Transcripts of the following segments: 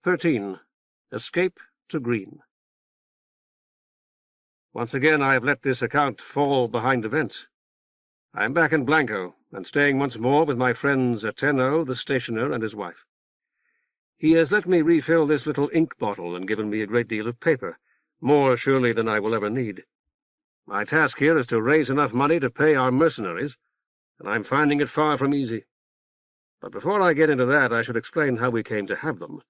13. Escape to Green. Once again I have let this account fall behind events. I am back in Blanko, and staying once more with my friends Tenno, the stationer, and his wife. He has let me refill this little ink bottle and given me a great deal of paper, more surely than I will ever need. My task here is to raise enough money to pay our mercenaries, and I am finding it far from easy. But before I get into that, I should explain how we came to have them,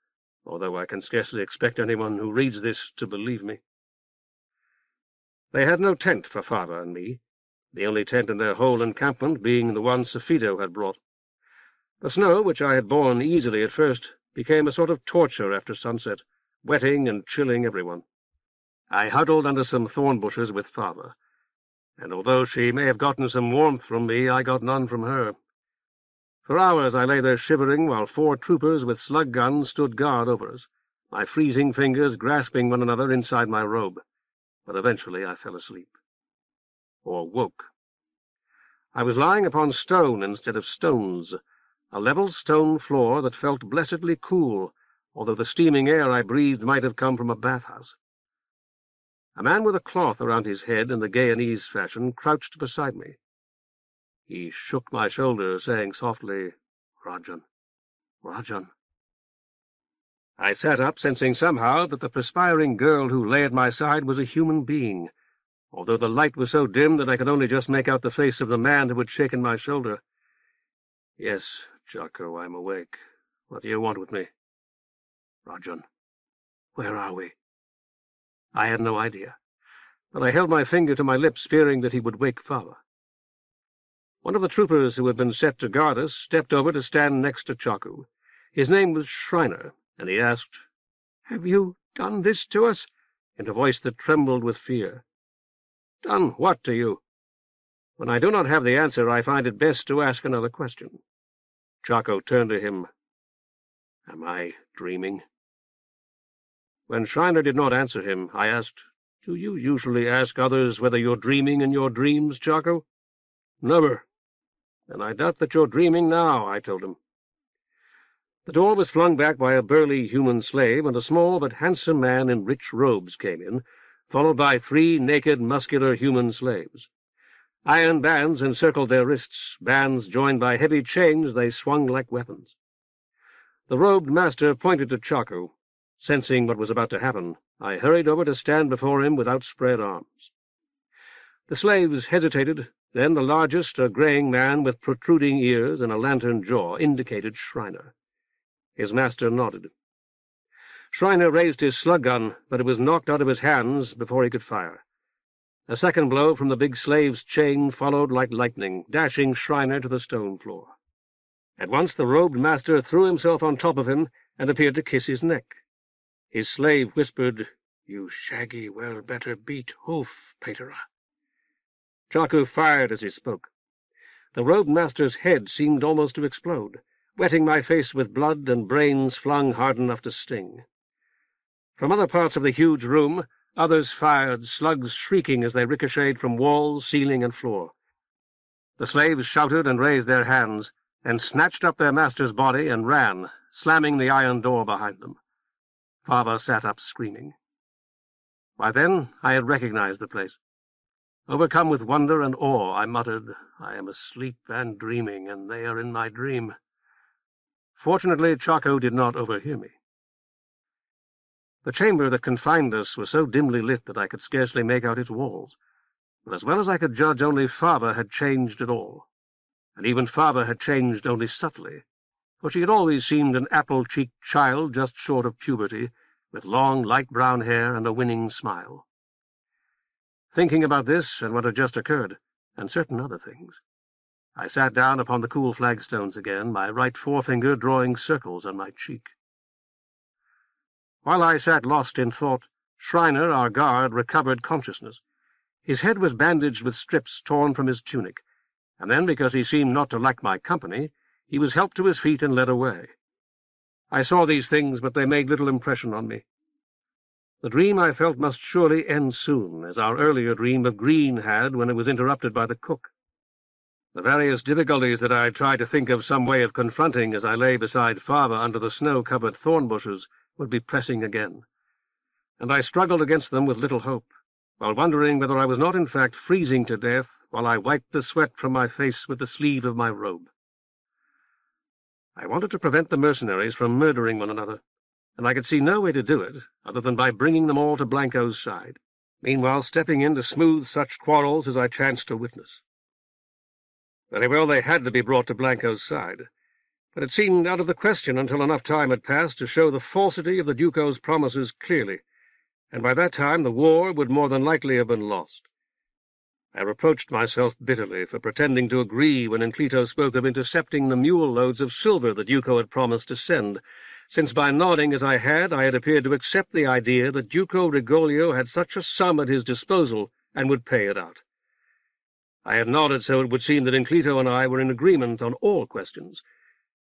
although I can scarcely expect anyone who reads this to believe me. They had no tent for father and me, the only tent in their whole encampment being the one Sephido had brought. The snow, which I had borne easily at first, became a sort of torture after sunset, wetting and chilling everyone. I huddled under some thorn bushes with father, and although she may have gotten some warmth from me, I got none from her. For hours I lay there shivering, while 4 troopers with slug guns stood guard over us, my freezing fingers grasping one another inside my robe. But eventually I fell asleep. Or woke. I was lying upon stone instead of stones, a level stone floor that felt blessedly cool, although the steaming air I breathed might have come from a bathhouse. A man with a cloth around his head in the Guyanese fashion crouched beside me. He shook my shoulder, saying softly, "Rajan, Rajan." I sat up, sensing somehow that the perspiring girl who lay at my side was a human being, although the light was so dim that I could only just make out the face of the man who had shaken my shoulder. "Yes, Jocko, I'm awake. What do you want with me?" "Rajan, where are we?" I had no idea, but I held my finger to my lips, fearing that he would wake father. One of the troopers who had been set to guard us stepped over to stand next to Chaku. His name was Shriner, and he asked, "Have you done this to us?" in a voice that trembled with fear. "Done what to you?" When I do not have the answer, I find it best to ask another question. Chaku turned to him. "Am I dreaming?" When Shriner did not answer him, I asked, "Do you usually ask others whether you're dreaming in your dreams, Chaku?" "Never." "Then I doubt that you're dreaming now," I told him. The door was flung back by a burly human slave, and a small but handsome man in rich robes came in, followed by 3 naked, muscular human slaves. Iron bands encircled their wrists, bands joined by heavy chains they swung like weapons. The robed master pointed to Chaku. Sensing what was about to happen, I hurried over to stand before him with outspread arms. The slaves hesitated. Then the largest, a graying man with protruding ears and a lantern jaw, indicated Shriner. His master nodded. Shriner raised his slug gun, but it was knocked out of his hands before he could fire. A second blow from the big slave's chain followed like lightning, dashing Shriner to the stone floor. At once the robed master threw himself on top of him and appeared to kiss his neck. His slave whispered, "You shaggy well better beat hoof, Patera." Chaku fired as he spoke. The robed master's head seemed almost to explode, wetting my face with blood and brains flung hard enough to sting. From other parts of the huge room, others fired, slugs shrieking as they ricocheted from walls, ceiling, and floor. The slaves shouted and raised their hands, and snatched up their master's body and ran, slamming the iron door behind them. Father sat up screaming. By then I had recognized the place. Overcome with wonder and awe, I muttered, "I am asleep and dreaming, and they are in my dream." Fortunately, Chaku did not overhear me. The chamber that confined us was so dimly lit that I could scarcely make out its walls, but as well as I could judge, only father had changed at all, and even father had changed only subtly, for she had always seemed an apple-cheeked child just short of puberty, with long, light brown hair and a winning smile. Thinking about this and what had just occurred, and certain other things, I sat down upon the cool flagstones again, my right forefinger drawing circles on my cheek. While I sat lost in thought, Shriner, our guard, recovered consciousness. His head was bandaged with strips torn from his tunic, and then, because he seemed not to like my company, he was helped to his feet and led away. I saw these things, but they made little impression on me. The dream, I felt, must surely end soon, as our earlier dream of Green had when it was interrupted by the cook. The various difficulties that I tried to think of some way of confronting as I lay beside father under the snow-covered thorn bushes would be pressing again, and I struggled against them with little hope, while wondering whether I was not in fact freezing to death while I wiped the sweat from my face with the sleeve of my robe. I wanted to prevent the mercenaries from murdering one another, and I could see no way to do it other than by bringing them all to Blanko's side, meanwhile stepping in to smooth such quarrels as I chanced to witness. Very well, they had to be brought to Blanko's side, but it seemed out of the question until enough time had passed to show the falsity of the Duco's promises clearly, and by that time the war would more than likely have been lost. I reproached myself bitterly for pretending to agree when Enclito spoke of intercepting the mule loads of silver that Duco had promised to send, since by nodding as I had appeared to accept the idea that Duko Rigoglio had such a sum at his disposal and would pay it out. I had nodded so it would seem that Enclito and I were in agreement on all questions.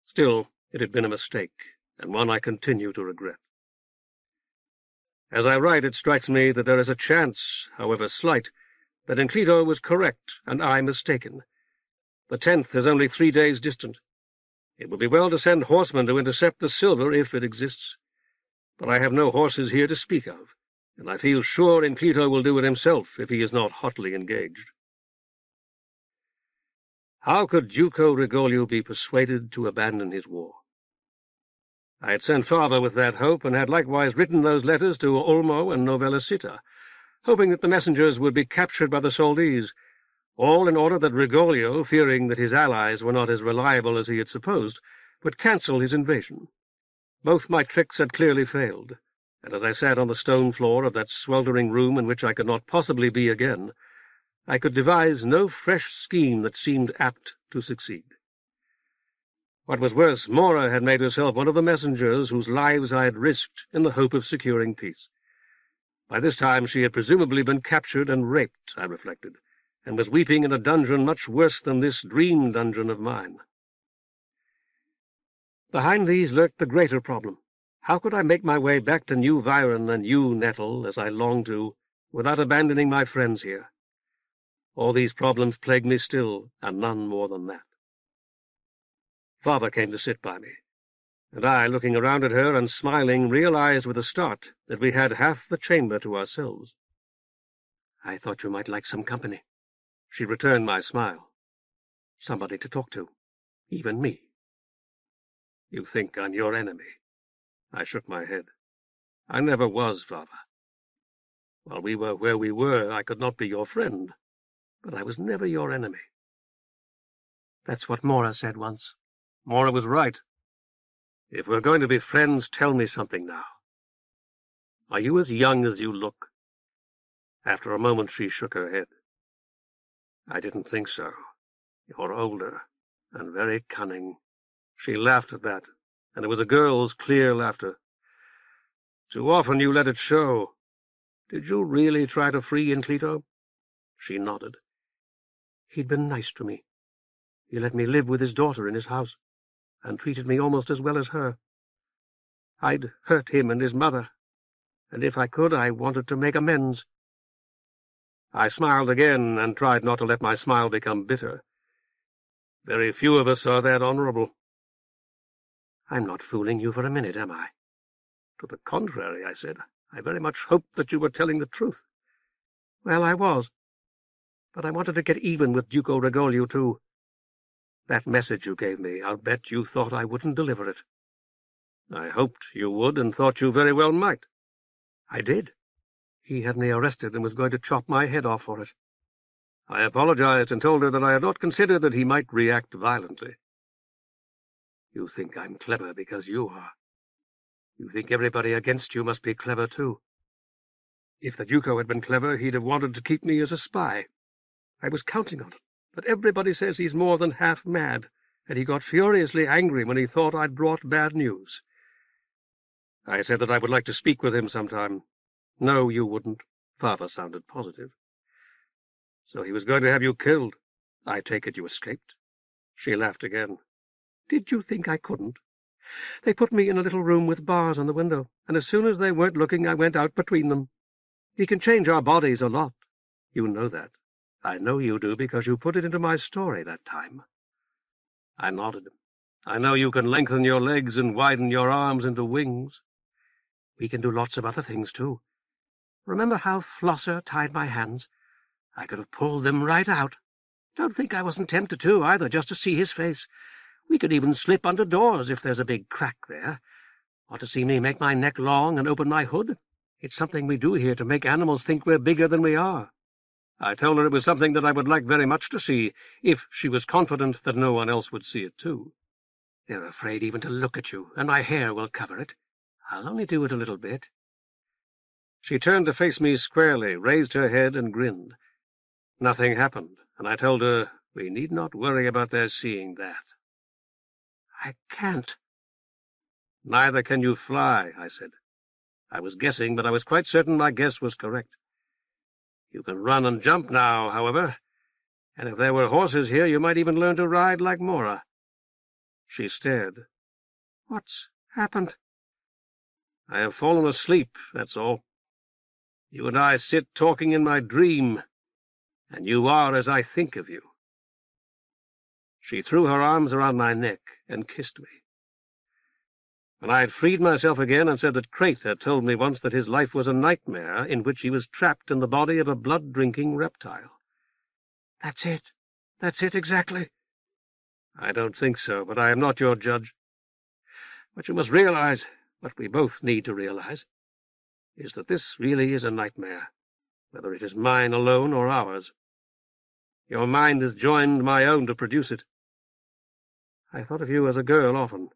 Still, it had been a mistake, and one I continue to regret. As I write, it strikes me that there is a chance, however slight, that Enclito was correct and I mistaken. The 10th is only 3 days distant. It would be well to send horsemen to intercept the silver if it exists, but I have no horses here to speak of, and I feel sure Enclito will do it himself if he is not hotly engaged. How could Duko Rigoglio be persuaded to abandon his war? I had sent father with that hope, and had likewise written those letters to Olmo and Novellicita, hoping that the messengers would be captured by the Soldaes, all in order that Rigoglio, fearing that his allies were not as reliable as he had supposed, would cancel his invasion. Both my tricks had clearly failed, and as I sat on the stone floor of that sweltering room in which I could not possibly be again, I could devise no fresh scheme that seemed apt to succeed. What was worse, Mora had made herself one of the messengers whose lives I had risked in the hope of securing peace. By this time she had presumably been captured and raped, I reflected, and was weeping in a dungeon much worse than this dream dungeon of mine. Behind these lurked the greater problem. How could I make my way back to New Viron and New Nettle, as I longed to, without abandoning my friends here? All these problems plagued me still, and none more than that. Father came to sit by me, and I, looking around at her and smiling, realized with a start that we had half the chamber to ourselves. "I thought you might like some company." She returned my smile. "Somebody to talk to, even me." "You think I'm your enemy?" I shook my head. "I never was, Father. While we were where we were, I could not be your friend, but I was never your enemy." "That's what Mora said once." "Mora was right. If we're going to be friends, tell me something now. Are you as young as you look?" After a moment she shook her head. "I didn't think so. You're older, and very cunning." She laughed at that, and it was a girl's clear laughter. "Too often you let it show. Did you really try to free Enclito?" She nodded. "He'd been nice to me. He let me live with his daughter in his house, and treated me almost as well as her. I'd hurt him and his mother, and if I could, I wanted to make amends." I smiled again, and tried not to let my smile become bitter. Very few of us are that honorable. "I'm not fooling you for a minute, am I?" "To the contrary," I said. "I very much hoped that you were telling the truth." "Well, I was. But I wanted to get even with Duko Rigoglio, too. That message you gave me, I'll bet you thought I wouldn't deliver it." "I hoped you would, and thought you very well might." "I did. He had me arrested and was going to chop my head off for it." I apologized and told her that I had not considered that he might react violently. "You think I'm clever because you are. You think everybody against you must be clever, too. If the Duco had been clever, he'd have wanted to keep me as a spy. I was counting on it, but everybody says he's more than half mad, and he got furiously angry when he thought I'd brought bad news." I said that I would like to speak with him sometime. "No, you wouldn't." Father sounded positive. "So he was going to have you killed. I take it you escaped." She laughed again. "Did you think I couldn't? They put me in a little room with bars on the window, and as soon as they weren't looking, I went out between them. We can change our bodies a lot. You know that. I know you do because you put it into my story that time." I nodded. "I know you can lengthen your legs and widen your arms into wings." We can do lots of other things, too. Remember how Flosser tied my hands? I could have pulled them right out. Don't think I wasn't tempted to, either, just to see his face. We could even slip under doors if there's a big crack there. Want to see me make my neck long and open my hood? It's something we do here to make animals think we're bigger than we are. I told her it was something that I would like very much to see, if she was confident that no one else would see it too. They're afraid even to look at you, and my hair will cover it. I'll only do it a little bit. She turned to face me squarely, raised her head, and grinned. Nothing happened, and I told her we need not worry about their seeing that. I can't. Neither can you fly, I said. I was guessing, but I was quite certain my guess was correct. You can run and jump now, however, and if there were horses here, you might even learn to ride like Mora. She stared. What's happened? I have fallen asleep, that's all. You and I sit talking in my dream, and you are as I think of you. She threw her arms around my neck and kissed me. When I had freed myself again and said that Crate had told me once that his life was a nightmare in which he was trapped in the body of a blood-drinking reptile. That's it exactly. I don't think so, but I am not your judge. What you must realize, what we both need to realize, is that this really is a nightmare, whether it is mine alone or ours. Your mind has joined my own to produce it. I thought of you as a girl often,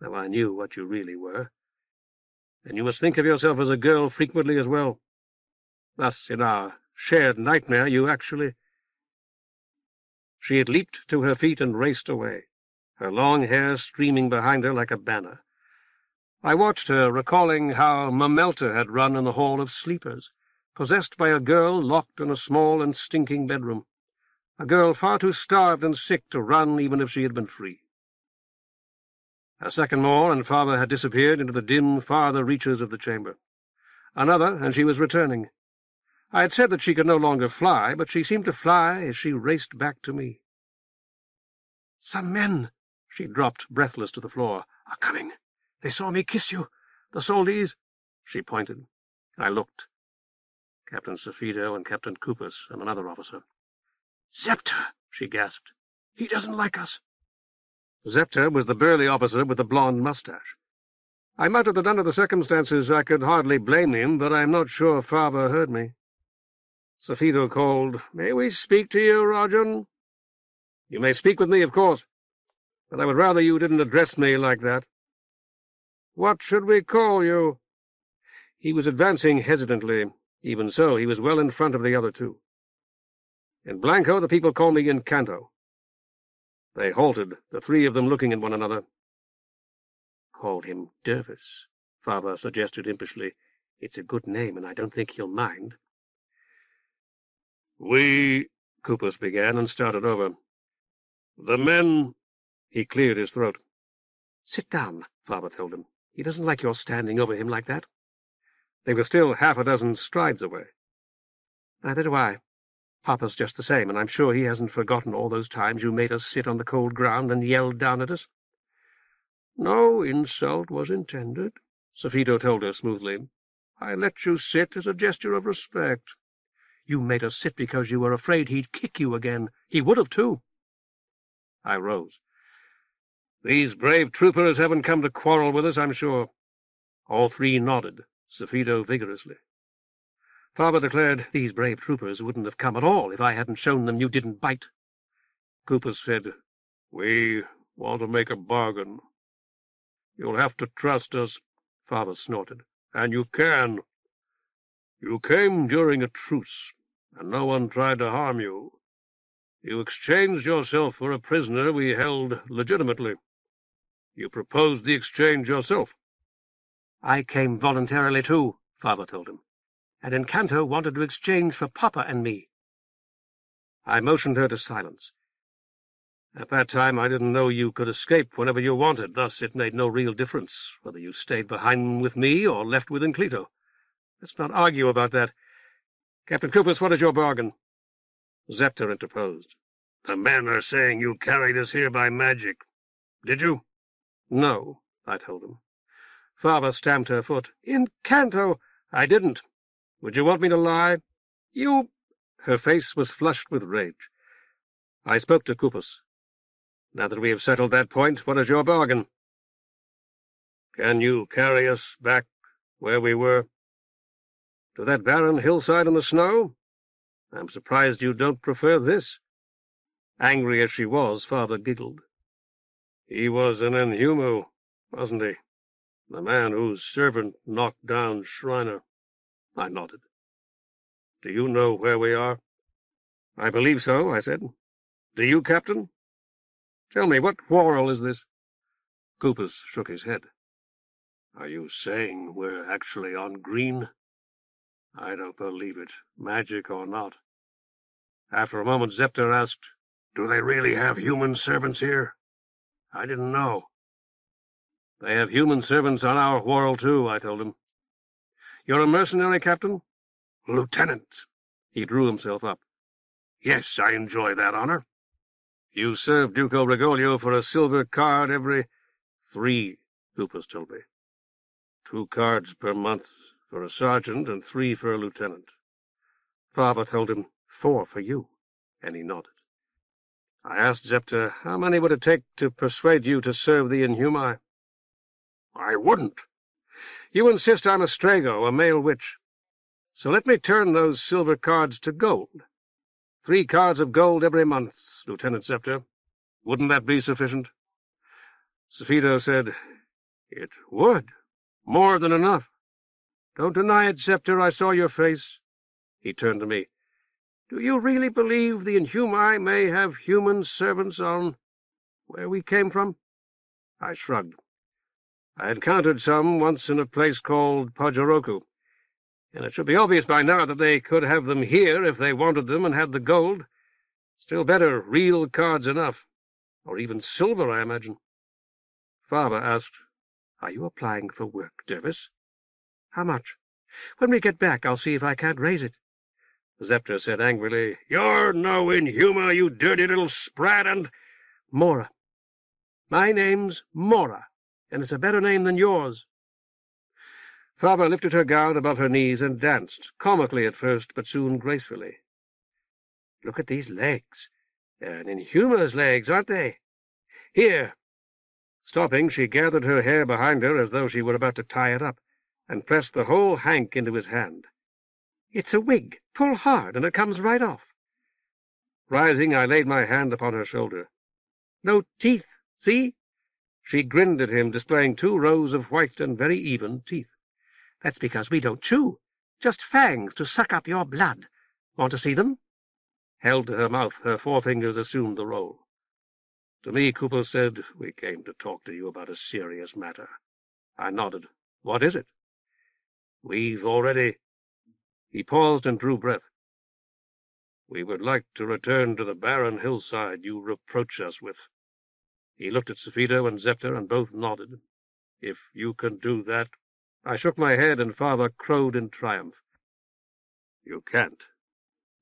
though I knew what you really were. And you must think of yourself as a girl frequently as well. Thus, in our shared nightmare, you actually— She had leaped to her feet and raced away, her long hair streaming behind her like a banner. I watched her, recalling how Mamelta had run in the Hall of Sleepers, possessed by a girl locked in a small and stinking bedroom, a girl far too starved and sick to run even if she had been free. A second more, and Father had disappeared into the dim, farther reaches of the chamber. Another, and she was returning. I had said that she could no longer fly, but she seemed to fly as she raced back to me. Some men, she dropped breathless to the floor, are coming. They saw me kiss you. The soldiers. She pointed. I looked. Captain Saffido and Captain Kupus and another officer. Zepter, she gasped. He doesn't like us. Zepter was the burly officer with the blonde mustache. I muttered that under the circumstances I could hardly blame him, but I am not sure Father heard me. Saffido called, May we speak to you, Rajan? You may speak with me, of course, but I would rather you didn't address me like that. What should we call you? He was advancing hesitantly. Even so, he was well in front of the other two. In Blanko, the people call me Encanto. They halted, the three of them looking at one another. Call him Dervis, Father suggested impishly. It's a good name, and I don't think he'll mind. We, Kupus began and started over. The men— He cleared his throat. Sit down, Father told him. He doesn't like your standing over him like that. They were still half a dozen strides away. Neither do I. Papa's just the same, and I'm sure he hasn't forgotten all those times you made us sit on the cold ground and yelled down at us. No insult was intended, Saffido told her smoothly. I let you sit as a gesture of respect. You made us sit because you were afraid he'd kick you again. He would have, too. I rose. These brave troopers haven't come to quarrel with us, I'm sure. All three nodded, Saffido vigorously. Father declared these brave troopers wouldn't have come at all if I hadn't shown them you didn't bite. Kupus said, We want to make a bargain. You'll have to trust us, Father snorted. And you can. You came during a truce, and no one tried to harm you. You exchanged yourself for a prisoner we held legitimately. You proposed the exchange yourself. I came voluntarily too, Father told him, and Encanto wanted to exchange for Papa and me. I motioned her to silence. At that time I didn't know you could escape whenever you wanted, thus it made no real difference whether you stayed behind with me or left with Enclito. Let's not argue about that. Captain Kupus, what is your bargain? Zepter interposed. The men are saying you carried us here by magic. Did you? No, I told him. Father stamped her foot. "In Canto!" "I didn't. Would you want me to lie?" "You—" Her face was flushed with rage. I spoke to Kupus. "Now that we have settled that point, what is your bargain?" "Can you carry us back where we were?" "To that barren hillside in the snow? I'm surprised you don't prefer this." Angry as she was, Father giggled. "He was an Inhumu, wasn't he? The man whose servant knocked down Shriner." I nodded. "Do you know where we are?" "I believe so," I said. "Do you, Captain? Tell me, what quarrel is this?" Kupus shook his head. "Are you saying we're actually on Green?" "I don't believe it, magic or not." After a moment, Zepter asked, "Do they really have human servants here? I didn't know." "They have human servants on our world, too," I told him. "You're a mercenary, Captain?" "Lieutenant." He drew himself up. "Yes, I enjoy that honor." "You serve Duko Rigoglio for a silver card every—" "3, Kupus told me. 2 cards per month for a sergeant and 3 for a lieutenant." Father told him, "4 for you," and he nodded. I asked Zepter, "How many would it take to persuade you to serve the Inhumi?" "I wouldn't." "You insist I'm a Strago, a male witch. So let me turn those silver cards to gold. 3 cards of gold every month, Lieutenant Zepter. Wouldn't that be sufficient?" Safito said, "It would. More than enough. Don't deny it, Zepter. I saw your face." He turned to me. "Do you really believe the Inhumi may have human servants on where we came from?" I shrugged. I had encountered some once in a place called Pajaroku, and it should be obvious by now that they could have them here if they wanted them and had the gold. Still better, real cards enough. Or even silver, I imagine. Father asked, "Are you applying for work, Dervis?" "How much?" "When we get back, I'll see if I can't raise it." Zepter said angrily, "You're no Inhuma, you dirty little sprat, and—" "Mora. My name's Mora, and it's a better name than yours." Father lifted her gown above her knees and danced, comically at first, but soon gracefully. "Look at these legs. They're an Inhuma's legs, aren't they? Here." Stopping, she gathered her hair behind her as though she were about to tie it up, and pressed the whole hank into his hand. "It's a wig. Pull hard, and it comes right off." Rising, I laid my hand upon her shoulder. "No teeth, see?" She grinned at him, displaying 2 rows of white and very even teeth. "That's because we don't chew. Just fangs to suck up your blood. Want to see them?" Held to her mouth, her forefingers assumed the role. To me, Cooper said, "We came to talk to you about a serious matter." I nodded. "What is it?" "We've already—" He paused and drew breath. "We would like to return to the barren hillside you reproach us with." He looked at Safito and Zepter, and both nodded. "If you can do that—" I shook my head, and Father crowed in triumph. "You can't."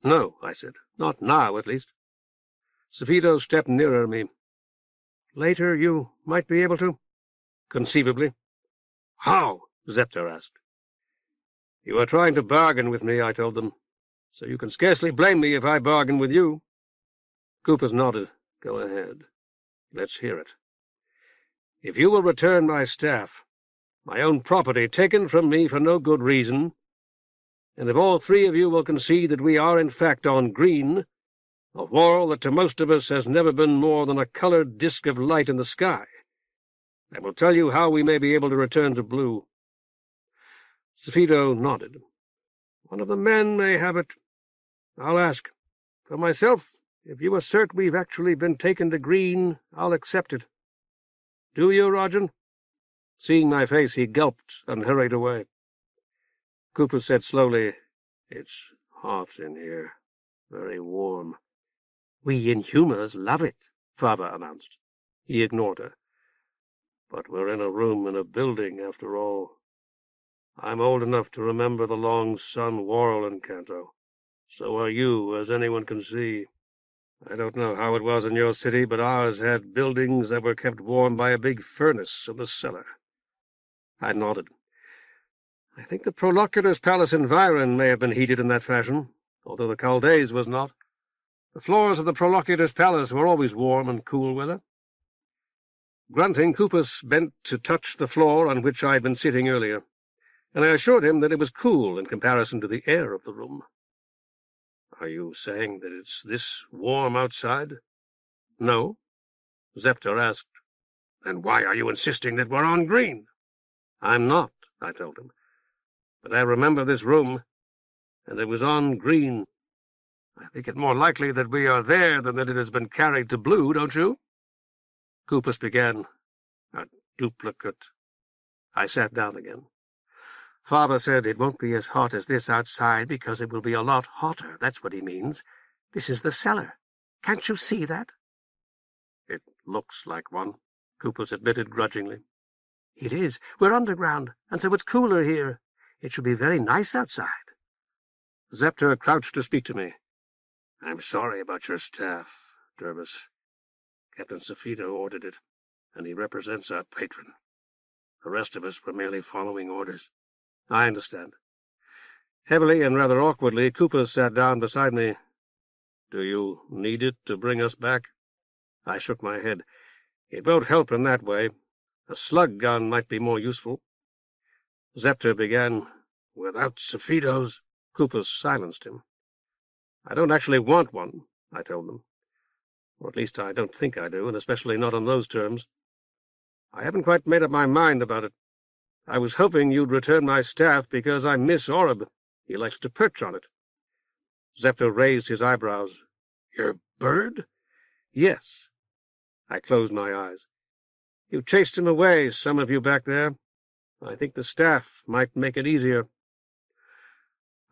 "No," I said. "Not now, at least." Safito stepped nearer me. "Later you might be able to?" "Conceivably." "How?" Zepter asked. "You are trying to bargain with me," I told them, "so you can scarcely blame me if I bargain with you." Coopers nodded. "Go ahead. Let's hear it." "If you will return my staff, my own property taken from me for no good reason, and if all 3 of you will concede that we are in fact on Green, a world that to most of us has never been more than a colored disk of light in the sky, I will tell you how we may be able to return to Blue." Safito nodded. "One of the men may have it. I'll ask. For myself, if you assert we've actually been taken to Green, I'll accept it. Do you, Rajan?" Seeing my face, he gulped and hurried away. Cooper said slowly, "It's hot in here. Very warm." "We Inhumas love it," Father announced. He ignored her. "But we're in a room in a building, after all. I'm old enough to remember the long sun whorl in Canto. So are you, as anyone can see. I don't know how it was in your city, but ours had buildings that were kept warm by a big furnace in the cellar." I nodded. I think the Procurator's palace in Viren may have been heated in that fashion, although the Chaldees was not. The floors of the Procurator's palace were always warm in cool weather. Grunting, Kupus bent to touch the floor on which I had been sitting earlier, and I assured him that it was cool in comparison to the air of the room. "Are you saying that it's this warm outside?" "No," Zepter asked. "Then why are you insisting that we're on green?" "I'm not," I told him. "But I remember this room, and it was on green. I think it more likely that we are there than that it has been carried to blue, don't you?" Kupus began. "A duplicate." I sat down again. "Father said it won't be as hot as this outside because it will be a lot hotter. That's what he means. This is the cellar. Can't you see that?" "It looks like one," Kupus admitted grudgingly. "It is. We're underground, and so it's cooler here. It should be very nice outside." Zepter crouched to speak to me. "I'm sorry about your staff, Dervis. Captain Safito ordered it, and he represents our patron. The rest of us were merely following orders." "I understand." Heavily and rather awkwardly, Kupus sat down beside me. "Do you need it to bring us back?" I shook my head. "It won't help in that way. A slug gun might be more useful." Zepter began. "Without Safito's—" Kupus silenced him. "I don't actually want one," I told them. "Or at least I don't think I do, and especially not on those terms. I haven't quite made up my mind about it. I was hoping you'd return my staff because I miss Oreb. He likes to perch on it." Zepter raised his eyebrows. "Your bird?" "Yes." I closed my eyes. "You chased him away, some of you back there. I think the staff might make it easier."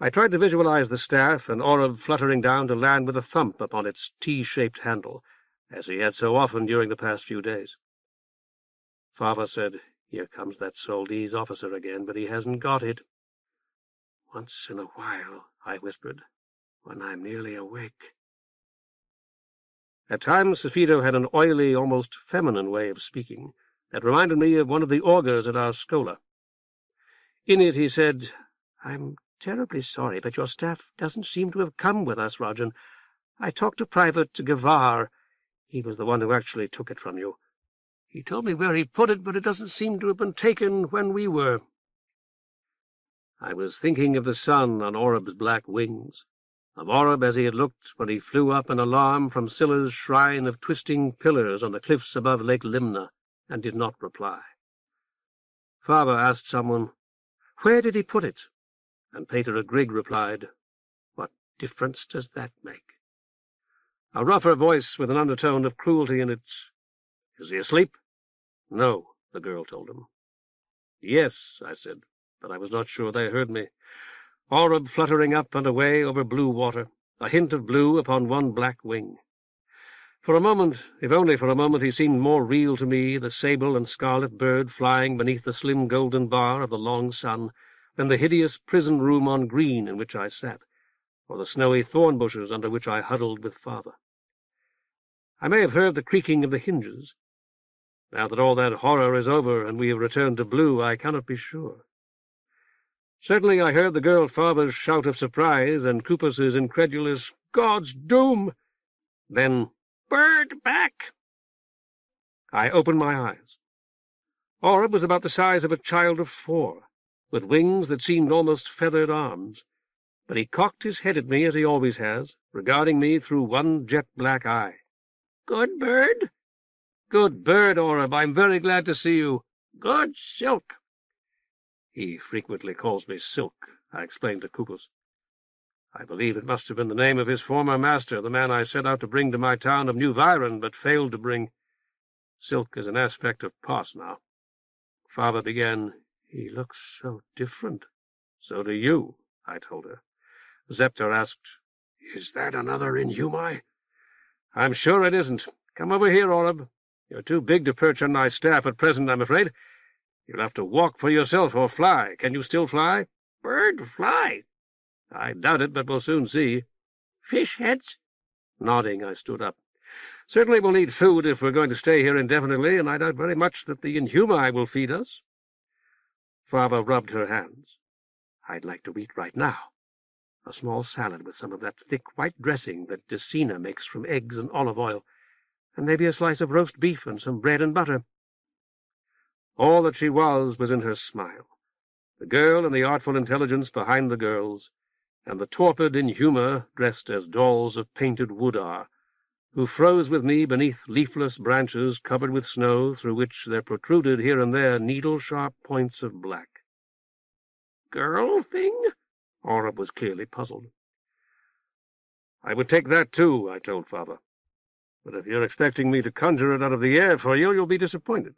I tried to visualize the staff and Oreb fluttering down to land with a thump upon its T-shaped handle, as he had so often during the past few days. Father said, "Here comes that Soldees officer again, but he hasn't got it." "Once in a while," I whispered, "when I'm nearly awake." At times, Safito had an oily, almost feminine way of speaking that reminded me of one of the augurs at our schola. In it he said, "I'm terribly sorry, but your staff doesn't seem to have come with us, Rajan. I talked to Private Gavar. He was the one who actually took it from you. He told me where he put it, but it doesn't seem to have been taken when we were." I was thinking of the sun on Oreb's black wings, of Oreb as he had looked when he flew up in alarm from Scylla's shrine of twisting pillars on the cliffs above Lake Limna, and did not reply. Father asked someone, "Where did he put it?" And Pater Grig replied, "What difference does that make?" A rougher voice with an undertone of cruelty in it. "Is he asleep?" "No," the girl told him. "Yes," I said, but I was not sure they heard me. Oreb fluttering up and away over blue water, a hint of blue upon one black wing. For a moment, if only for a moment, he seemed more real to me, the sable and scarlet bird flying beneath the slim golden bar of the long sun, than the hideous prison room on green in which I sat, or the snowy thorn bushes under which I huddled with Father. I may have heard the creaking of the hinges. Now that all that horror is over and we have returned to blue, I cannot be sure. Certainly I heard the girl Father's shout of surprise and Kupus's incredulous, "God's doom!" Then, "Bird back!" I opened my eyes. Oreb was about the size of a child of 4, with wings that seemed almost feathered arms, but he cocked his head at me as he always has, regarding me through one jet-black eye. "Good bird?" "Good bird, Oreb. I'm very glad to see you." "Good Silk." "He frequently calls me Silk," I explained to Kupus. "I believe it must have been the name of his former master, the man I set out to bring to my town of New Viren, but failed to bring. Silk is an aspect of Pos now." Father began. "He looks so different." "So do you," I told her. Zepter asked, "Is that another Inhumi?" "I'm sure it isn't. Come over here, Oreb. You're too big to perch on my staff at present, I'm afraid. You'll have to walk for yourself or fly. Can you still fly?" "Bird fly." "I doubt it, but we'll soon see." "Fish heads?" Nodding, I stood up. "Certainly we'll need food if we're going to stay here indefinitely, and I doubt very much that the Inhumi will feed us." Father rubbed her hands. "I'd like to eat right now. A small salad with some of that thick white dressing that Dessina makes from eggs and olive oil, and maybe a slice of roast beef and some bread and butter." All that she was in her smile, the girl and the artful intelligence behind the girls, and the torpid in humour dressed as dolls of painted wood are, who froze with me beneath leafless branches covered with snow through which there protruded here and there needle-sharp points of black. "Girl thing?" Oreb was clearly puzzled. "I would take that, too," I told Father. "But if you're expecting me to conjure it out of the air for you, you'll be disappointed."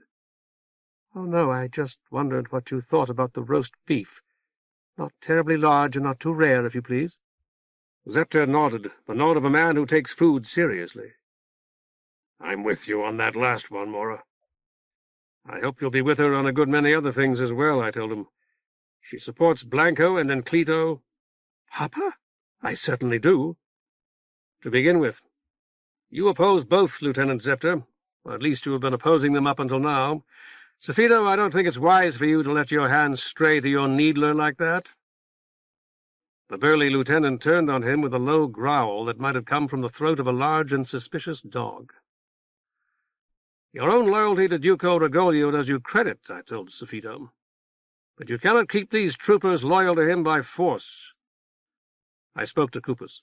"Oh, no, I just wondered what you thought about the roast beef. Not terribly large and not too rare, if you please." Zepter nodded, the nod of a man who takes food seriously. "I'm with you on that last one, Mora." "I hope you'll be with her on a good many other things as well," I told him. "She supports Blanko and Enclito." "Papa? I certainly do." "To begin with, you oppose both, Lieutenant Zepter, or at least you have been opposing them up until now. Safito, I don't think it's wise for you to let your hands stray to your needler like that." The burly lieutenant turned on him with a low growl that might have come from the throat of a large and suspicious dog. "Your own loyalty to Duko Rigoglio does you credit," I told Safito. "But you cannot keep these troopers loyal to him by force." I spoke to Kupus.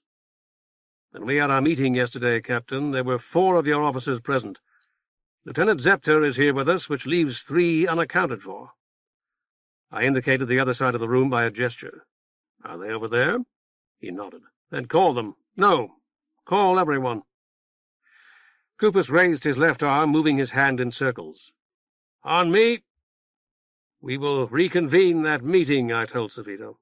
"When we had our meeting yesterday, Captain, there were 4 of your officers present. Lieutenant Zepter is here with us, which leaves 3 unaccounted for." I indicated the other side of the room by a gesture. "Are they over there?" He nodded. "Then call them." "No. Call everyone." Kupus raised his left arm, moving his hand in circles. "On me." "We will reconvene that meeting," I told Safito.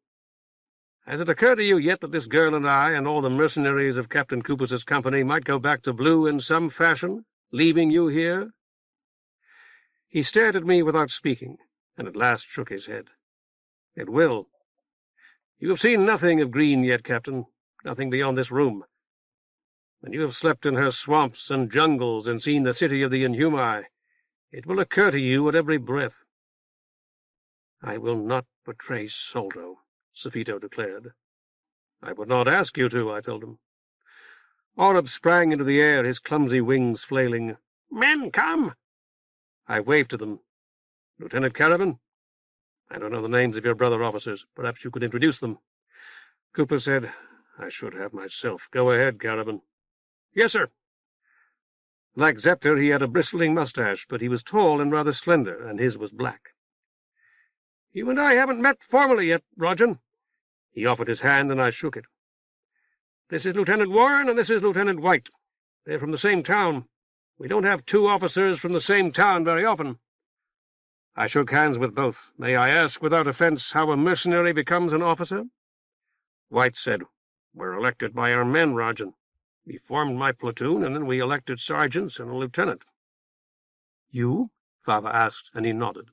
"Has it occurred to you yet that this girl and I and all the mercenaries of Captain Kupus's company might go back to Blue in some fashion, leaving you here?" He stared at me without speaking, and at last shook his head. "It will. You have seen nothing of Green yet, Captain, nothing beyond this room. When you have slept in her swamps and jungles and seen the city of the Inhumi, it will occur to you at every breath." "I will not betray Soldo," Safito declared. "I would not ask you to," I told him. Oreb sprang into the air, his clumsy wings flailing. "Men, come!" I waved to them. "Lieutenant Caravan? I don't know the names of your brother officers. Perhaps you could introduce them." Cooper said, "I should have myself. Go ahead, Caravan." "Yes, sir." Like Zepter, he had a bristling mustache, but he was tall and rather slender, and his was black. "You and I haven't met formally yet, Rogen." He offered his hand, and I shook it. "This is Lieutenant Warren, and this is Lieutenant White. They're from the same town. We don't have 2 officers from the same town very often." I shook hands with both. "May I ask, without offense, how a mercenary becomes an officer?" White said, "We're elected by our men, Rogen. We formed my platoon, and then we elected sergeants and a lieutenant." "You?" Father asked, and he nodded.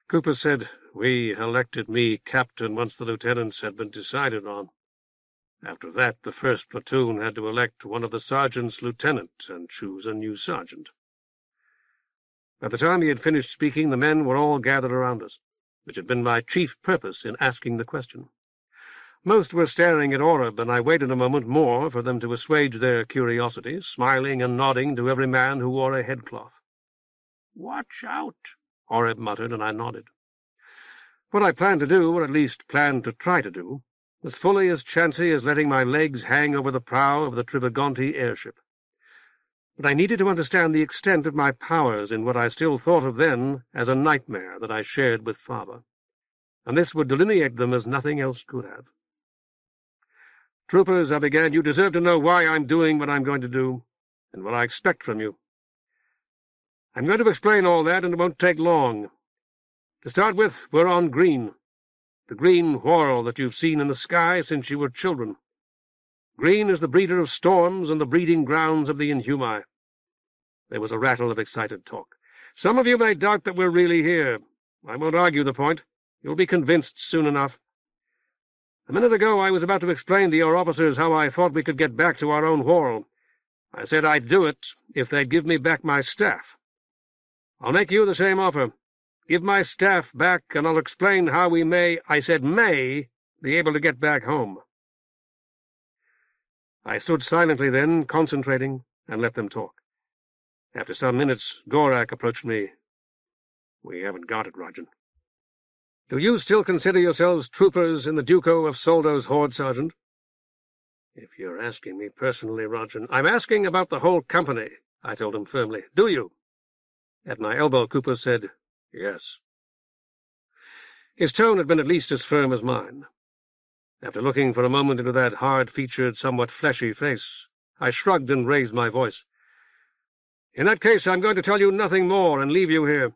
Cooper said, "We elected me captain once the lieutenants had been decided on. After that, the first platoon had to elect one of the sergeants lieutenant and choose a new sergeant." By the time he had finished speaking, the men were all gathered around us, which had been my chief purpose in asking the question. Most were staring at Oreb, and I waited a moment more for them to assuage their curiosity, smiling and nodding to every man who wore a headcloth. "Watch out," Oreb muttered, and I nodded. What I planned to do, or at least planned to try to do, was fully as chancy as letting my legs hang over the prow of the Trivagonti airship. But I needed to understand the extent of my powers in what I still thought of then as a nightmare that I shared with Father, and this would delineate them as nothing else could have. "Troopers," I began, "you deserve to know why I'm doing what I'm going to do, and what I expect from you. I'm going to explain all that, and it won't take long. To start with, we're on Green, the green whorl that you've seen in the sky since you were children. Green is the breeder of storms and the breeding grounds of the Inhumi." There was a rattle of excited talk. "Some of you may doubt that we're really here. I won't argue the point. You'll be convinced soon enough. A minute ago I was about to explain to your officers how I thought we could get back to our own whorl. I said I'd do it if they'd give me back my staff. I'll make you the same offer. Give my staff back, and I'll explain how we may, I said may, be able to get back home. I stood silently then, concentrating, and let them talk. After some minutes, Gorak approached me. We haven't got it, Rajan. Do you still consider yourselves troopers in the Duko of Soldo's horde, Sergeant? If you're asking me personally, Rajan, I'm asking about the whole company, I told him firmly. Do you? At my elbow, Cooper said, yes. His tone had been at least as firm as mine. After looking for a moment into that hard-featured, somewhat fleshy face, I shrugged and raised my voice. In that case, I'm going to tell you nothing more and leave you here.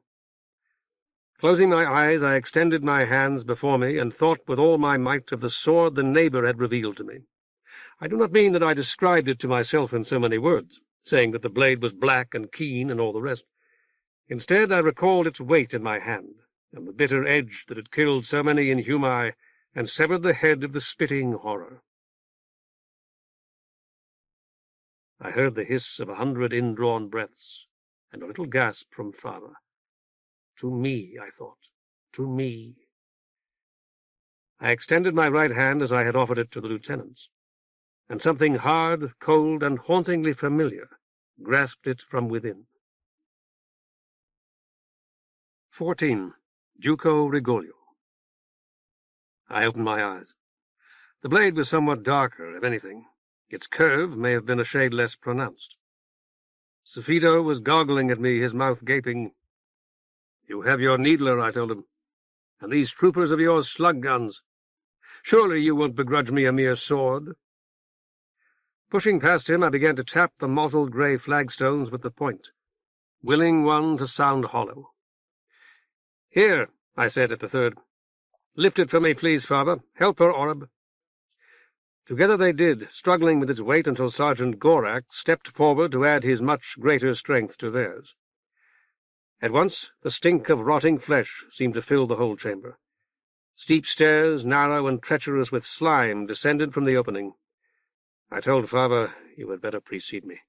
Closing my eyes, I extended my hands before me and thought with all my might of the sword the neighbour had revealed to me. I do not mean that I described it to myself in so many words, saying that the blade was black and keen and all the rest. Instead, I recalled its weight in my hand, and the bitter edge that had killed so many Inhumi and severed the head of the spitting horror. I heard the hiss of 100 indrawn breaths, and a little gasp from father. To me, I thought, to me. I extended my right hand as I had offered it to the lieutenants, and something hard, cold, and hauntingly familiar grasped it from within. 14. Duko Rigoglio. I opened my eyes. The blade was somewhat darker, if anything. Its curve may have been a shade less pronounced. Sinew was goggling at me, his mouth gaping. You have your needler, I told him, and these troopers of yours slug guns. Surely you won't begrudge me a mere sword. Pushing past him, I began to tap the mottled grey flagstones with the point, willing one to sound hollow. Here, I said at the third. Lift it for me, please, father. Help her, Orb. Together they did, struggling with its weight until Sergeant Gorak stepped forward to add his much greater strength to theirs. At once the stink of rotting flesh seemed to fill the whole chamber. Steep stairs, narrow and treacherous with slime, descended from the opening. I told father you had better precede me.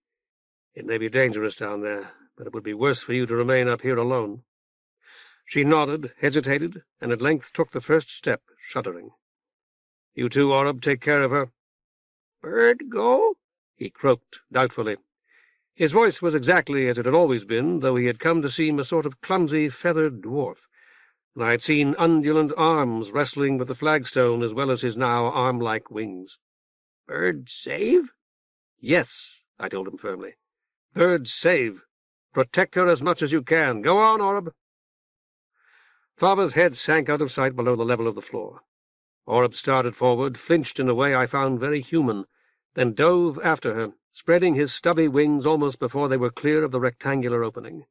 It may be dangerous down there, but it would be worse for you to remain up here alone. She nodded, hesitated, and at length took the first step, shuddering. You too, Orb, take care of her. Bird go? He croaked doubtfully. His voice was exactly as it had always been, though he had come to seem a sort of clumsy, feathered dwarf, and I had seen undulant arms wrestling with the flagstone as well as his now arm-like wings. Bird save? Yes, I told him firmly. Bird save. Protect her as much as you can. Go on, Orb. Father's head sank out of sight below the level of the floor. Orb started forward, flinched in a way I found very human, then dove after her, spreading his stubby wings almost before they were clear of the rectangular opening.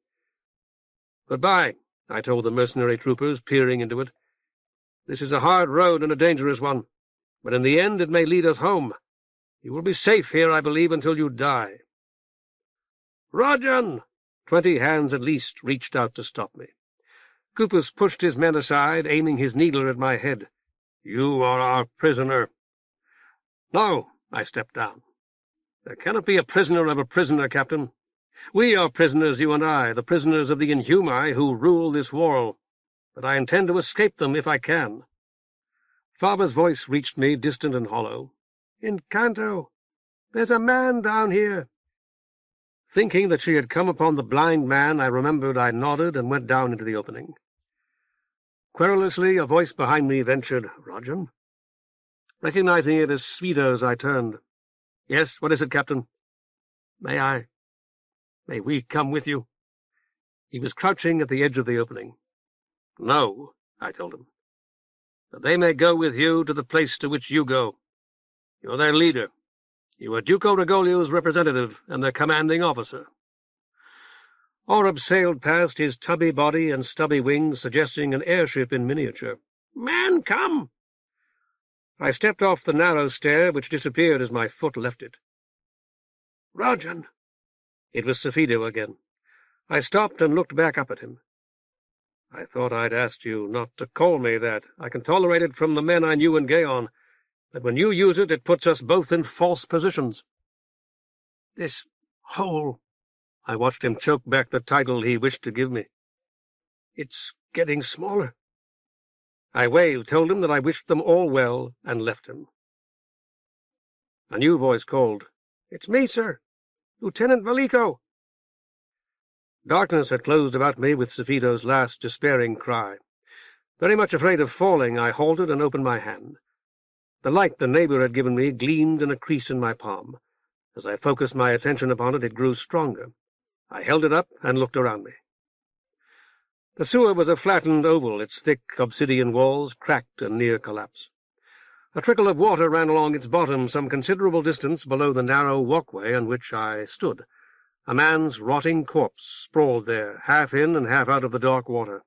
Goodbye, I told the mercenary troopers, peering into it. This is a hard road and a dangerous one, but in the end it may lead us home. You will be safe here, I believe, until you die. Rajan! 20 hands at least reached out to stop me. Kupus pushed his men aside, aiming his needler at my head. You are our prisoner. No, I stepped down. There cannot be a prisoner of a prisoner, Captain. We are prisoners, you and I, the prisoners of the Inhumi who rule this world, but I intend to escape them if I can. Father's voice reached me, distant and hollow. Encanto, there's a man down here. Thinking that she had come upon the blind man, I remembered I nodded and went down into the opening. Querulously, a voice behind me ventured, Rajan? Recognizing it as Sinew's, I turned. Yes, what is it, Captain? May we come with you? He was crouching at the edge of the opening. No, I told him. But they may go with you to the place to which you go. You're their leader. You are Duko Rigoglio's representative and their commanding officer. Orb sailed past, his tubby body and stubby wings suggesting an airship in miniature. Man, come! I stepped off the narrow stair, which disappeared as my foot left it. Rajan! It was Sinew again. I stopped and looked back up at him. I thought I'd asked you not to call me that. I can tolerate it from the men I knew in Gaon, but when you use it, it puts us both in false positions. This hole... I watched him choke back the title he wished to give me. It's getting smaller." I waved, told him that I wished them all well, and left him. A new voice called, "It's me, sir. Lieutenant Veliko." Darkness had closed about me with Safido's last despairing cry. Very much afraid of falling, I halted and opened my hand. The light the neighbor had given me gleamed in a crease in my palm. As I focused my attention upon it, it grew stronger. I held it up and looked around me. The sewer was a flattened oval, its thick obsidian walls cracked and near collapse. A trickle of water ran along its bottom some considerable distance below the narrow walkway on which I stood. A man's rotting corpse sprawled there, half in and half out of the dark water.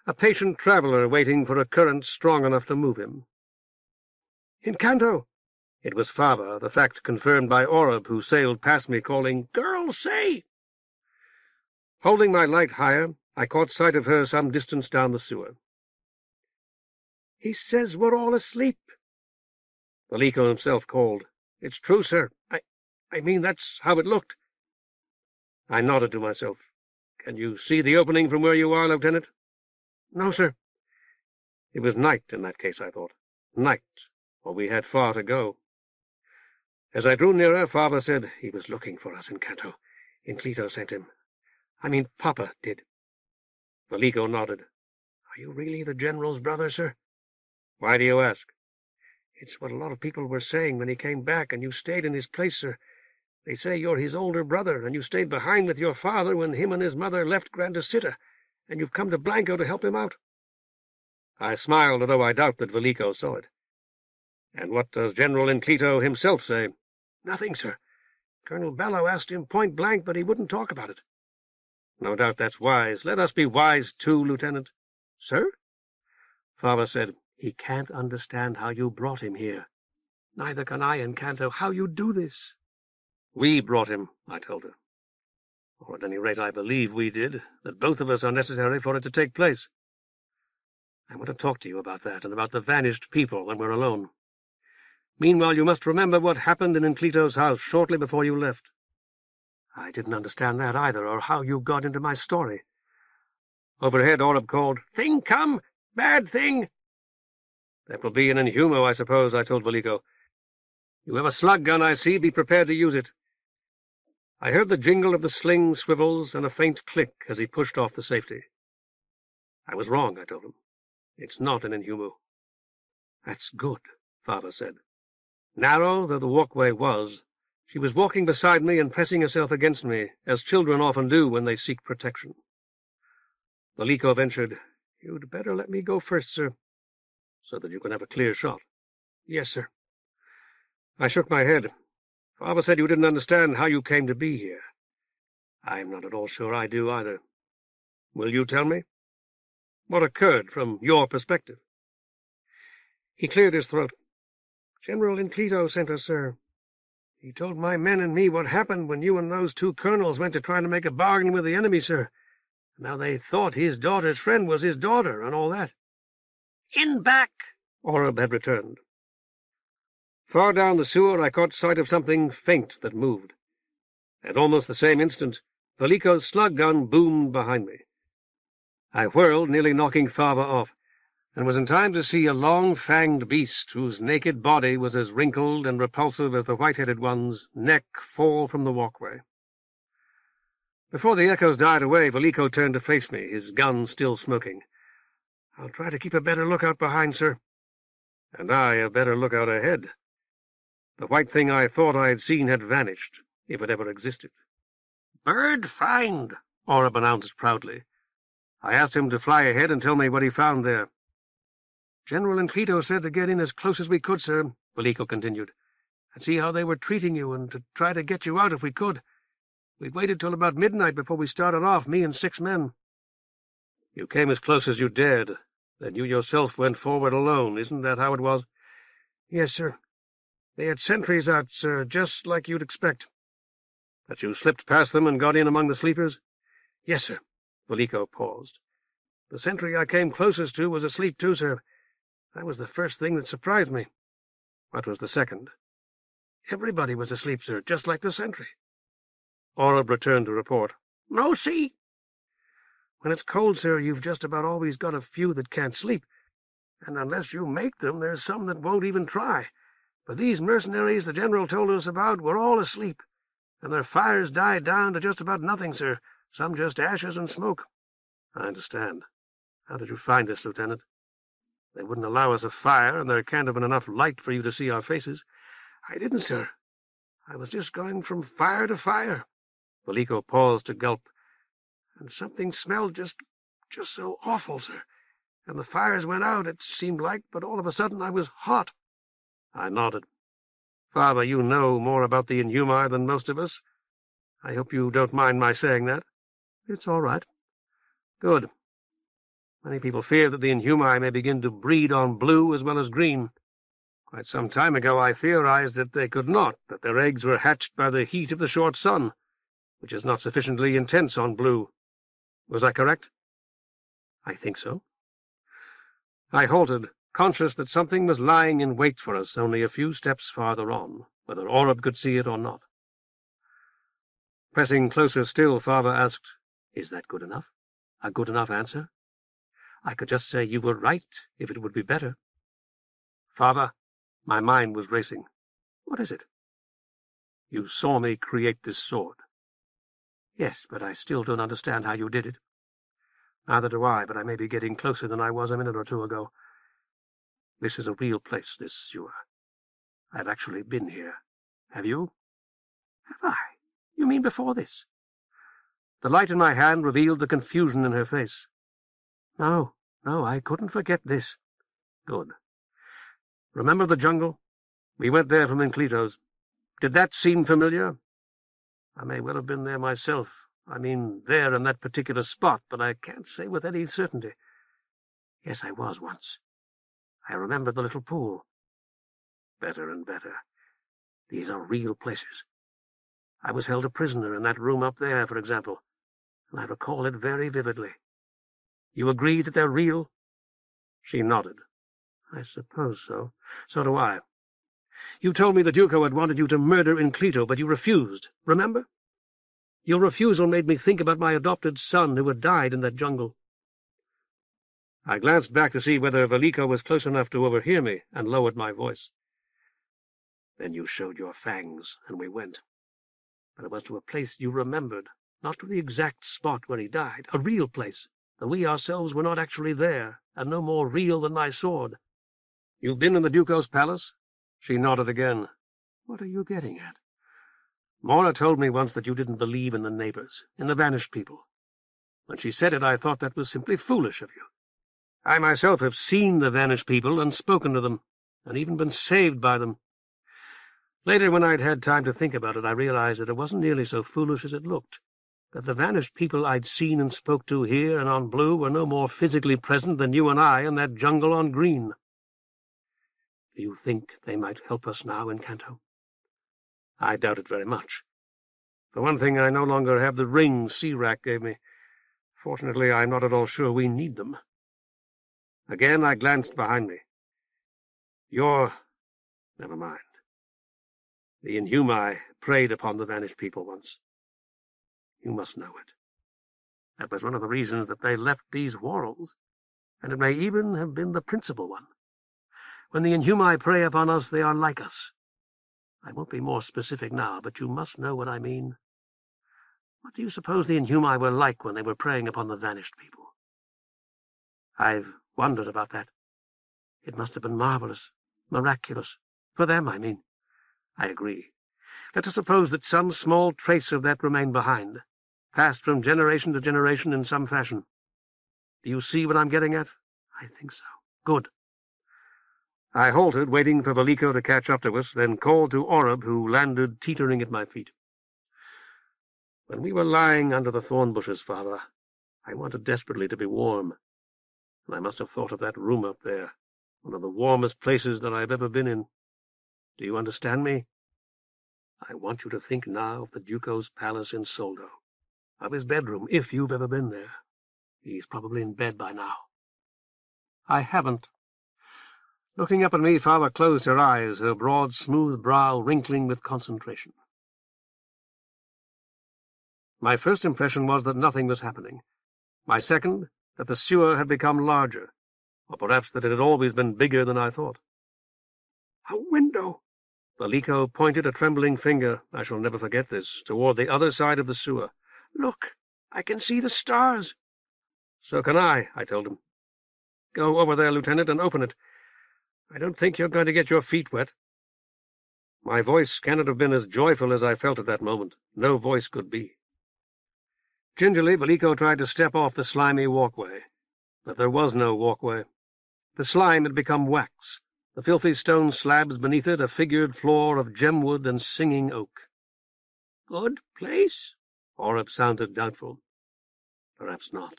A patient traveler waiting for a current strong enough to move him. "Incanto!" It was Fava, the fact confirmed by Oreb, who sailed past me, calling, "Girl, say!" Holding my light higher, I caught sight of her some distance down the sewer. "He says we're all asleep." Veliko himself called, "It's true, sir. I mean, that's how it looked." I nodded to myself. "Can you see the opening from where you are, Lieutenant?" "No, sir." It was night in that case, I thought. Night, for we had far to go. As I drew nearer, Fava said, "He was looking for us, Incanto. Inclito sent him. I mean, Papa did." Veliko nodded. "Are you really the General's brother, sir?" "Why do you ask?" "It's what a lot of people were saying when he came back, and you stayed in his place, sir. They say you're his older brother, and you stayed behind with your father when him and his mother left Grandisita, and you've come to Blanko to help him out." I smiled, although I doubt that Veliko saw it. "And what does General Inclito himself say?" "Nothing, sir. Colonel Bello asked him point blank, but he wouldn't talk about it." "No doubt that's wise. Let us be wise, too, Lieutenant." "Sir?" Fava said, "He can't understand how you brought him here." "Neither can I, Incanto. How you do this?" "We brought him," I told her. "Or at any rate I believe we did, that both of us are necessary for it to take place. I want to talk to you about that, and about the vanished people when we're alone. Meanwhile, you must remember what happened in Inclito's house shortly before you left." "I didn't understand that either, or how you got into my story." Overhead, Oreb called, "Thing come! Bad thing!" "That will be an Inhumo, I suppose," I told Veliko. "You have a slug gun, I see. Be prepared to use it." I heard the jingle of the sling swivels and a faint click as he pushed off the safety. I was wrong, I told him. It's not an Inhumo. "That's good," Fava said. Narrow though the walkway was, she was walking beside me and pressing herself against me, as children often do when they seek protection. Veliko ventured, "You'd better let me go first, sir." "So that you can have a clear shot." "Yes, sir." I shook my head. "Fava said you didn't understand how you came to be here." "I'm not at all sure I do, either." "Will you tell me? What occurred from your perspective?" He cleared his throat. "General Inclito sent us, sir. He told my men and me what happened when you and those two colonels went to try to make a bargain with the enemy, sir. And how they thought his daughter's friend was his daughter, and all that." "In back," Oreb had returned. Far down the sewer I caught sight of something faint that moved. At almost the same instant, Veliko's slug gun boomed behind me. I whirled, nearly knocking Fava off, and was in time to see a long-fanged beast whose naked body was as wrinkled and repulsive as the white-headed one's neck fall from the walkway. Before the echoes died away, Veliko turned to face me, his gun still smoking. "I'll try to keep a better lookout behind, sir." "And I a better lookout ahead." The white thing I thought I had seen had vanished, if it ever existed. "Bird find," Oreb announced proudly. I asked him to fly ahead and tell me what he found there. "General Inclito said to get in as close as we could, sir," Veliko continued, "and see how they were treating you, and to try to get you out if we could. We waited till about midnight before we started off, me and 6 men. "You came as close as you dared. Then you yourself went forward alone. Isn't that how it was?" "Yes, sir. They had sentries out, sir, just like you'd expect." "But you slipped past them and got in among the sleepers?" "Yes, sir." Veliko paused. "The sentry I came closest to was asleep too, sir. That was the first thing that surprised me." "What was the second?" "Everybody was asleep, sir, just like the sentry." Oreb returned to report. "No see." When it's cold, sir, you've just about always got a few that can't sleep, and unless you make them, there's some that won't even try. But these mercenaries the General told us about were all asleep, and their fires died down to just about nothing, sir, some just ashes and smoke." "I understand. How did you find us, Lieutenant?" "They wouldn't allow us a fire, and there can't have been enough light for you to see our faces." "I didn't, sir. I was just going from fire to fire." Veliko paused to gulp. "And something smelled just so awful, sir. And the fires went out, it seemed like, but all of a sudden I was hot." I nodded. "Father, you know more about the Inhumi than most of us. I hope you don't mind my saying that." "It's all right." "Good. Many people fear that the Inhumi may begin to breed on blue as well as green. Quite some time ago I theorized that they could not, that their eggs were hatched by the heat of the short sun, which is not sufficiently intense on blue. Was I correct?" "I think so." I halted, conscious that something was lying in wait for us only a few steps farther on, whether Oreb could see it or not. Pressing closer still, Father asked, "Is that good enough? A good enough answer? I could just say you were right, if it would be better." "Father," my mind was racing. "What is it?" "You saw me create this sword." "Yes, but I still don't understand how you did it." "Neither do I, but I may be getting closer than I was a minute or two ago. This is a real place, this sewer. I've actually been here. Have you?" "Have I? You mean before this?" The light in my hand revealed the confusion in her face. No, I couldn't forget this." "Good. Remember the jungle? We went there from Inclito's. Did that seem familiar?" "I may well have been there myself. I mean, there in that particular spot, but I can't say with any certainty." "Yes, I was once. I remember the little pool." "Better and better. These are real places. I was held a prisoner in that room up there, for example, and I recall it very vividly. You agree that they're real?" She nodded. "I suppose so. So do I. You told me the Duko had wanted you to murder Inclito, but you refused, remember? Your refusal made me think about my adopted son who had died in that jungle." I glanced back to see whether Veliko was close enough to overhear me, and lowered my voice. "Then you showed your fangs, and we went. But it was to a place you remembered, not to the exact spot where he died, a real place, though we ourselves were not actually there, and no more real than my sword." "You've been in the Duko's palace?" She nodded again. "What are you getting at?" "Mora told me once that you didn't believe in the neighbors, in the vanished people. When she said it, I thought that was simply foolish of you. I myself have seen the vanished people and spoken to them, and even been saved by them. Later, when I'd had time to think about it, I realized that it wasn't nearly so foolish as it looked, that the vanished people I'd seen and spoke to here and on Blue were no more physically present than you and I in that jungle on Green." "Do you think they might help us now in Kanto?" "I doubt it very much. For one thing, I no longer have the rings Sirak gave me. Fortunately, I'm not at all sure we need them." Again I glanced behind me. Never mind. The Inhumi preyed upon the vanished people once. You must know it. That was one of the reasons that they left these whorls, and it may even have been the principal one. When the Inhumi prey upon us, they are like us. I won't be more specific now, but you must know what I mean. What do you suppose the Inhumi were like when they were preying upon the vanished people?" "I've wondered about that. It must have been marvelous, miraculous. For them, I mean." "I agree. Let us suppose that some small trace of that remained behind, passed from generation to generation in some fashion. Do you see what I'm getting at?" "I think so." "Good." I halted, waiting for Veliko to catch up to us, then called to Oreb, who landed teetering at my feet. "When we were lying under the thorn bushes, Father, I wanted desperately to be warm, and I must have thought of that room up there, one of the warmest places that I've ever been in. Do you understand me? I want you to think now of the Duko's palace in Soldo, of his bedroom, if you've ever been there. He's probably in bed by now." "I haven't." Looking up at me, Father closed her eyes, her broad, smooth brow wrinkling with concentration. My first impression was that nothing was happening. My second, that the sewer had become larger, or perhaps that it had always been bigger than I thought. A window. Blanko pointed a trembling finger, I shall never forget this, toward the other side of the sewer. Look, I can see the stars. So can I told him. Go over there, Lieutenant, and open it. I don't think you're going to get your feet wet. My voice cannot have been as joyful as I felt at that moment. No voice could be. Gingerly, Blanko tried to step off the slimy walkway, but there was no walkway. The slime had become wax, the filthy stone slabs beneath it a figured floor of gemwood and singing oak. Good place? Oreb sounded doubtful. Perhaps not.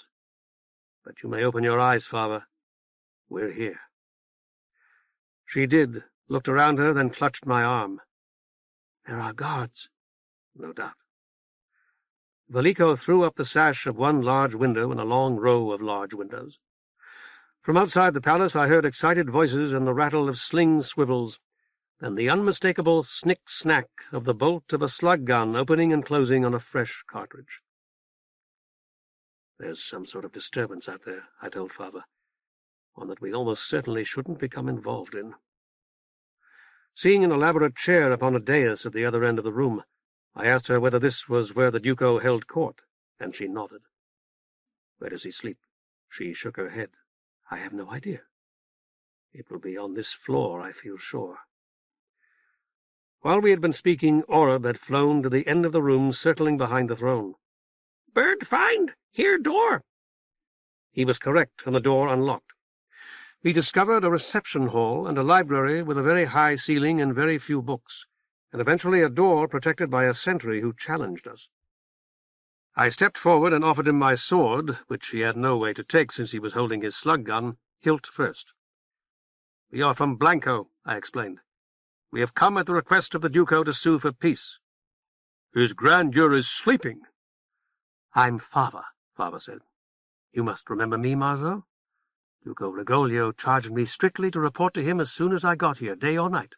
But you may open your eyes, Father. We're here. She did, looked around her, then clutched my arm. There are guards. No doubt. Blanko threw up the sash of one large window in a long row of large windows. From outside the palace I heard excited voices and the rattle of sling swivels, then the unmistakable snick-snack of the bolt of a slug gun opening and closing on a fresh cartridge. There's some sort of disturbance out there, I told Father, one that we almost certainly shouldn't become involved in. Seeing an elaborate chair upon a dais at the other end of the room, I asked her whether this was where the Duko held court, and she nodded. Where does he sleep? She shook her head. I have no idea. It will be on this floor, I feel sure. While we had been speaking, Oreb had flown to the end of the room, circling behind the throne. Bird find! Here door! He was correct, and the door unlocked. We discovered a reception hall and a library with a very high ceiling and very few books, and eventually a door protected by a sentry who challenged us. I stepped forward and offered him my sword, which he had no way to take since he was holding his slug gun, hilt first. We are from Blanko, I explained. We have come at the request of the Duko to sue for peace. His grandeur is sleeping. I'm Father said. You must remember me, Marzo? Duko Rigoglio charged me strictly to report to him as soon as I got here, day or night.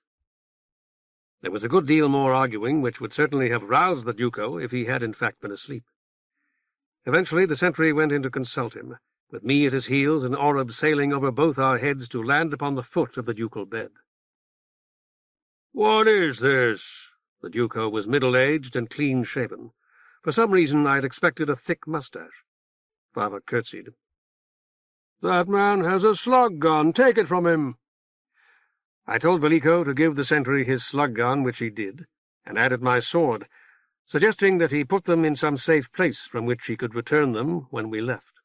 There was a good deal more arguing, which would certainly have roused the Duko if he had in fact been asleep. Eventually the sentry went in to consult him, with me at his heels and Oreb sailing over both our heads to land upon the foot of the ducal bed. What is this? The Duko was middle-aged and clean-shaven. For some reason I had expected a thick mustache. Father curtsied. That man has a slug gun. Take it from him. I told Blanko to give the sentry his slug gun, which he did, and added my sword, suggesting that he put them in some safe place from which he could return them when we left.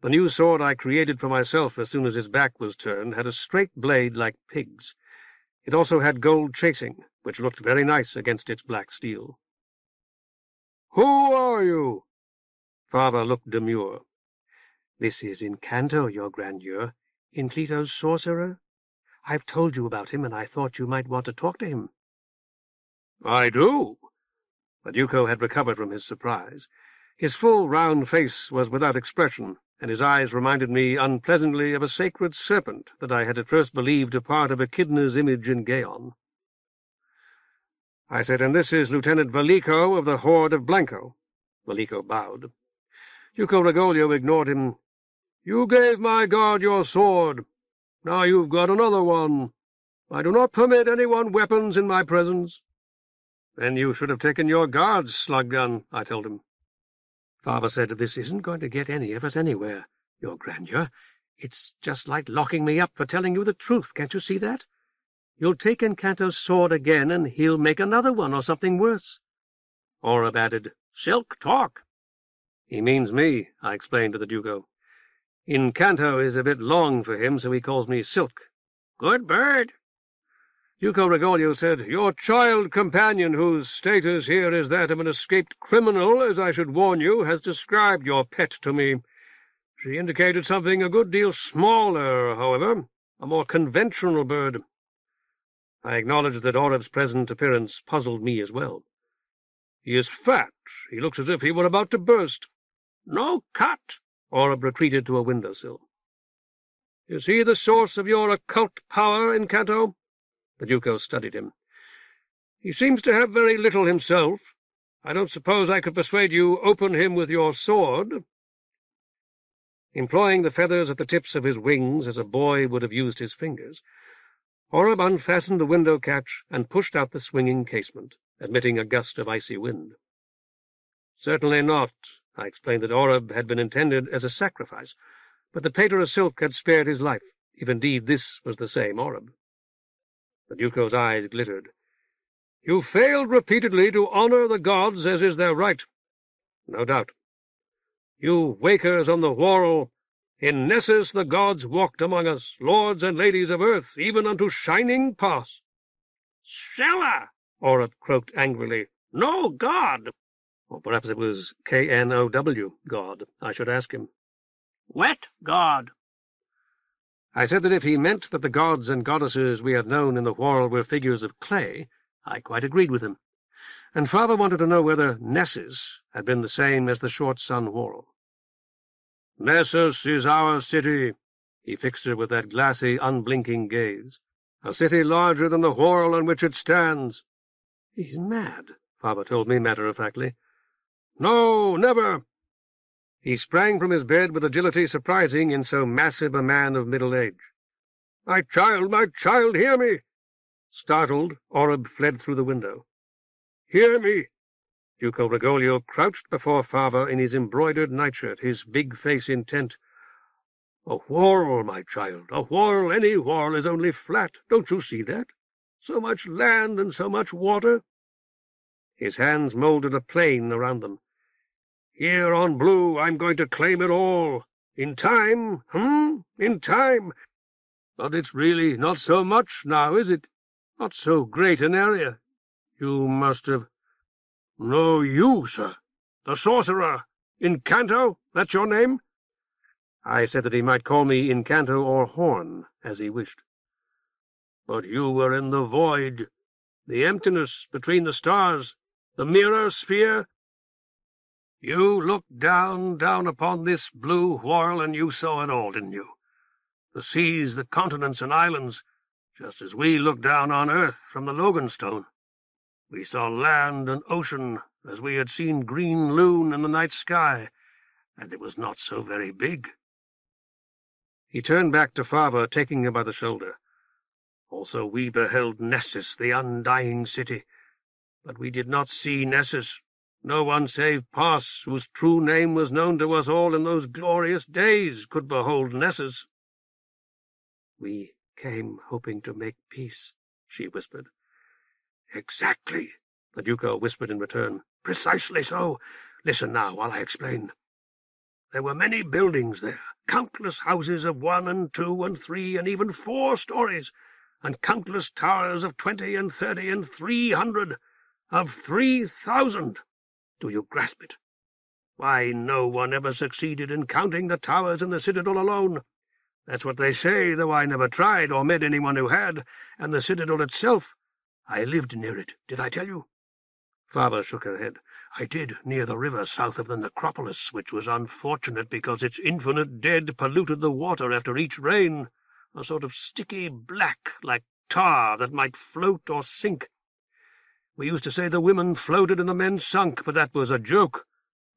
The new sword I created for myself as soon as his back was turned had a straight blade like Pig's. It also had gold chasing, which looked very nice against its black steel. Who are you? Father looked demure. This is Incanto, your grandeur, Inclito's sorcerer. I've told you about him, and I thought you might want to talk to him. I do. The Duko had recovered from his surprise. His full, round face was without expression, and his eyes reminded me unpleasantly of a sacred serpent that I had at first believed a part of Echidna's image in Gaon. I said, and this is Lieutenant Blanko of the Horde of Blanko. Blanko bowed. Duko Rigoglio ignored him. You gave my guard your sword. Now you've got another one. I do not permit anyone weapons in my presence. Then you should have taken your guard's slug gun, I told him. Father said, this isn't going to get any of us anywhere, your grandeur. It's just like locking me up for telling you the truth, can't you see that? You'll take Incanto's sword again, and he'll make another one or something worse. Oreb added, Silk talk. He means me, I explained to the Duko. Incanto is a bit long for him, so he calls me Silk. Good bird. Duko Rigoglio said, Your child companion, whose status here is that of an escaped criminal, as I should warn you, has described your pet to me. She indicated something a good deal smaller, however, a more conventional bird. I acknowledged that Oreb's present appearance puzzled me as well. He is fat. He looks as if he were about to burst. No cut. Oreb retreated to a windowsill. Is he the source of your occult power, Incanto? The Duko studied him. He seems to have very little himself. I don't suppose I could persuade you open him with your sword. Employing the feathers at the tips of his wings as a boy would have used his fingers, Oreb unfastened the window catch and pushed out the swinging casement, admitting a gust of icy wind. Certainly not. I explained that Oreb had been intended as a sacrifice, but the pater of silk had spared his life, if indeed this was the same Oreb. The Duco's eyes glittered. You failed repeatedly to honor the gods as is their right. No doubt. You wakers on the whorl, in Nessus the gods walked among us, lords and ladies of earth, even unto shining pass. Sella! Oreb croaked angrily. No god! Or perhaps it was K-N-O-W, God. I should ask him. Wet god! I said that if he meant that the gods and goddesses we had known in the whorl were figures of clay, I quite agreed with him, and father wanted to know whether Nessus had been the same as the short sun whorl. Nessus is our city, he fixed her with that glassy, unblinking gaze. A city larger than the whorl on which it stands. He's mad, father told me matter-of-factly. No, never. He sprang from his bed with agility surprising in so massive a man of middle age. My child, hear me! Startled, Oreb fled through the window. Hear me! Duko Rigoglio crouched before father in his embroidered nightshirt, his big face intent. A whorl, my child, a whorl, any whorl is only flat. Don't you see that? So much land and so much water. His hands moulded a plain around them. Here on Blue I'm going to claim it all. In time, in time. But it's really not so much now, is it? Not so great an area. You must have... No, you, sir. The sorcerer. Incanto, that's your name? I said that he might call me Incanto or Horn, as he wished. But you were in the void, the emptiness between the stars, the mirror sphere. You looked down upon this blue whorl, and you saw it all, didn't you? The seas, the continents and islands, just as we look down on Earth from the Loganstone. We saw land and ocean as we had seen green loon in the night sky, and it was not so very big. He turned back to father, taking him by the shoulder. Also we beheld Nessus, the undying city, but we did not see Nessus. No one save Pass, whose true name was known to us all in those glorious days, could behold Nessus. We came hoping to make peace, she whispered. Exactly, the Duco whispered in return. Precisely so. Listen now while I explain. There were many buildings there, countless houses of 1 and 2 and 3 and even 4 stories, and countless towers of 20 and 30 and 300, of 3,000. Do you grasp it? Why, no one ever succeeded in counting the towers in the citadel alone. That's what they say, though I never tried or met anyone who had, and the citadel itself, I lived near it, did I tell you? Father shook her head. I did, near the river south of the necropolis, which was unfortunate because its infinite dead polluted the water after each rain, a sort of sticky black, like tar, that might float or sink. We used to say the women floated and the men sunk, but that was a joke,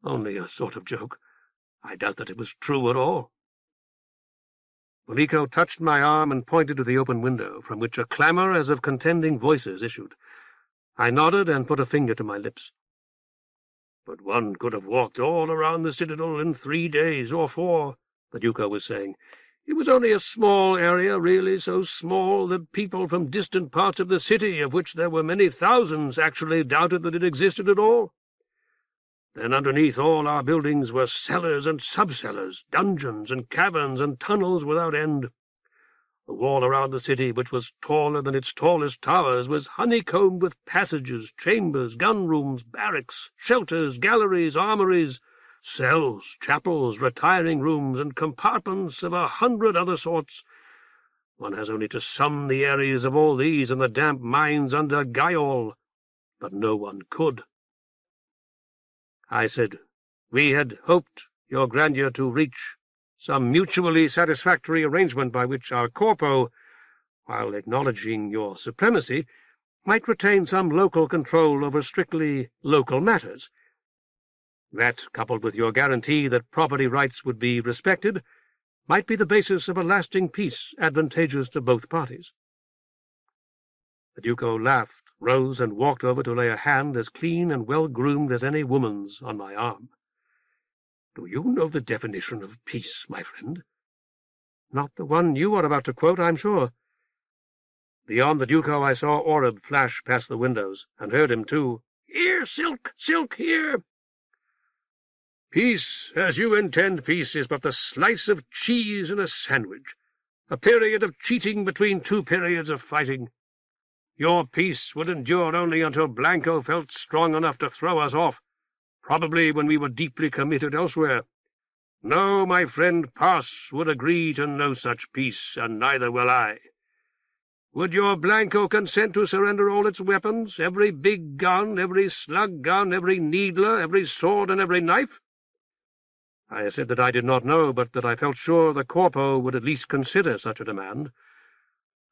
only a sort of joke. I doubt that it was true at all. Rico touched my arm and pointed to the open window, from which a clamour as of contending voices issued. I nodded and put a finger to my lips. But one could have walked all around the citadel in 3 days or 4, the Duco was saying. It was only a small area, really, so small that people from distant parts of the city, of which there were many thousands, actually doubted that it existed at all. Then underneath all our buildings were cellars and sub-cellars, dungeons and caverns and tunnels without end. The wall around the city, which was taller than its tallest towers, was honeycombed with passages, chambers, gun-rooms, barracks, shelters, galleries, armories, cells, chapels, retiring rooms, and compartments of 100 other sorts. One has only to sum the areas of all these in the damp mines under Gaiol, but no one could. I said, we had hoped, your grandeur, to reach some mutually satisfactory arrangement by which our corpo, while acknowledging your supremacy, might retain some local control over strictly local matters. That, coupled with your guarantee that property rights would be respected, might be the basis of a lasting peace advantageous to both parties." The Duco laughed, rose, and walked over to lay a hand as clean and well-groomed as any woman's on my arm. "Do you know the definition of peace, my friend?" "Not the one you are about to quote, I'm sure." Beyond the Duco I saw Oreb flash past the windows, and heard him too. "Here, Silk, Silk, here!" "Peace, as you intend peace, is but the slice of cheese in a sandwich, a period of cheating between two periods of fighting. Your peace would endure only until Blanko felt strong enough to throw us off, probably when we were deeply committed elsewhere. No, my friend, Pass would agree to no such peace, and neither will I. Would your Blanko consent to surrender all its weapons, every big gun, every slug gun, every needler, every sword, and every knife?" I said that I did not know, but that I felt sure the Corpo would at least consider such a demand.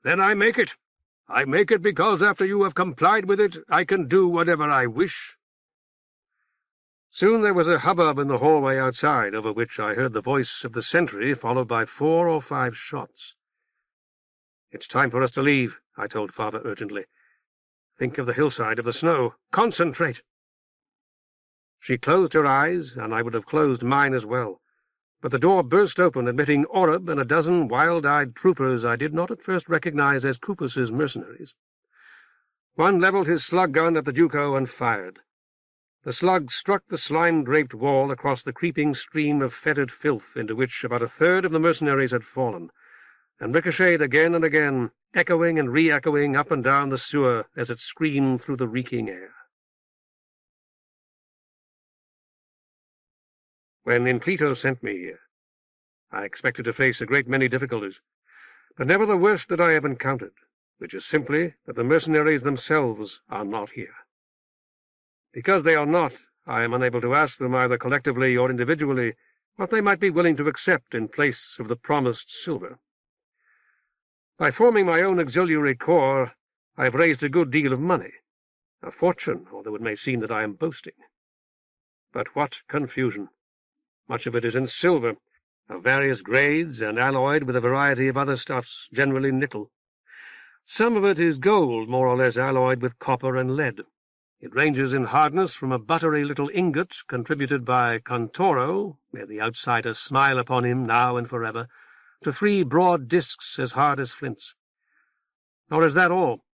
"Then I make it. I make it because after you have complied with it, I can do whatever I wish." Soon there was a hubbub in the hallway outside, over which I heard the voice of the sentry, followed by 4 or 5 shots. "It's time for us to leave," I told Father urgently. "Think of the hillside, of the snow. Concentrate." She closed her eyes, and I would have closed mine as well. But the door burst open, admitting Oreb and a dozen wild-eyed troopers I did not at first recognize as Kupus's mercenaries. One leveled his slug gun at the Duco and fired. The slug struck the slime-draped wall across the creeping stream of fetid filth into which about a third of the mercenaries had fallen, and ricocheted again and again, echoing and re-echoing up and down the sewer as it screamed through the reeking air. When Inclito sent me here, I expected to face a great many difficulties, but never the worst that I have encountered, which is simply that the mercenaries themselves are not here. Because they are not, I am unable to ask them either collectively or individually what they might be willing to accept in place of the promised silver. By forming my own auxiliary corps, I have raised a good deal of money, a fortune, although it may seem that I am boasting. But what confusion! Much of it is in silver, of various grades, and alloyed with a variety of other stuffs, generally nickel. Some of it is gold, more or less alloyed with copper and lead. It ranges in hardness from a buttery little ingot contributed by Contoro, may the outsider smile upon him now and forever, to 3 broad discs as hard as flints. Nor is that all.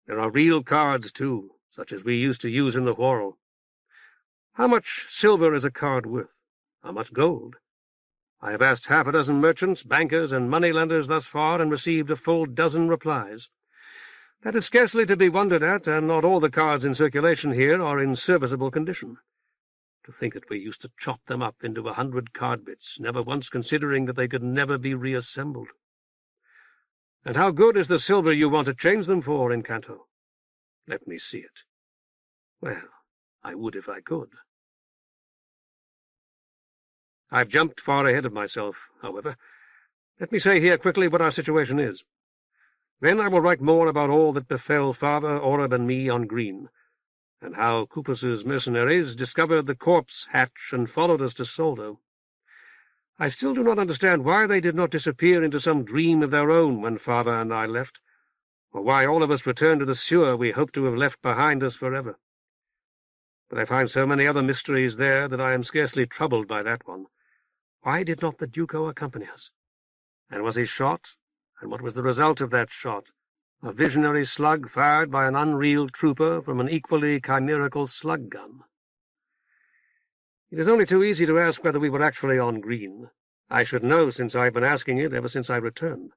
There are real cards, too, such as we used to use in the whirl. How much silver is a card worth? How much gold? I have asked half a dozen merchants, bankers, and moneylenders thus far, and received a full dozen replies. That is scarcely to be wondered at, and not all the cards in circulation here are in serviceable condition. To think that we used to chop them up into 100 card bits, never once considering that they could never be reassembled. And how good is the silver you want to change them for, Incanto? Let me see it. Well, I would if I could. I've jumped far ahead of myself, however. Let me say here quickly what our situation is. Then I will write more about all that befell Father, Oreb, and me on Green, and how Kupus's mercenaries discovered the corpse hatch and followed us to Soldo. I still do not understand why they did not disappear into some dream of their own when Father and I left, or why all of us returned to the sewer we hoped to have left behind us forever. But I find so many other mysteries there that I am scarcely troubled by that one. Why did not the Duco accompany us? And was he shot? And what was the result of that shot? A visionary slug fired by an unreal trooper from an equally chimerical slug gun. It is only too easy to ask whether we were actually on Green. I should know, since I've been asking it ever since I returned.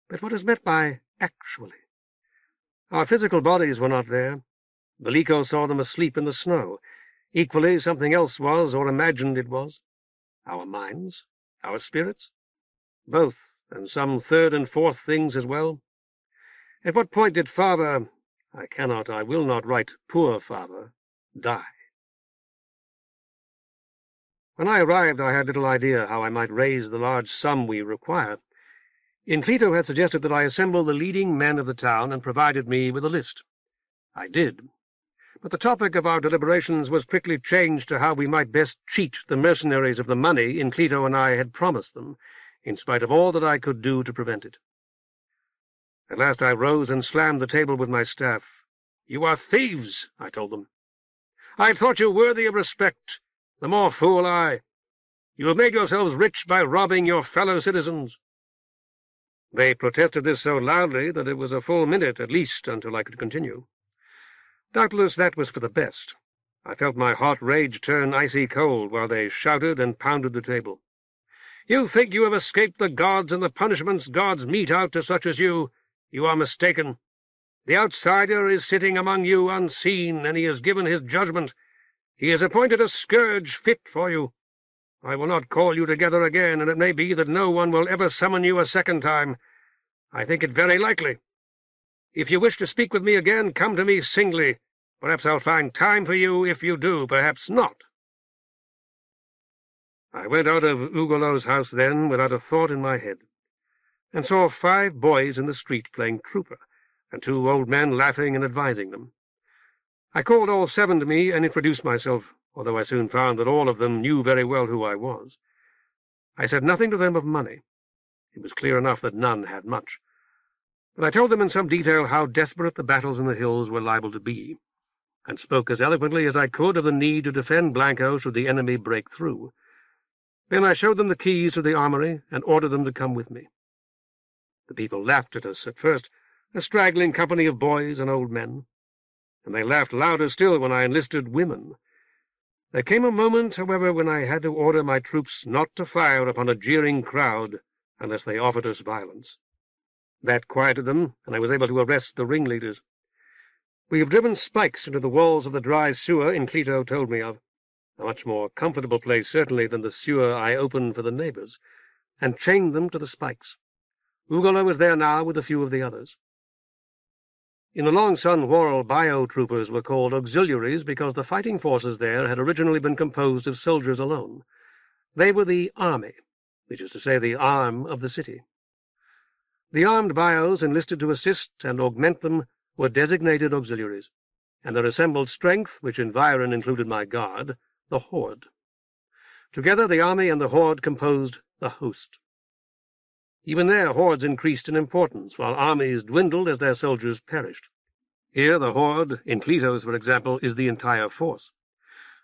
But what is meant by actually? Our physical bodies were not there. Belico saw them asleep in the snow. Equally, something else was, or imagined it was. Our minds? Our spirits? Both, and some third and fourth things as well. At what point did Father, I will not write poor Father, die? When I arrived, I had little idea how I might raise the large sum we require. Inclito had suggested that I assemble the leading men of the town and provided me with a list. I did. But the topic of our deliberations was quickly changed to how we might best cheat the mercenaries of the money Inclito and I had promised them, in spite of all that I could do to prevent it. At last I rose and slammed the table with my staff. "You are thieves," I told them. "I had thought you worthy of respect. The more fool I. You have made yourselves rich by robbing your fellow citizens." They protested this so loudly that it was a full minute at least until I could continue. Doubtless that was for the best. I felt my hot rage turn icy cold while they shouted and pounded the table. "You think you have escaped the gods and the punishments gods mete out to such as you. You are mistaken. The outsider is sitting among you unseen, and he has given his judgment. He has appointed a scourge fit for you. I will not call you together again, and it may be that no one will ever summon you a second time. I think it very likely. If you wish to speak with me again, come to me singly. Perhaps I'll find time for you if you do, perhaps not." I went out of Ugolo's house then without a thought in my head, and saw 5 boys in the street playing trooper, and 2 old men laughing and advising them. I called all 7 to me and introduced myself, although I soon found that all of them knew very well who I was. I said nothing to them of money. It was clear enough that none had much. But I told them in some detail how desperate the battles in the hills were liable to be, and spoke as eloquently as I could of the need to defend Blanko should the enemy break through. Then I showed them the keys to the armory and ordered them to come with me. The people laughed at us at first, a straggling company of boys and old men, and they laughed louder still when I enlisted women. There came a moment, however, when I had to order my troops not to fire upon a jeering crowd unless they offered us violence. That quieted them, and I was able to arrest the ringleaders. "We have driven spikes into the walls of the dry sewer Inclito told me of, a much more comfortable place, certainly, than the sewer I opened for the neighbors, and chained them to the spikes. Ugolo is there now with a few of the others." In the Long Sun Whorl bio-troopers were called auxiliaries because the fighting forces there had originally been composed of soldiers alone. They were the army, which is to say the arm of the city. The armed bios enlisted to assist and augment them were designated auxiliaries, and their assembled strength, which in Viren included my guard, the horde. Together the army and the horde composed the host. Even there hordes increased in importance, while armies dwindled as their soldiers perished. Here the horde, in Clito's, for example, is the entire force.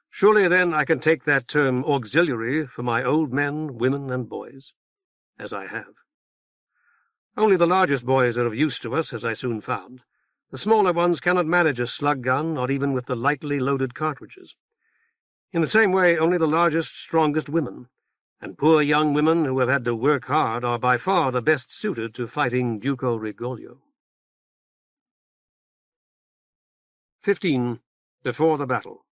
Surely, then, I can take that term auxiliary for my old men, women, and boys, as I have. Only the largest boys are of use to us, as I soon found. The smaller ones cannot manage a slug gun, not even with the lightly loaded cartridges. In the same way, only the largest, strongest women, and poor young women who have had to work hard, are by far the best suited to fighting Duko Rigoglio. 15. Before the battle.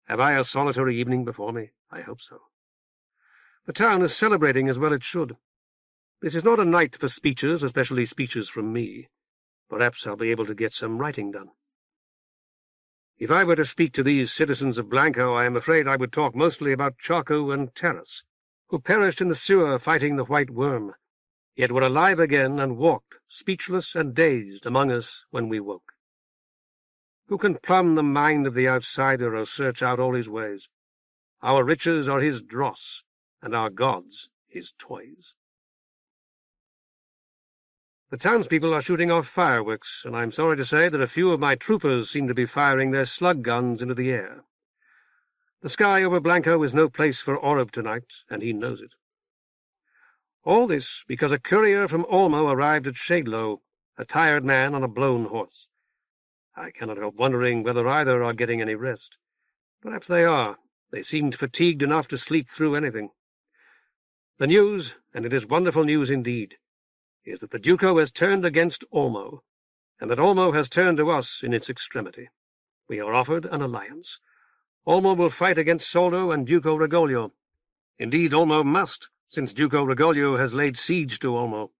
Have I a solitary evening before me? I hope so. The town is celebrating as well it should. This is not a night for speeches, especially speeches from me. Perhaps I'll be able to get some writing done. If I were to speak to these citizens of Blanko, I am afraid I would talk mostly about Chaku and Terrace, who perished in the sewer fighting the white worm, yet were alive again and walked, speechless and dazed, among us when we woke. Who can plumb the mind of the outsider or search out all his ways? Our riches are his dross, and our gods his toys. The townspeople are shooting off fireworks, and I am sorry to say that a few of my troopers seem to be firing their slug guns into the air. The sky over Blanko is no place for Orb tonight, and he knows it. All this because a courier from Olmo arrived at Shadelow, a tired man on a blown horse. I cannot help wondering whether either are getting any rest. Perhaps they are. They seemed fatigued enough to sleep through anything. The news, and it is wonderful news indeed, is that the Duko has turned against Olmo, and that Olmo has turned to us in its extremity. We are offered an alliance. Olmo will fight against Soldo and Duko Rigoglio. Indeed, Olmo must, since Duko Rigoglio has laid siege to Olmo.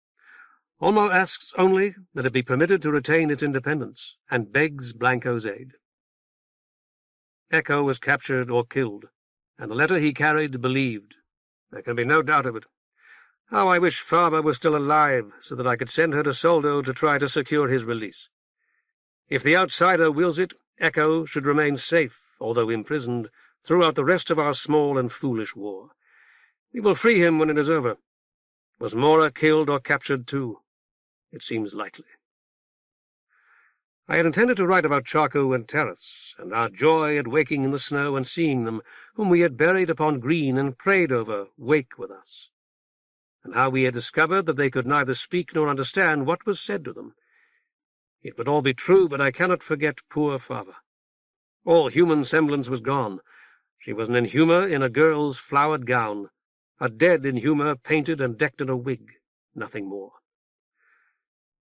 Olmo asks only that it be permitted to retain its independence, and begs Blanko's aid. Echo was captured or killed, and the letter he carried believed. There can be no doubt of it. How I wish Faber were still alive, so that I could send her to Soldo to try to secure his release. If the outsider wills it, Echo should remain safe, although imprisoned, throughout the rest of our small and foolish war. We will free him when it is over. Was Mora killed or captured too? It seems likely. I had intended to write about Charco and Terrace, and our joy at waking in the snow and seeing them, whom we had buried upon green and prayed over, wake with us, and how we had discovered that they could neither speak nor understand what was said to them. It would all be true, but I cannot forget poor Fava. All human semblance was gone. She was an Inhuma in a girl's flowered gown, a dead Inhuma painted and decked in a wig, nothing more.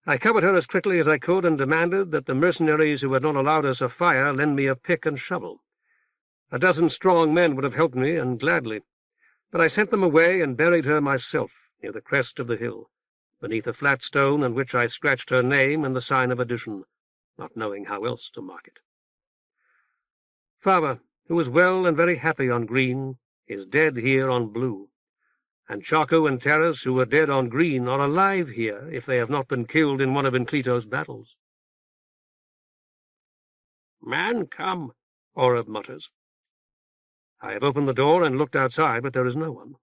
I covered her as quickly as I could and demanded that the mercenaries who had not allowed us a fire lend me a pick and shovel. 12 strong men would have helped me, and gladly, but I sent them away and buried her myself near the crest of the hill, beneath a flat stone on which I scratched her name and the sign of addition, not knowing how else to mark it. Fava, who was well and very happy on green, is dead here on blue, and Charco and Terrace, who were dead on green, are alive here if they have not been killed in one of Enclito's battles. Man come, Oreb mutters. I have opened the door and looked outside, but there is no one.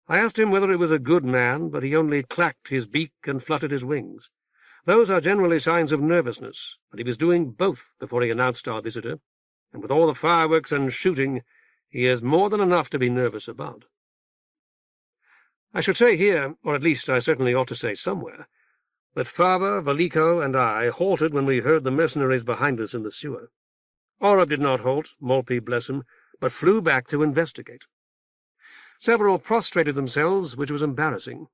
I asked him whether it was a good man, but he only clacked his beak and fluttered his wings. Those are generally signs of nervousness, but he was doing both before he announced our visitor, and with all the fireworks and shooting, he is more than enough to be nervous about. I should say here, or at least I certainly ought to say somewhere, that Fava, Valiko, and I halted when we heard the mercenaries behind us in the sewer. Oreb did not halt, Maltby bless him, but flew back to investigate. Several prostrated themselves, which was embarrassing.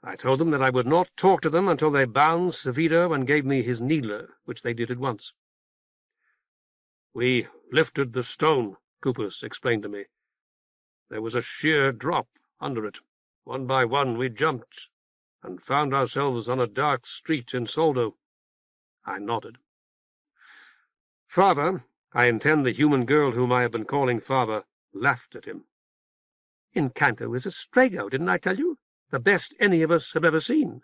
I told them that I would not talk to them until they bound Savido and gave me his needler, which they did at once. "We lifted the stone," Kupus explained to me. "There was a sheer drop under it. One by one we jumped, and found ourselves on a dark street in Soldo." I nodded. Fava, I intend the human girl whom I have been calling Fava, laughed at him. "Incanto is a strago, didn't I tell you? The best any of us have ever seen."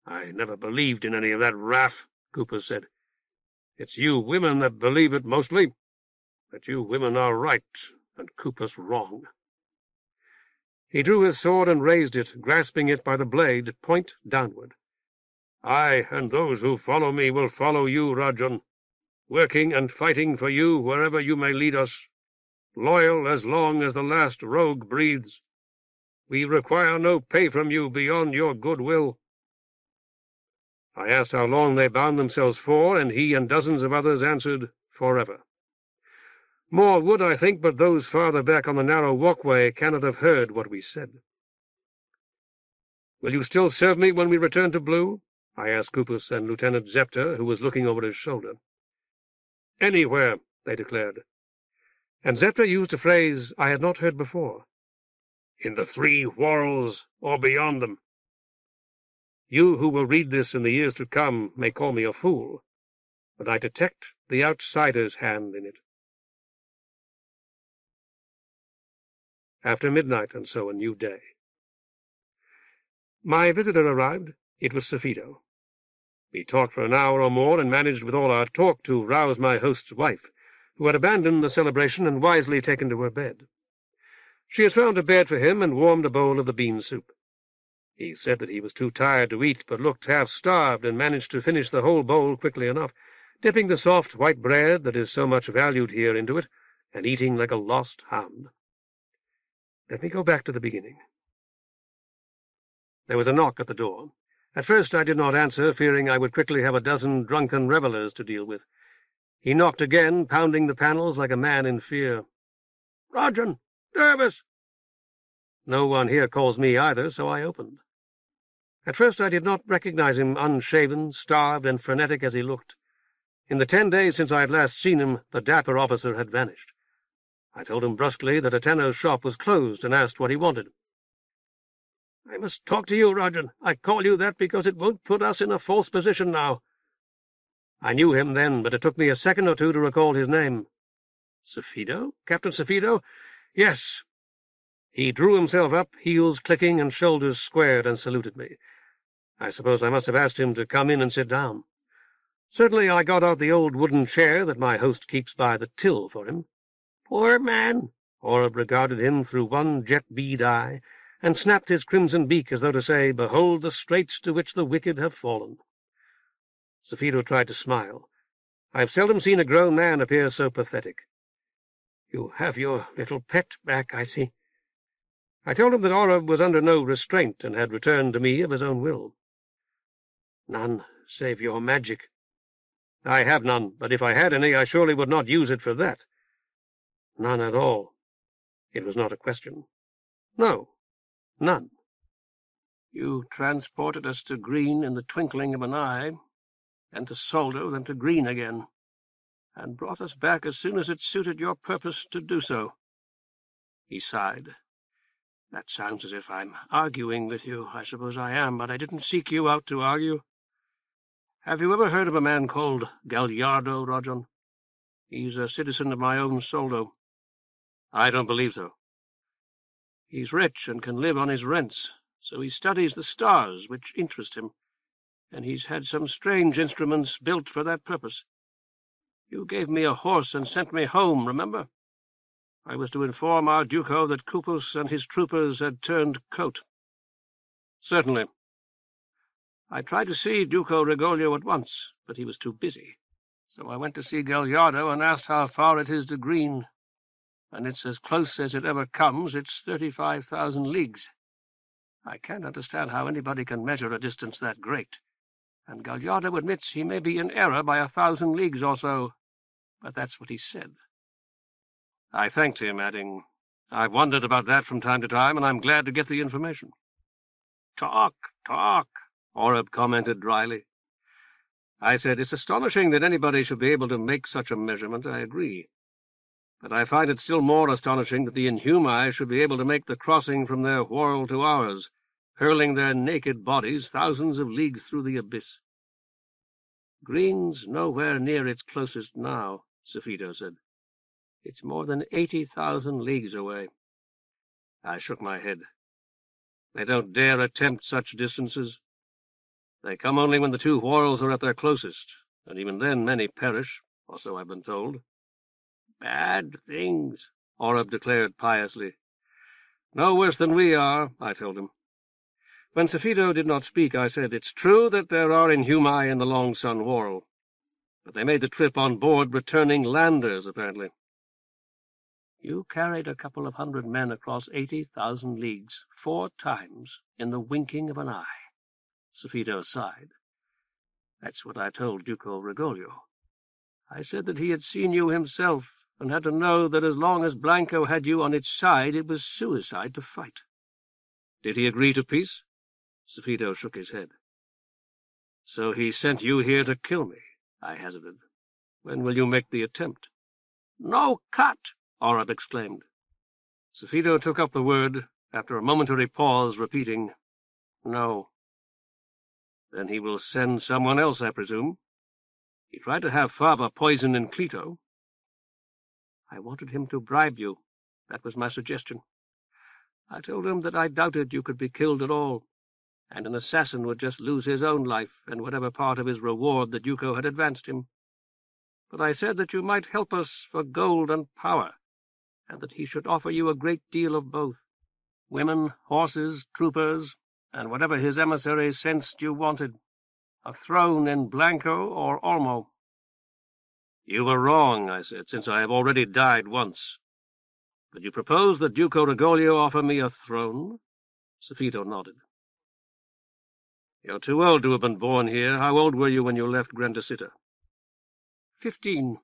"I never believed in any of that raff," Kupus said. "It's you women that believe it mostly. But you women are right, and Kupus wrong." He drew his sword and raised it, grasping it by the blade, point downward. "I and those who follow me will follow you, Rajan, working and fighting for you wherever you may lead us, loyal as long as the last rogue breathes. We require no pay from you beyond your good will." I asked how long they bound themselves for, and he and dozens of others answered, "Forever." More would, I think, but those farther back on the narrow walkway cannot have heard what we said. "Will you still serve me when we return to Blue?" I asked Kupus and Lieutenant Zepter, who was looking over his shoulder. "Anywhere," they declared. And Zepter used a phrase I had not heard before. "In the 3 worlds, or beyond them." You who will read this in the years to come may call me a fool, but I detect the outsider's hand in it. After midnight, and so a new day. My visitor arrived. It was Safido. We talked for an hour or more, and managed with all our talk to rouse my host's wife, who had abandoned the celebration and wisely taken to her bed. She has found a bed for him and warmed a bowl of the bean soup. He said that he was too tired to eat, but looked half-starved, and managed to finish the whole bowl quickly enough, dipping the soft white bread that is so much valued here into it, and eating like a lost hound. Let me go back to the beginning. There was a knock at the door. At first I did not answer, fearing I would quickly have a dozen drunken revellers to deal with. He knocked again, pounding the panels like a man in fear. "Rajan! Davis!" No one here calls me either, so I opened. At first I did not recognize him, unshaven, starved, and frenetic as he looked. In the 10 days since I had last seen him, the dapper officer had vanished. I told him brusquely that Atenno's shop was closed, and asked what he wanted. "I must talk to you, Rajan. I call you that because it won't put us in a false position now." I knew him then, but it took me a second or two to recall his name. Safido? Captain Safido? Yes. He drew himself up, heels clicking and shoulders squared, and saluted me. I suppose I must have asked him to come in and sit down. Certainly I got out the old wooden chair that my host keeps by the till for him. Poor man! Oreb regarded him through one jet-bead eye, and snapped his crimson beak as though to say, "Behold the straits to which the wicked have fallen." Safito tried to smile. "I've seldom seen a grown man appear so pathetic." "You have your little pet back, I see." I told him that Oreb was under no restraint, and had returned to me of his own will. "None save your magic." "I have none, but if I had any, I surely would not use it for that." "None at all." It was not a question. "No, none." "You transported us to Green in the twinkling of an eye, then to Soldo, then to Green again, and brought us back as soon as it suited your purpose to do so." He sighed. "That sounds as if I'm arguing with you. I suppose I am, but I didn't seek you out to argue. Have you ever heard of a man called Gallardo, Rajan? He's a citizen of my own Soldo." "I don't believe so." "He's rich and can live on his rents, so he studies the stars, which interest him, and he's had some strange instruments built for that purpose. You gave me a horse and sent me home, remember? I was to inform our Duco that Kupus and his troopers had turned coat." "Certainly." "I tried to see Duko Rigoglio at once, but he was too busy. So I went to see Gallardo and asked how far it is to Green. And it's as close as it ever comes. It's 35,000 leagues. I can't understand how anybody can measure a distance that great. And Gallardo admits he may be in error by 1,000 leagues or so, but that's what he said." I thanked him, adding, "I've wondered about that from time to time, and I'm glad to get the information." "Talk, Oreb commented dryly. I said, "It's astonishing that anybody should be able to make such a measurement, I agree. But I find it still more astonishing that the Inhumi should be able to make the crossing from their whorl to ours, hurling their naked bodies thousands of leagues through the abyss." "Green's nowhere near its closest now," Safito said. "It's more than 80,000 leagues away." I shook my head. "They don't dare attempt such distances. They come only when the two whorls are at their closest, and even then many perish, or so I've been told." "Bad things," Oreb declared piously. "No worse than we are," I told him. When Safito did not speak, I said, "It's true that there are Inhumi in the Long Sun whorl, but they made the trip on board returning landers, apparently." "You carried a couple of hundred men across 80,000 leagues 4 times in the winking of an eye." Safito sighed. "That's what I told Duko Rigoglio. I said that he had seen you himself, and had to know that as long as Blanko had you on its side, it was suicide to fight." "Did he agree to peace?" Safito shook his head. "So he sent you here to kill me," I hazarded. "When will you make the attempt?" "No cut!" Oreb exclaimed. Safito took up the word, after a momentary pause, repeating, "No." "Then he will send someone else, I presume. He tried to have Fava poisoned in Clito." "I wanted him to bribe you. That was my suggestion. I told him that I doubted you could be killed at all, and an assassin would just lose his own life and whatever part of his reward the Duco had advanced him. But I said that you might help us for gold and power, and that he should offer you a great deal of both: women, horses, troopers, and whatever his emissaries sensed you wanted, a throne in Blanko or Olmo." "You were wrong," I said, "since I have already died once. But you propose that Duko Rigoglio offer me a throne?" Safito nodded. "You're too old to have been born here. How old were you when you left Grandisita?" 15.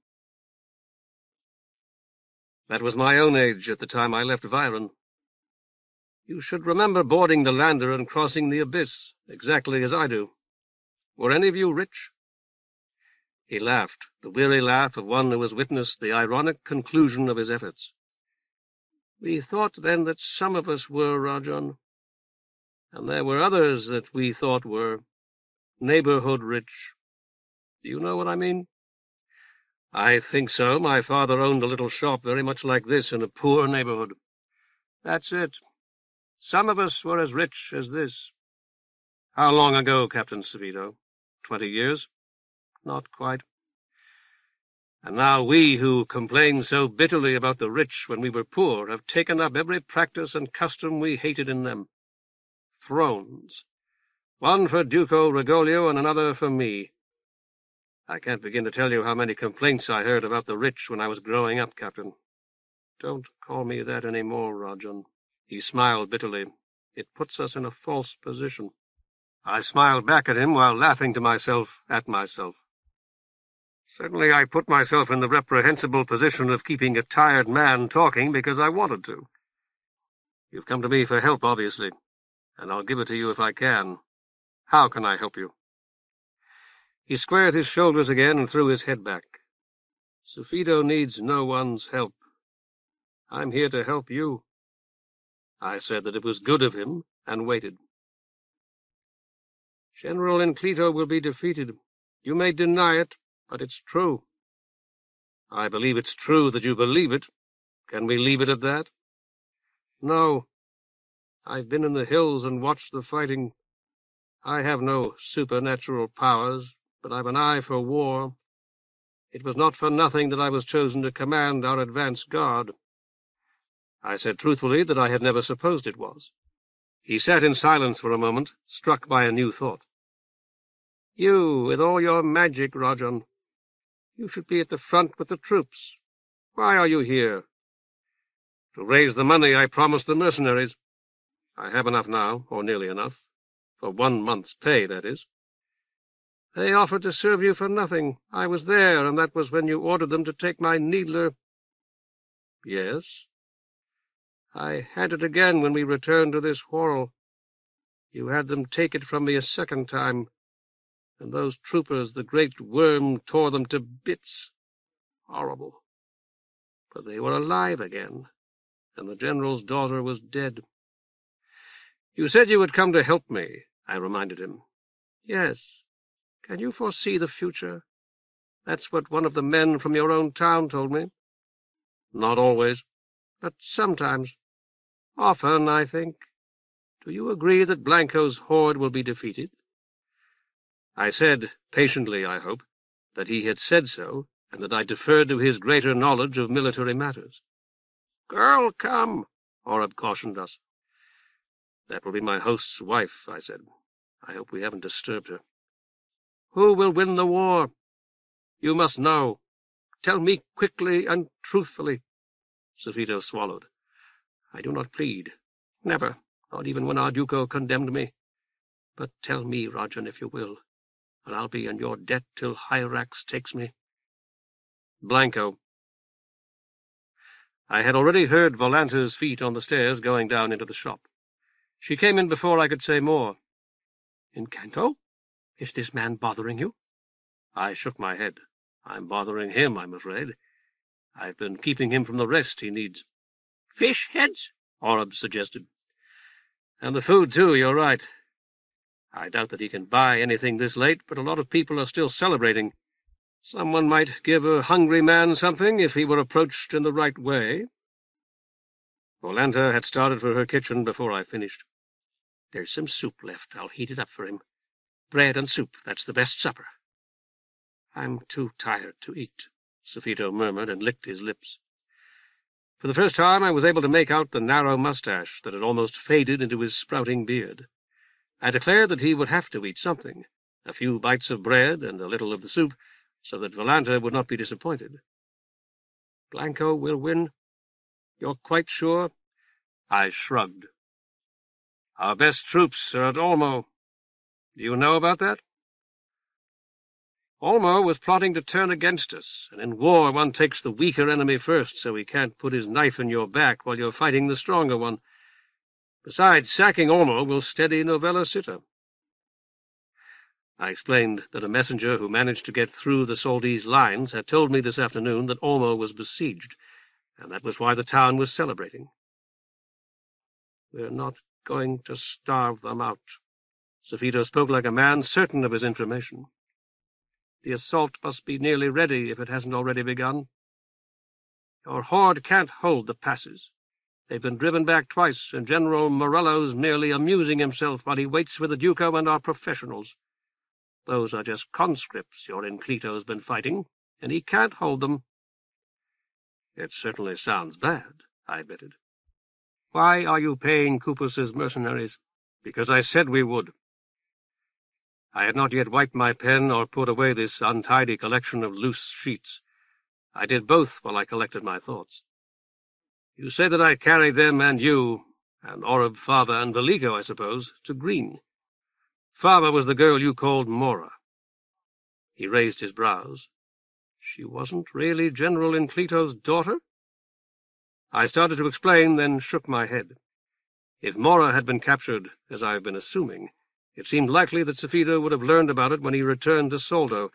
"That was my own age at the time I left Viron. You should remember boarding the lander and crossing the abyss, exactly as I do. Were any of you rich?" He laughed, the weary laugh of one who has witnessed the ironic conclusion of his efforts. "We thought then that some of us were, Rajan, and there were others that we thought were neighborhood rich. Do you know what I mean?" "I think so. My father owned a little shop very much like this in a poor neighborhood." "That's it. Some of us were as rich as this." "How long ago, Captain Safito? 20 years?" not quite. And now we, who complained so bitterly about the rich when we were poor, have taken up every practice and custom we hated in them. Thrones. One for Duko Rigoglio and another for me. I can't begin to tell you how many complaints I heard about the rich when I was growing up, Captain. Don't call me that any more, Rajan. He smiled bitterly. It puts us in a false position. I smiled back at him while laughing to myself at myself. Certainly I put myself in the reprehensible position of keeping a tired man talking because I wanted to. You've come to me for help, obviously, and I'll give it to you if I can. How can I help you? He squared his shoulders again and threw his head back. Sufito needs no one's help. I'm here to help you. I said that it was good of him, and waited. General Enclito will be defeated. You may deny it, but it's true. I believe it's true that you believe it. Can we leave it at that? No. I've been in the hills and watched the fighting. I have no supernatural powers, but I've an eye for war. It was not for nothing that I was chosen to command our advance guard. I said truthfully that I had never supposed it was. He sat in silence for a moment, struck by a new thought. You, with all your magic, Rajan. You should be at the front with the troops. Why are you here? To raise the money I promised the mercenaries. I have enough now, or nearly enough. For 1 month's pay, that is. They offered to serve you for nothing. I was there, and that was when you ordered them to take my needler. Yes. I had it again when we returned to this quarrel. You had them take it from me a second time. And those troopers, the great worm, tore them to bits. Horrible. But they were alive again, and the general's daughter was dead. You said you would come to help me, I reminded him. Yes. Can you foresee the future? That's what one of the men from your own town told me. Not always, but sometimes. Often, I think. Do you agree that Blanko's horde will be defeated? I said, patiently, I hope, that he had said so, and that I deferred to his greater knowledge of military matters. Girl, come, Oreb cautioned us. That will be my host's wife, I said. I hope we haven't disturbed her. Who will win the war? You must know. Tell me quickly and truthfully. Sufito swallowed. I do not plead. Never, not even when our Duko condemned me. But tell me, Rajan, if you will, and I'll be in your debt till Hyrax takes me. Blanko. I had already heard Volanta's feet on the stairs going down into the shop. She came in before I could say more. Incanto? Is this man bothering you? I shook my head. I'm bothering him, I'm afraid. I've been keeping him from the rest he needs. Fish heads? Oreb suggested. And the food, too, you're right. I doubt that he can buy anything this late, but a lot of people are still celebrating. Someone might give a hungry man something if he were approached in the right way. Volanta had started for her kitchen before I finished. There's some soup left. I'll heat it up for him. Bread and soup, that's the best supper. I'm too tired to eat, Sufito murmured and licked his lips. For the first time I was able to make out the narrow mustache that had almost faded into his sprouting beard. I declared that he would have to eat something, a few bites of bread and a little of the soup, so that Volanta would not be disappointed. Blanko will win? You're quite sure? I shrugged. Our best troops are at Olmo. Do you know about that? Olmo was plotting to turn against us, and in war one takes the weaker enemy first, so he can't put his knife in your back while you're fighting the stronger one. Besides, sacking Olmo will steady Novella Citta. I explained that a messenger who managed to get through the Soldis' lines had told me this afternoon that Olmo was besieged, and that was why the town was celebrating. We're not going to starve them out. Sufito spoke like a man certain of his information. The assault must be nearly ready if it hasn't already begun. Your horde can't hold the passes. They've been driven back twice, and General Morello's merely amusing himself while he waits for the Duco and our professionals. Those are just conscripts your Enclito's been fighting, and he can't hold them." "It certainly sounds bad," I admitted. "Why are you paying Kupus's mercenaries?" "Because I said we would." I had not yet wiped my pen or put away this untidy collection of loose sheets. I did both while I collected my thoughts. "You say that I carried them and you, and Oreb, Fava, and Valigo, I suppose, to Green. Fava was the girl you called Mora." He raised his brows. "She wasn't really General Enclito's daughter?" I started to explain, then shook my head. If Mora had been captured, as I have been assuming, it seemed likely that Safedo would have learned about it when he returned to Soldo,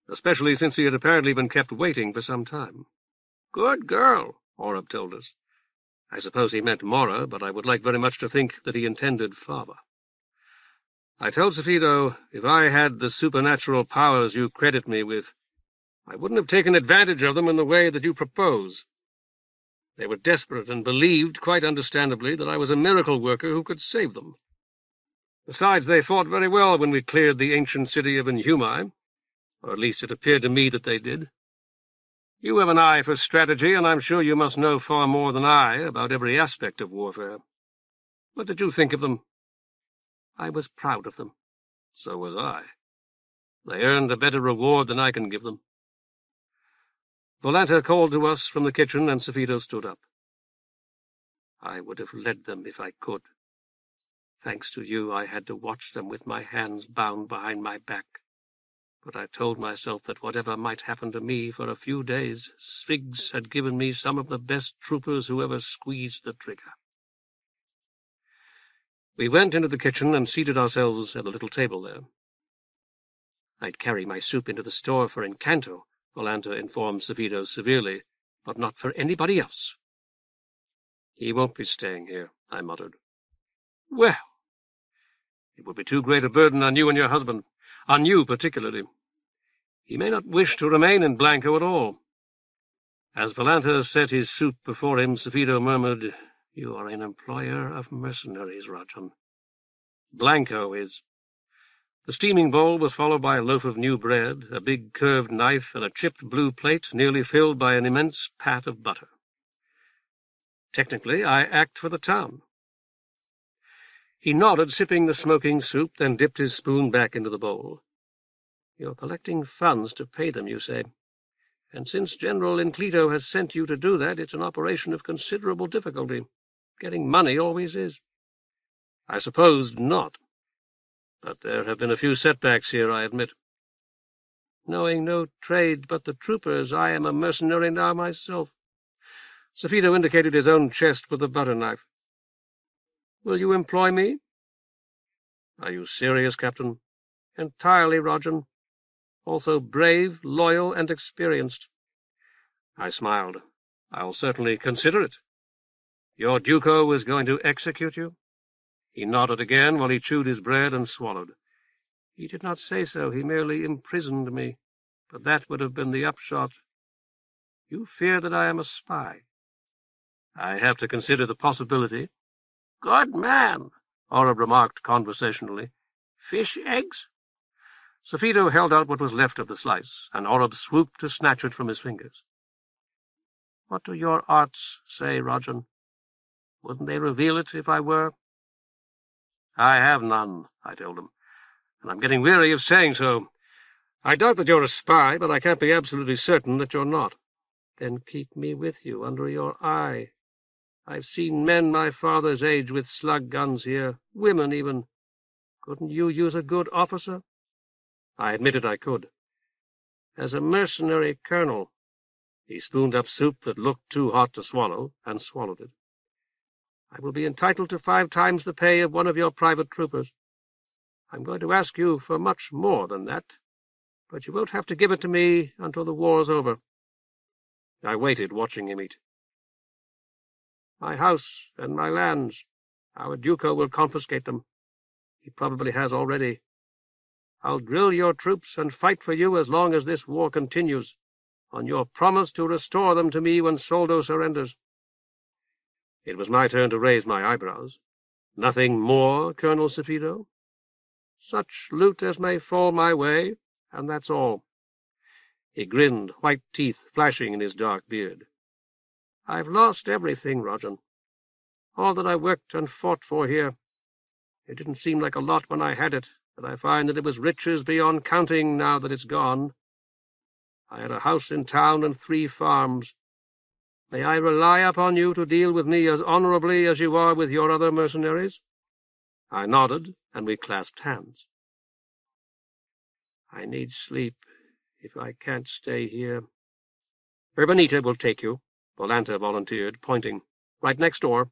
especially since he had apparently been kept waiting for some time. "Good girl," Oreb told us. I suppose he meant Mora, but I would like very much to think that he intended Fava. I told Safedo, if I had the supernatural powers you credit me with, I wouldn't have taken advantage of them in the way that you propose. They were desperate and believed, quite understandably, that I was a miracle worker who could save them. Besides, they fought very well when we cleared the ancient city of Inhumi, or at least it appeared to me that they did. You have an eye for strategy, and I'm sure you must know far more than I about every aspect of warfare. What did you think of them?" I was proud of them. So was I. They earned a better reward than I can give them. Volanta called to us from the kitchen, and Safedo stood up. "I would have led them if I could. Thanks to you, I had to watch them with my hands bound behind my back. But I told myself that whatever might happen to me for a few days, Sfigs had given me some of the best troopers who ever squeezed the trigger." We went into the kitchen and seated ourselves at the little table there. "I'd carry my soup into the store for Encanto," Volanta informed Safedo severely, "but not for anybody else." "He won't be staying here," I muttered. "Well, it would be too great a burden on you and your husband, on you particularly. He may not wish to remain in Blanko at all." As Volanta set his soup before him, Safedo murmured, "You are an employer of mercenaries, Rajan. Blanko is." The steaming bowl was followed by a loaf of new bread, a big curved knife, and a chipped blue plate nearly filled by an immense pat of butter. "Technically, I act for the town." He nodded, sipping the smoking soup, then dipped his spoon back into the bowl. "You're collecting funds to pay them, you say. And since General Enclito has sent you to do that, it's an operation of considerable difficulty. Getting money always is." "I supposed not. But there have been a few setbacks here, I admit." "Knowing no trade but the troopers, I am a mercenary now myself." Safedo indicated his own chest with the butter knife. "Will you employ me?" "Are you serious, Captain?" "Entirely, Rajan. Also brave, loyal, and experienced." I smiled. "I'll certainly consider it. Your Duko is going to execute you?" He nodded again while he chewed his bread and swallowed. "He did not say so. He merely imprisoned me. But that would have been the upshot. You fear that I am a spy?" "I have to consider the possibility." "Good man," Oreb remarked conversationally. "Fish eggs?" Safedo held out what was left of the slice, and Oreb swooped to snatch it from his fingers. "What do your arts say, Rajan? Wouldn't they reveal it if I were?" "I have none," I told him, "and I'm getting weary of saying so. I doubt that you're a spy, but I can't be absolutely certain that you're not." "Then keep me with you, under your eye. I've seen men my father's age with slug guns here, women even. Couldn't you use a good officer?" I admitted I could. "As a mercenary colonel." He spooned up soup that looked too hot to swallow, and swallowed it. "I will be entitled to 5 times the pay of one of your private troopers. I'm going to ask you for much more than that, but you won't have to give it to me until the war's over." I waited, watching him eat. "My house and my lands. Our Duko will confiscate them. He probably has already. I'll drill your troops and fight for you as long as this war continues, on your promise to restore them to me when Soldo surrenders." It was my turn to raise my eyebrows. "Nothing more, Colonel Safedo?" Such loot as may fall my way, and that's all." He grinned, white teeth flashing in his dark beard. "I've lost everything, Roger. All that I worked and fought for here. It didn't seem like a lot when I had it, but I find that it was riches beyond counting now that it's gone. I had a house in town and 3 farms. May I rely upon you to deal with me as honorably as you are with your other mercenaries?" I nodded, and we clasped hands. "I need sleep, if I can't stay here." "Urbanita will take you," Volanta volunteered, pointing. "Right next door.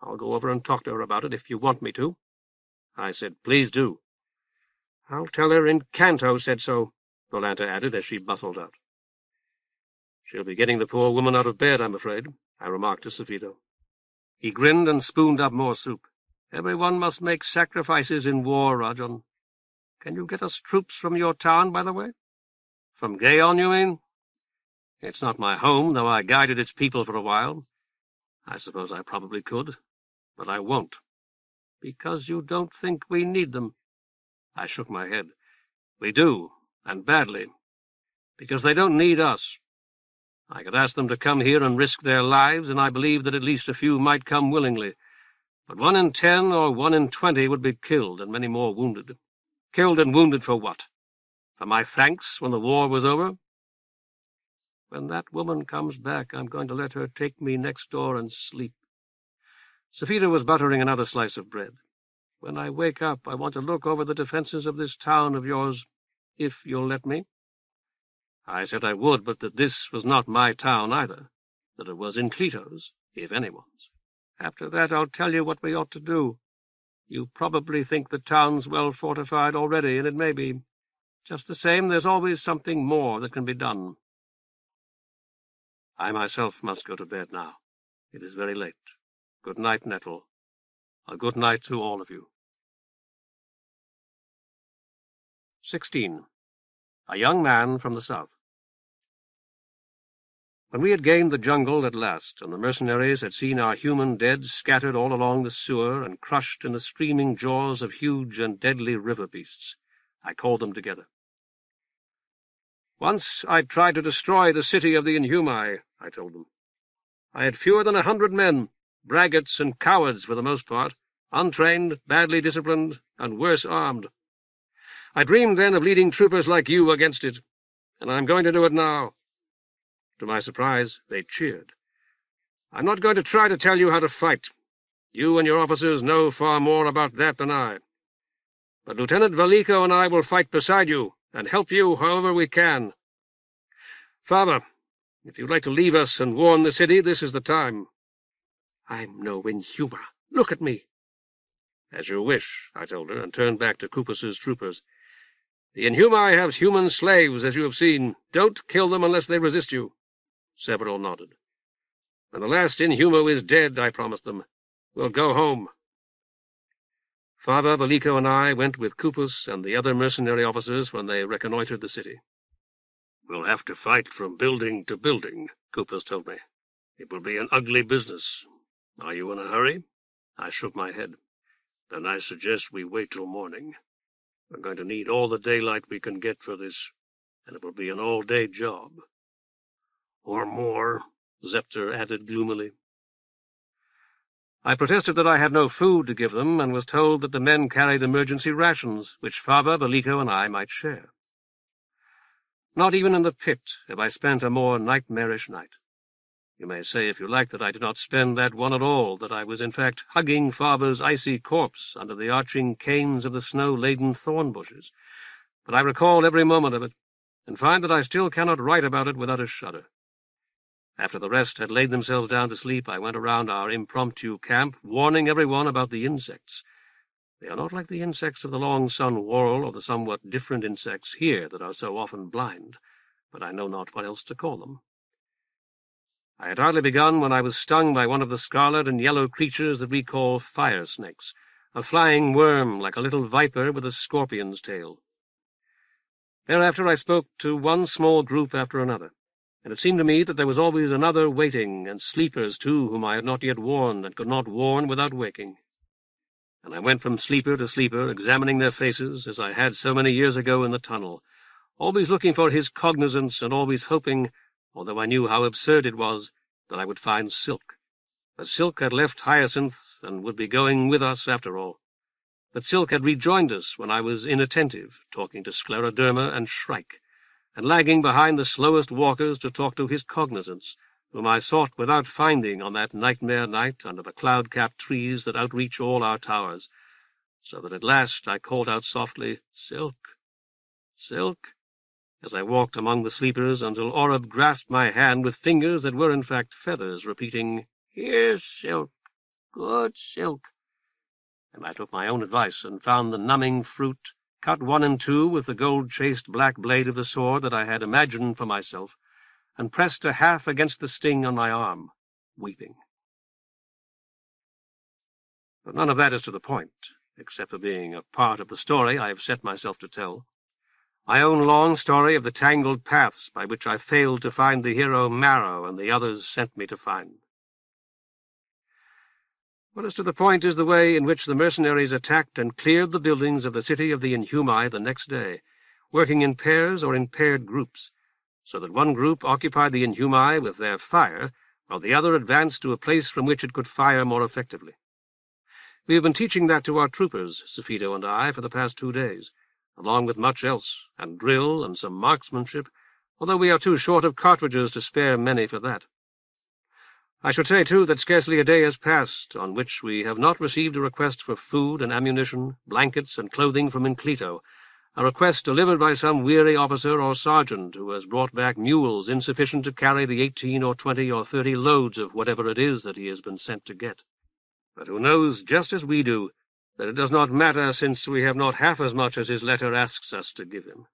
I'll go over and talk to her about it if you want me to." I said, "Please do." "I'll tell her Encanto said so," Volanta added as she bustled out. "She'll be getting the poor woman out of bed, I'm afraid," I remarked to Sofito. He grinned and spooned up more soup. "Everyone must make sacrifices in war, Rajan. Can you get us troops from your town, by the way?" "From Gaon, you mean? It's not my home, though I guided its people for a while. I suppose I probably could, but I won't." "Because you don't think we need them?" I shook my head. "We do, and badly. Because they don't need us. I could ask them to come here and risk their lives, and I believe that at least a few might come willingly. But 1 in 10 or 1 in 20 would be killed, and many more wounded. Killed and wounded for what? For my thanks when the war was over? When that woman comes back, I'm going to let her take me next door and sleep." Sofita was buttering another slice of bread. "When I wake up, I want to look over the defenses of this town of yours, if you'll let me." I said I would, but that this was not my town either, that it was Inclito's, if anyone's. "After that I'll tell you what we ought to do. You probably think the town's well fortified already, and it may be. Just the same, there's always something more that can be done." I myself must go to bed now. It is very late. Good night, Nettle. A good night to all of you. 16. A young man from the south. When we had gained the jungle at last, and the mercenaries had seen our human dead scattered all along the sewer and crushed in the streaming jaws of huge and deadly river beasts, I called them together. "Once I tried to destroy the city of the Inhumi," I told them. "I had fewer than 100 men, braggarts and cowards for the most part, untrained, badly disciplined, and worse armed. I dreamed then of leading troopers like you against it, and I'm going to do it now." To my surprise, they cheered. "I'm not going to try to tell you how to fight. You and your officers know far more about that than I. But Lieutenant Vallico and I will fight beside you and help you however we can. Father, if you'd like to leave us and warn the city, this is the time." "I'm no Inhuma. Look at me." "As you wish," I told her, and turned back to Kupus's troopers. "The Inhumi have human slaves, as you have seen. Don't kill them unless they resist you." Several nodded. "When the last Inhumo is dead," I promised them, "we'll go home." Father Vallico and I went with Kupus and the other mercenary officers when they reconnoitered the city. "We'll have to fight from building to building," Kupus told me. "It will be an ugly business. Are you in a hurry?" I shook my head. "Then I suggest we wait till morning. We're going to need all the daylight we can get for this, and it will be an all-day job." "Or more," Zepter added gloomily. I protested that I had no food to give them, and was told that the men carried emergency rations, which Father Vallico and I might share. Not even in the pit have I spent a more nightmarish night. You may say, if you like, that I did not spend that one at all, that I was in fact hugging Father's icy corpse under the arching canes of the snow-laden thorn bushes, but I recall every moment of it, and find that I still cannot write about it without a shudder. After the rest had laid themselves down to sleep, I went around our impromptu camp, warning everyone about the insects. They are not like the insects of the long sun whorl or the somewhat different insects here that are so often blind, but I know not what else to call them. I had hardly begun when I was stung by one of the scarlet and yellow creatures that we call fire snakes, a flying worm like a little viper with a scorpion's tail. Thereafter I spoke to one small group after another, and it seemed to me that there was always another waiting, and sleepers, too, whom I had not yet warned, and could not warn without waking. and I went from sleeper to sleeper, examining their faces, as I had so many years ago in the tunnel, always looking for his cognizance and always hoping, although I knew how absurd it was, that I would find Silk. But Silk had left Hyacinth and would be going with us after all. But Silk had rejoined us when I was inattentive, talking to Scleroderma and Shrike, and lagging behind the slowest walkers to talk to his cognizance, whom I sought without finding on that nightmare night under the cloud-capped trees that outreach all our towers, so that at last I called out softly, "Silk, Silk," as I walked among the sleepers until Oreb grasped my hand with fingers that were in fact feathers, repeating, "Here's Silk, good Silk." And I took my own advice and found the numbing fruit, cut 1 in 2 with the gold-chased black blade of the sword that I had imagined for myself, and pressed a half against the sting on my arm, weeping. But none of that is to the point, except for being a part of the story I have set myself to tell. My own long story of the tangled paths by which I failed to find the hero Marrow and the others sent me to find. What is to the point is the way in which the mercenaries attacked and cleared the buildings of the city of the Inhumi the next day, working in pairs or in paired groups, so that one group occupied the Inhumi with their fire, while the other advanced to a place from which it could fire more effectively. We have been teaching that to our troopers, Safito and I, for the past 2 days, along with much else, and drill and some marksmanship, although we are too short of cartridges to spare many for that. I should say, too, that scarcely a day has passed on which we have not received a request for food and ammunition, blankets and clothing from Inclito, a request delivered by some weary officer or sergeant who has brought back mules insufficient to carry the 18 or 20 or 30 loads of whatever it is that he has been sent to get, but who knows, just as we do, that it does not matter, since we have not half as much as his letter asks us to give him.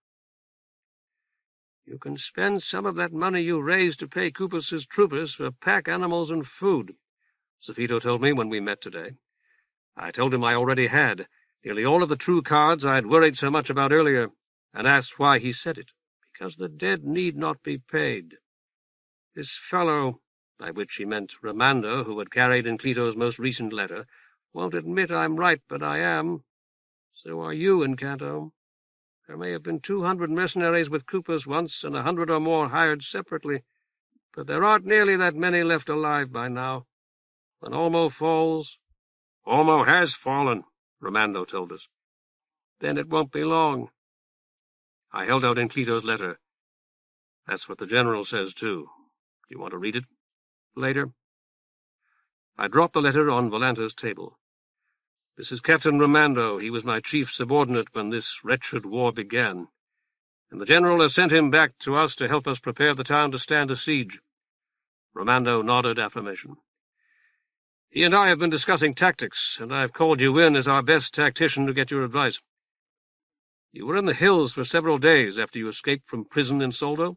"You can spend some of that money you raised to pay Kupus's troopers for pack animals and food," Safito told me when we met today. I told him I already had nearly all of the true cards I had worried so much about earlier, and asked why he said it. "Because the dead need not be paid. This fellow," by which he meant Ramando, who had carried Inclito's most recent letter, "won't admit I'm right, but I am. So are you, Encanto. There may have been 200 mercenaries with Kupus once, and 100 or more hired separately, but there aren't nearly that many left alive by now. When Olmo falls—" "Olmo has fallen," Ramando told us. "Then it won't be long." I held out Inclito's letter. "That's what the general says, too. Do you want to read it?" "Later." I dropped the letter on Volanta's table. "This is Captain Ramando. He was my chief subordinate when this wretched war began, and the general has sent him back to us to help us prepare the town to stand a siege." Ramando nodded affirmation. "He and I have been discussing tactics, and I have called you in as our best tactician to get your advice. You were in the hills for several days after you escaped from prison in Soldo?"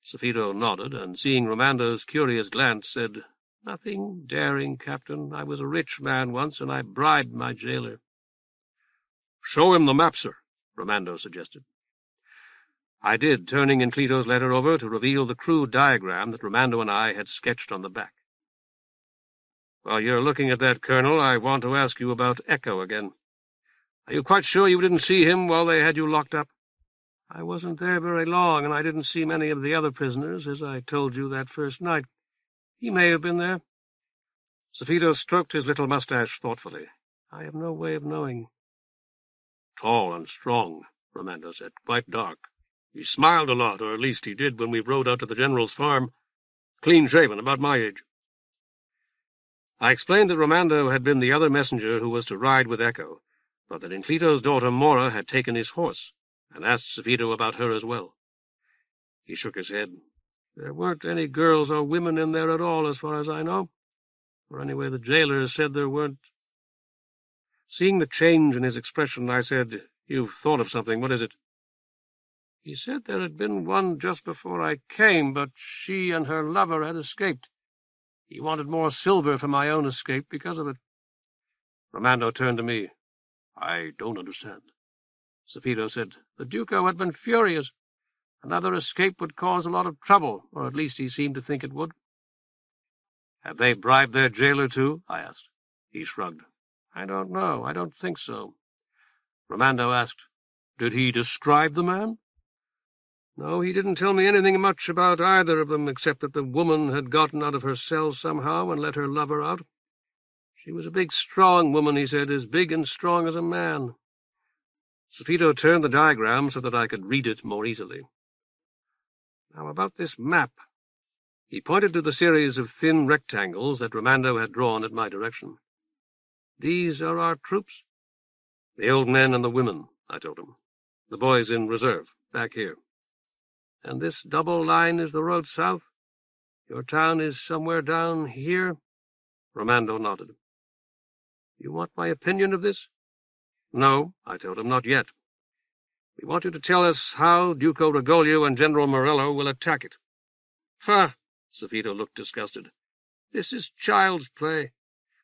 Safito nodded, and seeing Ramando's curious glance, said, "Nothing daring, Captain. I was a rich man once, and I bribed my jailer." "Show him the map, sir," Ramando suggested. I did, turning Inclito's letter over to reveal the crude diagram that Ramando and I had sketched on the back. "While you're looking at that, Colonel, I want to ask you about Echo again. Are you quite sure you didn't see him while they had you locked up?" "I wasn't there very long, and I didn't see many of the other prisoners, as I told you that first night. He may have been there." Safito stroked his little mustache thoughtfully. "I have no way of knowing." "Tall and strong," Ramando said. "Quite dark. He smiled a lot, or at least he did when we rode out to the general's farm. Clean-shaven, about my age." I explained that Ramando had been the other messenger who was to ride with Echo, but that Inclito's daughter Mora had taken his horse, and asked Safito about her as well. He shook his head. "There weren't any girls or women in there at all, as far as I know. Or anyway, the jailer said there weren't." Seeing the change in his expression, I said, "You've thought of something. What is it?" "He said there had been one just before I came, but she and her lover had escaped. He wanted more silver for my own escape because of it." Ramando turned to me. "I don't understand." Safito said, "The Duko had been furious. Another escape would cause a lot of trouble, or at least he seemed to think it would." "Have they bribed their jailer, too?" I asked. He shrugged. I don't know. I don't think so. Romando asked, Did he describe the man? No, he didn't tell me anything much about either of them, except that the woman had gotten out of her cell somehow and let her lover out. She was a big, strong woman, he said, as big and strong as a man. Safito turned the diagram so that I could read it more easily. Now about this map. He pointed to the series of thin rectangles that Romando had drawn at my direction. These are our troops? The old men and the women, I told him. The boys in reserve, back here. And this double line is the road south? Your town is somewhere down here? Romando nodded. You want my opinion of this? No, I told him, not yet. We want you to tell us how Duko Rigoglio and General Morello will attack it. Ha! Safito looked disgusted. This is child's play.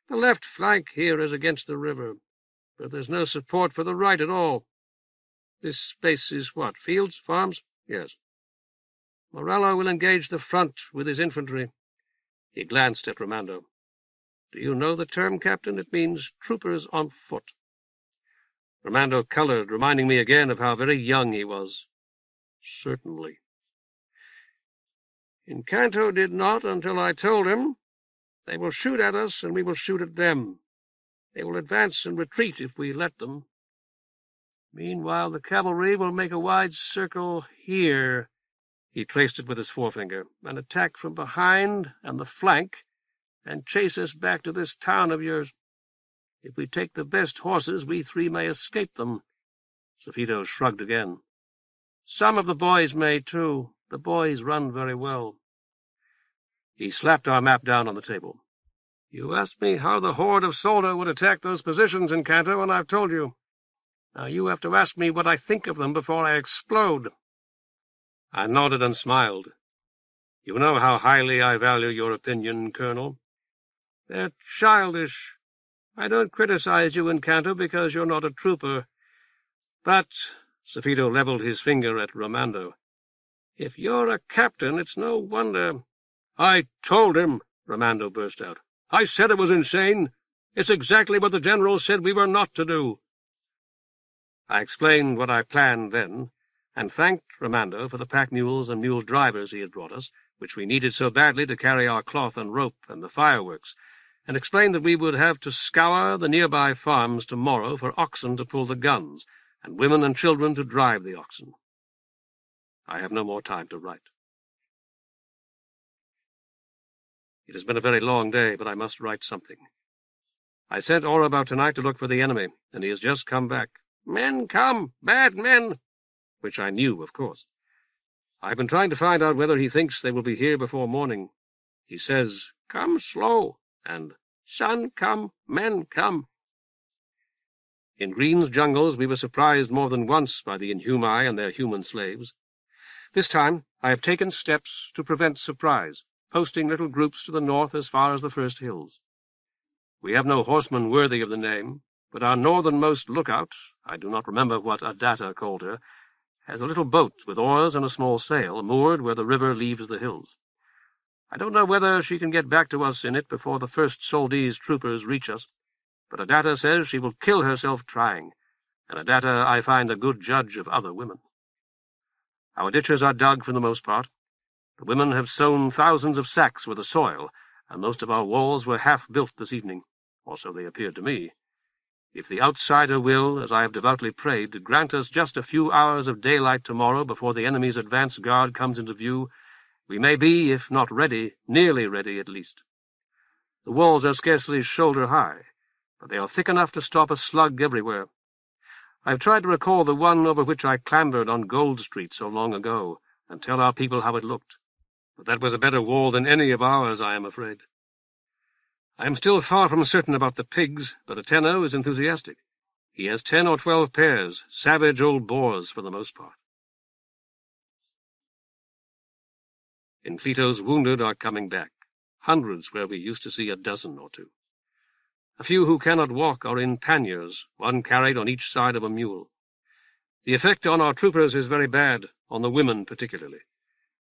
The left flank here is against the river, but there's no support for the right at all. This space is what, fields, farms? Yes. Morello will engage the front with his infantry. He glanced at Romando. Do you know the term, Captain? It means troopers on foot. Romando colored, reminding me again of how very young he was. Certainly. Incanto did not until I told him. They will shoot at us, and we will shoot at them. They will advance and retreat if we let them. Meanwhile, the cavalry will make a wide circle here. He traced it with his forefinger, and attack from behind and the flank, and chase us back to this town of yours. If we take the best horses, we three may escape them. Safito shrugged again. Some of the boys may, too. The boys run very well. He slapped our map down on the table. You asked me how the horde of Soldo would attack those positions in Canto, and I've told you. Now you have to ask me what I think of them before I explode. I nodded and smiled. You know how highly I value your opinion, Colonel. They're childish. I don't criticize you in Canto because you're not a trooper. But, Safito leveled his finger at Romando, if you're a captain, it's no wonder. I told him, Romando burst out. I said it was insane. It's exactly what the general said we were not to do. I explained what I planned then, and thanked Romando for the pack mules and mule drivers he had brought us, which we needed so badly to carry our cloth and rope and the fireworks, and explained that we would have to scour the nearby farms tomorrow for oxen to pull the guns, and women and children to drive the oxen. I have no more time to write. It has been a very long day, but I must write something. I sent Orabout tonight to look for the enemy, and he has just come back. Men come! Bad men! Which I knew, of course. I've been trying to find out whether he thinks they will be here before morning. He says, come slow, and sun come, men come. In Green's jungles we were surprised more than once by the Inhumi and their human slaves. This time I have taken steps to prevent surprise, posting little groups to the north as far as the first hills. We have no horsemen worthy of the name, but our northernmost lookout, I do not remember what Adata called her, has a little boat with oars and a small sail, moored where the river leaves the hills. I don't know whether she can get back to us in it before the first Soldese troopers reach us, but Adata says she will kill herself trying, and Adata I find a good judge of other women. Our ditches are dug for the most part. The women have sown thousands of sacks with the soil, and most of our walls were half built this evening, or so they appeared to me. If the outsider will, as I have devoutly prayed, grant us just a few hours of daylight tomorrow before the enemy's advance guard comes into view, we may be, if not ready, nearly ready at least. The walls are scarcely shoulder-high, but they are thick enough to stop a slug everywhere. I have tried to recall the one over which I clambered on Gold Street so long ago, and tell our people how it looked. But that was a better wall than any of ours, I am afraid. I am still far from certain about the pigs, but Ateno is enthusiastic. He has 10 or 12 pairs, savage old boars for the most part. In Clito's wounded are coming back, hundreds where we used to see a dozen or two. A few who cannot walk are in panniers, one carried on each side of a mule. The effect on our troopers is very bad, on the women particularly.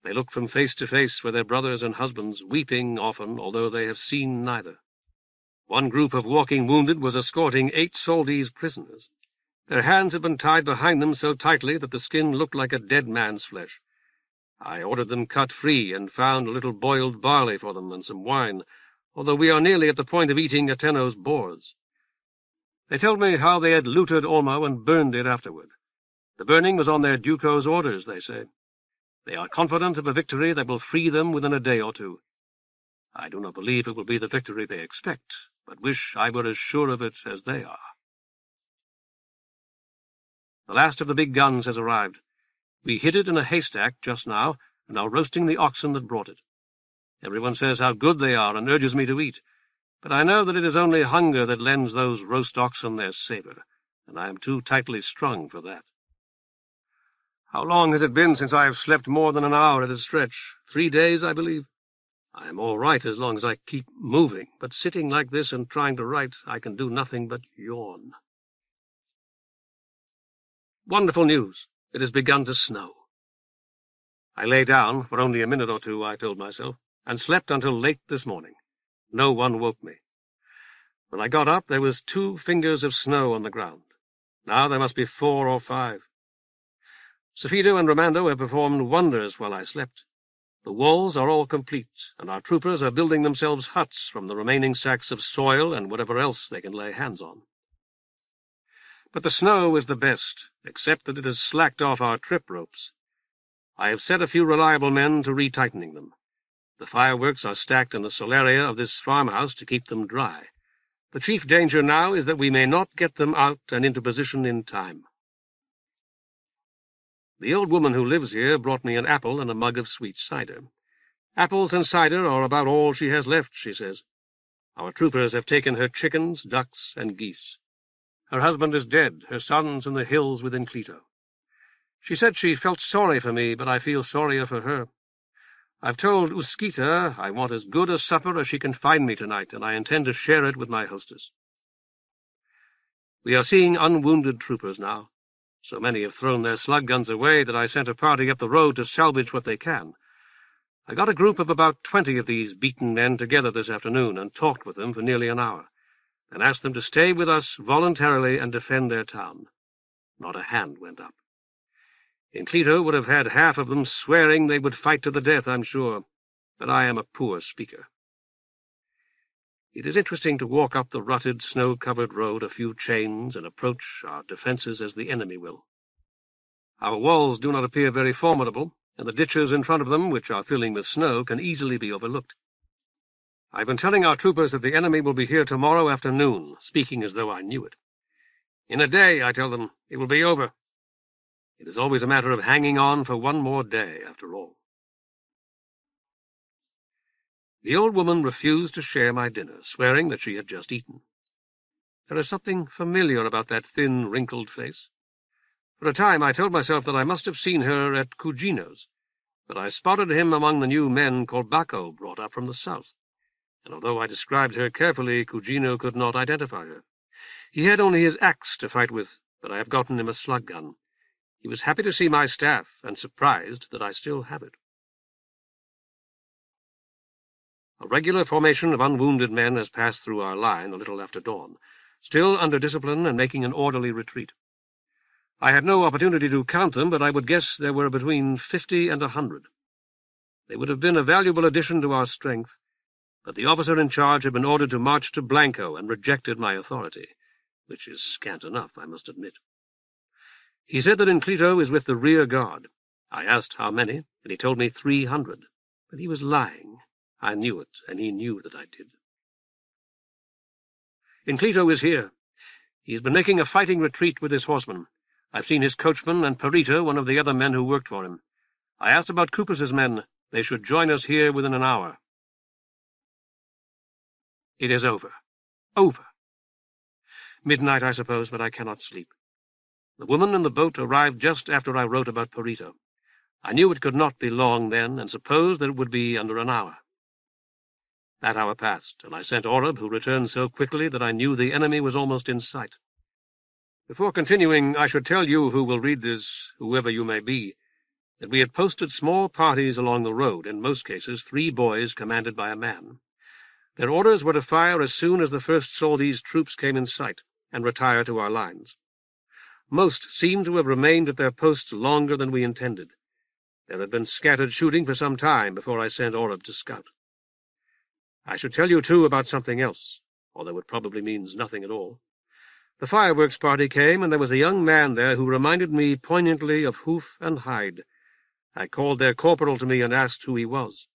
They look from face to face with their brothers and husbands, weeping often, although they have seen neither. One group of walking wounded was escorting 8 Soldis prisoners. Their hands had been tied behind them so tightly that the skin looked like a dead man's flesh. I ordered them cut free and found a little boiled barley for them and some wine, although we are nearly at the point of eating Atenno's boars. They told me how they had looted Olmo and burned it afterward. The burning was on their Duko's orders, they say. They are confident of a victory that will free them within a day or two. I do not believe it will be the victory they expect, but wish I were as sure of it as they are. The last of the big guns has arrived. We hid it in a haystack just now, and are roasting the oxen that brought it. Everyone says how good they are and urges me to eat, but I know that it is only hunger that lends those roast oxen their savour, and I am too tightly strung for that. How long has it been since I have slept more than an hour at a stretch? 3 days, I believe. I am all right as long as I keep moving, but sitting like this and trying to write, I can do nothing but yawn. Wonderful news. It has begun to snow. I lay down for only a minute or two, I told myself, and slept until late this morning. No one woke me. When I got up, there was 2 fingers of snow on the ground. Now there must be 4 or 5. Safido and Romando have performed wonders while I slept. The walls are all complete, and our troopers are building themselves huts from the remaining sacks of soil and whatever else they can lay hands on. But the snow is the best, except that it has slacked off our trip ropes. I have set a few reliable men to retightening them. The fireworks are stacked in the solaria of this farmhouse to keep them dry. The chief danger now is that we may not get them out and into position in time. The old woman who lives here brought me an apple and a mug of sweet cider. Apples and cider are about all she has left, she says. Our troopers have taken her chickens, ducks, and geese. Her husband is dead, her son's in the hills within Clito. She said she felt sorry for me, but I feel sorrier for her. I've told Uskita I want as good a supper as she can find me tonight, and I intend to share it with my hostess. We are seeing unwounded troopers now. So many have thrown their slug guns away that I sent a party up the road to salvage what they can. I got a group of about 20 of these beaten men together this afternoon and talked with them for nearly an hour, and asked them to stay with us voluntarily and defend their town. Not a hand went up. In Clito would have had half of them swearing they would fight to the death, I'm sure, but I am a poor speaker. It is interesting to walk up the rutted, snow-covered road a few chains and approach our defences as the enemy will. Our walls do not appear very formidable, and the ditches in front of them, which are filling with snow, can easily be overlooked. I've been telling our troopers that the enemy will be here tomorrow afternoon, speaking as though I knew it. In a day, I tell them, it will be over. It is always a matter of hanging on for one more day, after all. The old woman refused to share my dinner, swearing that she had just eaten. There is something familiar about that thin, wrinkled face. For a time I told myself that I must have seen her at Cugino's, but I spotted him among the new men called Bako brought up from the south, and although I described her carefully, Cugino could not identify her. He had only his axe to fight with, but I have gotten him a slug gun. He was happy to see my staff, and surprised that I still have it. A regular formation of unwounded men has passed through our line a little after dawn, still under discipline and making an orderly retreat. I had no opportunity to count them, but I would guess there were between 50 and 100. They would have been a valuable addition to our strength, but the officer in charge had been ordered to march to Blanko and rejected my authority, which is scant enough, I must admit. He said that Clito is with the rear guard. I asked how many, and he told me 300, but he was lying. I knew it, and he knew that I did. Clito is here. He has been making a fighting retreat with his horsemen. I've seen his coachman and Perita, one of the other men who worked for him. I asked about Kupas's men. They should join us here within an hour. It is over. Over. Midnight, I suppose, but I cannot sleep. The woman in the boat arrived just after I wrote about Perita. I knew it could not be long then, and supposed that it would be under an hour. That hour passed, and I sent Oreb, who returned so quickly that I knew the enemy was almost in sight. Before continuing, I should tell you who will read this, whoever you may be, that we had posted small parties along the road, in most cases 3 boys commanded by a man. Their orders were to fire as soon as the first Saldese troops came in sight, and retire to our lines. Most seemed to have remained at their posts longer than we intended. There had been scattered shooting for some time before I sent Oreb to scout. I should tell you, too, about something else, although it probably means nothing at all. The fireworks party came, and there was a young man there who reminded me poignantly of Hoof and Hyde. I called their corporal to me and asked who he was.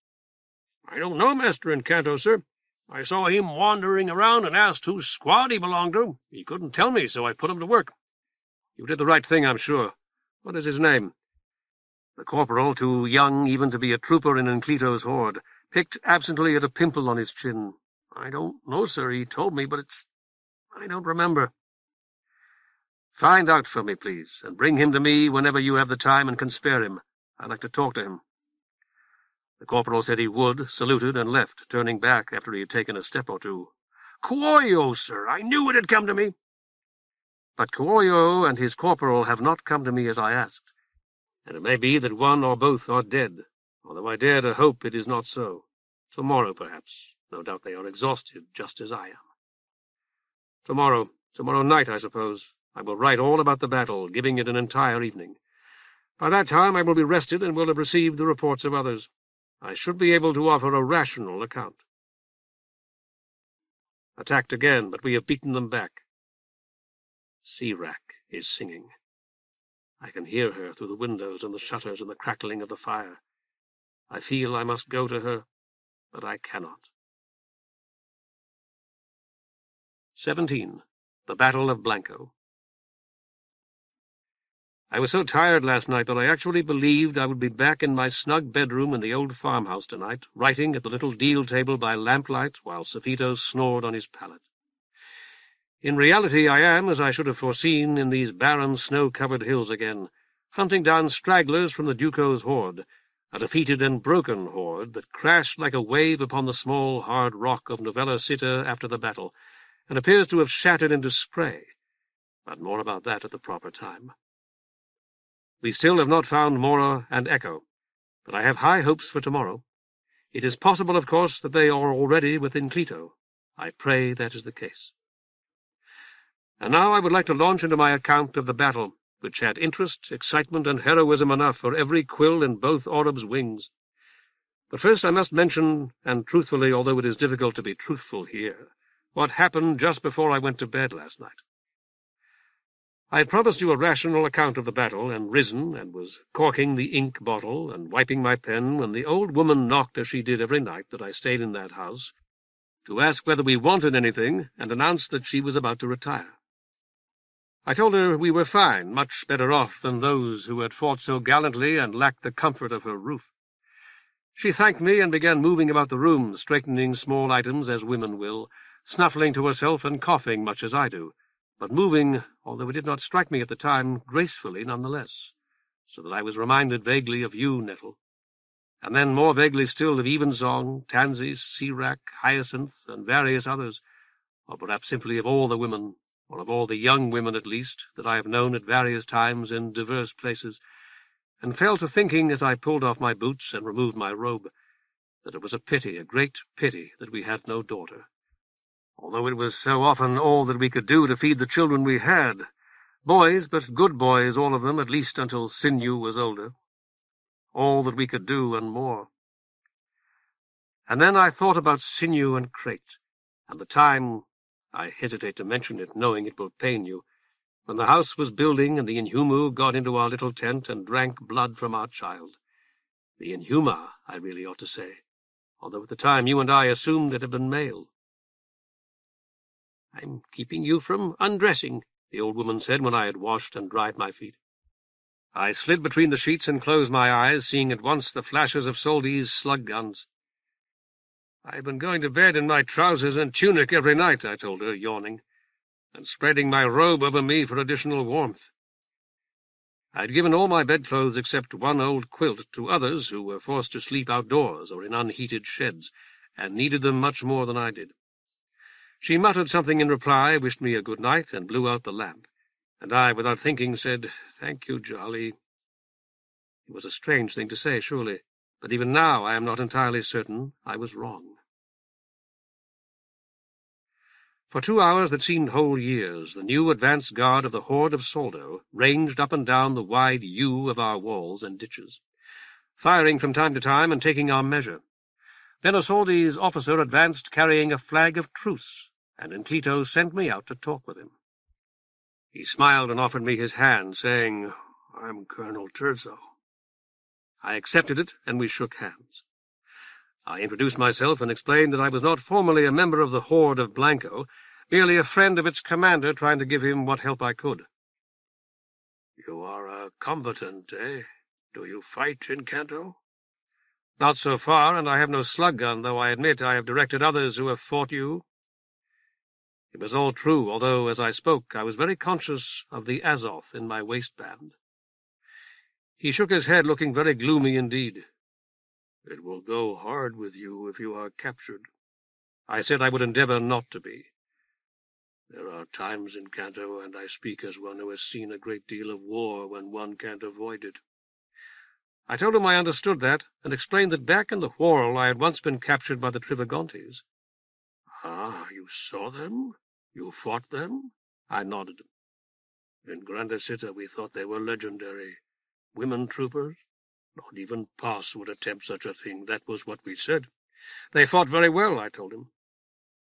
"I don't know, Master Encanto, sir. I saw him wandering around and asked whose squad he belonged to. He couldn't tell me, so I put him to work." "You did the right thing, I'm sure. What is his name?" The corporal, too young even to be a trooper in Enclito's horde, picked absently at a pimple on his chin. "I don't know, sir. He told me, but I don't remember." "Find out for me, please, and bring him to me whenever you have the time and can spare him. I'd like to talk to him." The corporal said he would, saluted, and left, turning back after he had taken a step or two. "Kuoyo, sir. I knew it had come to me." But Kuoyo and his corporal have not come to me as I asked, and it may be that one or both are dead, although I dare to hope it is not so. Tomorrow, perhaps. No doubt they are exhausted, just as I am. Tomorrow night, I suppose, I will write all about the battle, giving it an entire evening. By that time I will be rested and will have received the reports of others. I should be able to offer a rational account. Attacked again, but we have beaten them back. Sirak is singing. I can hear her through the windows and the shutters and the crackling of the fire. I feel I must go to her, but I cannot. 17. The Battle of Blanko. I was so tired last night that I actually believed I would be back in my snug bedroom in the old farmhouse tonight, writing at the little deal table by lamplight while Sofito snored on his pallet. In reality I am, as I should have foreseen, in these barren snow-covered hills again, hunting down stragglers from the Duko's horde, a defeated and broken horde that crashed like a wave upon the small, hard rock of Novella Citta after the battle, and appears to have shattered into spray. But more about that at the proper time. We still have not found Mora and Echo, but I have high hopes for tomorrow. It is possible, of course, that they are already within Clito. I pray that is the case. And now I would like to launch into my account of the battle, which had interest, excitement, and heroism enough for every quill in both Oreb's wings. But first I must mention, and truthfully, although it is difficult to be truthful here, what happened just before I went to bed last night. I had promised you a rational account of the battle, and risen, and was corking the ink bottle, and wiping my pen, when the old woman knocked as she did every night that I stayed in that house, to ask whether we wanted anything, and announced that she was about to retire. I told her we were fine, much better off than those who had fought so gallantly and lacked the comfort of her roof. She thanked me and began moving about the room, straightening small items as women will, snuffling to herself and coughing much as I do, but moving, although it did not strike me at the time, gracefully none the less, so that I was reminded vaguely of you, Nettle, and then more vaguely still of Evensong, Tansy, Sirak, Hyacinth, and various others, or perhaps simply of all the women, or of all the young women at least, that I have known at various times in diverse places, and fell to thinking as I pulled off my boots and removed my robe, that it was a pity, a great pity, that we had no daughter. Although it was so often all that we could do to feed the children we had. Boys, but good boys, all of them, at least until Sinew was older. All that we could do, and more. And then I thought about Sinew and Crate, and the time, I hesitate to mention it, knowing it will pain you, when the house was building and the Inhumu got into our little tent and drank blood from our child. The Inhuma, I really ought to say, although at the time you and I assumed it had been male. "I'm keeping you from undressing," the old woman said when I had washed and dried my feet. I slid between the sheets and closed my eyes, seeing at once the flashes of Soldi's slug guns. "I've been going to bed in my trousers and tunic every night," I told her, yawning, "and spreading my robe over me for additional warmth. I'd given all my bedclothes except one old quilt to others who were forced to sleep outdoors or in unheated sheds, and needed them much more than I did. She muttered something in reply, wished me a good night, and blew out the lamp, and I, without thinking, said, "Thank you, Jolly." It was a strange thing to say, surely, but even now I am not entirely certain I was wrong. For 2 hours that seemed whole years, the new advance guard of the horde of Soldo ranged up and down the wide U of our walls and ditches, firing from time to time and taking our measure. Then a Soldie's officer advanced carrying a flag of truce, and Enclito sent me out to talk with him. He smiled and offered me his hand, saying, "I'm Colonel Terzo." I accepted it, and we shook hands. I introduced myself and explained that I was not formally a member of the horde of Blanko, merely a friend of its commander trying to give him what help I could. "You are a combatant, eh? Do you fight in Kanto?" "Not so far, and I have no slug gun, though I admit I have directed others who have fought you." It was all true, although, as I spoke, I was very conscious of the Azoth in my waistband. He shook his head, looking very gloomy indeed. "It will go hard with you if you are captured." I said I would endeavor not to be. "There are times in Kanto, and I speak as one who has seen a great deal of war, when one can't avoid it." I told him I understood that, and explained that back in the Whirl I had once been captured by the Trivagontes. "Ah, you saw them? You fought them?" I nodded. "In Grandacita we thought they were legendary. Women troopers? Not even Pass would attempt such a thing. That was what we said." "They fought very well," I told him.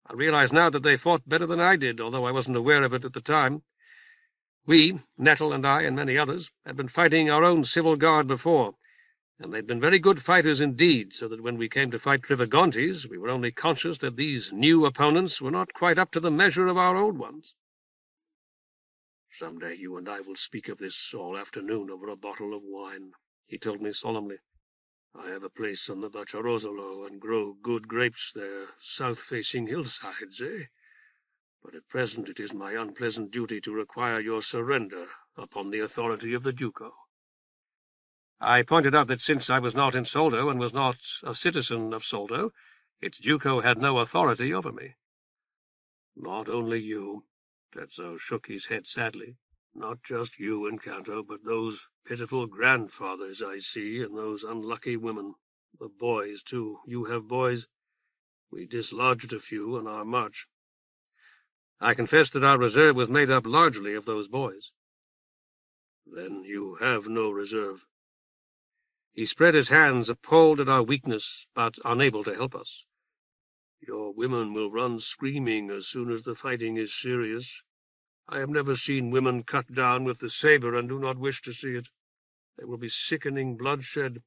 "I realize now that they fought better than I did, although I wasn't aware of it at the time. We, Nettle and I and many others, had been fighting our own civil guard before, and they'd been very good fighters indeed, so that when we came to fight Trivagontes, we were only conscious that these new opponents were not quite up to the measure of our old ones." "Some day you and I will speak of this all afternoon over a bottle of wine," he told me solemnly. "I have a place on the Bacciarosolo and grow good grapes there, south-facing hillsides, eh? But at present it is my unpleasant duty to require your surrender upon the authority of the Duco." I pointed out that since I was not in Soldo and was not a citizen of Soldo, its Duco had no authority over me. "Not only you," Terzo shook his head sadly. "Not just you in Kanto, but those pitiful grandfathers I see, and those unlucky women. The boys, too. You have boys?" "We dislodged a few on our march." I confessed that our reserve was made up largely of those boys. "Then you have no reserve." He spread his hands, appalled at our weakness, but unable to help us. "Your women will run screaming as soon as the fighting is serious. I have never seen women cut down with the saber, and do not wish to see it. There will be sickening bloodshed.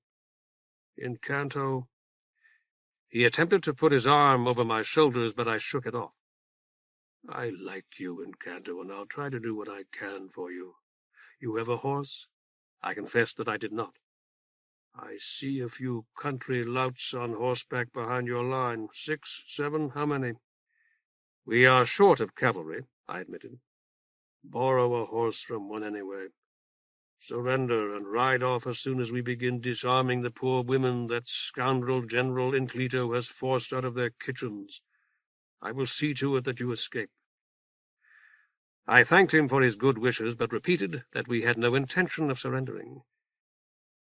In Kanto—" He attempted to put his arm over my shoulders, but I shook it off. "I like you in Kanto, and I'll try to do what I can for you. You have a horse?" I confessed that I did not. "I see a few country louts on horseback behind your line. 6, 7, how many?" "We are short of cavalry," I admitted. "Borrow a horse from one anyway. Surrender and ride off as soon as we begin disarming the poor women that scoundrel General Enclito has forced out of their kitchens. I will see to it that you escape." I thanked him for his good wishes, but repeated that we had no intention of surrendering.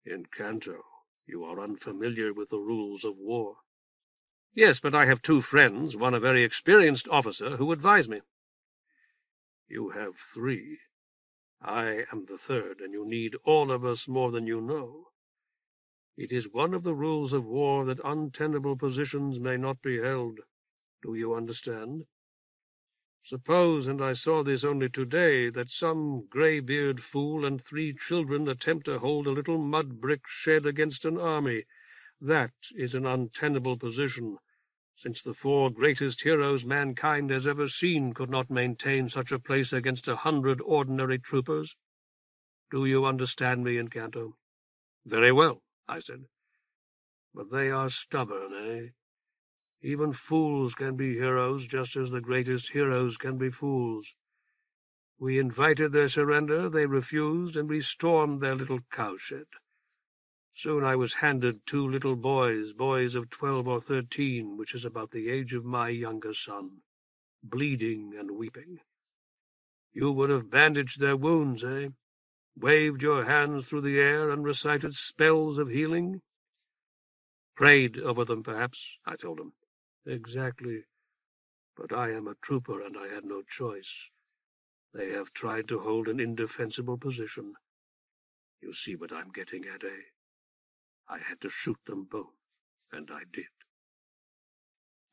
"In Kanto, you are unfamiliar with the rules of war." "Yes, but I have 2 friends, one a very experienced officer, who advise me." "You have 3. I am the 3rd, and you need all of us more than you know. It is one of the rules of war that untenable positions may not be held. Do you understand? Suppose, and I saw this only today, that some grey-beard fool and 3 children attempt to hold a little mud-brick shed against an army. That is an untenable position, since the 4 greatest heroes mankind has ever seen could not maintain such a place against 100 ordinary troopers. Do you understand me, Incanto?" "Very well," I said. "But they are stubborn, eh? Even fools can be heroes, just as the greatest heroes can be fools. We invited their surrender, they refused, and we stormed their little cowshed. Soon I was handed 2 little boys of 12 or 13, which is about the age of my younger son, bleeding and weeping. You would have bandaged their wounds, eh? Waved your hands through the air and recited spells of healing?" "Prayed over them, perhaps," I told him. "Exactly. But I am a trooper, and I had no choice. They have tried to hold an indefensible position. You see what I'm getting at, eh? I had to shoot them both, and I did.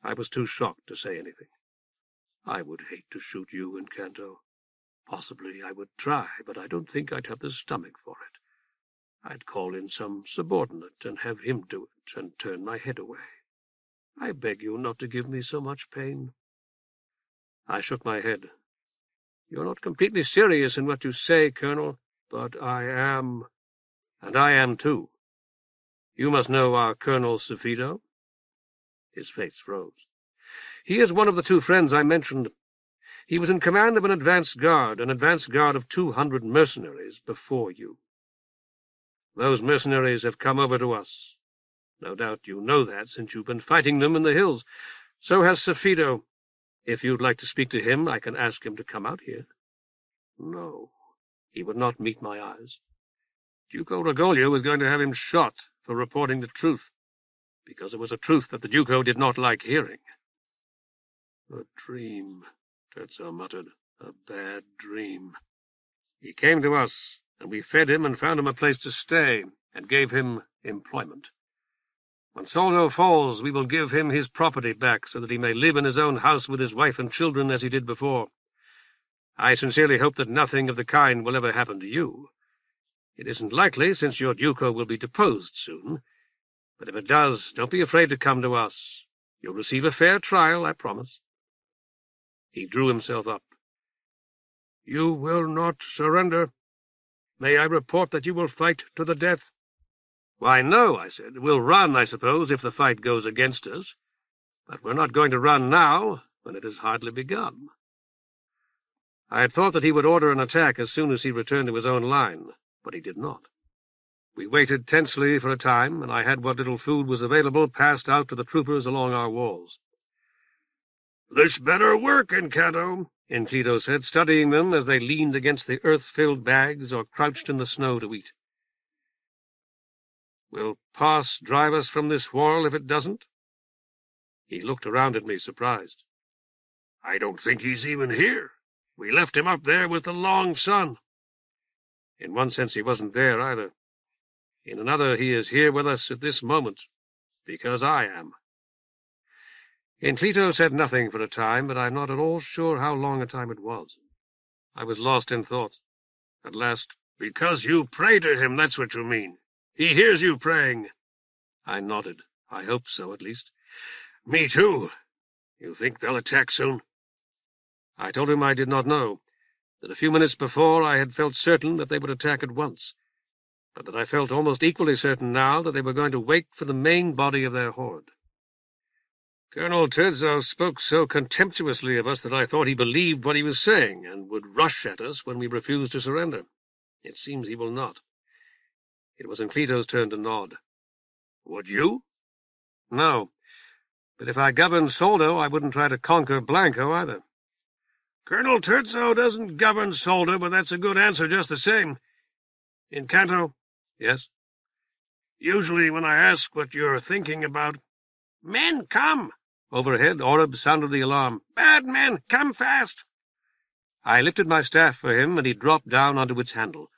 I was too shocked to say anything. I would hate to shoot you in Kanto. Possibly I would try, but I don't think I'd have the stomach for it. I'd call in some subordinate and have him do it, and turn my head away. I beg you not to give me so much pain. I shook my head. You're not completely serious in what you say, Colonel, but I am, and I am too. You must know our Colonel Cefido. His face froze. He is one of the two friends I mentioned. He was in command of an advance guard of 200 mercenaries before you. Those mercenaries have come over to us. No doubt you know that, since you've been fighting them in the hills. So has Cefido. If you'd like to speak to him, I can ask him to come out here. No, he would not meet my eyes. Duko Rigoglio was going to have him shot for reporting the truth, because it was a truth that the Duco did not like hearing. A dream, Terzo muttered. A bad dream. He came to us, and we fed him and found him a place to stay, and gave him employment. When Soldo falls, we will give him his property back, so that he may live in his own house with his wife and children as he did before. I sincerely hope that nothing of the kind will ever happen to you. It isn't likely, since your Duco will be deposed soon. But if it does, don't be afraid to come to us. You'll receive a fair trial, I promise. He drew himself up. You will not surrender. May I report that you will fight to the death? Why, no, I said. We'll run, I suppose, if the fight goes against us. But we're not going to run now, when it has hardly begun. I had thought that he would order an attack as soon as he returned to his own line, but he did not. We waited tensely for a time, and I had what little food was available passed out to the troopers along our walls. This better work, Encanto, Enclito said, studying them as they leaned against the earth-filled bags or crouched in the snow to eat. Will Pass drive us from this wall if it doesn't? He looked around at me, surprised. I don't think he's even here. We left him up there with the long sun. In one sense he wasn't there either. In another, he is here with us at this moment, because I am. Enclito said nothing for a time, but I'm not at all sure how long a time it was. I was lost in thought. At last, because you pray to him, that's what you mean. He hears you praying. I nodded. I hope so, at least. Me too. You think they'll attack soon? I told him I did not know, that a few minutes before I had felt certain that they would attack at once, but that I felt almost equally certain now that they were going to wait for the main body of their horde. Colonel Terzo spoke so contemptuously of us that I thought he believed what he was saying, and would rush at us when we refused to surrender. It seems he will not. It was Enclito's turn to nod. Would you? No, but if I governed Soldo, I wouldn't try to conquer Blanko either. Colonel Terzo doesn't govern Soldo, but that's a good answer just the same. Encanto? Yes? Usually when I ask what you're thinking about, Men, come! Overhead, Oreb sounded the alarm. Bad men, come fast! I lifted my staff for him, and he dropped down onto its handle.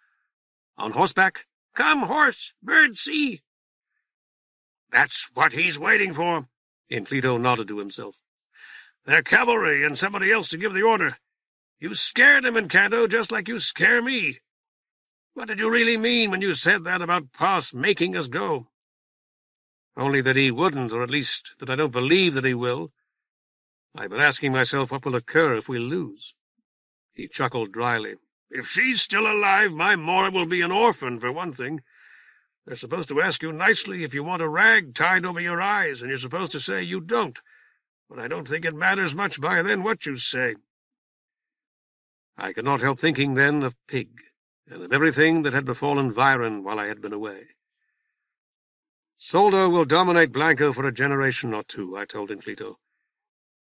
On horseback? Come, horse! Bird, see! That's what he's waiting for. Enclito nodded to himself. They're cavalry, and somebody else to give the order. You scared him, Encanto, just like you scare me. What did you really mean when you said that about Pass making us go? Only that he wouldn't, or at least that I don't believe that he will. I've been asking myself what will occur if we lose. He chuckled dryly. If she's still alive, my Mora will be an orphan, for one thing. They're supposed to ask you nicely if you want a rag tied over your eyes, and you're supposed to say you don't. But I don't think it matters much by then what you say. I could not help thinking then of Pig, and of everything that had befallen Viren while I had been away. Soldo will dominate Blanko for a generation or two, I told Enclito,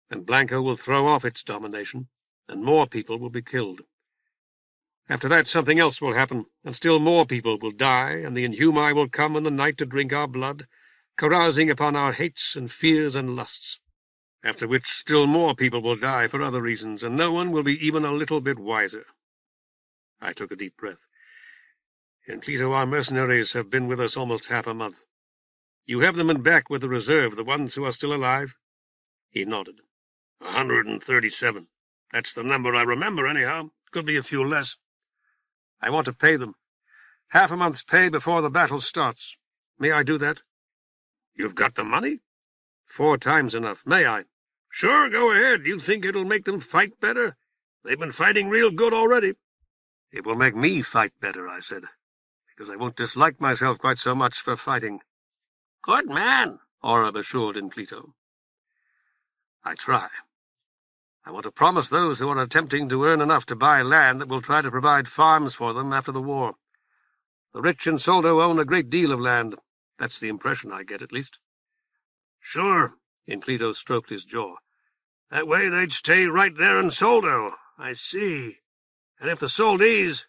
and Blanko will throw off its domination, and more people will be killed. After that, something else will happen, and still more people will die, and the Inhumi will come in the night to drink our blood, carousing upon our hates and fears and lusts. after which still more people will die for other reasons, and no one will be even a little bit wiser. I took a deep breath. In Cleto, our mercenaries have been with us almost half a month. You have them in back with the reserve, the ones who are still alive? He nodded. 137. That's the number I remember, anyhow. Could be a few less. I want to pay them. Half a month's pay before the battle starts. May I do that? You've got the money? 4 times enough. May I? Sure, go ahead. You think it'll make them fight better? They've been fighting real good already. It will make me fight better, I said, because I won't dislike myself quite so much for fighting. Good man, Oreb assured Cleto. I try. I want to promise those who are attempting to earn enough to buy land that will try to provide farms for them after the war. The rich in Soldo own a great deal of land. That's the impression I get, at least. Sure, Cleto stroked his jaw. That way they'd stay right there in Soldo. I see. And if the Soldees...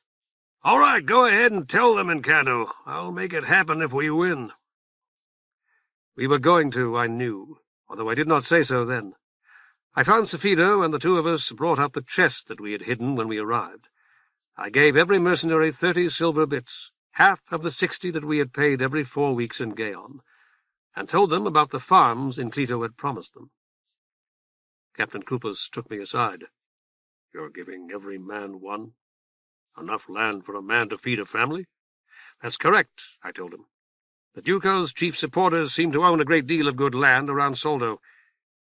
All right, go ahead and tell them, Encanto. I'll make it happen if we win. We were going to, I knew, although I did not say so then. I found Safido, and the 2 of us brought out the chest that we had hidden when we arrived. I gave every mercenary 30 silver bits, half of the 60 that we had paid every 4 weeks in Gaon, and told them about the farms Cleto had promised them. Captain Kupus took me aside. You're giving every man 1? Enough land for a man to feed a family? That's correct, I told him. The Duco's chief supporters seem to own a great deal of good land around Soldo.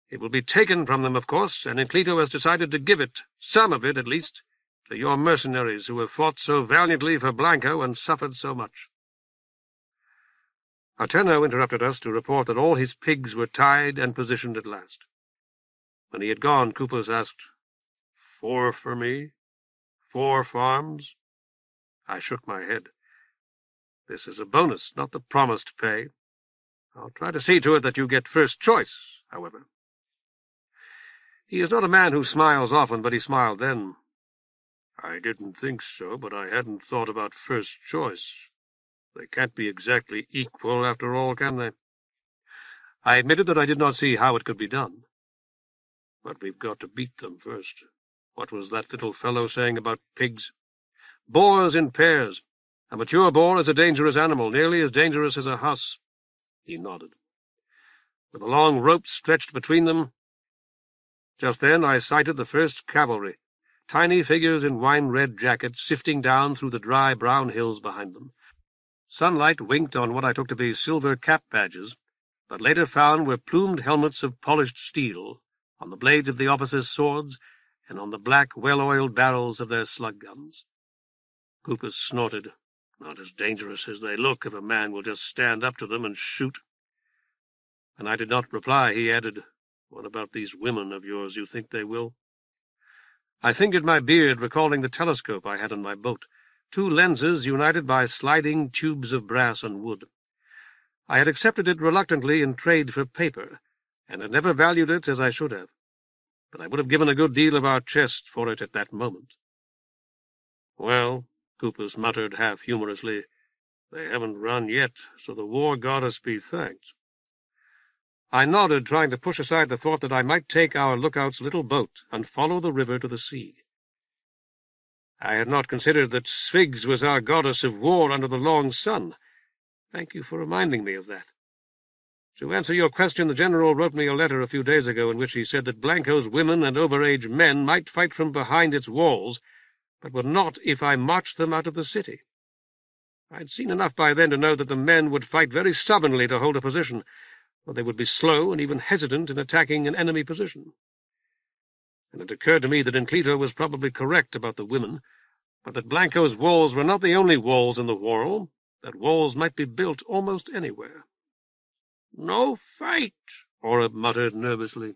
It will be taken from them, of course, and Cleto has decided to give it, some of it at least, to your mercenaries who have fought so valiantly for Blanko and suffered so much. Artenno interrupted us to report that all his pigs were tied and positioned at last. When he had gone, Kupus asked, 4 for me? 4 farms? I shook my head. This is a bonus, not the promised pay. I'll try to see to it that you get first choice, however. He is not a man who smiles often, but he smiled then. I didn't think so, but I hadn't thought about first choice. They can't be exactly equal after all, can they? I admitted that I did not see how it could be done. But we've got to beat them first. What was that little fellow saying about pigs? Boars in pairs. A mature boar is a dangerous animal, nearly as dangerous as a huss. He nodded. With a long rope stretched between them. Just then I sighted the first cavalry, tiny figures in wine-red jackets sifting down through the dry brown hills behind them. Sunlight winked on what I took to be silver cap badges, but later found were plumed helmets of polished steel, on the blades of the officers' swords, and on the black, well-oiled barrels of their slug guns. Kupus snorted. Not as dangerous as they look if a man will just stand up to them and shoot. And I did not reply. He added, What about these women of yours? You think they will? I fingered my beard, recalling the telescope I had on my boat, 2 lenses united by sliding tubes of brass and wood. I had accepted it reluctantly in trade for paper, and had never valued it as I should have. But I would have given a good deal of our chest for it at that moment. Well, Kupus muttered half-humorously, they haven't run yet, so the war goddess be thanked. I nodded, trying to push aside the thought that I might take our lookout's little boat and follow the river to the sea. I had not considered that Sphigs was our goddess of war under the long sun. Thank you for reminding me of that. To answer your question, the general wrote me a letter a few days ago in which he said that Blanko's women and overage men might fight from behind its walls, but would not if I marched them out of the city. I'd seen enough by then to know that the men would fight very stubbornly to hold a position, or they would be slow and even hesitant in attacking an enemy position. And it occurred to me that Cleto was probably correct about the women, but that Blanko's walls were not the only walls in the world, that walls might be built almost anywhere. "No fight," Oreb muttered nervously.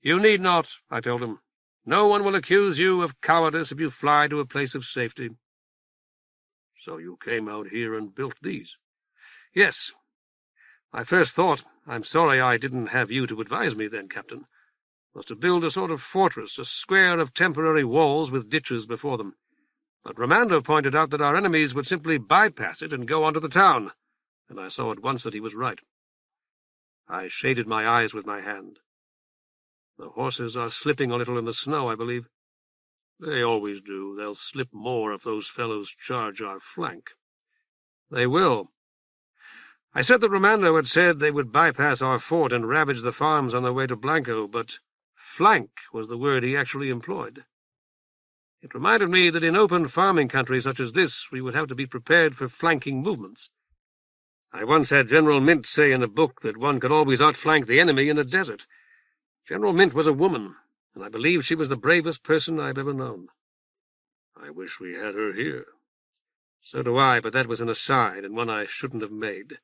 "You need not," I told him. "No one will accuse you of cowardice if you fly to a place of safety." "So you came out here and built these?" "Yes. My first thought, I'm sorry I didn't have you to advise me then, Captain, was to build a sort of fortress, a square of temporary walls with ditches before them. But Romando pointed out that our enemies would simply bypass it and go on to the town, and I saw at once that he was right." I shaded my eyes with my hand. The horses are slipping a little in the snow, I believe. They always do. They'll slip more if those fellows charge our flank. They will. I said that Romando had said they would bypass our fort and ravage the farms on their way to Blanko, but flank was the word he actually employed. It reminded me that in open farming country such as this we would have to be prepared for flanking movements. I once had General Mint say in a book that one could always outflank the enemy in a desert. General Mint was a woman, and I believe she was the bravest person I've ever known. I wish we had her here. So do I, but that was an aside, and one I shouldn't have made.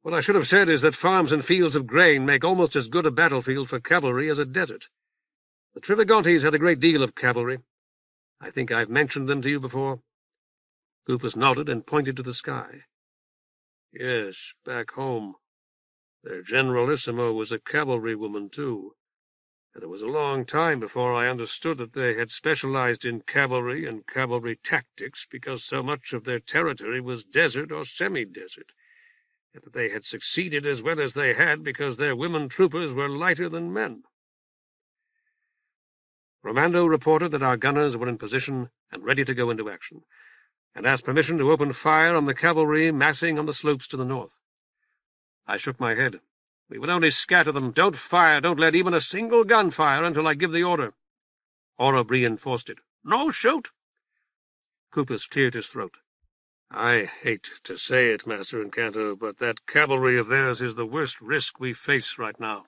What I should have said is that farms and fields of grain make almost as good a battlefield for cavalry as a desert. The Trivigontes had a great deal of cavalry. I think I've mentioned them to you before. Goupus nodded and pointed to the sky. Yes, back home. Their generalissimo was a cavalrywoman, too, and it was a long time before I understood that they had specialized in cavalry and cavalry tactics because so much of their territory was desert or semi-desert, and that they had succeeded as well as they had because their women troopers were lighter than men. Romando reported that our gunners were in position and ready to go into action, and asked permission to open fire on the cavalry massing on the slopes to the north. I shook my head. We would only scatter them. Don't fire. Don't let even a single gun fire until I give the order. Orab reinforced it. No, shoot! Goupus cleared his throat. I hate to say it, Master Incanto, but that cavalry of theirs is the worst risk we face right now.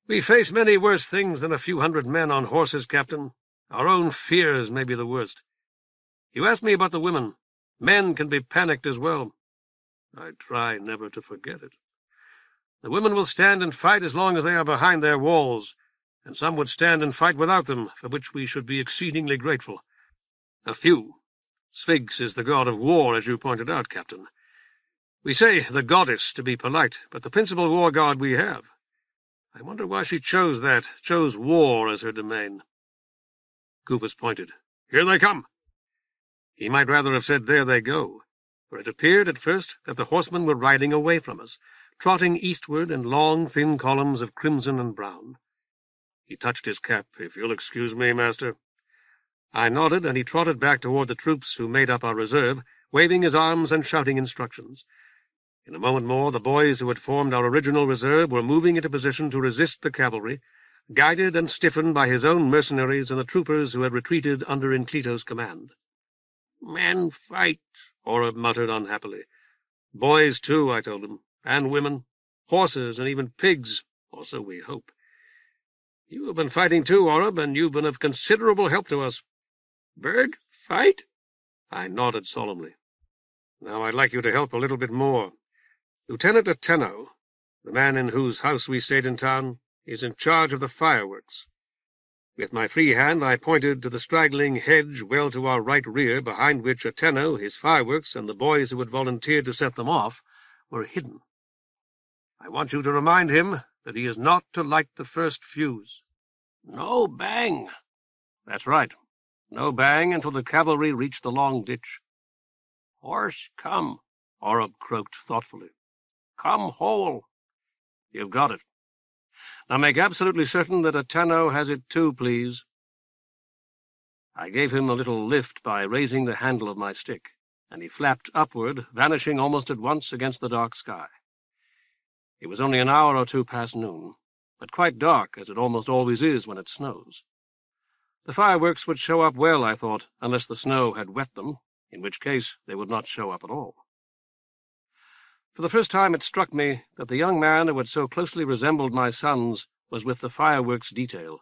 We face many worse things than a few hundred men on horses, Captain. Our own fears may be the worst. You asked me about the women. Men can be panicked as well. I try never to forget it. The women will stand and fight as long as they are behind their walls, and some would stand and fight without them, for which we should be exceedingly grateful. A few. Sphinx is the god of war, as you pointed out, Captain. We say the goddess to be polite, but the principal war god we have. I wonder why she chose war as her domain. Goupus pointed. Here they come. He might rather have said, there they go, for it appeared at first that the horsemen were riding away from us, trotting eastward in long, thin columns of crimson and brown. He touched his cap. If you'll excuse me, master. I nodded, and he trotted back toward the troops who made up our reserve, waving his arms and shouting instructions. In a moment more, the boys who had formed our original reserve were moving into position to resist the cavalry, guided and stiffened by his own mercenaries and the troopers who had retreated under Inclito's command. Men fight, Orab muttered unhappily. Boys, too, I told him, and women, horses, and even pigs, or so we hope. You have been fighting too, Orab, and you've been of considerable help to us. Bird, fight? I nodded solemnly. Now I'd like you to help a little bit more. Lieutenant Ateno, the man in whose house we stayed in town, is in charge of the fireworks. With my free hand I pointed to the straggling hedge well to our right rear, behind which Ateno, his fireworks, and the boys who had volunteered to set them off were hidden. I want you to remind him that he is not to light the first fuse. No bang. That's right. No bang until the cavalry reach the long ditch. Horse, come, Orab croaked thoughtfully. Come whole. You've got it. Now make absolutely certain that Ateno has it too, please. I gave him a little lift by raising the handle of my stick, and he flapped upward, vanishing almost at once against the dark sky. It was only an hour or two past noon, but quite dark, as it almost always is when it snows. The fireworks would show up well, I thought, unless the snow had wet them, in which case they would not show up at all. For the first time it struck me that the young man who had so closely resembled my sons was with the fireworks detail,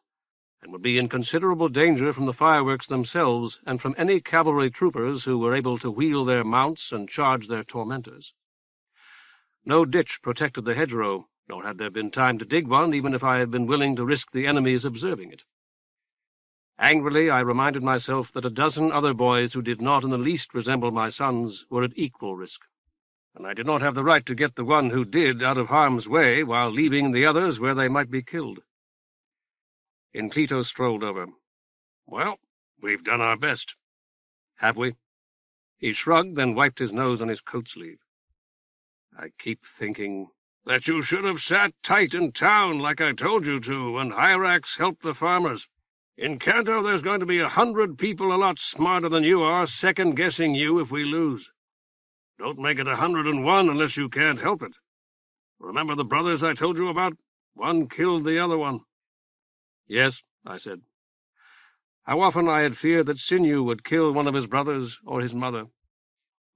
and would be in considerable danger from the fireworks themselves and from any cavalry troopers who were able to wheel their mounts and charge their tormentors. No ditch protected the hedgerow, nor had there been time to dig one, even if I had been willing to risk the enemy's observing it. Angrily I reminded myself that a dozen other boys who did not in the least resemble my sons were at equal risk, and I did not have the right to get the one who did out of harm's way while leaving the others where they might be killed. Inclito strolled over. Well, we've done our best. Have we? He shrugged, then wiped his nose on his coat sleeve. I keep thinking, That you should have sat tight in town like I told you to when Hyrax helped the farmers. In Kanto, there's going to be 100 people a lot smarter than you are second-guessing you if we lose. Don't make it 101 unless you can't help it. Remember the brothers I told you about? One killed the other one. Yes, I said. How often I had feared that Sinew would kill one of his brothers or his mother,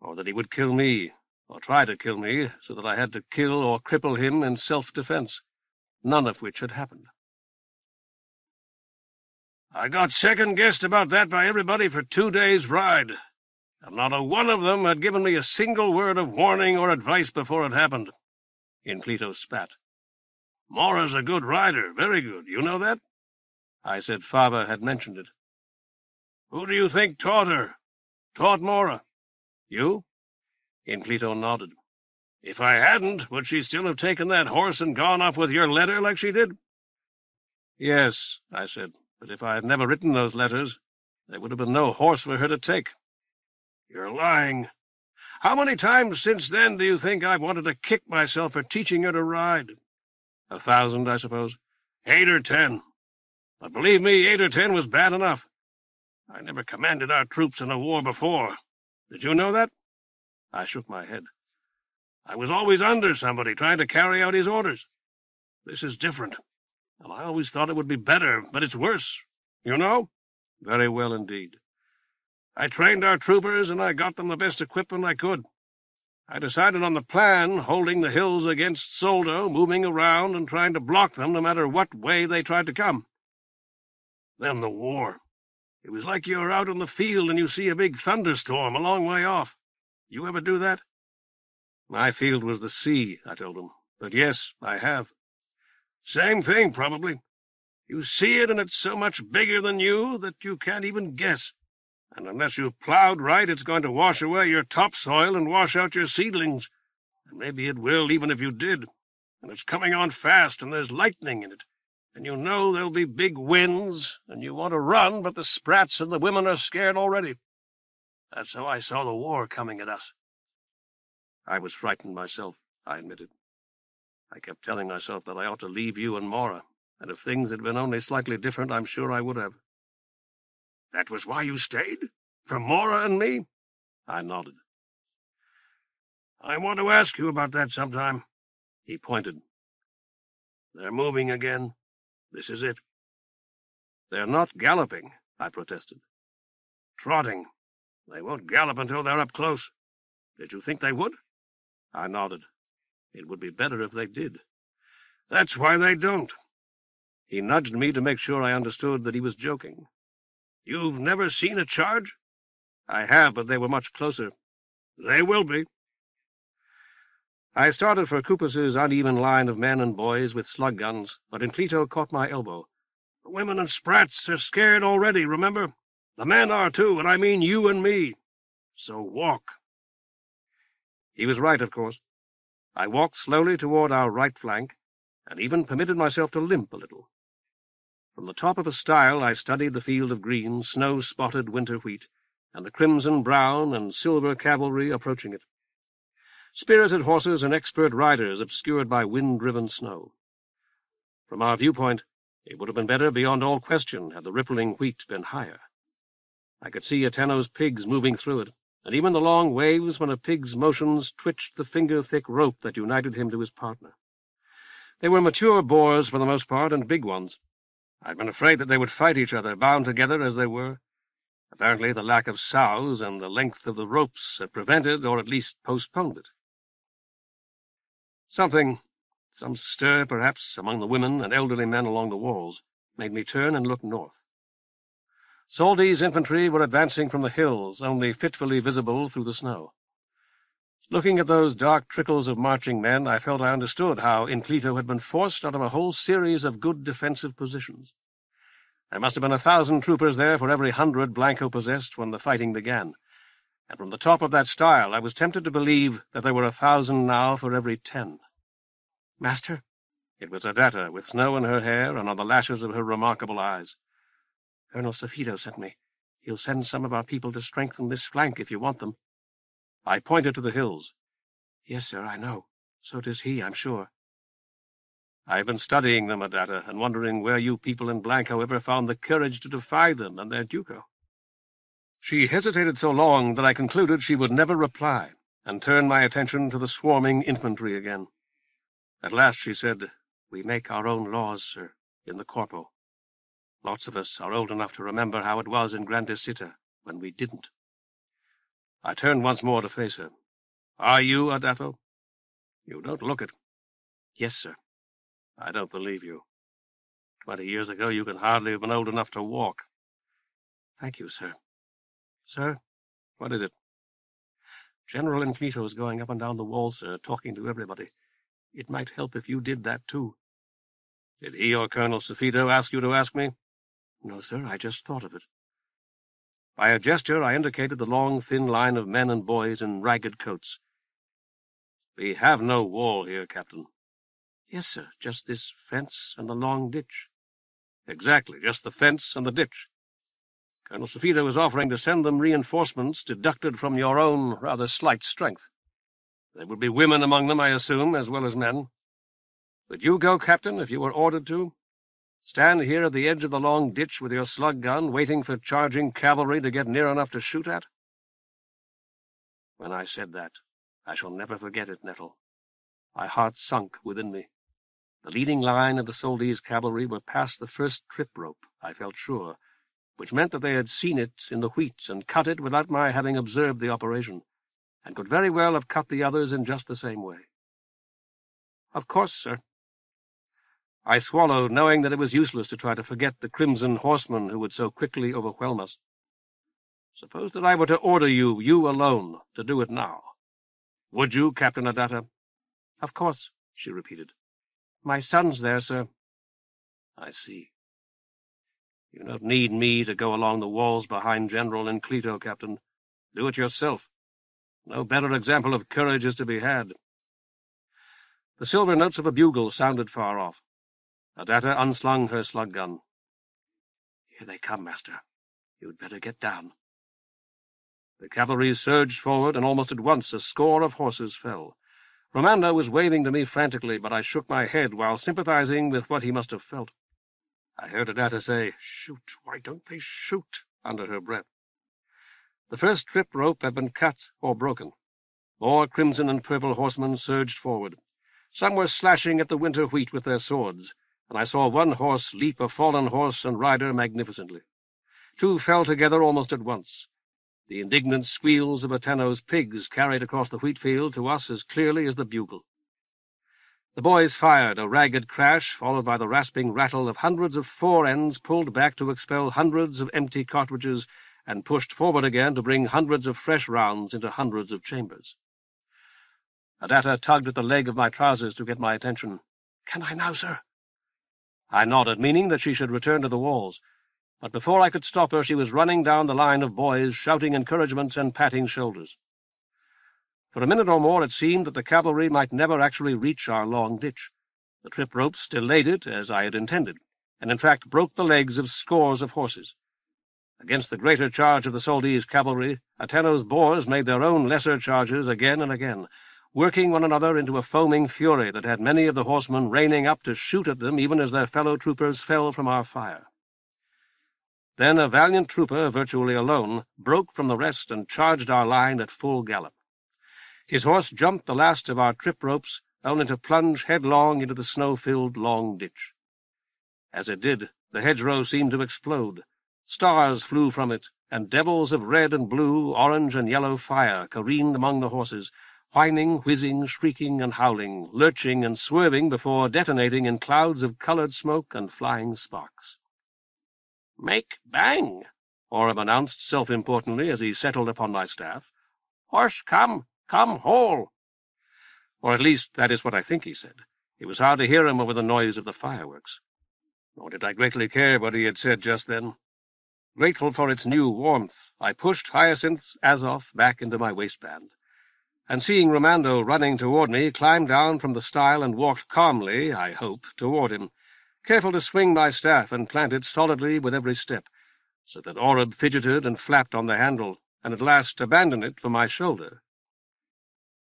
or that he would kill me, or try to kill me, so that I had to kill or cripple him in self-defense, none of which had happened. I got second-guessed about that by everybody for 2 days' ride, and not a one of them had given me a single word of warning or advice before it happened. Inclito spat. Mora's a good rider, very good. You know that? I said Father had mentioned it. Who do you think taught her? Taught Mora? You? Inclito nodded. If I hadn't, would she still have taken that horse and gone off with your letter like she did? Yes, I said, but if I had never written those letters, there would have been no horse for her to take. You're lying. How many times since then do you think I've wanted to kick myself for teaching her to ride? 1,000, I suppose. 8 or 10. But believe me, 8 or 10 was bad enough. I never commanded our troops in a war before. Did you know that? I shook my head. I was always under somebody trying to carry out his orders. This is different, and I always thought it would be better, but it's worse. You know? Very well indeed. I trained our troopers, and I got them the best equipment I could. I decided on the plan, holding the hills against Soldo, moving around and trying to block them no matter what way they tried to come. Then the war. It was like you're out in the field and you see a big thunderstorm a long way off. You ever do that? My field was the sea, I told him. But yes, I have. Same thing, probably. You see it, and it's so much bigger than you that you can't even guess. And unless you've plowed right, it's going to wash away your topsoil and wash out your seedlings. And maybe it will, even if you did. And it's coming on fast, and there's lightning in it. And you know there'll be big winds, and you want to run, but the sprats and the women are scared already. That's how I saw the war coming at us. I was frightened myself, I admitted. I kept telling myself that I ought to leave you and Mora, and if things had been only slightly different, I'm sure I would have. That was why you stayed? For Mora and me? I nodded. I want to ask you about that sometime. He pointed. They're moving again. This is it. They're not galloping, I protested. Trotting. They won't gallop until they're up close. Did you think they would? I nodded. It would be better if they did. That's why they don't. He nudged me to make sure I understood that he was joking. You've never seen a charge? I have, but they were much closer. They will be. I started for Kupus's uneven line of men and boys with slug guns, but Inclito caught my elbow. The women and sprats are scared already, remember? The men are too, and I mean you and me. So walk. He was right, of course. I walked slowly toward our right flank, and even permitted myself to limp a little. From the top of the stile I studied the field of green, snow-spotted winter wheat, and the crimson-brown and silver cavalry approaching it. Spirited horses and expert riders obscured by wind-driven snow. From our viewpoint, it would have been better beyond all question had the rippling wheat been higher. I could see Atenno's pigs moving through it, and even the long waves when a pig's motions twitched the finger-thick rope that united him to his partner. They were mature boars for the most part, and big ones. I'd been afraid that they would fight each other, bound together as they were. Apparently the lack of sows and the length of the ropes had prevented, or at least postponed it. Some stir, perhaps, among the women and elderly men along the walls, made me turn and look north. Soldi's infantry were advancing from the hills, only fitfully visible through the snow. Looking at those dark trickles of marching men, I felt I understood how Inclito had been forced out of a whole series of good defensive positions. There must have been 1,000 troopers there for every 100 Blanko possessed when the fighting began, and from the top of that stile I was tempted to believe that there were 1,000 now for every 10. "Master?" It was Adetta, with snow in her hair and on the lashes of her remarkable eyes. "Colonel Safito sent me. He'll send some of our people to strengthen this flank if you want them." I pointed to the hills. "Yes, sir, I know. So does he, I'm sure. I've been studying them, Adatta, and wondering where you people in Blanko ever found the courage to defy them and their Duko. She hesitated so long that I concluded she would never reply, and turned my attention to the swarming infantry again. At last she said, "We make our own laws, sir, in the corpo. Lots of us are old enough to remember how it was in Grandisita, when we didn't." I turned once more to face her. "Are you, Adato?" "You don't look it." "Yes, sir." "I don't believe you. 20 years ago you could hardly have been old enough to walk." "Thank you, sir." "Sir?" "What is it?" "General Incognito is going up and down the wall, sir, talking to everybody. It might help if you did that, too." "Did he or Colonel Safito ask you to ask me?" "No, sir, I just thought of it." By a gesture I indicated the long, thin line of men and boys in ragged coats. "We have no wall here, Captain." "Yes, sir, just this fence and the long ditch." "Exactly, just the fence and the ditch. Colonel Safito is offering to send them reinforcements deducted from your own rather slight strength. There would be women among them, I assume, as well as men. Would you go, Captain, if you were ordered to? Stand here at the edge of the long ditch with your slug gun, waiting for charging cavalry to get near enough to shoot at?" When I said that, I shall never forget it, Nettle. My heart sunk within me. The leading line of the Soldier's cavalry were past the first trip rope, I felt sure, which meant that they had seen it in the wheat and cut it without my having observed the operation, and could very well have cut the others in just the same way. "Of course, sir." I swallowed, knowing that it was useless to try to forget the crimson horsemen who would so quickly overwhelm us. "Suppose that I were to order you, you alone, to do it now. Would you, Captain Adatta?" "Of course," she repeated. "My son's there, sir." "I see. You don't need me to go along the walls behind General Inclito, Captain. Do it yourself. No better example of courage is to be had." The silver notes of a bugle sounded far off. Adatta unslung her slug gun. "Here they come, master. You'd better get down." The cavalry surged forward, and almost at once a score of horses fell. Romando was waving to me frantically, but I shook my head while sympathizing with what he must have felt. I heard Adatta say, "Shoot, why don't they shoot?" under her breath. The first trip rope had been cut or broken. More crimson and purple horsemen surged forward. Some were slashing at the winter wheat with their swords, and I saw one horse leap a fallen horse and rider magnificently. Two fell together almost at once. The indignant squeals of Atenno's pigs carried across the wheat field to us as clearly as the bugle. The boys fired, a ragged crash, followed by the rasping rattle of hundreds of fore-ends pulled back to expel hundreds of empty cartridges, and pushed forward again to bring hundreds of fresh rounds into hundreds of chambers. Adatta tugged at the leg of my trousers to get my attention. "Can I now, sir?" I nodded, meaning that she should return to the walls, but before I could stop her she was running down the line of boys, shouting encouragement and patting shoulders. For a minute or more it seemed that the cavalry might never actually reach our long ditch. The trip ropes delayed it, as I had intended, and in fact broke the legs of scores of horses. Against the greater charge of the Soldier's cavalry, Atenno's boars made their own lesser charges again and again, working one another into a foaming fury that had many of the horsemen reining up to shoot at them even as their fellow troopers fell from our fire. Then a valiant trooper, virtually alone, broke from the rest and charged our line at full gallop. His horse jumped the last of our trip ropes, only to plunge headlong into the snow-filled long ditch. As it did, the hedgerow seemed to explode. Stars flew from it, and devils of red and blue, orange and yellow fire careened among the horses, whining, whizzing, shrieking, and howling, lurching and swerving before detonating in clouds of colored smoke and flying sparks. "Make bang," Orem announced self-importantly as he settled upon my staff. "Horse come whole." Or at least that is what I think he said. It was hard to hear him over the noise of the fireworks. Nor did I greatly care what he had said just then. Grateful for its new warmth, I pushed Hyacinth's Azoth back into my waistband, and seeing Romando running toward me, climbed down from the stile and walked calmly, I hope, toward him, careful to swing my staff and plant it solidly with every step, so that Oreb fidgeted and flapped on the handle, and at last abandoned it for my shoulder.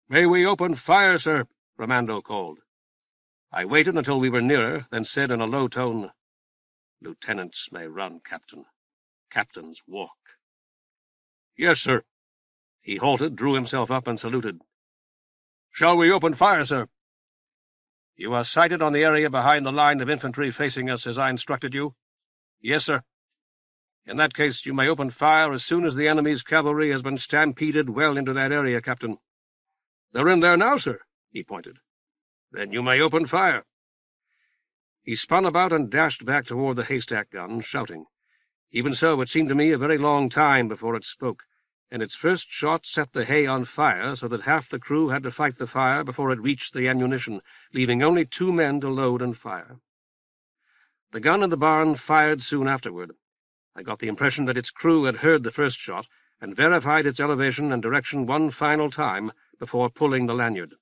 "May we open fire, sir?" Romando called. I waited until we were nearer, then said in a low tone, "Lieutenants may run, Captain. Captains walk." "Yes, sir." He halted, drew himself up, and saluted. "Shall we open fire, sir?" "You are sighted on the area behind the line of infantry facing us, as I instructed you?" "Yes, sir." "In that case, you may open fire as soon as the enemy's cavalry has been stampeded well into that area, Captain." "They're in there now, sir," he pointed. "Then you may open fire." He spun about and dashed back toward the haystack gun, shouting. Even so, it seemed to me a very long time before it spoke, and its first shot set the hay on fire so that half the crew had to fight the fire before it reached the ammunition, leaving only 2 men to load and fire. The gun in the barn fired soon afterward. I got the impression that its crew had heard the first shot and verified its elevation and direction one final time before pulling the lanyard.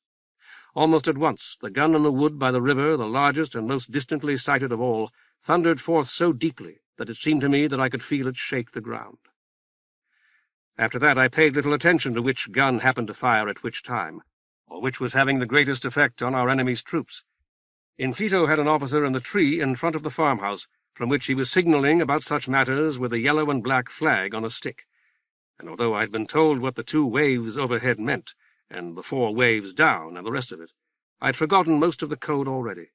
Almost at once, the gun in the wood by the river, the largest and most distantly sighted of all, thundered forth so deeply that it seemed to me that I could feel it shake the ground. After that, I paid little attention to which gun happened to fire at which time, or which was having the greatest effect on our enemy's troops. Inclito had an officer in the tree in front of the farmhouse, from which he was signaling about such matters with a yellow and black flag on a stick, and although I had been told what the 2 waves overhead meant, and the 4 waves down, and the rest of it, I had forgotten most of the code already.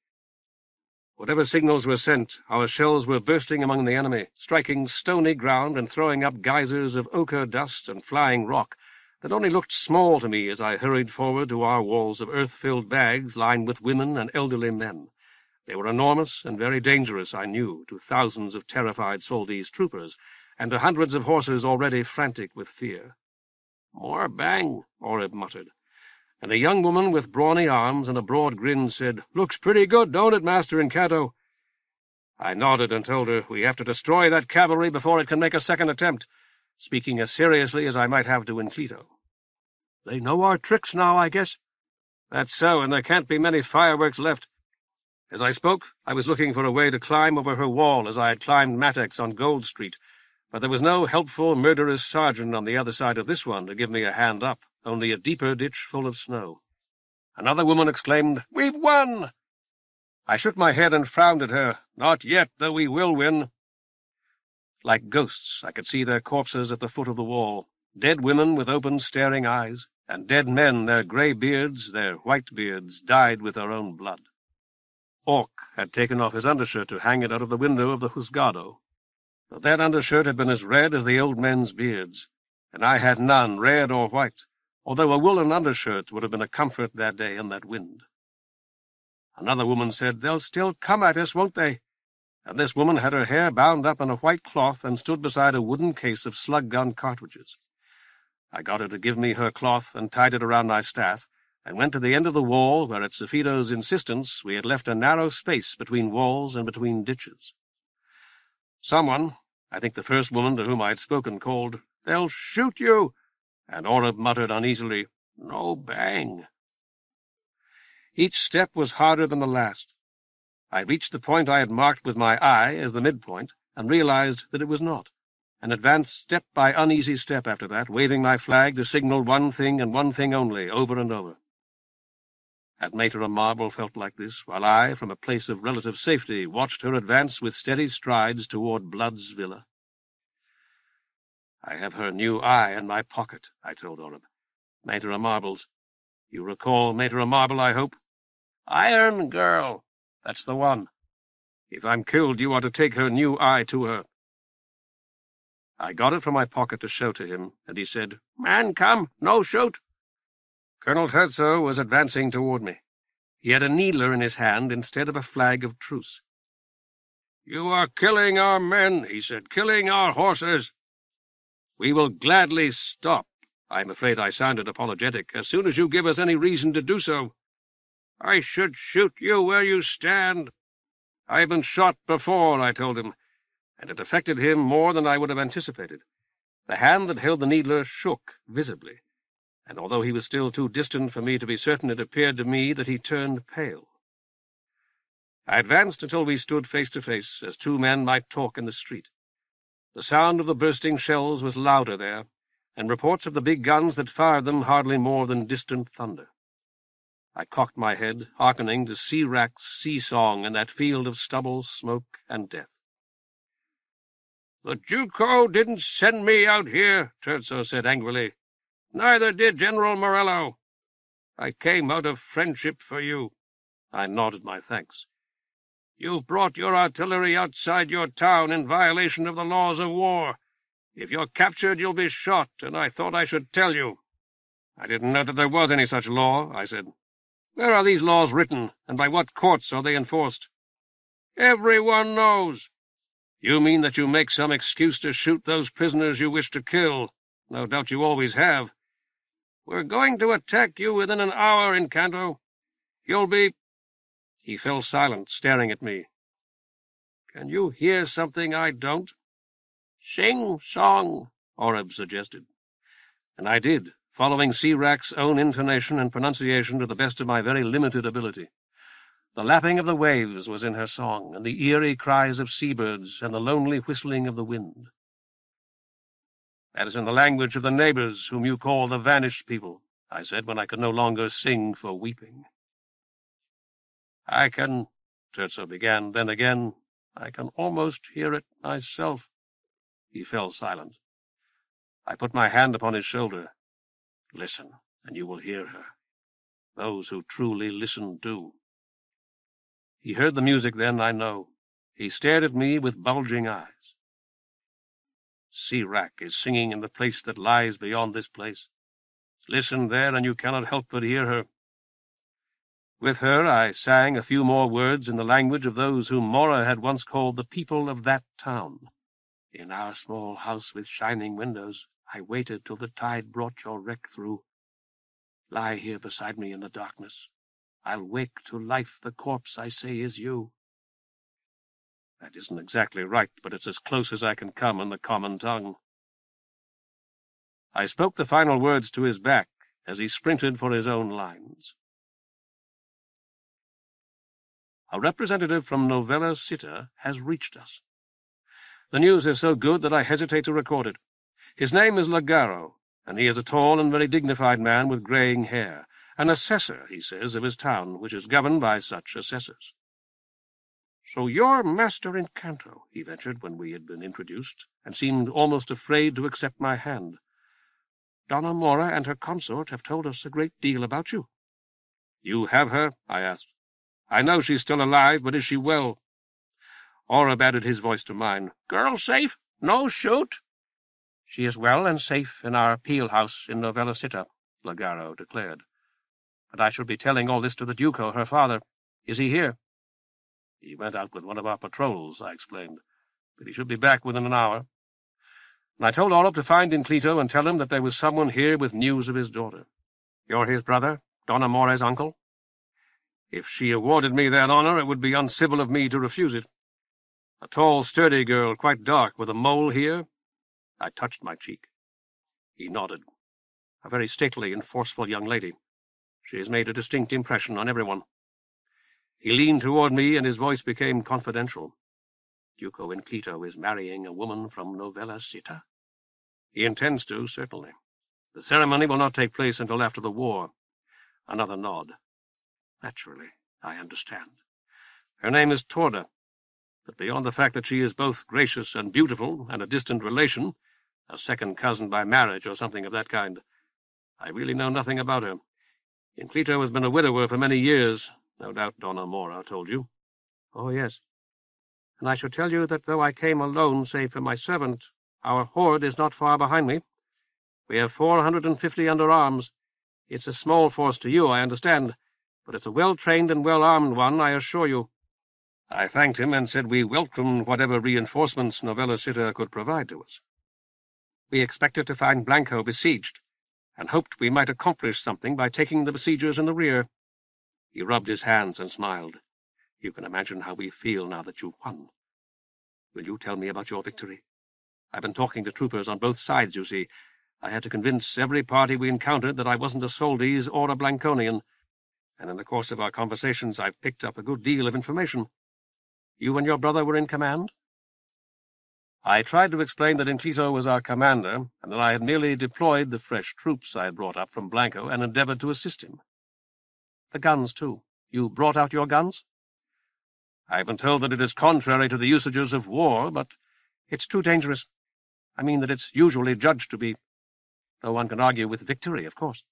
Whatever signals were sent, our shells were bursting among the enemy, striking stony ground and throwing up geysers of ochre dust and flying rock that only looked small to me as I hurried forward to our walls of earth-filled bags lined with women and elderly men. They were enormous and very dangerous, I knew, to thousands of terrified Soldese troopers, and to hundreds of horses already frantic with fear. "More bang," Orib muttered, and a young woman with brawny arms and a broad grin said, "Looks pretty good, don't it, Master Incato?" I nodded and told her, "We have to destroy that cavalry before it can make a second attempt," speaking as seriously as I might have to Inclito. "They know our tricks now, I guess?" "That's so, and there can't be many fireworks left." As I spoke, I was looking for a way to climb over her wall as I had climbed Mattock's on Gold Street, but there was no helpful, murderous sergeant on the other side of this one to give me a hand up, only a deeper ditch full of snow. Another woman exclaimed, "We've won!" I shook my head and frowned at her. "Not yet, though we will win." Like ghosts, I could see their corpses at the foot of the wall, dead women with open, staring eyes, and dead men, their grey beards, their white beards, dyed with their own blood. Orc had taken off his undershirt to hang it out of the window of the Juzgado. But that undershirt had been as red as the old men's beards, and I had none, red or white, although a woolen undershirt would have been a comfort that day in that wind. Another woman said, "They'll still come at us, won't they?" And this woman had her hair bound up in a white cloth and stood beside a wooden case of slug-gun cartridges. I got her to give me her cloth and tied it around my staff, and went to the end of the wall where, at Safito's insistence, we had left a narrow space between walls and between ditches. Someone, I think the first woman to whom I had spoken, called, "They'll shoot you," and Orib muttered uneasily, "No bang." Each step was harder than the last. I reached the point I had marked with my eye as the midpoint, and realized that it was not, and advanced step by uneasy step after that, waving my flag to signal one thing and one thing only, over and over. Had Maitre Marble felt like this, while I, from a place of relative safety, watched her advance with steady strides toward Blood's villa? "I have her new eye in my pocket," I told Orib. "Maitre Marble's. You recall Maitre Marble, I hope?" "Iron Girl. That's the one. If I'm killed, you are to take her new eye to her." I got it from my pocket to show to him, and he said, "Man come, no shoot." Colonel Terzo was advancing toward me. He had a needler in his hand instead of a flag of truce. "You are killing our men," he said, "killing our horses." "We will gladly stop." I'm afraid I sounded apologetic. "As soon as you give us any reason to do so." "I should shoot you where you stand." "I have been shot before," I told him, and it affected him more than I would have anticipated. The hand that held the needler shook visibly, and although he was still too distant for me to be certain, it appeared to me that he turned pale. I advanced until we stood face to face, as 2 men might talk in the street. The sound of the bursting shells was louder there, and reports of the big guns that fired them hardly more than distant thunder. I cocked my head, hearkening to sea-wrack's sea-song in that field of stubble, smoke, and death. "The Duko didn't send me out here," Terzo said angrily. "Neither did General Morello. I came out of friendship for you." I nodded my thanks. "You've brought your artillery outside your town in violation of the laws of war. If you're captured, you'll be shot, and I thought I should tell you." "I didn't know that there was any such law," I said. "Where are these laws written, and by what courts are they enforced?" "Everyone knows." "You mean that you make some excuse to shoot those prisoners you wish to kill. No doubt you always have." "We're going to attack you within an hour, Encanto. You'll be—" He fell silent, staring at me. "Can you hear something I don't?" "Sing song," Oreb suggested. And I did, following sea-wrack's own intonation and pronunciation to the best of my very limited ability. The lapping of the waves was in her song, and the eerie cries of seabirds, and the lonely whistling of the wind. "That is in the language of the neighbors, whom you call the vanished people," I said, when I could no longer sing for weeping. "I can," Terzo began, then again, "I can almost hear it myself." He fell silent. I put my hand upon his shoulder. "Listen, and you will hear her. Those who truly listen do." He heard the music then, I know. He stared at me with bulging eyes. "Sea-wrack is singing in the place that lies beyond this place. Listen there, and you cannot help but hear her." With her I sang a few more words in the language of those whom Mora had once called the people of that town. "In our small house with shining windows, I waited till the tide brought your wreck through. Lie here beside me in the darkness. I'll wake to life the corpse I say is you." That isn't exactly right, but it's as close as I can come in the common tongue. I spoke the final words to his back as he sprinted for his own lines. A representative from Novella Citta has reached us. The news is so good that I hesitate to record it. His name is Lagaro, and he is a tall and very dignified man with graying hair, an assessor, he says, of his town, which is governed by such assessors. "So you're Master Encanto," he ventured when we had been introduced, and seemed almost afraid to accept my hand. "Donna Mora and her consort have told us a great deal about you." "You have her?" I asked. "I know she's still alive, but is she well?" Oreb added his voice to mine. "Girl safe? No shoot?" "She is well and safe in our peel-house in Novella Citta," Lagaro declared. "But I should be telling all this to the Duko, her father. Is he here?" "He went out with one of our patrols," I explained, "but he should be back within an hour." And I told Oreb to find Inclito and tell him that there was someone here with news of his daughter. "You're his brother, Donna Mora's uncle?" "If she awarded me that honor, it would be uncivil of me to refuse it. A tall, sturdy girl, quite dark, with a mole here." I touched my cheek. He nodded. "A very stately and forceful young lady. She has made a distinct impression on everyone." He leaned toward me, and his voice became confidential. "Duko Inclito is marrying a woman from Novella Citta?" "He intends to, certainly. The ceremony will not take place until after the war." Another nod. "Naturally, I understand. Her name is Torda, but beyond the fact that she is both gracious and beautiful, and a distant relation, a second cousin by marriage or something of that kind, I really know nothing about her. Inclito has been a widower for many years. No doubt Donna Mora told you." "Oh, yes. And I should tell you that though I came alone, save for my servant, our horde is not far behind me. We have 450 under arms. It's a small force to you, I understand, but it's a well-trained and well-armed one, I assure you." I thanked him and said we welcomed whatever reinforcements Novella Citta could provide to us. We expected to find Blanko besieged, and hoped we might accomplish something by taking the besiegers in the rear. He rubbed his hands and smiled. "You can imagine how we feel now that you've won. Will you tell me about your victory? I've been talking to troopers on both sides, you see. I had to convince every party we encountered that I wasn't a Soldese or a Blankonian, and in the course of our conversations I've picked up a good deal of information. You and your brother were in command?" I tried to explain that Inclito was our commander, and that I had merely deployed the fresh troops I had brought up from Blanko and endeavored to assist him. The guns, too. You brought out your guns?" "I have been told that it is contrary to the usages of war, but it's too dangerous. I mean that it's usually judged to be. No one can argue with victory, of course.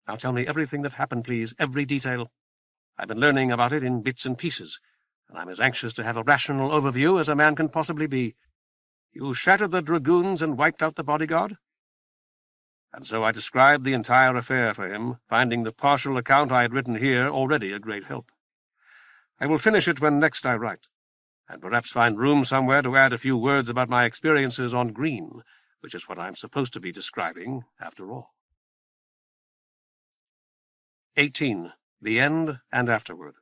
Now tell me everything that happened, please, every detail. I've been learning about it in bits and pieces, and I'm as anxious to have a rational overview as a man can possibly be. You shattered the dragoons and wiped out the bodyguard?" And so I described the entire affair for him, finding the partial account I had written here already a great help. I will finish it when next I write, and perhaps find room somewhere to add a few words about my experiences on Green, which is what I'm supposed to be describing, after all. 18. The End and Afterward.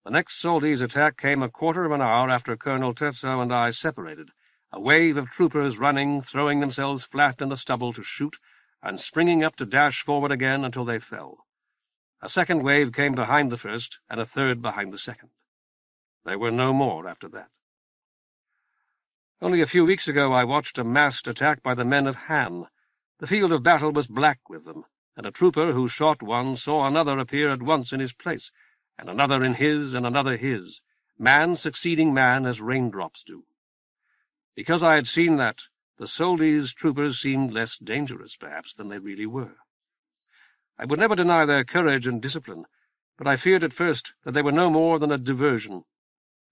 The next Soldi's attack came a quarter of an hour after Colonel Terzo and I separated, a wave of troopers running, throwing themselves flat in the stubble to shoot, and springing up to dash forward again until they fell. A second wave came behind the first, and a third behind the second. There were no more after that. Only a few weeks ago I watched a massed attack by the men of Han. The field of battle was black with them, and a trooper who shot one saw another appear at once in his place, and another in his, and another his, man succeeding man as raindrops do. Because I had seen that, the Soldi's troopers seemed less dangerous, perhaps, than they really were. I would never deny their courage and discipline, but I feared at first that they were no more than a diversion,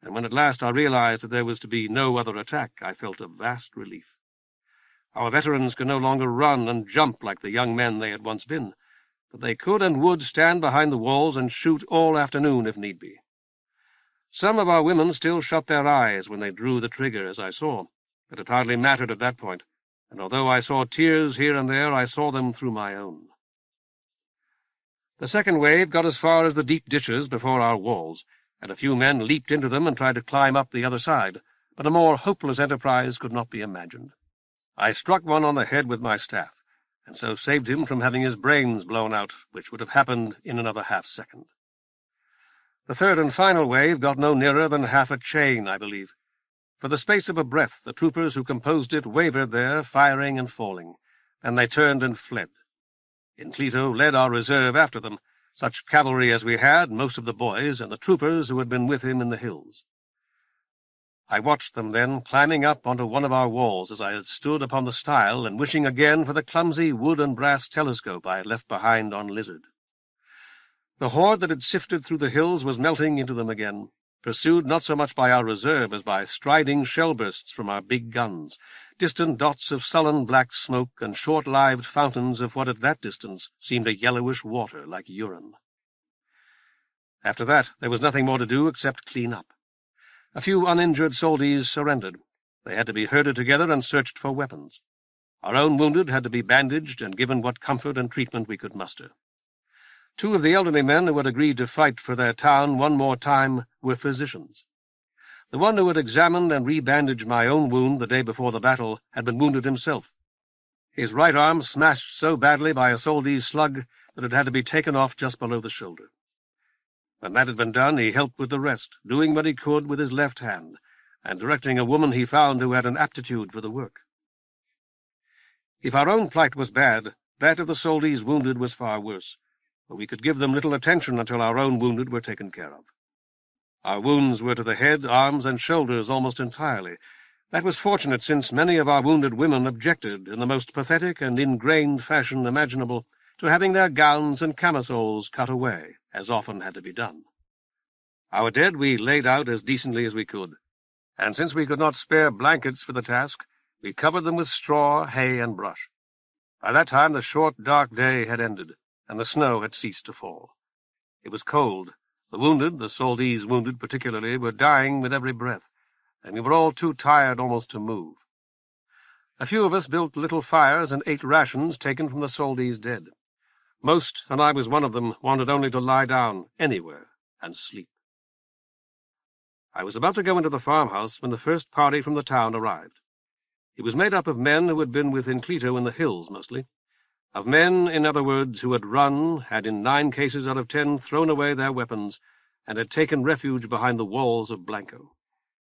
and when at last I realized that there was to be no other attack, I felt a vast relief. Our veterans could no longer run and jump like the young men they had once been, but they could and would stand behind the walls and shoot all afternoon if need be. Some of our women still shut their eyes when they drew the trigger, as I saw, but it hardly mattered at that point, and although I saw tears here and there, I saw them through my own. The second wave got as far as the deep ditches before our walls, and a few men leaped into them and tried to climb up the other side, but a more hopeless enterprise could not be imagined. I struck one on the head with my staff, and so saved him from having his brains blown out, which would have happened in another half-second. The third and final wave got no nearer than half a chain, I believe. For the space of a breath, the troopers who composed it wavered there, firing and falling. Then they turned and fled. Inclito led our reserve after them, such cavalry as we had, most of the boys, and the troopers who had been with him in the hills. I watched them then, climbing up onto one of our walls as I had stood upon the stile and wishing again for the clumsy wood and brass telescope I had left behind on Lizard. The horde that had sifted through the hills was melting into them again, pursued not so much by our reserve as by striding shell-bursts from our big guns, distant dots of sullen black smoke and short-lived fountains of what at that distance seemed a yellowish water like urine. After that there was nothing more to do except clean up. A few uninjured Soldi's surrendered. They had to be herded together and searched for weapons. Our own wounded had to be bandaged and given what comfort and treatment we could muster. Two of the elderly men who had agreed to fight for their town one more time were physicians. The one who had examined and rebandaged my own wound the day before the battle had been wounded himself. His right arm smashed so badly by a Soldi's slug that it had to be taken off just below the shoulder. When that had been done, he helped with the rest, doing what he could with his left hand, and directing a woman he found who had an aptitude for the work. If our own plight was bad, that of the Soldi's wounded was far worse, but we could give them little attention until our own wounded were taken care of. Our wounds were to the head, arms, and shoulders almost entirely. That was fortunate, since many of our wounded women objected, in the most pathetic and ingrained fashion imaginable, to having their gowns and camisoles cut away, as often had to be done. Our dead we laid out as decently as we could, and since we could not spare blankets for the task, we covered them with straw, hay, and brush. By that time the short, dark day had ended, and the snow had ceased to fall. It was cold. The wounded, the Soldi's wounded particularly, were dying with every breath, and we were all too tired almost to move. A few of us built little fires and ate rations taken from the Soldi's dead. Most, and I was one of them, wanted only to lie down anywhere and sleep. I was about to go into the farmhouse when the first party from the town arrived. It was made up of men who had been with Inclito in the hills, mostly. Of men, in other words, who had run, had in 9 cases out of 10 thrown away their weapons, and had taken refuge behind the walls of Blanko.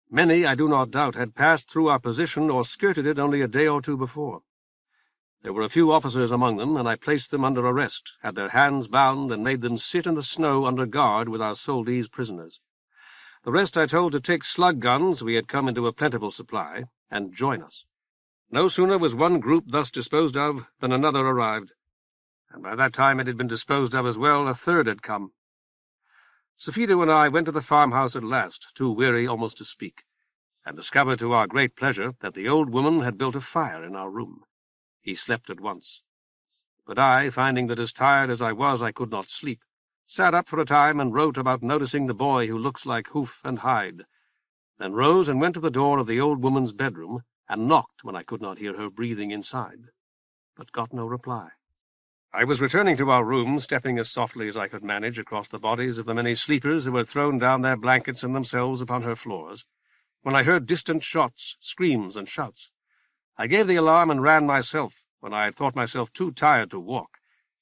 Many, I do not doubt, had passed through our position or skirted it only a day or two before. There were a few officers among them, and I placed them under arrest, had their hands bound, and made them sit in the snow under guard with our soldiers prisoners. The rest I told to take slug guns, we had come into a plentiful supply, and join us. No sooner was one group thus disposed of than another arrived, and by that time it had been disposed of as well, a third had come. Safito and I went to the farmhouse at last, too weary almost to speak, and discovered to our great pleasure that the old woman had built a fire in our room. He slept at once. But I, finding that as tired as I was I could not sleep, sat up for a time and wrote about noticing the boy who looks like hoof and hide, then rose and went to the door of the old woman's bedroom, and knocked when I could not hear her breathing inside, but got no reply. I was returning to our room, stepping as softly as I could manage across the bodies of the many sleepers who had thrown down their blankets and themselves upon her floors, when I heard distant shots, screams, and shouts. I gave the alarm and ran myself, when I had thought myself too tired to walk,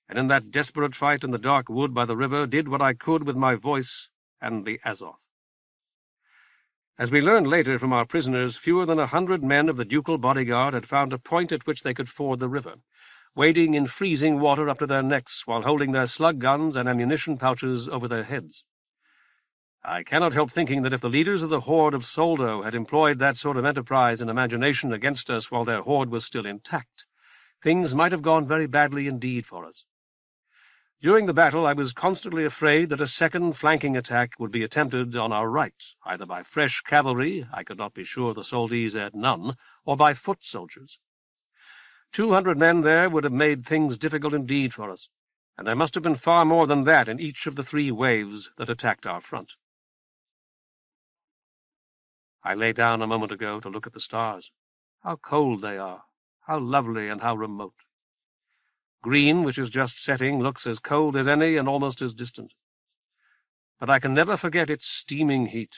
and in that desperate fight in the dark wood by the river did what I could with my voice and the Azoth. As we learned later from our prisoners, fewer than 100 men of the ducal bodyguard had found a point at which they could ford the river, wading in freezing water up to their necks while holding their slug guns and ammunition pouches over their heads. I cannot help thinking that if the leaders of the horde of Soldo had employed that sort of enterprise and imagination against us while their horde was still intact, things might have gone very badly indeed for us. During the battle I was constantly afraid that a second flanking attack would be attempted on our right, either by fresh cavalry, I could not be sure the Soldis had none, or by foot soldiers. 200 men there would have made things difficult indeed for us, and there must have been far more than that in each of the 3 waves that attacked our front. I lay down a moment ago to look at the stars. How cold they are, how lovely and how remote. Green, which is just setting, looks as cold as any and almost as distant. But I can never forget its steaming heat.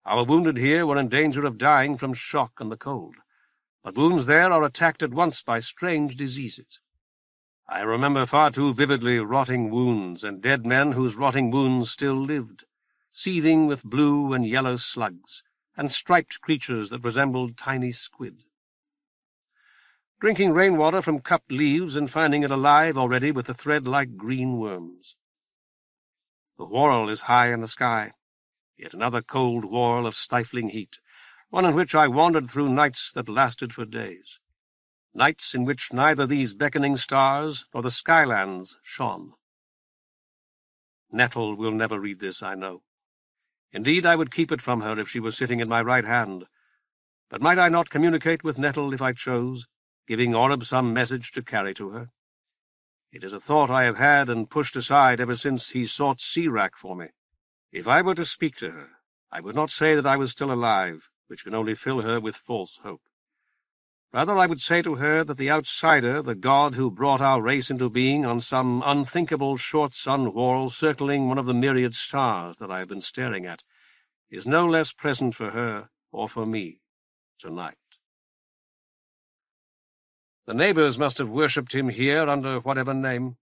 Our wounded here were in danger of dying from shock and the cold, but wounds there are attacked at once by strange diseases. I remember far too vividly rotting wounds and dead men whose rotting wounds still lived, seething with blue and yellow slugs, and striped creatures that resembled tiny squid. Drinking rainwater from cupped leaves and finding it alive already with the thread-like green worms. The whorl is high in the sky, yet another cold whorl of stifling heat, one in which I wandered through nights that lasted for days, nights in which neither these beckoning stars nor the skylands shone. Nettle will never read this, I know. Indeed, I would keep it from her if she were sitting at my right hand. But might I not communicate with Nettle if I chose, giving Oreb some message to carry to her? It is a thought I have had and pushed aside ever since he sought Sirac for me. If I were to speak to her, I would not say that I was still alive, which can only fill her with false hope. Rather, I would say to her that the outsider, the god who brought our race into being on some unthinkable short-sun whorl circling one of the myriad stars that I have been staring at, is no less present for her or for me tonight. The neighbors must have worshipped him here under whatever name.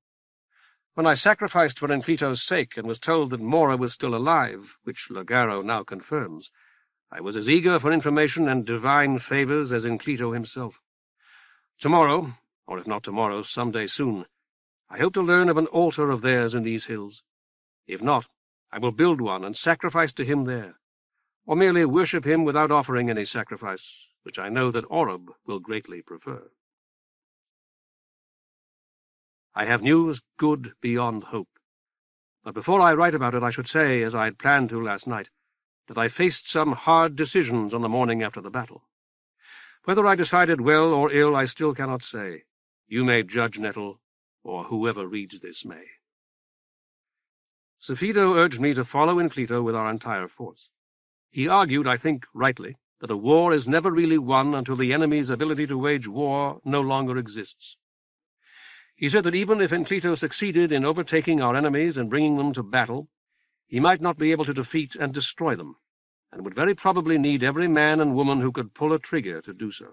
When I sacrificed for Enclito's sake and was told that Mora was still alive, which Logaro now confirms, I was as eager for information and divine favors as Enclito himself. Tomorrow, or if not tomorrow, some day soon, I hope to learn of an altar of theirs in these hills. If not, I will build one and sacrifice to him there, or merely worship him without offering any sacrifice, which I know that Oreb will greatly prefer. I have news good beyond hope. But before I write about it, I should say, as I had planned to last night, that I faced some hard decisions on the morning after the battle. Whether I decided well or ill, I still cannot say. You may judge, Nettle, or whoever reads this may. Safito urged me to follow Enclito with our entire force. He argued, I think rightly, that a war is never really won until the enemy's ability to wage war no longer exists. He said that even if Enclito succeeded in overtaking our enemies and bringing them to battle, he might not be able to defeat and destroy them, and would very probably need every man and woman who could pull a trigger to do so.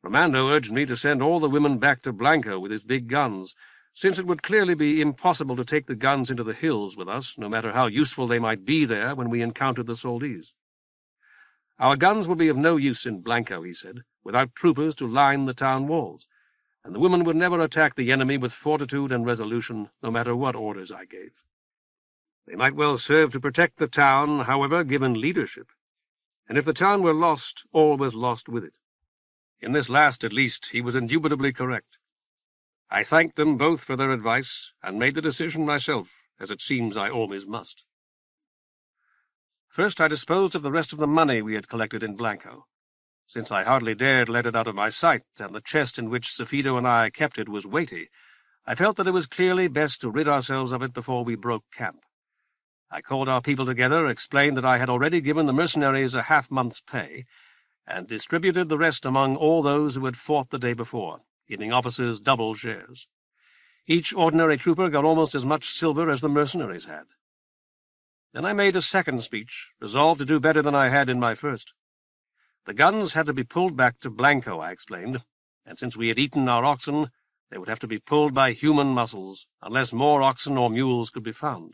Romando urged me to send all the women back to Blanko with his big guns, since it would clearly be impossible to take the guns into the hills with us, no matter how useful they might be there when we encountered the Soldis. Our guns would be of no use in Blanko, he said, without troopers to line the town walls, and the women would never attack the enemy with fortitude and resolution, no matter what orders I gave. They might well serve to protect the town, however, given leadership, and if the town were lost, all was lost with it. In this last, at least, he was indubitably correct. I thanked them both for their advice, and made the decision myself, as it seems I always must. First I disposed of the rest of the money we had collected in Blanko. Since I hardly dared let it out of my sight, and the chest in which Safido and I kept it was weighty, I felt that it was clearly best to rid ourselves of it before we broke camp. I called our people together, explained that I had already given the mercenaries a half-month's pay, and distributed the rest among all those who had fought the day before, giving officers double shares. Each ordinary trooper got almost as much silver as the mercenaries had. Then I made a second speech, resolved to do better than I had in my first. The guns had to be pulled back to Blanko, I explained, and since we had eaten our oxen, they would have to be pulled by human muscles, unless more oxen or mules could be found.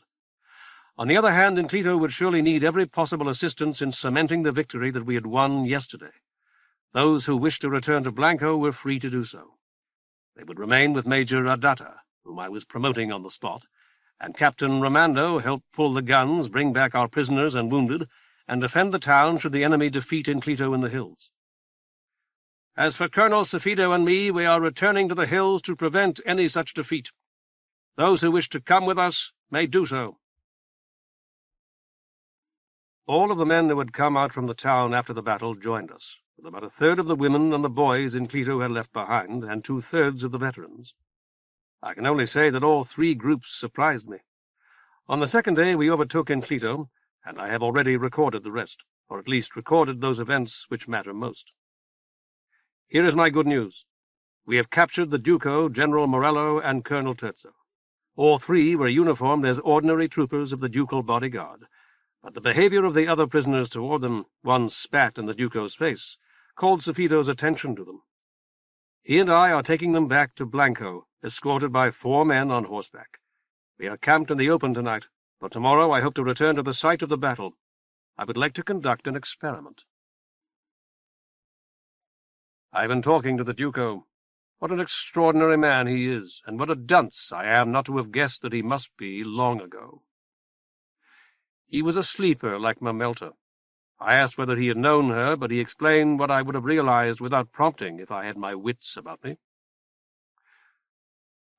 On the other hand, Inclito would surely need every possible assistance in cementing the victory that we had won yesterday. Those who wished to return to Blanko were free to do so. They would remain with Major Adata, whom I was promoting on the spot, and Captain Romando help pull the guns, bring back our prisoners and wounded, and defend the town should the enemy defeat Inclito in the hills. As for Colonel Safido and me, we are returning to the hills to prevent any such defeat. Those who wish to come with us may do so. All of the men who had come out from the town after the battle joined us, with about a third of the women and the boys Inclito had left behind, and 2/3 of the veterans. I can only say that all three groups surprised me. On the second day we overtook Inclito, and I have already recorded the rest, or at least recorded those events which matter most. Here is my good news. We have captured the Duco, General Morello, and Colonel Terzo. All three were uniformed as ordinary troopers of the ducal bodyguard, but the behavior of the other prisoners toward them, one spat in the Duco's face, called Safido's attention to them. He and I are taking them back to Blanko, escorted by 4 men on horseback. We are camped in the open tonight, but tomorrow I hope to return to the site of the battle. I would like to conduct an experiment. I have been talking to the Duco. What an extraordinary man he is, and what a dunce I am not to have guessed that he must be long ago. He was a sleeper like Mamelta. I asked whether he had known her, but he explained what I would have realized without prompting if I had my wits about me.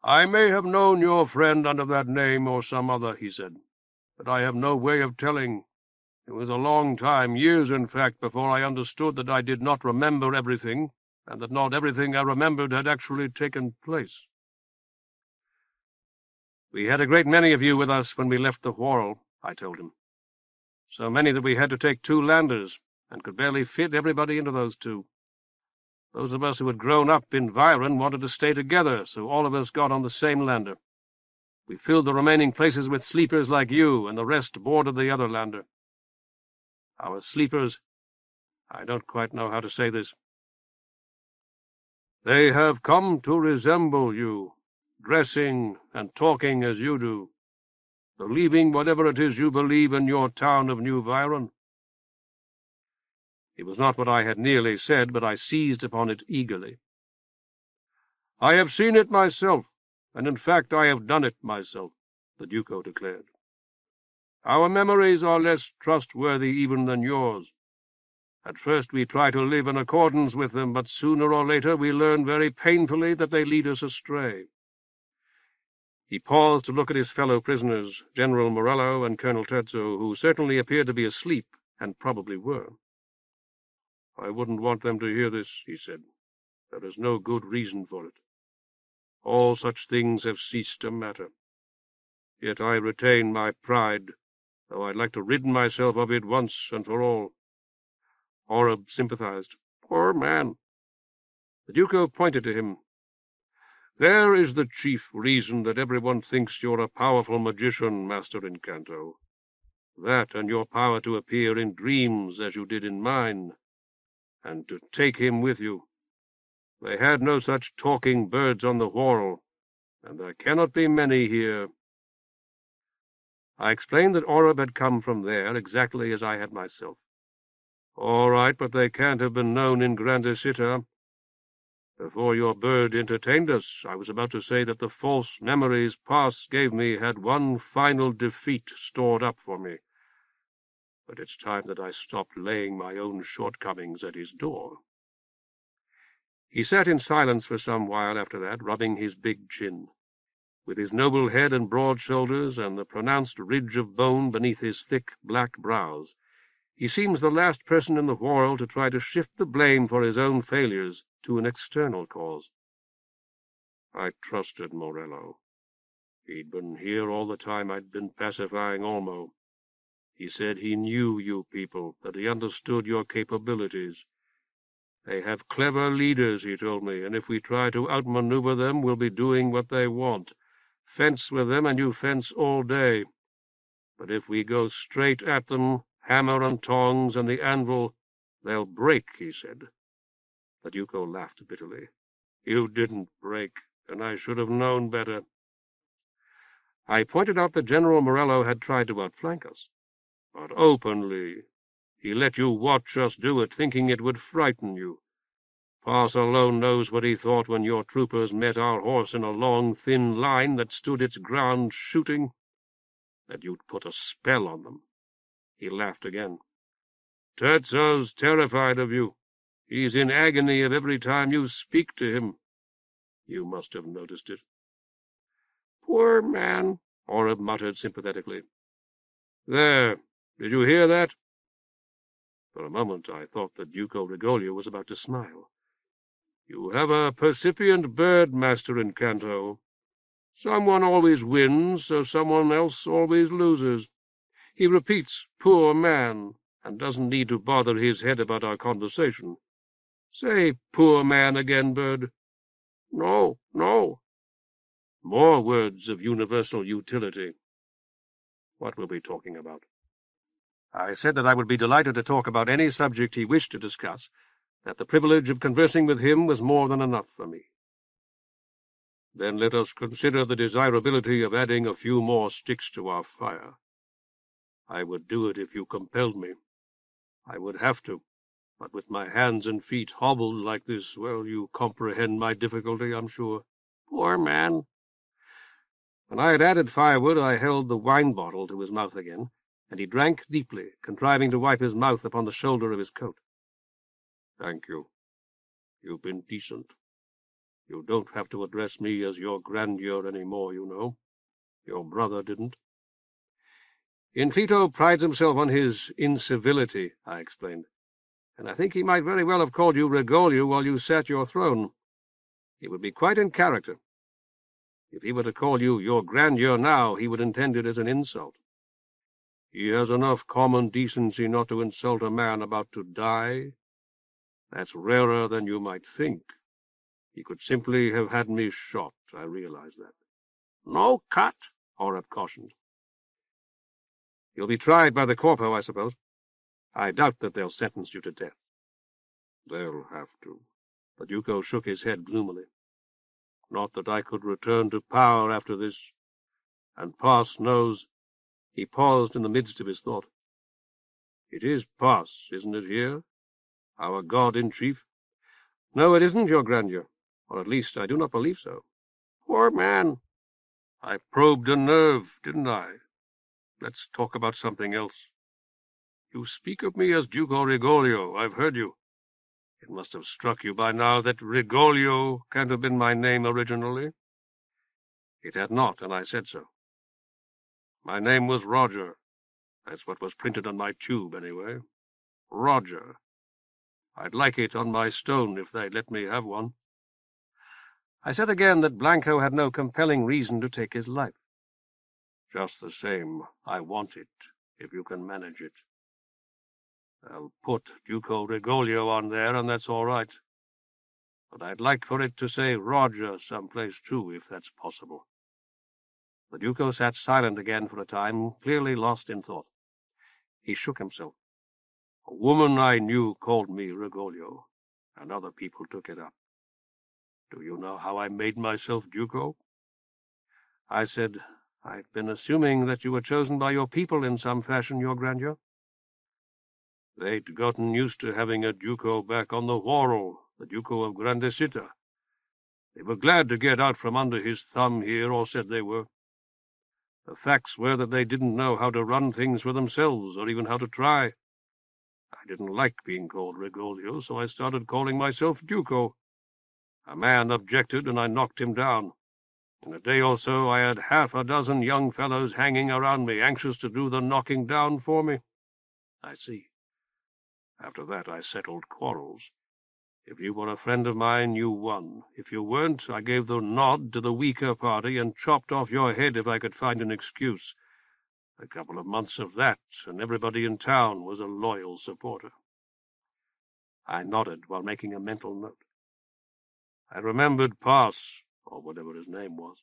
"I may have known your friend under that name or some other," he said, "but I have no way of telling. It was a long time, years in fact, before I understood that I did not remember everything, and that not everything I remembered had actually taken place." "We had a great many of you with us when we left the Whorl," I told him. "So many that we had to take 2 landers, and could barely fit everybody into those 2. Those of us who had grown up in Viren wanted to stay together, so all of us got on the same lander. We filled the remaining places with sleepers like you, and the rest boarded the other lander. Our sleepers, I don't quite know how to say this. They have come to resemble you, dressing and talking as you do, believing whatever it is you believe in your town of New Viren." It was not what I had nearly said, but I seized upon it eagerly. "I have seen it myself, and in fact I have done it myself," the Duco declared. "Our memories are less trustworthy even than yours. At first we try to live in accordance with them, but sooner or later we learn very painfully that they lead us astray." He paused to look at his fellow prisoners, General Morello and Colonel Terzo, who certainly appeared to be asleep, and probably were. "I wouldn't want them to hear this," he said. "There is no good reason for it. All such things have ceased to matter. Yet I retain my pride, though I'd like to rid myself of it once and for all." Oreb sympathized. "Poor man." The Duco pointed to him. "There is the chief reason that everyone thinks you're a powerful magician, Master Incanto. That and your power to appear in dreams as you did in mine, and to take him with you. They had no such talking birds on the Whorl, and there cannot be many here." I explained that Oreb had come from there exactly as I had myself. All right, but they can't have been known in Grandisita. Before your bird entertained us, I was about to say that the false memories Pass gave me had one final defeat stored up for me. But it's time that I stopped laying my own shortcomings at his door. He sat in silence for some while after that, rubbing his big chin. With his noble head and broad shoulders, and the pronounced ridge of bone beneath his thick black brows, he seems the last person in the world to try to shift the blame for his own failures to an external cause. I trusted Morello. He'd been here all the time I'd been pacifying Olmo. He said he knew you people, that he understood your capabilities. They have clever leaders, he told me, and if we try to outmaneuver them, we'll be doing what they want. Fence with them, and you fence all day. But if we go straight at them, hammer and tongs and the anvil, they'll break, he said. The Duco laughed bitterly. You didn't break, and I should have known better. I pointed out that General Morello had tried to outflank us, but openly. He let you watch us do it, thinking it would frighten you. Pass alone knows what he thought when your troopers met our horse in a long, thin line that stood its ground shooting, that you'd put a spell on them. He laughed again. Tetsuo's terrified of you. He's in agony of every time you speak to him. You must have noticed it. Poor man, Oreb muttered sympathetically. There, did you hear that? For a moment I thought that Duko Rigoglio was about to smile. You have a percipient bird master in Kanto. Someone always wins, so someone else always loses. He repeats, poor man, and doesn't need to bother his head about our conversation. Say, poor man again, bird. No, no. More words of universal utility. What were we talking about? I said that I would be delighted to talk about any subject he wished to discuss, that the privilege of conversing with him was more than enough for me. Then let us consider the desirability of adding a few more sticks to our fire. I would do it if you compelled me. I would have to, but with my hands and feet hobbled like this, well, you comprehend my difficulty, I'm sure. Poor man. When I had added firewood, I held the wine bottle to his mouth again, and he drank deeply, contriving to wipe his mouth upon the shoulder of his coat. Thank you. You've been decent. You don't have to address me as your grandeur any more, you know. Your brother didn't. Inflito prides himself on his incivility, I explained, and I think he might very well have called you Rigoglio while you sat your throne. It would be quite in character. If he were to call you your grandeur now, he would intend it as an insult. He has enough common decency not to insult a man about to die. That's rarer than you might think. He could simply have had me shot, I realize that. No cut, Oreb cautioned. You'll be tried by the corpo, I suppose. I doubt that they'll sentence you to death. They'll have to. The Duco shook his head gloomily. Not that I could return to power after this. And Pass knows. He paused in the midst of his thought. It is Pass, isn't it here? Our god-in-chief? No, it isn't, your grandeur. Or at least I do not believe so. Poor man. I probed a nerve, didn't I? Let's talk about something else. You speak of me as Duko Rigoglio. I've heard you. It must have struck you by now that Rigoglio can't have been my name originally. It had not, and I said so. My name was Roger. That's what was printed on my tube, anyway. Roger. I'd like it on my stone if they'd let me have one. I said again that Blanko had no compelling reason to take his life. Just the same, I want it, if you can manage it. I'll put Duko Rigoglio on there, and that's all right. But I'd like for it to say Roger someplace, too, if that's possible. The Duco sat silent again for a time, clearly lost in thought. He shook himself. A woman I knew called me Rigoglio, and other people took it up. Do you know how I made myself Duco? I said, I've been assuming that you were chosen by your people in some fashion, your grandeur. They'd gotten used to having a Duko back on the whorl, the Duko of Grandecita. They were glad to get out from under his thumb here, or said they were. The facts were that they didn't know how to run things for themselves, or even how to try. I didn't like being called Rigoglio, so I started calling myself Duko. A man objected, and I knocked him down. In a day or so I had half a dozen young fellows hanging around me, anxious to do the knocking down for me. I see. After that I settled quarrels. If you were a friend of mine, you won. If you weren't, I gave the nod to the weaker party and chopped off your head if I could find an excuse. A couple of months of that, and everybody in town was a loyal supporter. I nodded while making a mental note. I remembered Pass, or whatever his name was.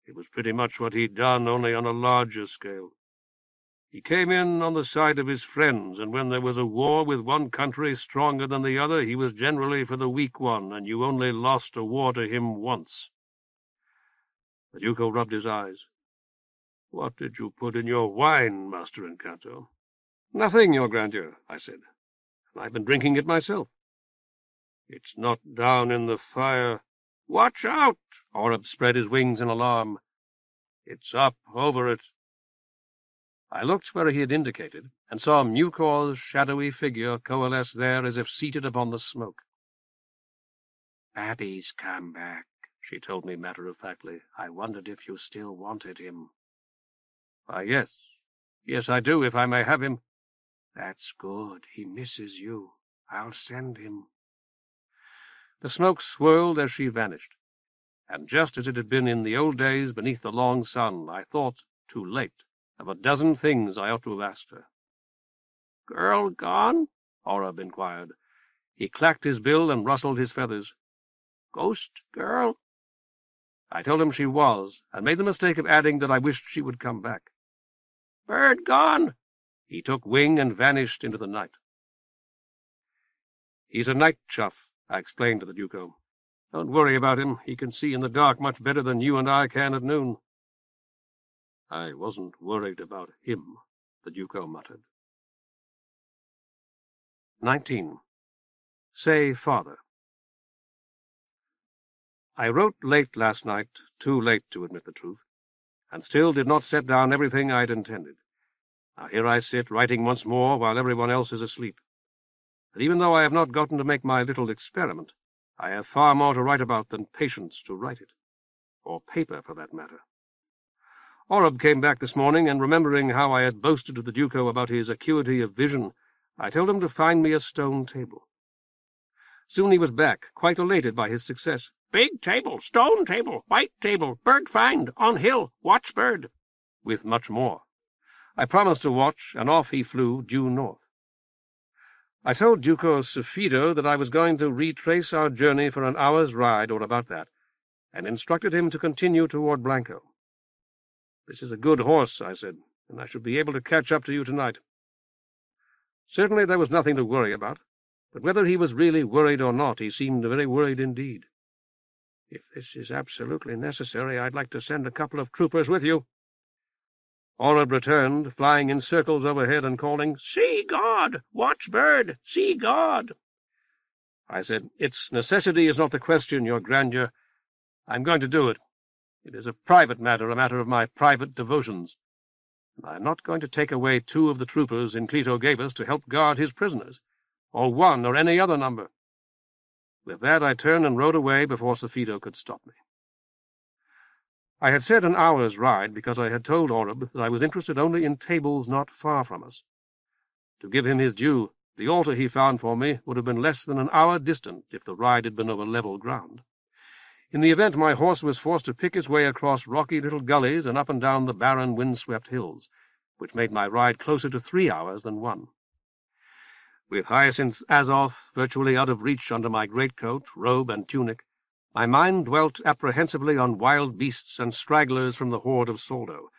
It was pretty much what he'd done, only on a larger scale. He came in on the side of his friends, and when there was a war with one country stronger than the other, he was generally for the weak one, and you only lost a war to him once. The Duco rubbed his eyes. What did you put in your wine, Master Encanto? Nothing, your grandeur, I said. I've been drinking it myself. It's not down in the fire. Watch out! Oreb spread his wings in alarm. It's up over it. I looked where he had indicated, and saw Mucor's shadowy figure coalesce there as if seated upon the smoke. Babby's come back, she told me matter-of-factly. I wondered if you still wanted him. Why, yes. Yes, I do, if I may have him. That's good. He misses you. I'll send him. The smoke swirled as she vanished, and just as it had been in the old days beneath the long sun, I thought, too late, of a dozen things I ought to have asked her. Girl gone? Oreb inquired. He clacked his bill and rustled his feathers. Ghost girl? I told him she was, and made the mistake of adding that I wished she would come back. Bird gone? He took wing and vanished into the night. He's a night chuff, I explained to the Duco. Don't worry about him. He can see in the dark much better than you and I can at noon. I wasn't worried about him, the Duco muttered. 19. Say Father. I wrote late last night, too late to admit the truth, and still did not set down everything I had intended. Now here I sit, writing once more while everyone else is asleep. And even though I have not gotten to make my little experiment, I have far more to write about than patience to write it, or paper for that matter. Oreb came back this morning, and remembering how I had boasted to the Duco about his acuity of vision, I told him to find me a stone table. Soon he was back, quite elated by his success. Big table, stone table, white table, bird find, on hill, watch bird. With much more. I promised to watch, and off he flew, due north. I told Duco Sifido that I was going to retrace our journey for an hour's ride, or about that, and instructed him to continue toward Blanko. This is a good horse, I said, and I should be able to catch up to you tonight. Certainly there was nothing to worry about, but whether he was really worried or not, he seemed very worried indeed. If this is absolutely necessary, I'd like to send a couple of troopers with you. Oreb returned, flying in circles overhead and calling, See God! Watch bird! See God! I said, Its necessity is not the question, your grandeur. I'm going to do it. It is a private matter, a matter of my private devotions. And I'm not going to take away 2 of the troopers Inclito gave us to help guard his prisoners, or 1 or any other number. With that I turned and rode away before Sifido could stop me. I had said an hour's ride because I had told Oreb that I was interested only in tables not far from us. To give him his due, the altar he found for me would have been less than an hour distant if the ride had been over level ground. In the event, my horse was forced to pick his way across rocky little gullies and up and down the barren, wind-swept hills, which made my ride closer to 3 hours than 1. With Hyacinth's Azoth virtually out of reach under my greatcoat, robe, and tunic, my mind dwelt apprehensively on wild beasts and stragglers from the horde of Soldo,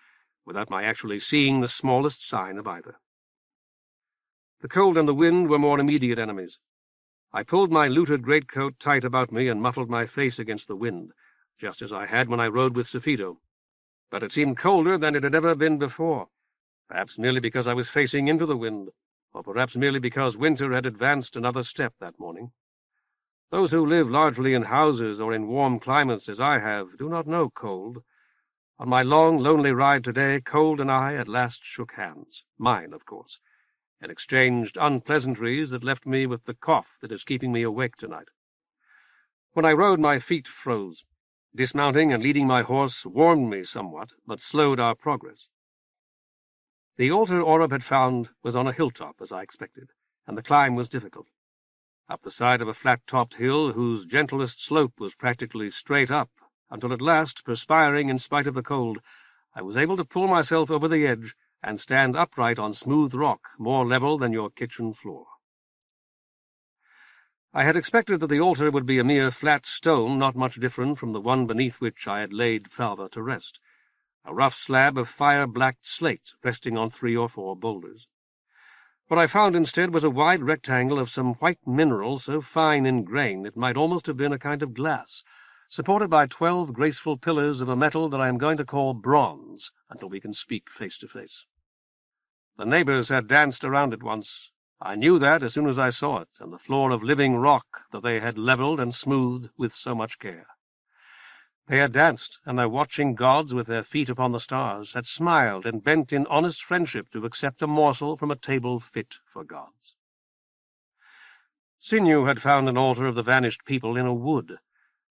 without my actually seeing the smallest sign of either. The cold and the wind were more immediate enemies. I pulled my looted greatcoat tight about me and muffled my face against the wind, just as I had when I rode with Sifido. But it seemed colder than it had ever been before, perhaps merely because I was facing into the wind. or perhaps merely because winter had advanced another step that morning. Those who live largely in houses or in warm climates, as I have, do not know cold. On my long, lonely ride today, cold and I at last shook hands, mine, of course, and exchanged unpleasantries that left me with the cough that is keeping me awake tonight. When I rode, my feet froze. Dismounting and leading my horse warmed me somewhat, but slowed our progress. The altar Oreb had found was on a hilltop, as I expected, and the climb was difficult. Up the side of a flat-topped hill whose gentlest slope was practically straight up, until at last, perspiring in spite of the cold, I was able to pull myself over the edge and stand upright on smooth rock, more level than your kitchen floor. I had expected that the altar would be a mere flat stone, not much different from the one beneath which I had laid Falva to rest, a rough slab of fire-blacked slate resting on 3 or 4 boulders. What I found instead was a wide rectangle of some white mineral so fine in grain it might almost have been a kind of glass, supported by 12 graceful pillars of a metal that I am going to call bronze until we can speak face to face. The neighbors had danced around it once. I knew that as soon as I saw it, and the floor of living rock that they had leveled and smoothed with so much care. They had danced, and their watching gods, with their feet upon the stars, had smiled and bent in honest friendship to accept a morsel from a table fit for gods. Sinew had found an altar of the vanished people in a wood,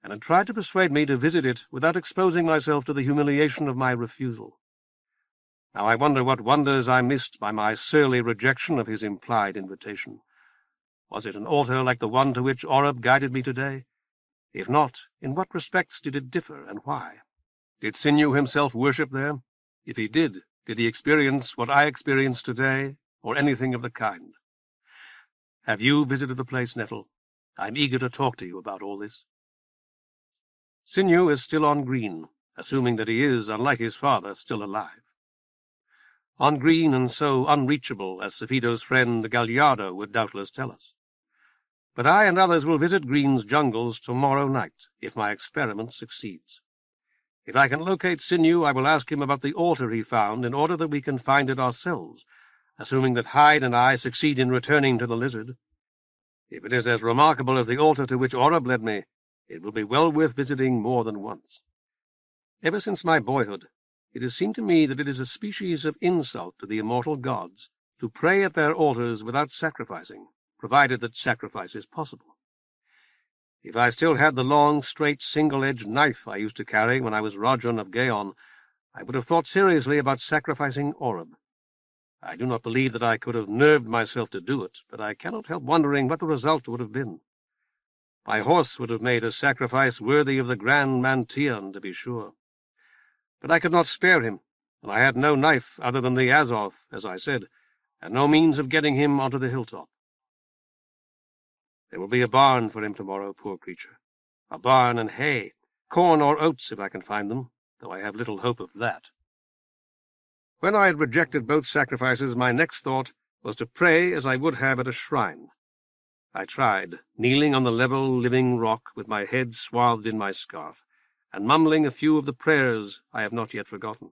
and had tried to persuade me to visit it without exposing myself to the humiliation of my refusal. Now I wonder what wonders I missed by my surly rejection of his implied invitation. Was it an altar like the one to which Oreb guided me today? If not, in what respects did it differ, and why? Did Sinew himself worship there? If he did he experience what I experience today, or anything of the kind? Have you visited the place, Nettle? I'm eager to talk to you about all this. Sinew is still on Green, assuming that he is, unlike his father, still alive. On Green and so unreachable, as Safito's friend Gallardo would doubtless tell us. But I and others will visit Green's jungles tomorrow night, if my experiment succeeds. If I can locate Sinew, I will ask him about the altar he found in order that we can find it ourselves, assuming that Hyde and I succeed in returning to the lizard. If it is as remarkable as the altar to which Oreb led me, it will be well worth visiting more than once. Ever since my boyhood, it has seemed to me that it is a species of insult to the immortal gods to pray at their altars without sacrificing, provided that sacrifice is possible. If I still had the long, straight, single-edged knife I used to carry when I was Rajan of Gaon, I would have thought seriously about sacrificing Oreb. I do not believe that I could have nerved myself to do it, but I cannot help wondering what the result would have been. My horse would have made a sacrifice worthy of the Grand Mantian, to be sure. But I could not spare him, and I had no knife other than the Azoth, as I said, and no means of getting him onto the hilltop. There will be a barn for him tomorrow, poor creature. A barn and hay, corn or oats if I can find them, though I have little hope of that. When I had rejected both sacrifices, my next thought was to pray as I would have at a shrine. I tried, kneeling on the level, living rock, with my head swathed in my scarf, and mumbling a few of the prayers I have not yet forgotten.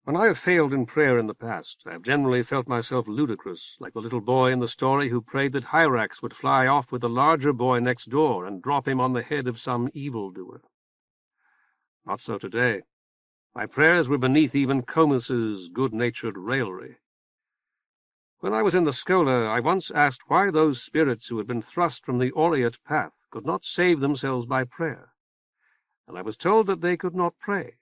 When I have failed in prayer in the past, I have generally felt myself ludicrous, like the little boy in the story who prayed that Hyrax would fly off with the larger boy next door and drop him on the head of some evildoer. Not so today. My prayers were beneath even Comus's good-natured raillery. When I was in the Schola, I once asked why those spirits who had been thrust from the aureate path could not save themselves by prayer, and I was told that they could not pray,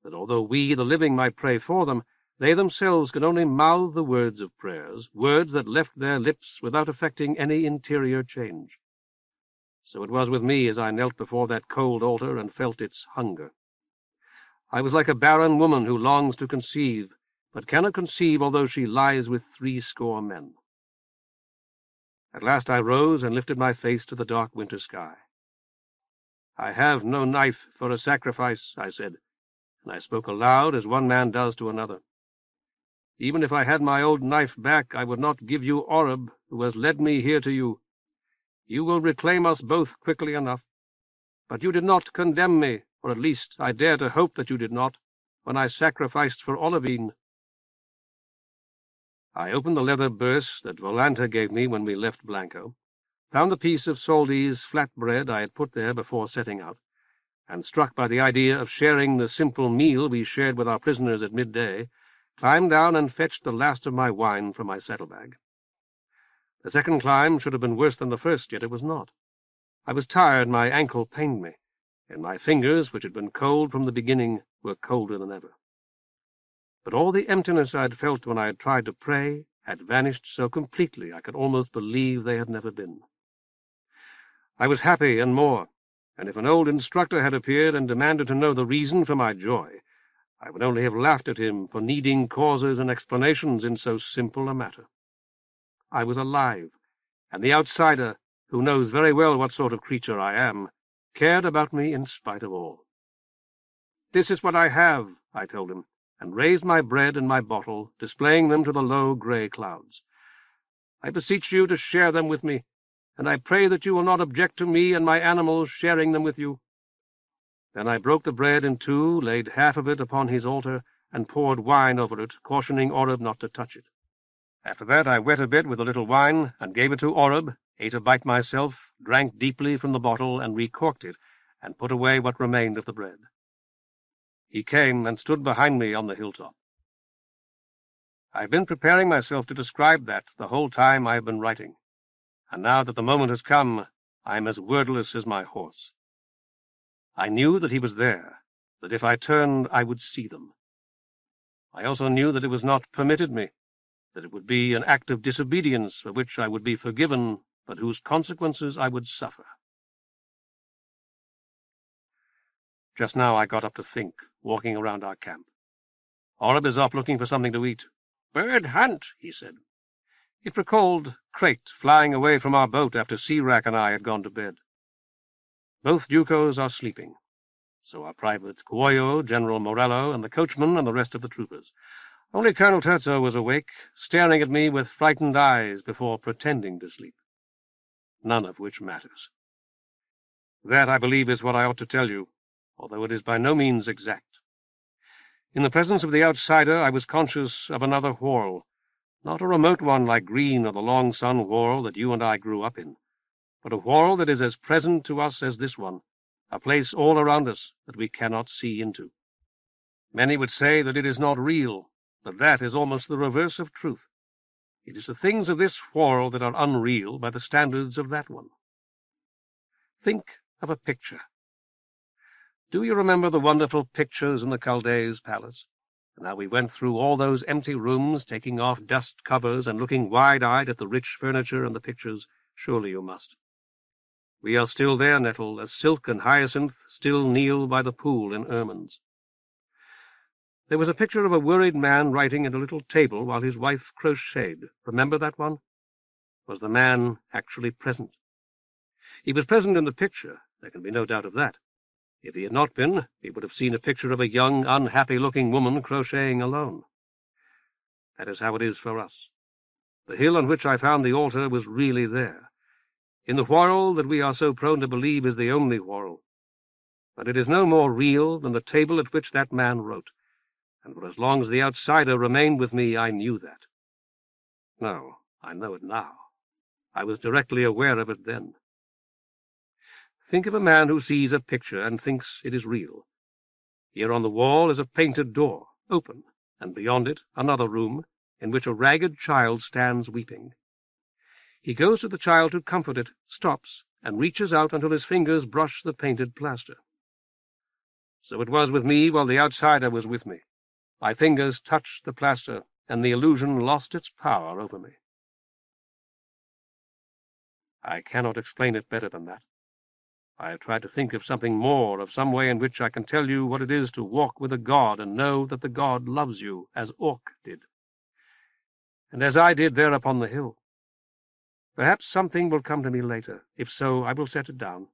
that although we, the living, might pray for them, they themselves could only mouth the words of prayers, words that left their lips without effecting any interior change. So it was with me as I knelt before that cold altar and felt its hunger. I was like a barren woman who longs to conceive, but cannot conceive although she lies with 80 men. At last I rose and lifted my face to the dark winter sky. I have no knife for a sacrifice, I said, and I spoke aloud as one man does to another. Even if I had my old knife back, I would not give you Oreb, who has led me here to you. You will reclaim us both quickly enough. But you did not condemn me, or at least I dare to hope that you did not, when I sacrificed for Olivine. I opened the leather purse that Volanta gave me when we left Blanko, found the piece of Soldi's flatbread I had put there before setting out, and, struck by the idea of sharing the simple meal we shared with our prisoners at midday, climbed down and fetched the last of my wine from my saddlebag. The second climb should have been worse than the first, yet it was not. I was tired, my ankle pained me, and my fingers, which had been cold from the beginning, were colder than ever. But all the emptiness I had felt when I had tried to pray had vanished so completely I could almost believe they had never been. I was happy and more, and if an old instructor had appeared and demanded to know the reason for my joy, I would only have laughed at him for needing causes and explanations in so simple a matter. I was alive, and the outsider, who knows very well what sort of creature I am, cared about me in spite of all. "This is what I have," I told him, and raised my bread and my bottle, displaying them to the low grey clouds. "I beseech you to share them with me, and I pray that you will not object to me and my animals sharing them with you." Then I broke the bread in two, laid half of it upon his altar, and poured wine over it, cautioning Oreb not to touch it. After that I wet a bit with a little wine, and gave it to Oreb, ate a bite myself, drank deeply from the bottle, and recorked it, and put away what remained of the bread. He came and stood behind me on the hilltop. "I've been preparing myself to describe that the whole time I have been writing, and now that the moment has come, I am as wordless as my horse. I knew that he was there, that if I turned I would see them. I also knew that it was not permitted me, that it would be an act of disobedience for which I would be forgiven, but whose consequences I would suffer. Just now I got up to think, walking around our camp. Oreb is off looking for something to eat. "Bird hunt," he said. It recalled Crate flying away from our boat after Sirac and I had gone to bed. Both Dukos are sleeping. So are Privates Cuoyo, General Morello, and the coachman and the rest of the troopers. Only Colonel Terzo was awake, staring at me with frightened eyes before pretending to sleep. None of which matters. That, I believe, is what I ought to tell you, although it is by no means exact. In the presence of the outsider, I was conscious of another whirl, not a remote one like Green or the Long Sun whirl that you and I grew up in, but a whirl that is as present to us as this one, a place all around us that we cannot see into. Many would say that it is not real, but that is almost the reverse of truth. It is the things of this whirl that are unreal by the standards of that one. Think of a picture. Do you remember the wonderful pictures in the Chaldees' palace, and how we went through all those empty rooms, taking off dust covers and looking wide-eyed at the rich furniture and the pictures? Surely you must. We are still there, Nettle, as Silk and Hyacinth still kneel by the pool in ermines. There was a picture of a worried man writing at a little table while his wife crocheted. Remember that one? Was the man actually present? He was present in the picture, there can be no doubt of that. If he had not been, he would have seen a picture of a young, unhappy-looking woman crocheting alone. That is how it is for us. The hill on which I found the altar was really there, in the whirl that we are so prone to believe is the only whirl. But it is no more real than the table at which that man wrote, and for as long as the outsider remained with me, I knew that. No, I know it now. I was directly aware of it then. Think of a man who sees a picture and thinks it is real. Here on the wall is a painted door, open, and beyond it another room, in which a ragged child stands weeping. He goes to the child to comfort it, stops, and reaches out until his fingers brush the painted plaster. So it was with me while the outsider was with me. My fingers touched the plaster, and the illusion lost its power over me. I cannot explain it better than that. I have tried to think of something more, of some way in which I can tell you what it is to walk with a god and know that the god loves you, as Orc did, and as I did there upon the hill. Perhaps something will come to me later. If so, I will set it down.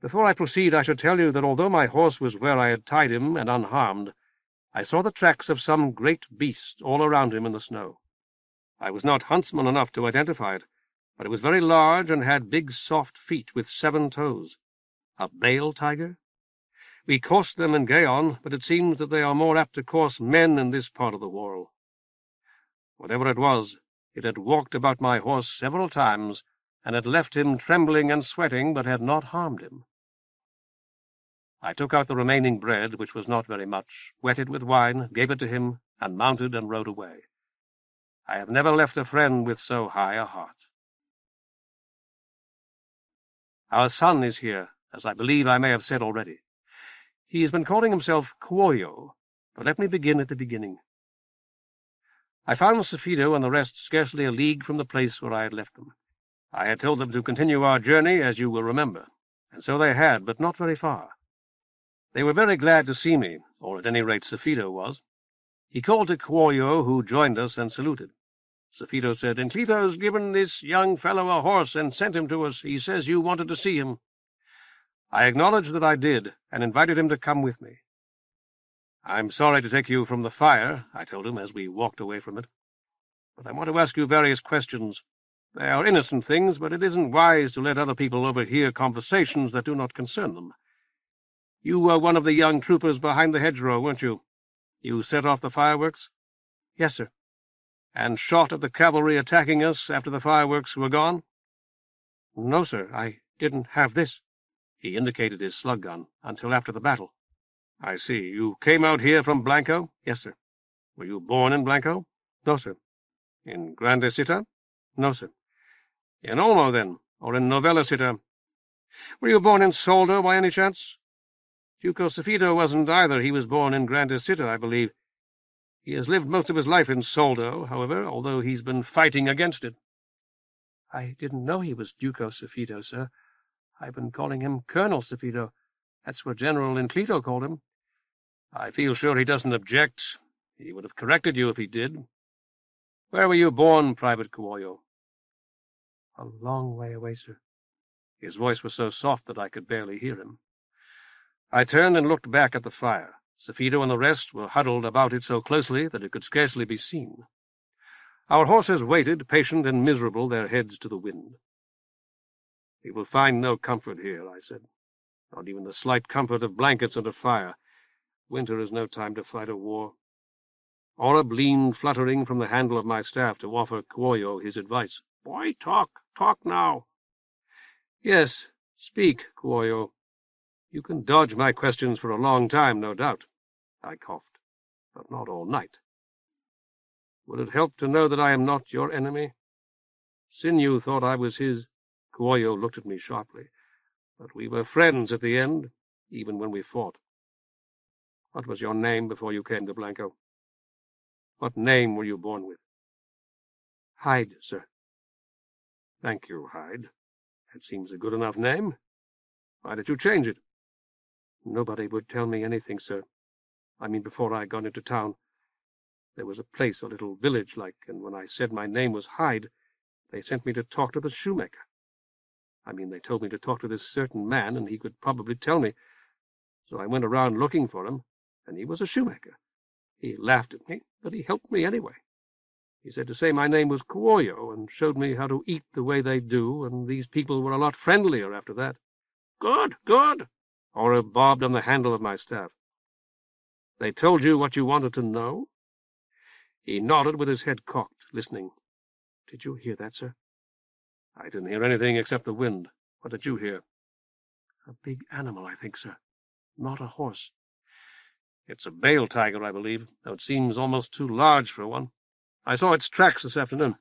Before I proceed, I should tell you that although my horse was where I had tied him and unharmed, I saw the tracks of some great beast all around him in the snow. I was not huntsman enough to identify it, but it was very large and had big soft feet with 7 toes. A bale tiger? We coursed them in Gaon, but it seems that they are more apt to course men in this part of the world. Whatever it was, it had walked about my horse several times, and had left him trembling and sweating, but had not harmed him. I took out the remaining bread, which was not very much, wet it with wine, gave it to him, and mounted and rode away. I have never left a friend with so high a heart. Our son is here, as I believe I may have said already. He has been calling himself Kuoyo, but let me begin at the beginning. I found Safido and the rest scarcely a league from the place where I had left them. I had told them to continue our journey, as you will remember, and so they had, but not very far. They were very glad to see me, or at any rate Safido was. He called to Kuoyo, who joined us and saluted. Safido said, "Enclito's given this young fellow a horse and sent him to us. He says you wanted to see him." I acknowledged that I did, and invited him to come with me. "I'm sorry to take you from the fire," I told him as we walked away from it, "but I want to ask you various questions. They are innocent things, but it isn't wise to let other people overhear conversations that do not concern them. You were one of the young troopers behind the hedgerow, weren't you? You set off the fireworks?" "Yes, sir." "And shot at the cavalry attacking us after the fireworks were gone?" "No, sir, I didn't have this." He indicated his slug gun, "until after the battle." "I see. You came out here from Blanko?" "Yes, sir." "Were you born in Blanko?" "No, sir." "In Grande Città?" "No, sir." "In Olmo, then, or in Novella Città? Were you born in Soldo, by any chance?" "Duko Safido wasn't either. He was born in Grande Città, I believe. He has lived most of his life in Soldo, however, although he's been fighting against it." "I didn't know he was Duko Safido, sir. I've been calling him Colonel Safido. That's what General Enclito called him." "I feel sure he doesn't object. He would have corrected you if he did. Where were you born, Private Kuoyo?" "A long way away, sir." His voice was so soft that I could barely hear him. I turned and looked back at the fire. Safido and the rest were huddled about it so closely that it could scarcely be seen. Our horses waited, patient and miserable, their heads to the wind. "We will find no comfort here," I said. "Not even the slight comfort of blankets and a fire. Winter is no time to fight a war." Oreb leaned fluttering from the handle of my staff to offer Kuoyo his advice. "Boy, talk now." "Yes, speak, Kuoyo. You can dodge my questions for a long time, no doubt." I coughed. "But not all night." "Would it help to know that I am not your enemy? Sinew thought I was his." Kuoyo looked at me sharply. "But we were friends at the end, even when we fought. What was your name before you came to Blanko? What name were you born with?" "Hyde, sir." "Thank you, Hyde. That seems a good enough name. Why did you change it?" "Nobody would tell me anything, sir. I mean, before I got into town. There was a place, a little village-like, and when I said my name was Hyde, they sent me to talk to the shoemaker. I mean, they told me to talk to this certain man, and he could probably tell me. So I went around looking for him, and he was a shoemaker. He laughed at me, but he helped me anyway. He said to say my name was Kuoyo, and showed me how to eat the way they do, and these people were a lot friendlier after that." "Good, good." Oreb bobbed on the handle of my staff. "They told you what you wanted to know?" He nodded with his head cocked, listening. "Did you hear that, sir?" "I didn't hear anything except the wind. What did you hear?" "A big animal, I think, sir. Not a horse." "It's a bale tiger, I believe, though it seems almost too large for one. I saw its tracks this afternoon,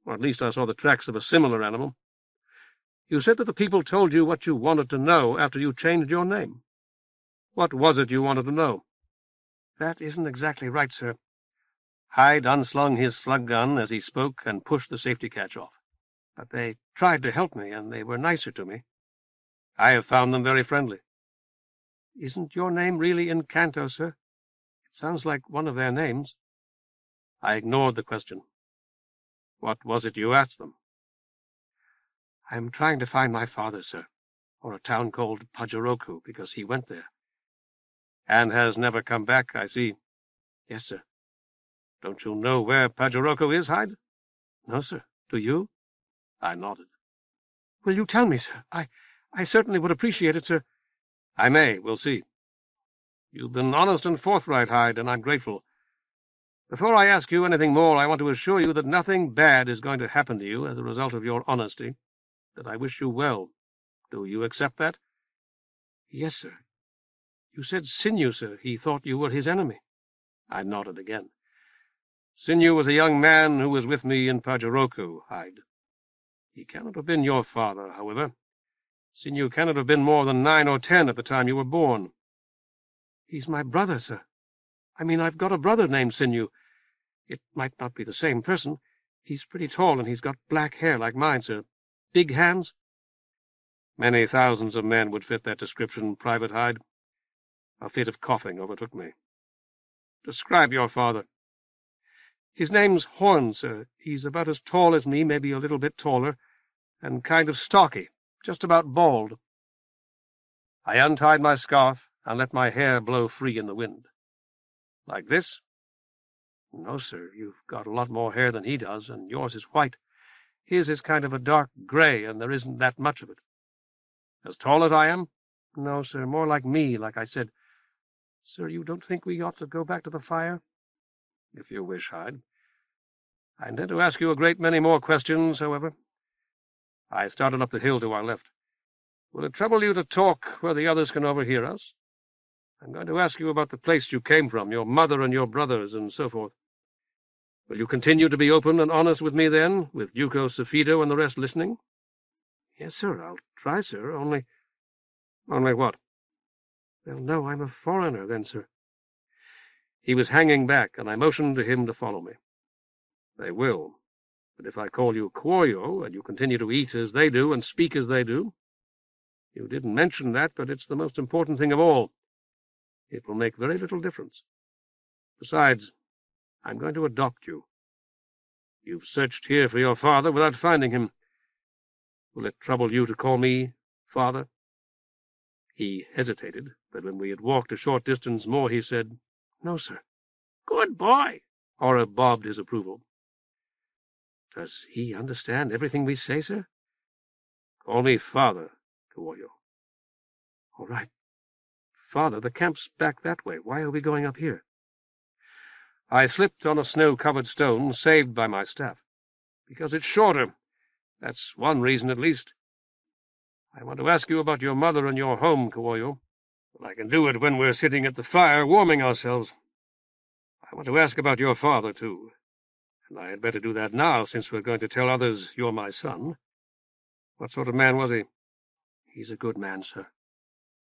or at least I saw the tracks of a similar animal. You said that the people told you what you wanted to know after you changed your name. What was it you wanted to know?" "That isn't exactly right, sir." Hyde unslung his slug gun as he spoke and pushed the safety catch off. "But they tried to help me, and they were nicer to me." "I have found them very friendly." "Isn't your name really Encanto, sir? It sounds like one of their names." I ignored the question. "What was it you asked them?" "I am trying to find my father, sir, or a town called Pajoroku, because he went there." "And has never come back, I see." "Yes, sir." "Don't you know where Pajoroku is, Hyde?" "No, sir. Do you?" I nodded. "Will you tell me, sir? I certainly would appreciate it, sir." "I may. We'll see. You've been honest and forthright, Hyde, and I'm grateful. Before I ask you anything more, I want to assure you that nothing bad is going to happen to you as a result of your honesty, that I wish you well. Do you accept that?" "Yes, sir. You said Sinew, sir. He thought you were his enemy." I nodded again. "Sinew was a young man who was with me in Pajaroku, Hyde. He cannot have been your father, however. Sinew cannot have been more than 9 or 10 at the time you were born." "He's my brother, sir. I've got a brother named Sinew. It might not be the same person. He's pretty tall, and he's got black hair like mine, sir. Big hands." "Many thousands of men would fit that description, Private Hyde." A fit of coughing overtook me. "Describe your father." "His name's Horton, sir. He's about as tall as me, maybe a little bit taller, and kind of stocky, just about bald." I untied my scarf and let my hair blow free in the wind. "Like this?" "No, sir. You've got a lot more hair than he does, and yours is white. His is kind of a dark gray, and there isn't that much of it." "As tall as I am?" "No, sir. More like me, like I said. Sir, you don't think we ought to go back to the fire?" "If you wish, Hyde. I intend to ask you a great many more questions, however." I started up the hill to our left. "Will it trouble you to talk where the others can overhear us? I'm going to ask you about the place you came from, your mother and your brothers, and so forth. Will you continue to be open and honest with me, then, with Duko, Safito, and the rest listening?" "Yes, sir, I'll try, sir, only—" "Only what?" "They'll know I'm a foreigner, then, sir." He was hanging back, and I motioned to him to follow me. "They will. But if I call you Kuoyo, and you continue to eat as they do and speak as they do— You didn't mention that, but it's the most important thing of all. It will make very little difference. Besides, I'm going to adopt you. You've searched here for your father without finding him. Will it trouble you to call me father?" He hesitated, but when we had walked a short distance more, he said, "No, sir." "Good boy!" Ora bobbed his approval. "Does he understand everything we say, sir?" "Call me father, Kuoyo." "All right. Father, the camp's back that way. Why are we going up here?" I slipped on a snow-covered stone, saved by my staff. "Because it's shorter. That's one reason, at least. I want to ask you about your mother and your home, Kuoyo. But I can do it when we're sitting at the fire, warming ourselves. I want to ask about your father, too. And I had better do that now, since we're going to tell others you're my son. What sort of man was he?" "He's a good man, sir."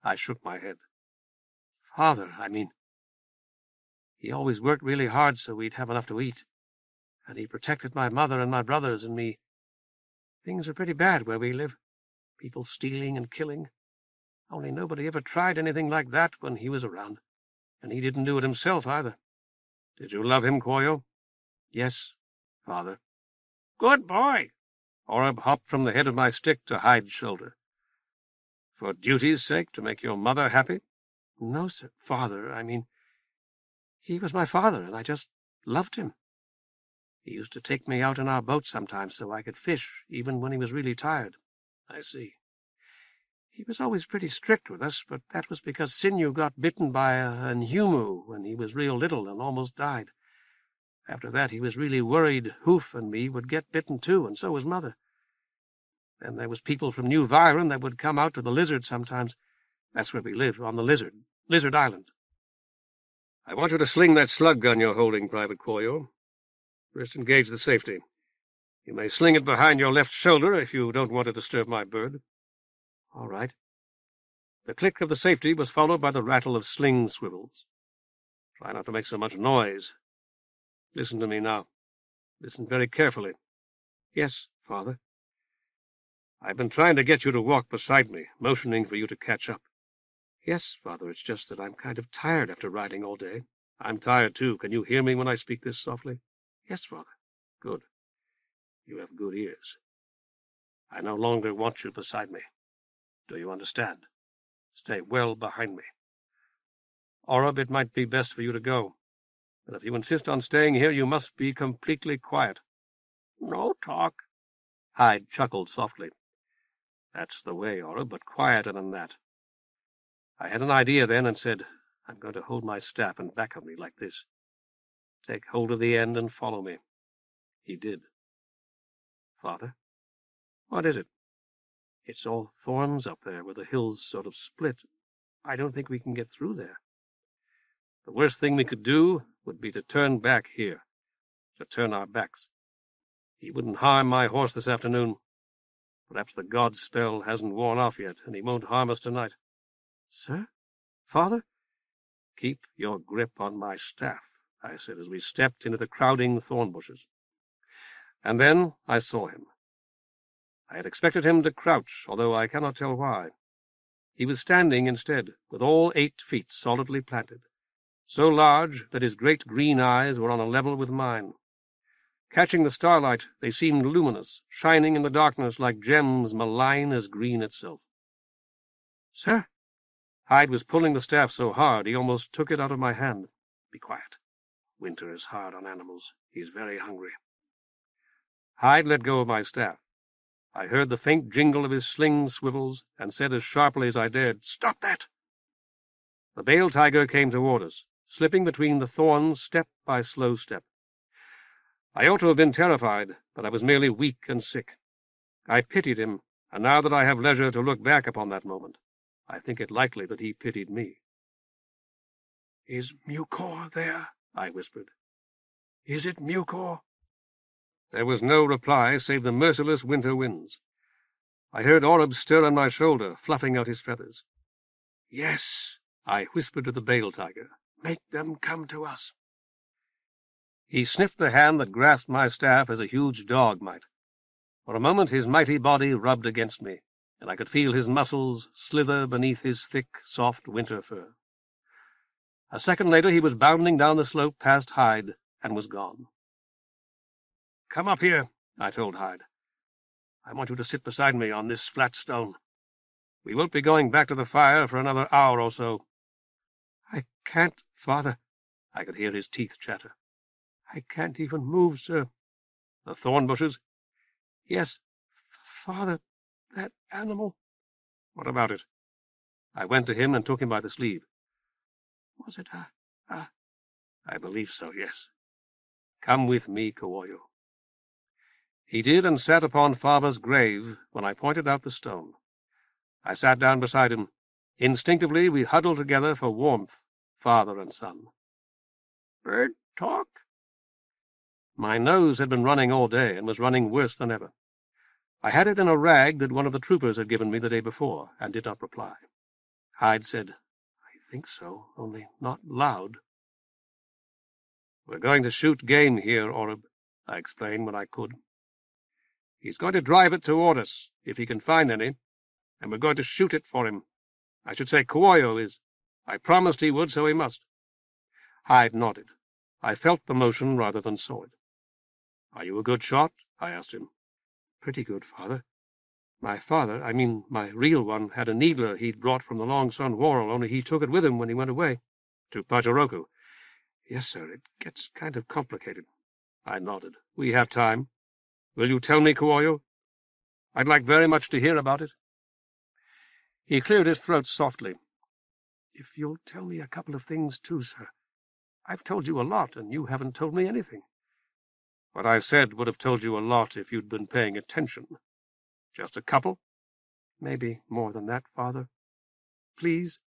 I shook my head. "Father, he always worked really hard so we'd have enough to eat. And he protected my mother and my brothers and me. Things are pretty bad where we live. People stealing and killing. Only nobody ever tried anything like that when he was around. And he didn't do it himself, either." "Did you love him, Kuoyo?" "Yes, Father." "Good boy." Orab hopped from the head of my stick to Hyde's shoulder. "For duty's sake, to make your mother happy?" "No, sir. Father, he was my father, and I just loved him. He used to take me out in our boat sometimes so I could fish, even when he was really tired." "I see." "He was always pretty strict with us, but that was because Sinew got bitten by an Inhumu when he was real little and almost died. After that, he was really worried Hoof and me would get bitten too, and so was Mother. Then there was people from New Viron that would come out to the Lizard sometimes. That's where we live, on the Lizard Island." "I want you to sling that slug gun you're holding, Private Kuoyo. First engage the safety. You may sling it behind your left shoulder if you don't want to disturb my bird." "All right." The click of the safety was followed by the rattle of sling swivels. "Try not to make so much noise. Listen to me now. Listen very carefully." "Yes, Father." "I've been trying to get you to walk beside me, motioning for you to catch up." "Yes, Father, it's just that I'm kind of tired after riding all day." "I'm tired, too. Can you hear me when I speak this softly?" "Yes, Father." "Good. You have good ears. I no longer want you beside me. Do you understand? Stay well behind me. Orab, it might be best for you to go. But if you insist on staying here, you must be completely quiet." "No talk." Hyde chuckled softly. "That's the way, Orab, but quieter than that." I had an idea then and said, "I'm going to hold my staff in back of me like this." Take hold of the end and follow me." He did. "Father, what is it?" "It's all thorns up there where the hills sort of split. I don't think we can get through there." "The worst thing we could do would be to turn back here, to turn our backs. He wouldn't harm my horse this afternoon. Perhaps the god spell hasn't worn off yet, and he won't harm us tonight." "Sir? Father?" "Keep your grip on my staff," I said as we stepped into the crowding thorn bushes. And then I saw him. I had expected him to crouch, although I cannot tell why. He was standing instead, with all 8 feet solidly planted, so large that his great green eyes were on a level with mine. Catching the starlight, they seemed luminous, shining in the darkness like gems malign as green itself. "Sir?" Hyde was pulling the staff so hard he almost took it out of my hand. "Be quiet. Winter is hard on animals. He's very hungry." Hyde let go of my staff. I heard the faint jingle of his sling swivels and said as sharply as I dared, "Stop that!" The bale tiger came toward us, slipping between the thorns step by slow step. I ought to have been terrified, but I was merely weak and sick. I pitied him, and now that I have leisure to look back upon that moment, I think it likely that he pitied me. "Is Mucor there?" I whispered. "Is it Mucor?" There was no reply save the merciless winter winds. I heard Oreb stir on my shoulder, fluffing out his feathers. "Yes," I whispered to the bale tiger. "Make them come to us." He sniffed the hand that grasped my staff as a huge dog might. For a moment his mighty body rubbed against me, and I could feel his muscles slither beneath his thick, soft winter fur. A second later he was bounding down the slope past Hyde and was gone. "Come up here," I told Hyde. "I want you to sit beside me on this flat stone. We won't be going back to the fire for another hour or so." "I can't, Father." I could hear his teeth chatter. "I can't even move, sir." "The thorn bushes?" "Yes, Father, that animal." "What about it?" I went to him and took him by the sleeve. "Was it a... "I believe so, yes. Come with me, Kawoyo." He did, and sat upon Father's grave when I pointed out the stone. I sat down beside him. Instinctively we huddled together for warmth, father and son. "Bird talk?" My nose had been running all day, and was running worse than ever. I had it in a rag that one of the troopers had given me the day before, and did not reply. Hyde said, "I think so, only not loud." "We're going to shoot game here, Oreb," I explained when I could. "He's going to drive it toward us, if he can find any, and we're going to shoot it for him. I should say Kawoyo is. I promised he would, so he must." Hyde nodded. I felt the motion rather than saw it. "Are you a good shot?" I asked him. "Pretty good, Father. My father, I mean my real one, had a needler he'd brought from the Long Sun Whorl, only he took it with him when he went away." "To Pacharoku?" "Yes, sir. It gets kind of complicated." I nodded. "We have time. Will you tell me, Kawoyo? I'd like very much to hear about it." He cleared his throat softly. "If you'll tell me a couple of things, too, sir. I've told you a lot, and you haven't told me anything." "What I've said would have told you a lot if you'd been paying attention. Just a couple?" "Maybe more than that, Father. Please.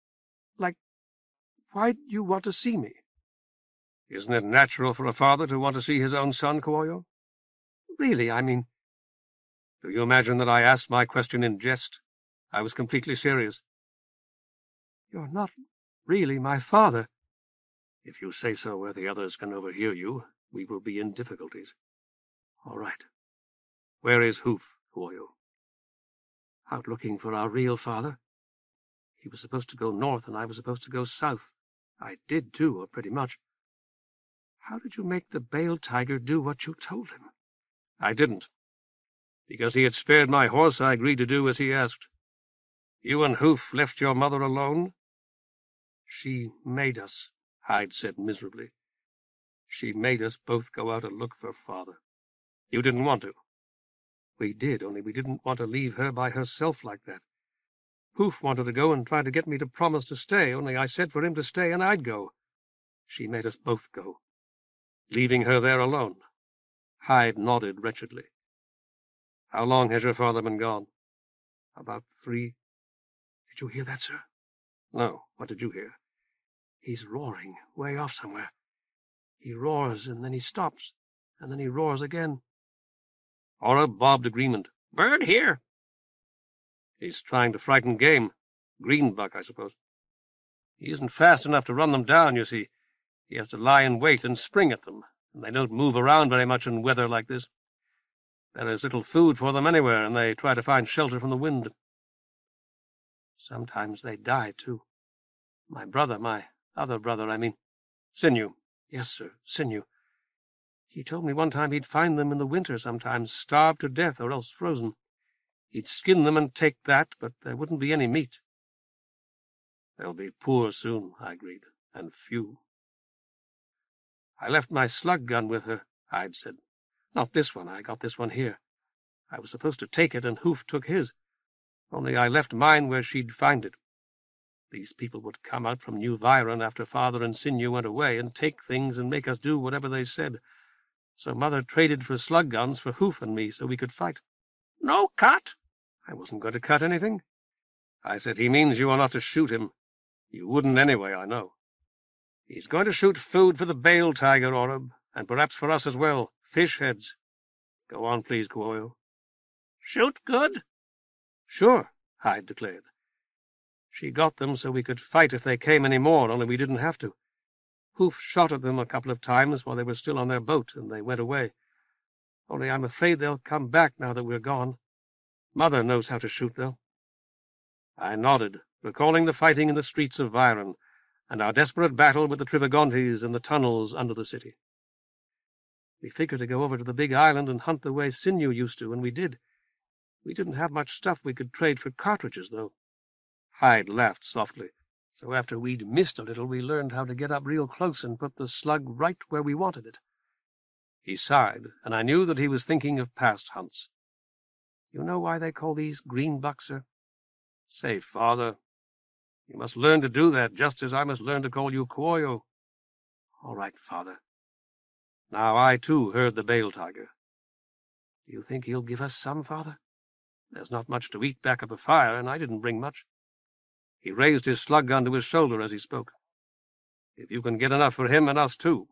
Like, why'd you want to see me?" "Isn't it natural for a father to want to see his own son, Kawoyo?" "Really, I mean—" "Do you imagine that I asked my question in jest? I was completely serious." "You're not really my father." "If you say so where the others can overhear you, we will be in difficulties." "All right. Where is Hoof, Kawoyo?" "Out looking for our real father. He was supposed to go north, and I was supposed to go south. I did, too, or pretty much." "How did you make the bale tiger do what you told him?" "I didn't. Because he had spared my horse, I agreed to do as he asked. You and Hoof left your mother alone?" "She made us," Hyde said miserably. "She made us both go out and look for Father." "You didn't want to?" "We did, only we didn't want to leave her by herself like that. Hoof wanted to go and try to get me to promise to stay, only I said for him to stay and I'd go. She made us both go." Leaving her there alone. Hyde nodded wretchedly. How long has your father been gone? About 3. Did you hear that, sir? No. What did you hear? He's roaring, way off somewhere. He roars, and then he stops, and then he roars again. Orab bobbed agreement. Bird here. He's trying to frighten game. Greenbuck, I suppose. He isn't fast enough to run them down, you see. He has to lie in wait and spring at them, and they don't move around very much in weather like this. There is little food for them anywhere, and they try to find shelter from the wind. Sometimes they die, too. My other brother, I mean. Sinew. Yes, sir, Sinew. He told me one time he'd find them in the winter sometimes, starved to death or else frozen. He'd skin them and take that, but there wouldn't be any meat. They'll be poor soon, I agreed, and few. I left my slug gun with her, Hyde said. Not this one. I got this one here. I was supposed to take it, and Hoof took his. Only I left mine where she'd find it. These people would come out from New Viron after Father and Sinew went away and take things and make us do whatever they said. So Mother traded for slug guns for Hoof and me so we could fight. No cut. I wasn't going to cut anything. I said, he means you are not to shoot him. You wouldn't anyway, I know. He's going to shoot food for the bale tiger, Orab, and perhaps for us as well, fish heads. Go on, please, Kuoyo. Shoot good? Sure, Hyde declared. She got them so we could fight if they came any more, only we didn't have to. Hoof shot at them a couple of times while they were still on their boat, and they went away. Only I'm afraid they'll come back now that we're gone. Mother knows how to shoot, though. I nodded, recalling the fighting in the streets of Viron, and our desperate battle with the Trivagontes in the tunnels under the city. We figured to go over to the big island and hunt the way Sinew used to, and we did. We didn't have much stuff we could trade for cartridges, though. Hyde laughed softly. So after we'd missed a little, we learned how to get up real close and put the slug right where we wanted it. He sighed, and I knew that he was thinking of past hunts. You know why they call these greenbucks, sir? Say, Father, you must learn to do that, just as I must learn to call you Kuoyo. All right, Father. Now I, too, heard the bale tiger. Do you think he'll give us some, Father? There's not much to eat back of the fire, and I didn't bring much. He raised his slug gun to his shoulder as he spoke. If you can get enough for him and us, too.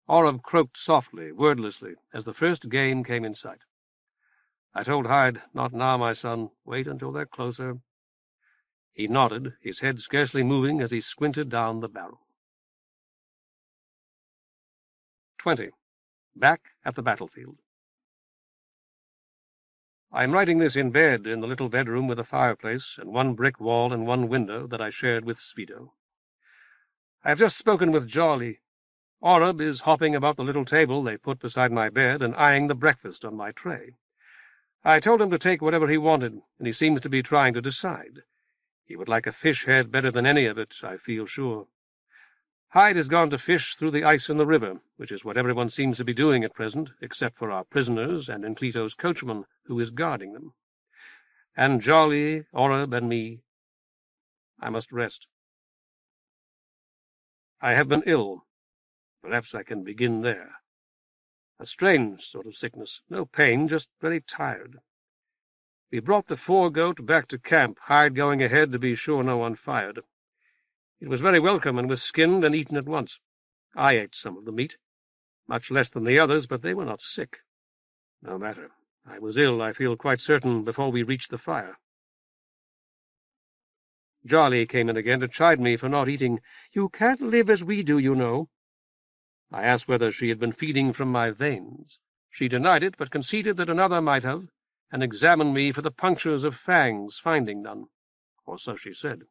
Orab croaked softly, wordlessly, as the first game came in sight. I told Hyde, not now, my son. Wait until they're closer. He nodded, his head scarcely moving as he squinted down the barrel. 20. Back at the battlefield. I am writing this in bed, in the little bedroom with a fireplace and one brick wall and one window that I shared with Speedo. I have just spoken with Jolly. Orab is hopping about the little table they put beside my bed and eyeing the breakfast on my tray. I told him to take whatever he wanted, and he seems to be trying to decide. He would like a fish head better than any of it, I feel sure. Hyde has gone to fish through the ice in the river, which is what everyone seems to be doing at present, except for our prisoners and Enclito's coachman, who is guarding them. And Jolly, Orab, and me. I must rest. I have been ill. Perhaps I can begin there. A strange sort of sickness. No pain, just very tired. We brought the foregoat back to camp, Hyde going ahead to be sure no one fired. It was very welcome and was skinned and eaten at once. I ate some of the meat, much less than the others, but they were not sick. No matter. I was ill, I feel quite certain, before we reached the fire. Jolly came in again to chide me for not eating. You can't live as we do, you know. I asked whether she had been feeding from my veins. She denied it, but conceded that another might have, and examined me for the punctures of fangs, finding none. Or so she said.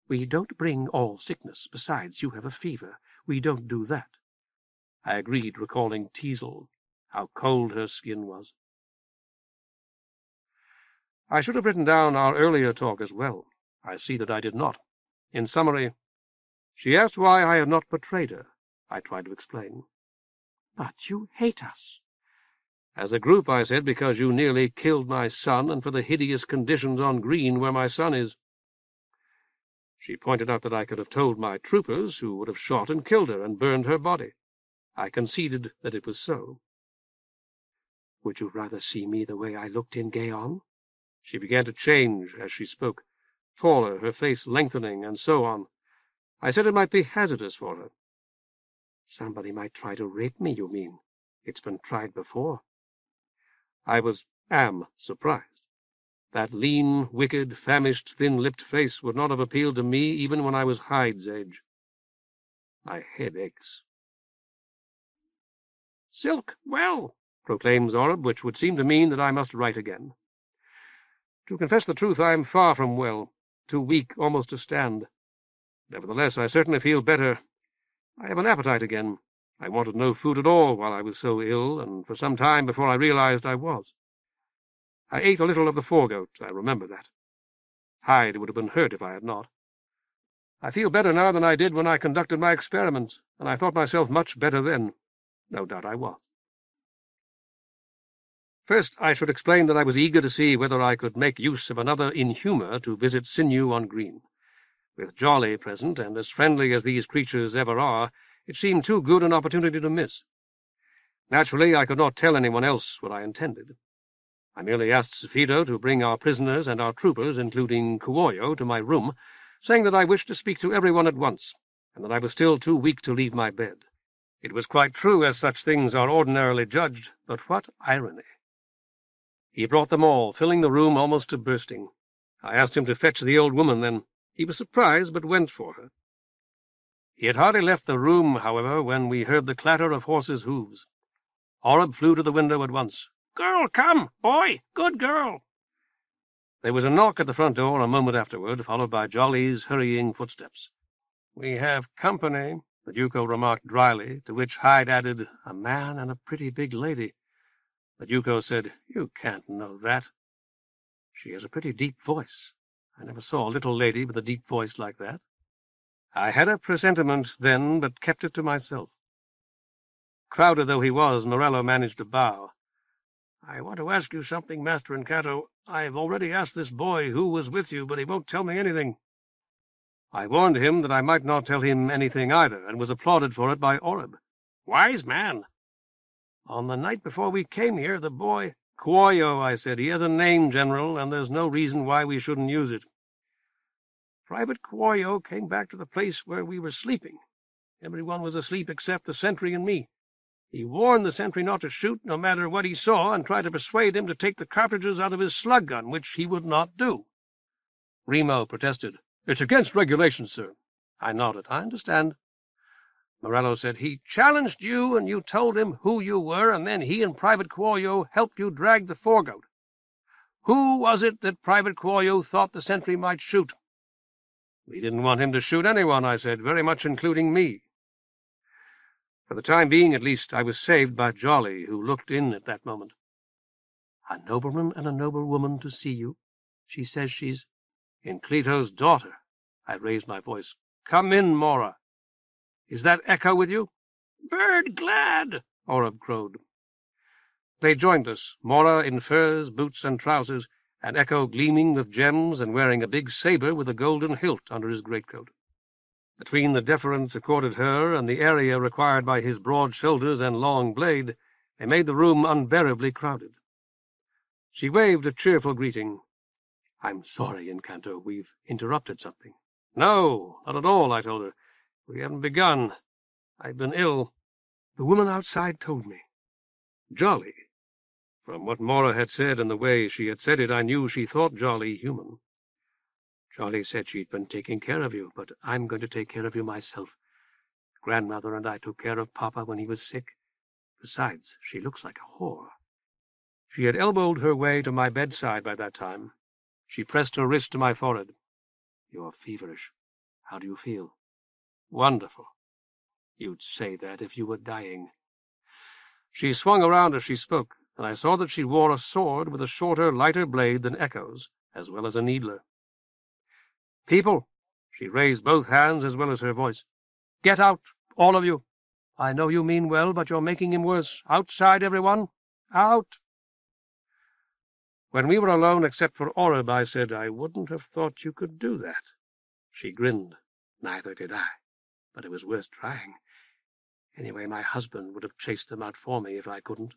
We don't bring all sickness. Besides, you have a fever. We don't do that. I agreed, recalling Teasel, how cold her skin was. I should have written down our earlier talk as well. I see that I did not. In summary, she asked why I had not betrayed her. I tried to explain. But you hate us. As a group, I said, because you nearly killed my son, and for the hideous conditions on Green where my son is. She pointed out that I could have told my troopers, who would have shot and killed her and burned her body. I conceded that it was so. Would you rather see me the way I looked in Gaon? She began to change as she spoke, taller, her face lengthening, and so on. I said it might be hazardous for her. Somebody might try to rape me, you mean? It's been tried before. I am surprised. That lean, wicked, famished, thin-lipped face would not have appealed to me even when I was Hyde's age. My head aches. "Silk well," proclaims Oreb, which would seem to mean that I must write again. To confess the truth, I am far from well, too weak almost to stand. Nevertheless, I certainly feel better. I have an appetite again. I wanted no food at all while I was so ill, and for some time before I realized I was. I ate a little of the foregoat, I remember that. Hyde would have been hurt if I had not. I feel better now than I did when I conducted my experiment, and I thought myself much better then. No doubt I was. First, I should explain that I was eager to see whether I could make use of another Inhumer to visit Sinew on Green. With Jolly present, and as friendly as these creatures ever are, it seemed too good an opportunity to miss. Naturally, I could not tell anyone else what I intended. I merely asked Sephido to bring our prisoners and our troopers, including Kuoyo, to my room, saying that I wished to speak to everyone at once, and that I was still too weak to leave my bed. It was quite true, as such things are ordinarily judged, but what irony! He brought them all, filling the room almost to bursting. I asked him to fetch the old woman then. He was surprised, but went for her. He had hardly left the room, however, when we heard the clatter of horses' hoofs. Oreb flew to the window at once. "Girl, come! Boy! Good girl!" There was a knock at the front door a moment afterward, followed by Jolly's hurrying footsteps. "We have company," the Duko remarked dryly, to which Hyde added, "A man and a pretty big lady." The Duko said, "You can't know that." "She has a pretty deep voice. I never saw a little lady with a deep voice like that." I had a presentiment then, but kept it to myself. Crowded though he was, Morello managed to bow. "I want to ask you something, Master Encanto. I've already asked this boy who was with you, but he won't tell me anything." I warned him that I might not tell him anything either, and was applauded for it by Oreb. "Wise man." "On the night before we came here, the boy—" "Kuoyo," I said. "He has a name, General, and there's no reason why we shouldn't use it." "Private Kuoyo came back to the place where we were sleeping. Everyone was asleep except the sentry and me. He warned the sentry not to shoot, no matter what he saw, and tried to persuade him to take the cartridges out of his slug gun, which he would not do." Remo protested. "It's against regulations, sir." I nodded. "I understand." Morello said, "He challenged you, and you told him who you were, and then he and Private Kuoyo helped you drag the foregoat. Who was it that Private Kuoyo thought the sentry might shoot?" "We didn't want him to shoot anyone," I said, "very much including me." For the time being, at least, I was saved by Jolly, who looked in at that moment. "A nobleman and a noblewoman to see you. She says she's—" "In Cleto's daughter." I raised my voice. "Come in, Mora. Is that Echo with you?" "Bird glad," Oreb crowed. They joined us, Mora in furs, boots, and trousers, and Echo gleaming with gems and wearing a big saber with a golden hilt under his greatcoat. Between the deference accorded her and the area required by his broad shoulders and long blade, they made the room unbearably crowded. She waved a cheerful greeting. "I'm sorry, Encanto, we've interrupted something." "No, not at all," I told her. "We haven't begun. I've been ill. The woman outside told me." Jolly. From what Mora had said and the way she had said it, I knew she thought Jolly human. "Jolly said she'd been taking care of you, but I'm going to take care of you myself. Grandmother and I took care of Papa when he was sick. Besides, she looks like a whore." She had elbowed her way to my bedside by that time. She pressed her wrist to my forehead. "You're feverish. How do you feel?" "Wonderful." "You'd say that if you were dying." She swung around as she spoke, and I saw that she wore a sword with a shorter, lighter blade than Echo's, as well as a needler. "People," she raised both hands as well as her voice, "get out, all of you. I know you mean well, but you're making him worse. Outside, everyone. Out." When we were alone except for Oreb, I said, "I wouldn't have thought you could do that." She grinned. Neither did I, but it was worth trying. Anyway, my husband would have chased them out for me if I couldn't.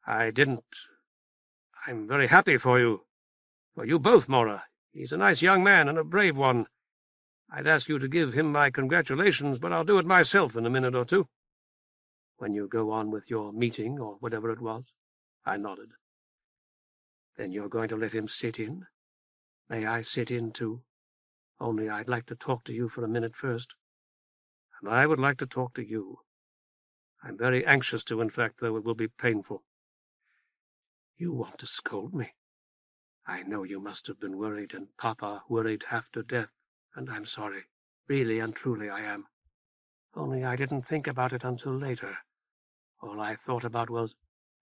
I didn't. I'm very happy for you. For you both, Mora. He's a nice young man and a brave one. I'd ask you to give him my congratulations, but I'll do it myself in a minute or two. When you go on with your meeting, or whatever it was. I nodded. Then you're going to let him sit in? May I sit in, too? Only I'd like to talk to you for a minute first. And I would like to talk to you. I'm very anxious to, in fact, though it will be painful. You want to scold me? I know you must have been worried, and Papa worried half to death, and I'm sorry. Really and truly I am. Only I didn't think about it until later. All I thought about was—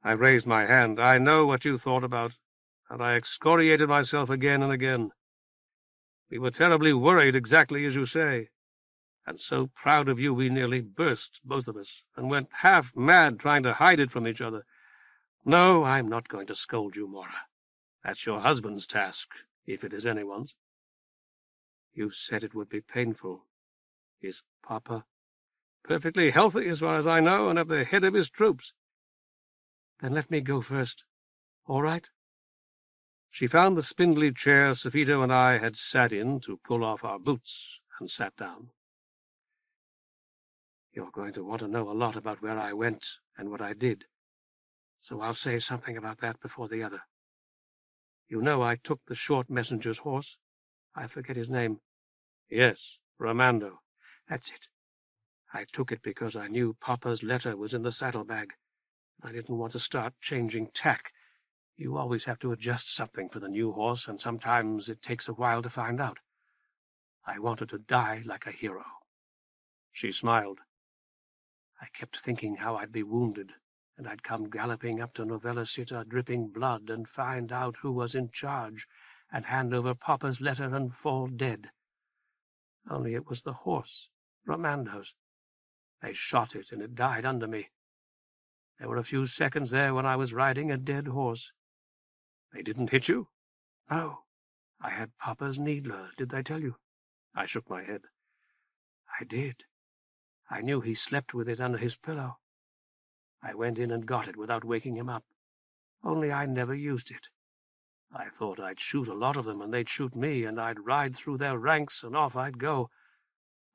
I raised my hand. I know what you thought about, and I excoriated myself again and again. We were terribly worried, exactly as you say, and so proud of you we nearly burst, both of us, and went half mad trying to hide it from each other. No, I'm not going to scold you, Mora. That's your husband's task, if it is anyone's. You said it would be painful. Is Papa perfectly healthy, as far as I know, and at the head of his troops? Then let me go first. All right? She found the spindly chair Safito and I had sat in to pull off our boots, and sat down. You're going to want to know a lot about where I went and what I did, so I'll say something about that before the other. You know I took the short messenger's horse? I forget his name. Yes, Romando. That's it. I took it because I knew Papa's letter was in the saddlebag. I didn't want to start changing tack. You always have to adjust something for the new horse, and sometimes it takes a while to find out. I wanted to die like a hero. She smiled. I kept thinking how I'd be wounded, and I'd come galloping up to Novella Città, dripping blood, and find out who was in charge, and hand over Papa's letter and fall dead. Only it was the horse, Romando's. They shot it, and it died under me. There were a few seconds there when I was riding a dead horse. They didn't hit you? No. I had Papa's needler. Did they tell you? I shook my head. I did. I knew he slept with it under his pillow. I went in and got it without waking him up. Only I never used it. I thought I'd shoot a lot of them, and they'd shoot me, and I'd ride through their ranks, and off I'd go.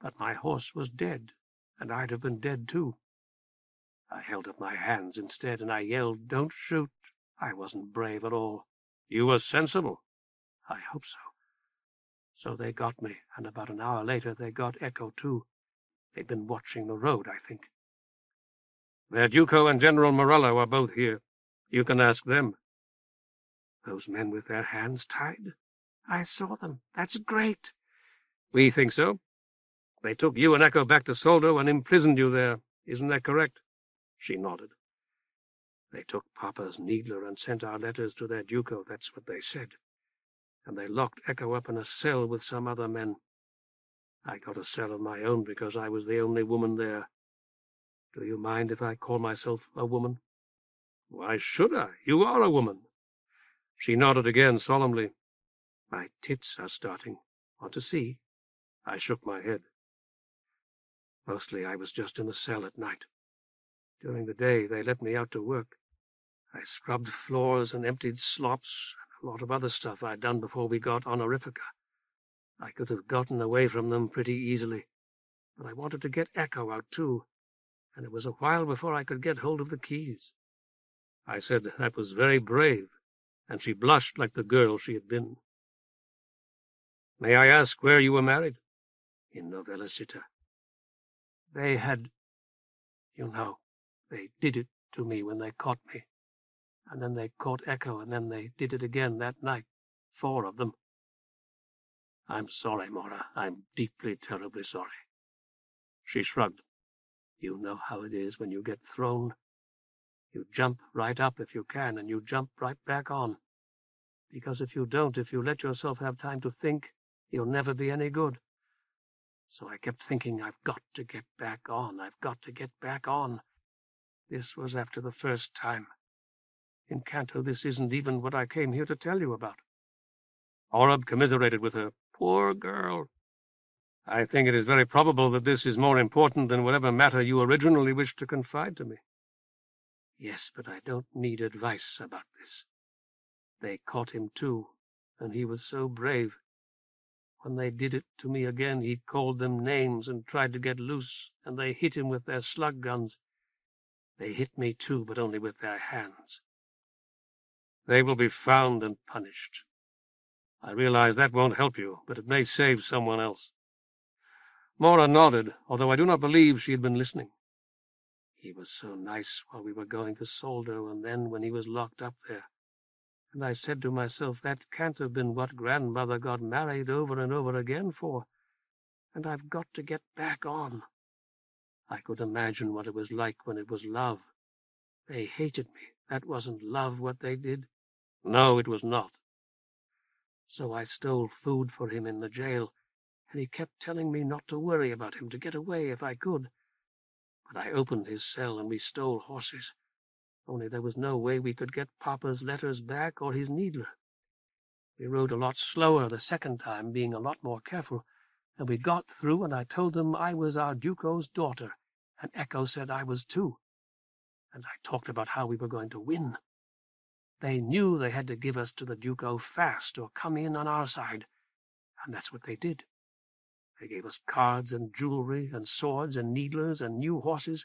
But my horse was dead, and I'd have been dead too. I held up my hands instead, and I yelled, "Don't shoot!" I wasn't brave at all. You were sensible. I hope so. So they got me, and about an hour later they got Echo too. They'd been watching the road, I think. Verdugo and General Morello are both here. You can ask them. Those men with their hands tied? I saw them. That's great. We think so. They took you and Echo back to Soldo and imprisoned you there. Isn't that correct? She nodded. They took Papa's needler and sent our letters to their Duco, that's what they said. And they locked Echo up in a cell with some other men. I got a cell of my own because I was the only woman there. Do you mind if I call myself a woman? Why should I? You are a woman. She nodded again solemnly. My tits are starting. Want to see? I shook my head. Mostly I was just in the cell at night. During the day they let me out to work. I scrubbed floors and emptied slops and a lot of other stuff I'd done before we got honorifica. I could have gotten away from them pretty easily, but I wanted to get Echo out too, and it was a while before I could get hold of the keys. I said that was very brave, and she blushed like the girl she had been. May I ask where you were married? In Novella Città. They had, they did it to me when they caught me. And then they caught Echo, and then they did it again that night. 4 of them. I'm sorry, Mora. I'm deeply, terribly sorry. She shrugged. You know how it is when you get thrown. You jump right up if you can, and you jump right back on. Because if you don't, if you let yourself have time to think, you'll never be any good. So I kept thinking, I've got to get back on. I've got to get back on. This was after the first time. In Canto, this isn't even what I came here to tell you about. Orab commiserated with her. Poor girl. I think it is very probable that this is more important than whatever matter you originally wished to confide to me. Yes, but I don't need advice about this. They caught him too, and he was so brave. When they did it to me again, he called them names and tried to get loose, and they hit him with their slug guns. They hit me too, but only with their hands. They will be found and punished. I realize that won't help you, but it may save someone else. Mora nodded, although I do not believe she had been listening. He was so nice while we were going to Soldo, and then when he was locked up there. And I said to myself, that can't have been what grandmother got married over and over again for. And I've got to get back on. I could imagine what it was like when it was love. They hated me. That wasn't love, what they did. No, it was not. So I stole food for him in the jail, and he kept telling me not to worry about him, to get away if I could. But I opened his cell, and we stole horses. Only there was no way we could get Papa's letters back or his needler. We rode a lot slower the second time, being a lot more careful, and we got through, and I told them I was our Duko's daughter, and Echo said I was too. And I talked about how we were going to win. They knew they had to give us to the Duko fast or come in on our side, and that's what they did. They gave us cards and jewelry and swords and needlers and new horses.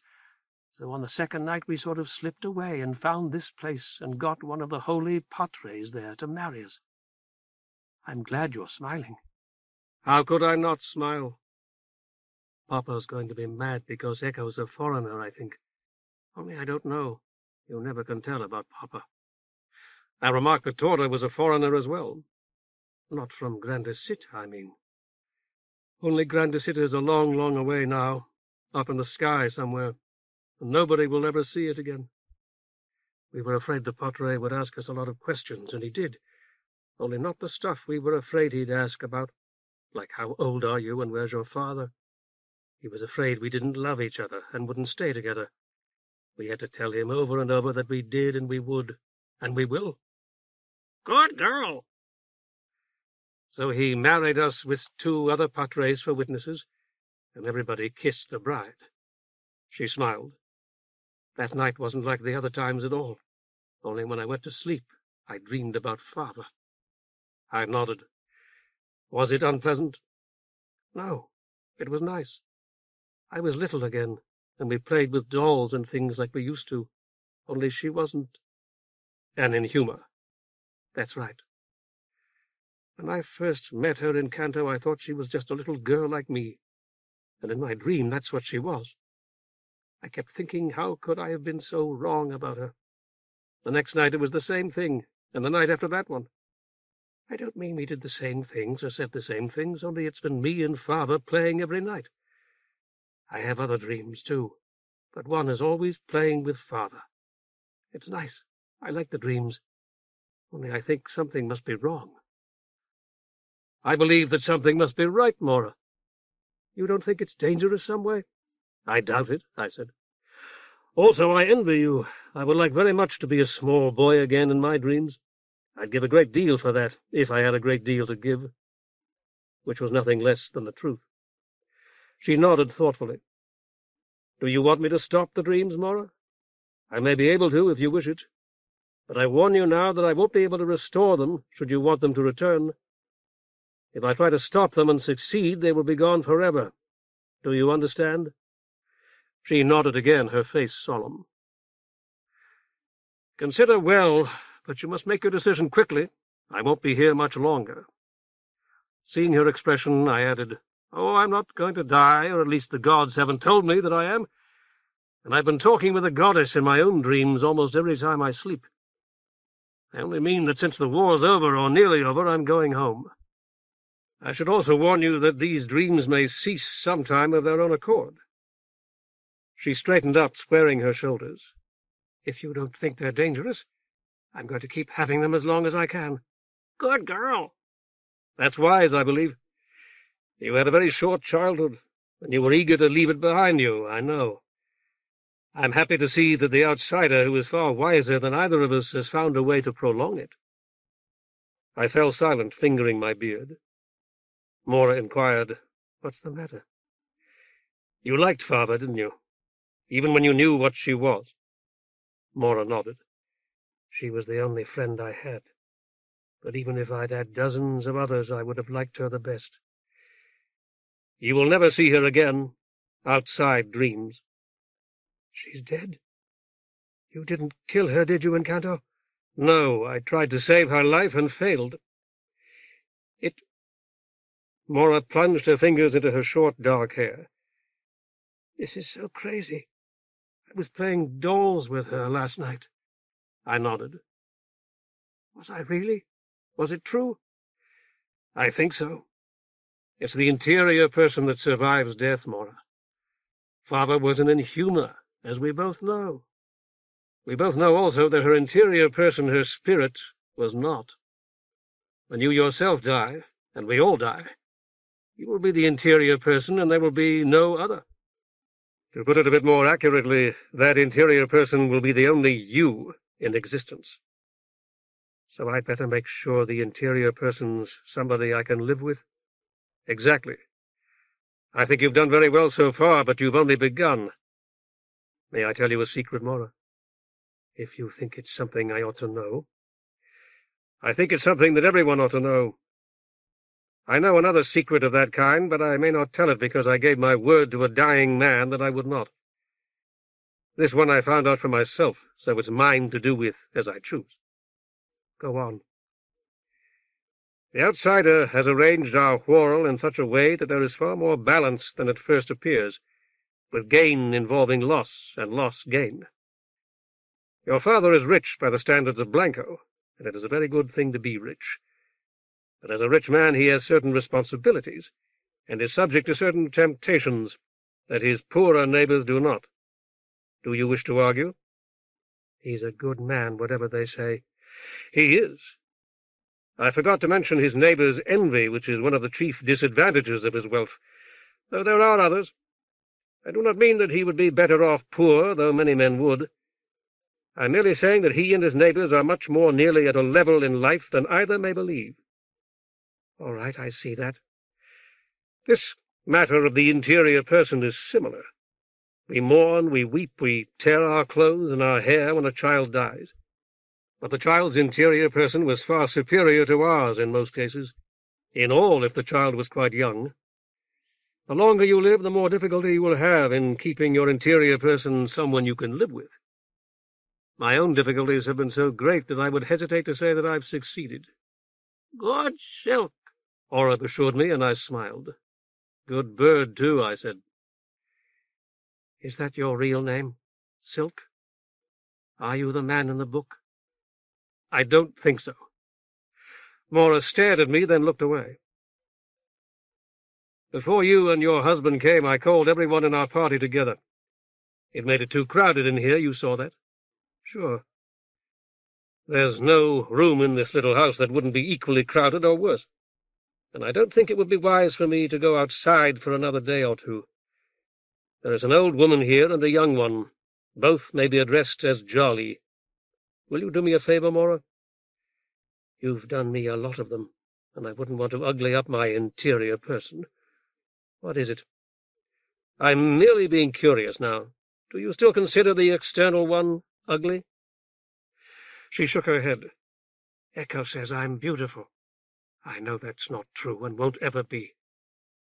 So on the second night we sort of slipped away and found this place and got one of the holy patres there to marry us. I'm glad you're smiling. How could I not smile? Papa's going to be mad because Echo's a foreigner, I think. Only I don't know. You never can tell about Papa. I remarked that Torda was a foreigner as well. Not from Grandesit, I mean. Only Grandesit is a long, long away now, up in the sky somewhere, and nobody will ever see it again. We were afraid the Patre would ask us a lot of questions, and he did, only not the stuff we were afraid he'd ask about, like how old are you and where's your father? He was afraid we didn't love each other and wouldn't stay together. We had to tell him over and over that we did and we would, and we will. Good girl! So he married us with 2 other patres for witnesses, and everybody kissed the bride. She smiled. That night wasn't like the other times at all. Only when I went to sleep, I dreamed about Father. I nodded. Was it unpleasant? No, it was nice. I was little again, and we played with dolls and things like we used to, only she wasn't an Inhuma. That's right. When I first met her in Kanto, I thought she was just a little girl like me, and in my dream that's what she was. I kept thinking, how could I have been so wrong about her? The next night it was the same thing, and the night after that one. I don't mean we did the same things or said the same things, only it's been me and Father playing every night. I have other dreams, too, but one is always playing with Father. It's nice. I like the dreams, only I think something must be wrong. I believe that something must be right, Mora. You don't think it's dangerous some way? I doubt it, I said. Also, I envy you. I would like very much to be a small boy again in my dreams. I'd give a great deal for that, if I had a great deal to give. Which was nothing less than the truth. She nodded thoughtfully. Do you want me to stop the dreams, Mora? I may be able to, if you wish it. But I warn you now that I won't be able to restore them, should you want them to return. If I try to stop them and succeed, they will be gone forever. Do you understand? She nodded again, her face solemn. Consider well, but you must make your decision quickly. I won't be here much longer. Seeing her expression, I added, Oh, I'm not going to die, or at least the gods haven't told me that I am. And I've been talking with a goddess in my own dreams almost every time I sleep. I only mean that since the war's over, or nearly over, I'm going home. I should also warn you that these dreams may cease sometime of their own accord. She straightened up, squaring her shoulders. If you don't think they're dangerous, I'm going to keep having them as long as I can. Good girl. That's wise, I believe. You had a very short childhood, and you were eager to leave it behind you, I know. I'm happy to see that the outsider, who is far wiser than either of us, has found a way to prolong it. I fell silent, fingering my beard. Mora inquired. What's the matter? You liked Father, didn't you? Even when you knew what she was? Mora nodded. She was the only friend I had. But even if I'd had dozens of others, I would have liked her the best. You will never see her again, outside dreams. She's dead? You didn't kill her, did you, Encanto? No, I tried to save her life and failed. Mora plunged her fingers into her short, dark hair. This is so crazy. I was playing dolls with her last night. I nodded. Was I really? Was it true? I think so. It's the interior person that survives death, Mora. Father was an Inhumer, as we both know. We both know also that her interior person, her spirit, was not. When you yourself die, and we all die, you will be the interior person, and there will be no other. To put it a bit more accurately, that interior person will be the only you in existence. So I'd better make sure the interior person's somebody I can live with? Exactly. I think you've done very well so far, but you've only begun. May I tell you a secret, Mora? If you think it's something I ought to know. I think it's something that everyone ought to know. I know another secret of that kind, but I may not tell it because I gave my word to a dying man that I would not. This one I found out for myself, so it's mine to do with as I choose. Go on. The outsider has arranged our quarrel in such a way that there is far more balance than at first appears, with gain involving loss and loss gain. Your father is rich by the standards of Blanko, and it is a very good thing to be rich. But as a rich man he has certain responsibilities, and is subject to certain temptations that his poorer neighbors do not. Do you wish to argue? He's a good man, whatever they say. He is. I forgot to mention his neighbor's envy, which is one of the chief disadvantages of his wealth, though there are others. I do not mean that he would be better off poor, though many men would. I am merely saying that he and his neighbors are much more nearly at a level in life than either may believe. All right, I see that. This matter of the interior person is similar. We mourn, we weep, we tear our clothes and our hair when a child dies. But the child's interior person was far superior to ours in most cases, in all if the child was quite young. The longer you live, the more difficulty you will have in keeping your interior person someone you can live with. My own difficulties have been so great that I would hesitate to say that I've succeeded. Good silk, Oreb assured me, and I smiled. Good bird, too, I said. Is that your real name, Silk? Are you the man in the book? I don't think so. Mora stared at me, then looked away. Before you and your husband came, I called everyone in our party together. It made it too crowded in here, you saw that? Sure. There's no room in this little house that wouldn't be equally crowded or worse, and I don't think it would be wise for me to go outside for another day or two. There is an old woman here and a young one. Both may be addressed as Jolly. Will you do me a favor, Mora? You've done me a lot of them, and I wouldn't want to ugly up my interior person. What is it? I'm merely being curious now. Do you still consider the external one ugly? She shook her head. Echo says I'm beautiful. I know that's not true and won't ever be.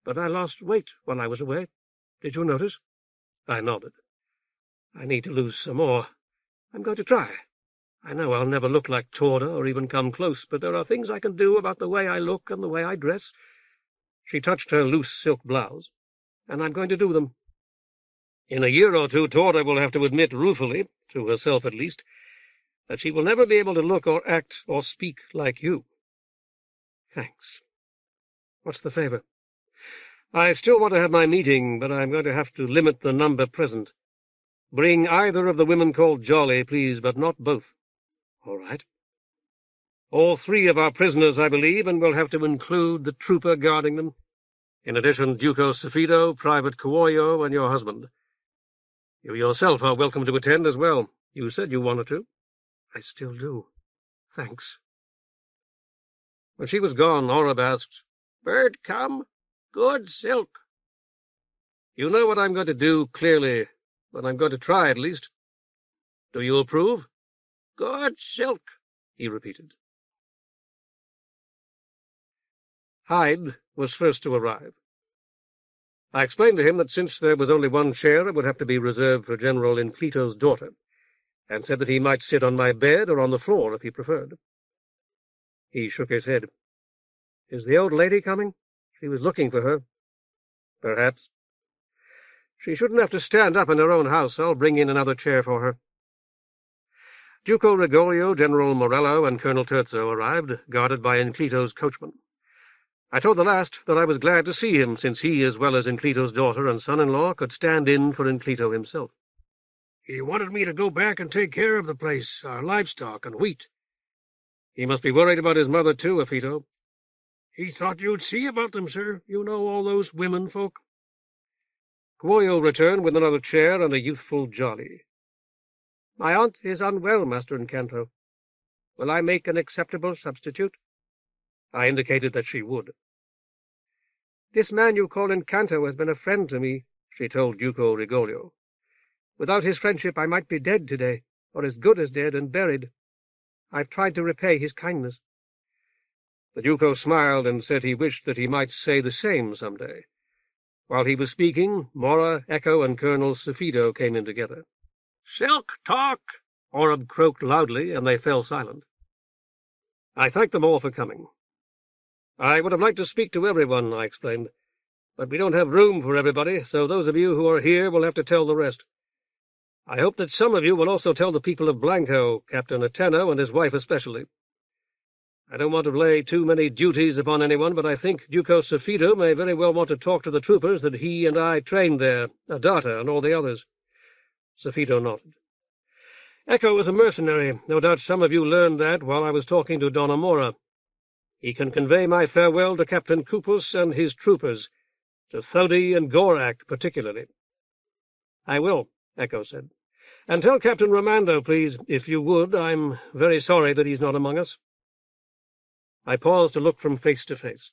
But I lost weight while I was away. Did you notice? I nodded. I need to lose some more. I'm going to try. I know I'll never look like Torda or even come close, but there are things I can do about the way I look and the way I dress. She touched her loose silk blouse. And I'm going to do them. In a year or two, Torda will have to admit ruefully, to herself at least, that she will never be able to look or act or speak like you. Thanks. What's the favor? I still want to have my meeting, but I'm going to have to limit the number present. Bring either of the women called Jolly, please, but not both. All right. All three of our prisoners, I believe, and we'll have to include the trooper guarding them. In addition, Duko Safido, Private Kuoyo, and your husband. You yourself are welcome to attend as well. You said you wanted to. I still do. Thanks. When she was gone, Oreb asked, Bird come? Good silk. You know what I'm going to do, clearly, but I'm going to try at least. Do you approve? Good silk, he repeated. Hyde was first to arrive. I explained to him that since there was only one chair, it would have to be reserved for General Inclito's daughter, and said that he might sit on my bed or on the floor if he preferred. He shook his head. Is the old lady coming? She was looking for her. Perhaps. She shouldn't have to stand up in her own house. I'll bring in another chair for her. Duko Rigoglio, General Morello, and Colonel Terzo arrived, guarded by Inclito's coachman. I told the last that I was glad to see him, since he, as well as Inclito's daughter and son-in-law, could stand in for Inclito himself. He wanted me to go back and take care of the place, our livestock and wheat. He must be worried about his mother, too, Afito. He thought you'd see about them, sir. You know all those women folk. Cuoio returned with another chair and a youthful jolly. My aunt is unwell, Master Incanto. Will I make an acceptable substitute? I indicated that she would. This man you call Incanto has been a friend to me, she told Duko Rigoglio. Without his friendship I might be dead today, or as good as dead and buried. I've tried to repay his kindness. The Duco smiled and said he wished that he might say the same some day. While he was speaking, Mora, Echo, and Colonel Safido came in together. Silk talk, Orub croaked loudly, and they fell silent. I thanked them all for coming. I would have liked to speak to everyone, I explained, but we don't have room for everybody, so those of you who are here will have to tell the rest. I hope that some of you will also tell the people of Blanko, Captain Ateno and his wife especially. I don't want to lay too many duties upon anyone, but I think Duco Safido may very well want to talk to the troopers that he and I trained there, Adata and all the others. Safido nodded. Echo is a mercenary. No doubt some of you learned that while I was talking to Don Amora. He can convey my farewell to Captain Kupus and his troopers, to Thodi and Gorak particularly. I will, Echo said. And tell Captain Romando, please, if you would. I'm very sorry that he's not among us. I paused to look from face to face.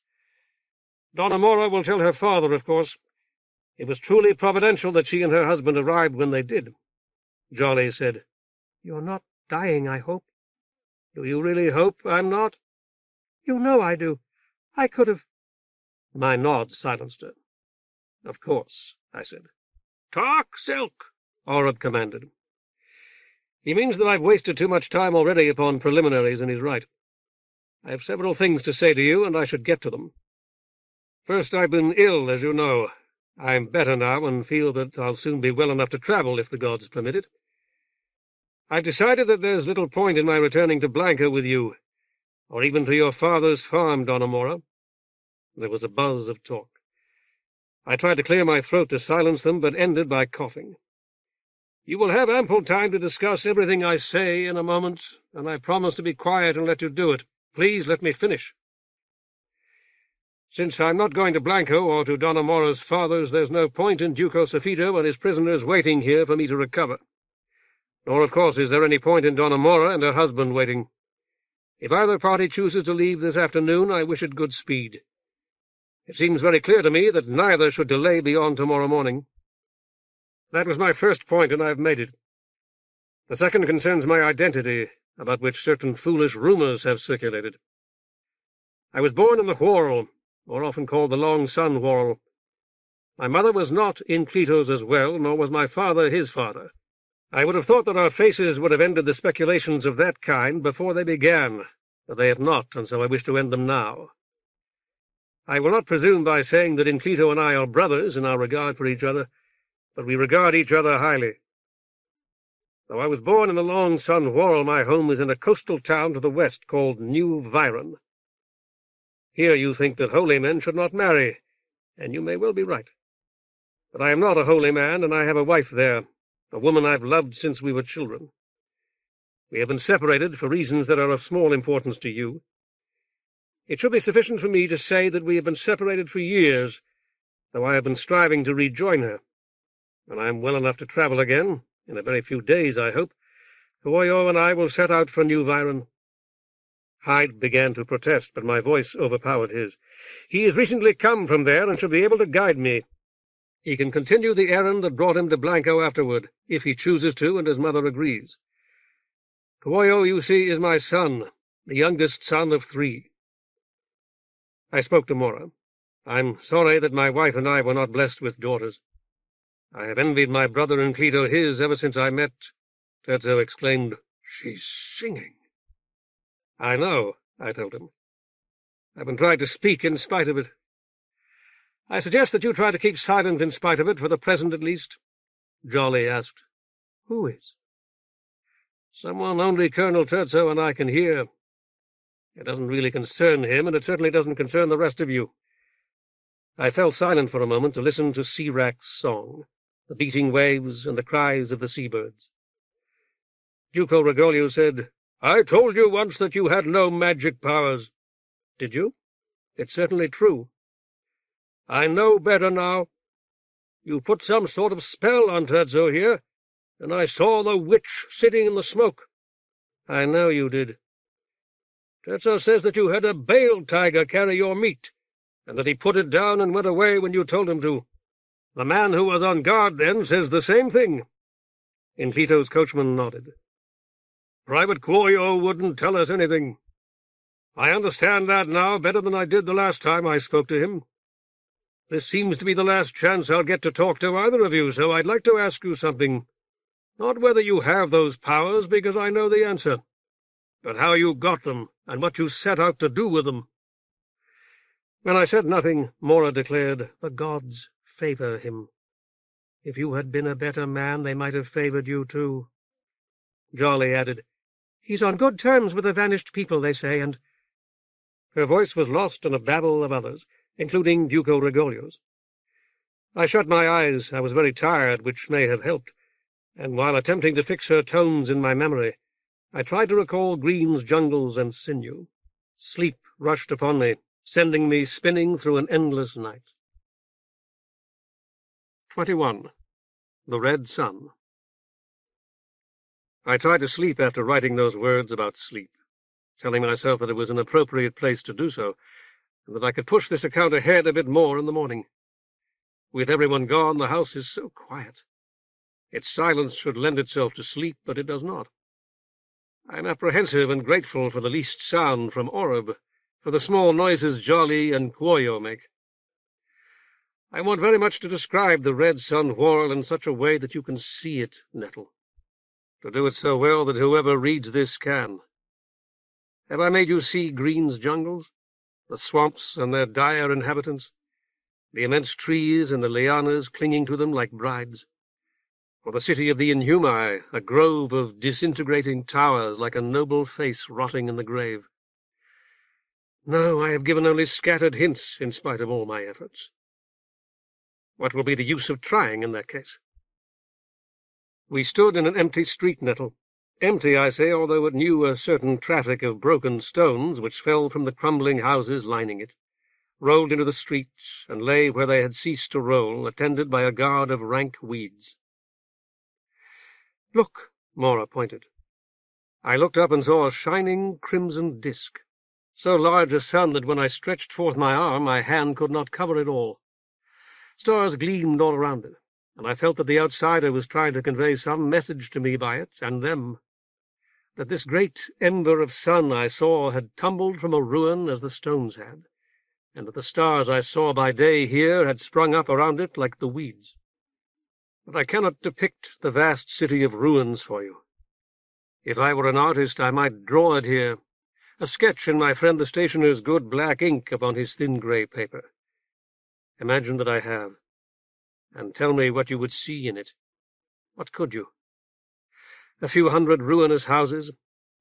Donna Mora will tell her father, of course. It was truly providential that she and her husband arrived when they did. Jolly said, You're not dying, I hope. Do you really hope I'm not? You know I do. I could have... My nod silenced her. Of course, I said. Talk, Silk, Orub commanded. He means that I've wasted too much time already upon preliminaries, and he's right. I have several things to say to you, and I should get to them. First, I've been ill, as you know. I'm better now, and feel that I'll soon be well enough to travel, if the gods permit it. I've decided that there's little point in my returning to Blanko with you, or even to your father's farm, Don Amora. There was a buzz of talk. I tried to clear my throat to silence them, but ended by coughing. You will have ample time to discuss everything I say in a moment, and I promise to be quiet and let you do it. Please let me finish. Since I'm not going to Blanko or to Don Amora's father's, there's no point in Duco Safido and his prisoners waiting here for me to recover. Nor, of course, is there any point in Don Amora and her husband waiting. If either party chooses to leave this afternoon, I wish it good speed. It seems very clear to me that neither should delay beyond tomorrow morning. That was my first point, and I've made it. The second concerns my identity, about which certain foolish rumors have circulated. I was born in the Whorl, or often called the Long Sun Whorl. My mother was not Inclito's as well, nor was my father his father. I would have thought that our faces would have ended the speculations of that kind before they began, but they have not, and so I wish to end them now. I will not presume by saying that Inclito and I are brothers in our regard for each other, but we regard each other highly. Though I was born in the Long Sun Whorl, my home was in a coastal town to the west called New Viron. Here you think that holy men should not marry, and you may well be right. But I am not a holy man, and I have a wife there, a woman I've loved since we were children. We have been separated for reasons that are of small importance to you. It should be sufficient for me to say that we have been separated for years, though I have been striving to rejoin her. When I am well enough to travel again, in a very few days, I hope, Cuoio and I will set out for New Viron. Hyde began to protest, but my voice overpowered his. "He has recently come from there and shall be able to guide me. He can continue the errand that brought him to Blanko afterward, if he chooses to and his mother agrees. Kuoyo, you see, is my son, the youngest son of 3. I spoke to Mora. I'm sorry that my wife and I were not blessed with daughters. I have envied my brother and Cleto his ever since I met—" Terzo exclaimed, "She's singing." "I know," I told him. "I've been trying to speak in spite of it. I suggest that you try to keep silent in spite of it, for the present at least." Jolly asked, "Who is?" "Someone only Colonel Terzo and I can hear. It doesn't really concern him, and it certainly doesn't concern the rest of you." I fell silent for a moment to listen to Sea-Wrack's song, the beating waves and the cries of the seabirds. Duko Rigoglio said, "I told you once that you had no magic powers." "Did you? It's certainly true." "I know better now. You put some sort of spell on Terzo here, and I saw the witch sitting in the smoke." "I know you did." "Terzo says that you had a bale tiger carry your meat, and that he put it down and went away when you told him to. The man who was on guard then says the same thing." Inclito's coachman nodded. "Private Kuoyo wouldn't tell us anything. I understand that now better than I did the last time I spoke to him. This seems to be the last chance I'll get to talk to either of you, so I'd like to ask you something. Not whether you have those powers, because I know the answer, but how you got them, and what you set out to do with them." When I said nothing, Mora declared, "The gods favor him. If you had been a better man, they might have favored you too." Jolly added, "He's on good terms with the vanished people, they say, and—" Her voice was lost in a babble of others, including Duko Rigoglio's. I shut my eyes. I was very tired, which may have helped, and while attempting to fix her tones in my memory, I tried to recall Green's jungles and Sinew. Sleep rushed upon me, sending me spinning through an endless night. 21. The Red Sun. I tried to sleep after writing those words about sleep, telling myself that it was an appropriate place to do so, and that I could push this account ahead a bit more in the morning. With everyone gone, the house is so quiet. Its silence should lend itself to sleep, but it does not. I am apprehensive and grateful for the least sound from Orb, for the small noises Jolly and Kuoyo make. I want very much to describe the red sun whorl in such a way that you can see it, Nettle, to do it so well that whoever reads this can. Have I made you see Green's jungles, the swamps and their dire inhabitants, the immense trees and the lianas clinging to them like brides, or the city of the Inhumi, a grove of disintegrating towers like a noble face rotting in the grave? No, I have given only scattered hints in spite of all my efforts. What will be the use of trying in that case? We stood in an empty street, Nettle. Empty, I say, although it knew a certain traffic of broken stones which fell from the crumbling houses lining it, rolled into the street, and lay where they had ceased to roll, attended by a guard of rank weeds. "Look," Mora pointed. I looked up and saw a shining crimson disk, so large a sun that when I stretched forth my arm, my hand could not cover it all. Stars gleamed all around it, and I felt that the outsider was trying to convey some message to me by it, and them, that this great ember of sun I saw had tumbled from a ruin as the stones had, and that the stars I saw by day here had sprung up around it like the weeds. But I cannot depict the vast city of ruins for you. If I were an artist, I might draw it here, a sketch in my friend the stationer's good black ink upon his thin grey paper. Imagine that I have, and tell me what you would see in it. What could you? A few hundred ruinous houses,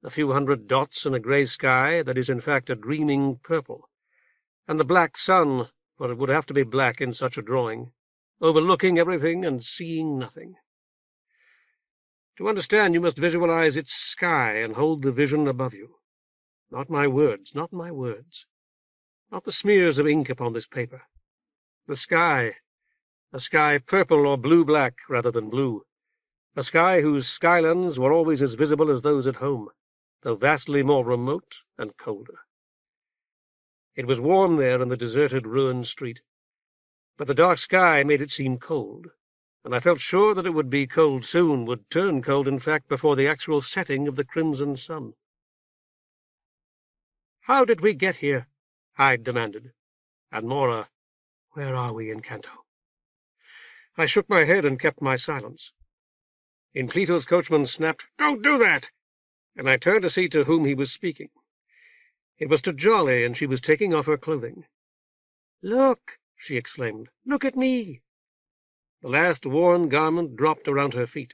a few hundred dots in a grey sky that is in fact a dreaming purple, and the black sun, for it would have to be black in such a drawing, overlooking everything and seeing nothing. To understand, you must visualize its sky and hold the vision above you. Not my words, not my words. Not the smears of ink upon this paper. The sky, a sky purple or blue-black rather than blue, a sky whose skylands were always as visible as those at home, though vastly more remote and colder. It was warm there in the deserted ruined street, but the dark sky made it seem cold, and I felt sure that it would be cold soon, would turn cold, in fact, before the actual setting of the crimson sun. "How did we get here?" Hyde demanded. And Mora, "Where are we in Kanto?" I shook my head and kept my silence. Inclito's coachman snapped, "Don't do that!" and I turned to see to whom he was speaking. It was to Jolly, and she was taking off her clothing. "Look!" she exclaimed. "Look at me!" The last worn garment dropped around her feet.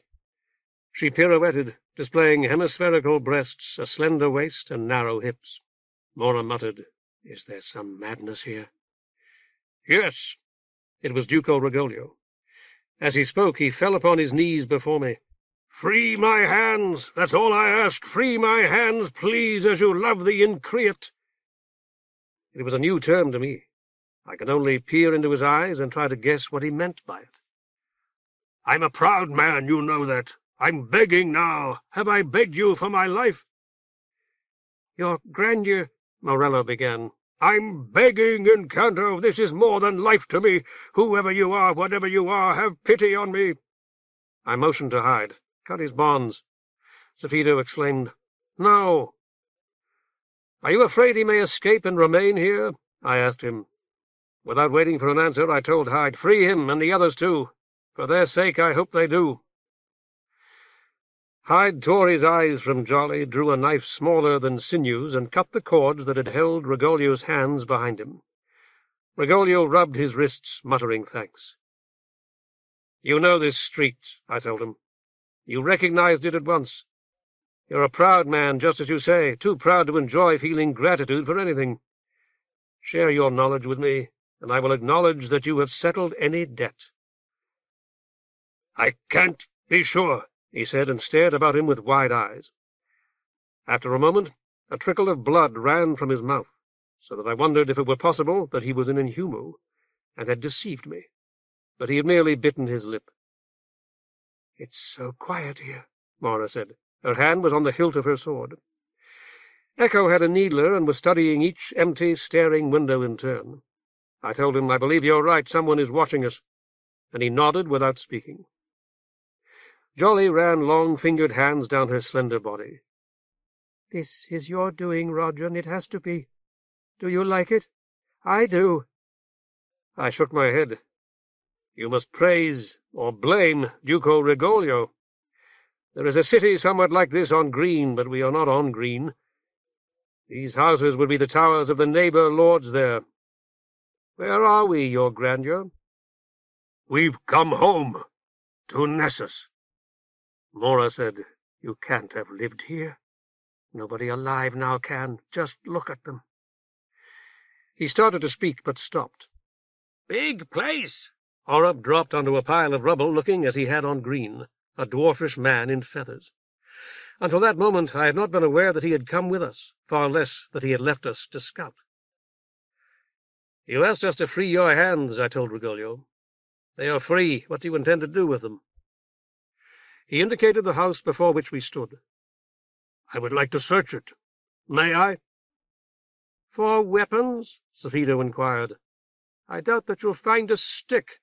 She pirouetted, displaying hemispherical breasts, a slender waist, and narrow hips. Mora muttered, "Is there some madness here?" "Yes." It was Duko Rigoglio. As he spoke, he fell upon his knees before me. "Free my hands! That's all I ask. Free my hands, please, as you love the increate." It was a new term to me. I could only peer into his eyes and try to guess what he meant by it. "I'm a proud man, you know that. I'm begging now. Have I begged you for my life?" "Your grandeur," Morello began. "I'm begging in Kanto. This is more than life to me. Whoever you are, whatever you are, have pity on me." I motioned to Hyde. "Cut his bonds." Safito exclaimed, "No." "Are you afraid he may escape and remain here?" I asked him. Without waiting for an answer, I told Hyde, "Free him, and the others too. For their sake, I hope they do." Hyde tore his eyes from Jolly, drew a knife smaller than Sinew's, and cut the cords that had held Rigoglio's hands behind him. Rigoglio rubbed his wrists, muttering thanks. "You know this street," I told him. "You recognized it at once. You're a proud man, just as you say, too proud to enjoy feeling gratitude for anything. Share your knowledge with me, and I will acknowledge that you have settled any debt." "I can't be sure," he said, and stared about him with wide eyes. After a moment, a trickle of blood ran from his mouth, so that I wondered if it were possible that he was an Inhumu, and had deceived me. But he had merely bitten his lip. "It's so quiet here," Mora said. Her hand was on the hilt of her sword. Echo had a needler and was studying each empty, staring window in turn. I told him, "I believe you're right. Someone is watching us," and he nodded without speaking. Jolly ran long-fingered hands down her slender body. "This is your doing, Rodron. It has to be. Do you like it? I do." I shook my head. "You must praise or blame Duko Rigoglio. There is a city somewhat like this on Green, but we are not on Green. These houses would be the towers of the neighbor lords there. Where are we, your grandeur?" "We've come home, to Nessus." Mora said, "You can't have lived here. Nobody alive now can. Just look at them." He started to speak, but stopped. "Big place." Horror dropped onto a pile of rubble, looking as he had on Green, a dwarfish man in feathers. Until that moment I had not been aware that he had come with us, far less that he had left us to scout. "You asked us to free your hands," I told Rigoglio. "They are free. What do you intend to do with them?" He indicated the house before which we stood. "I would like to search it. May I?" "For weapons?" Safito inquired. "I doubt that you'll find a stick."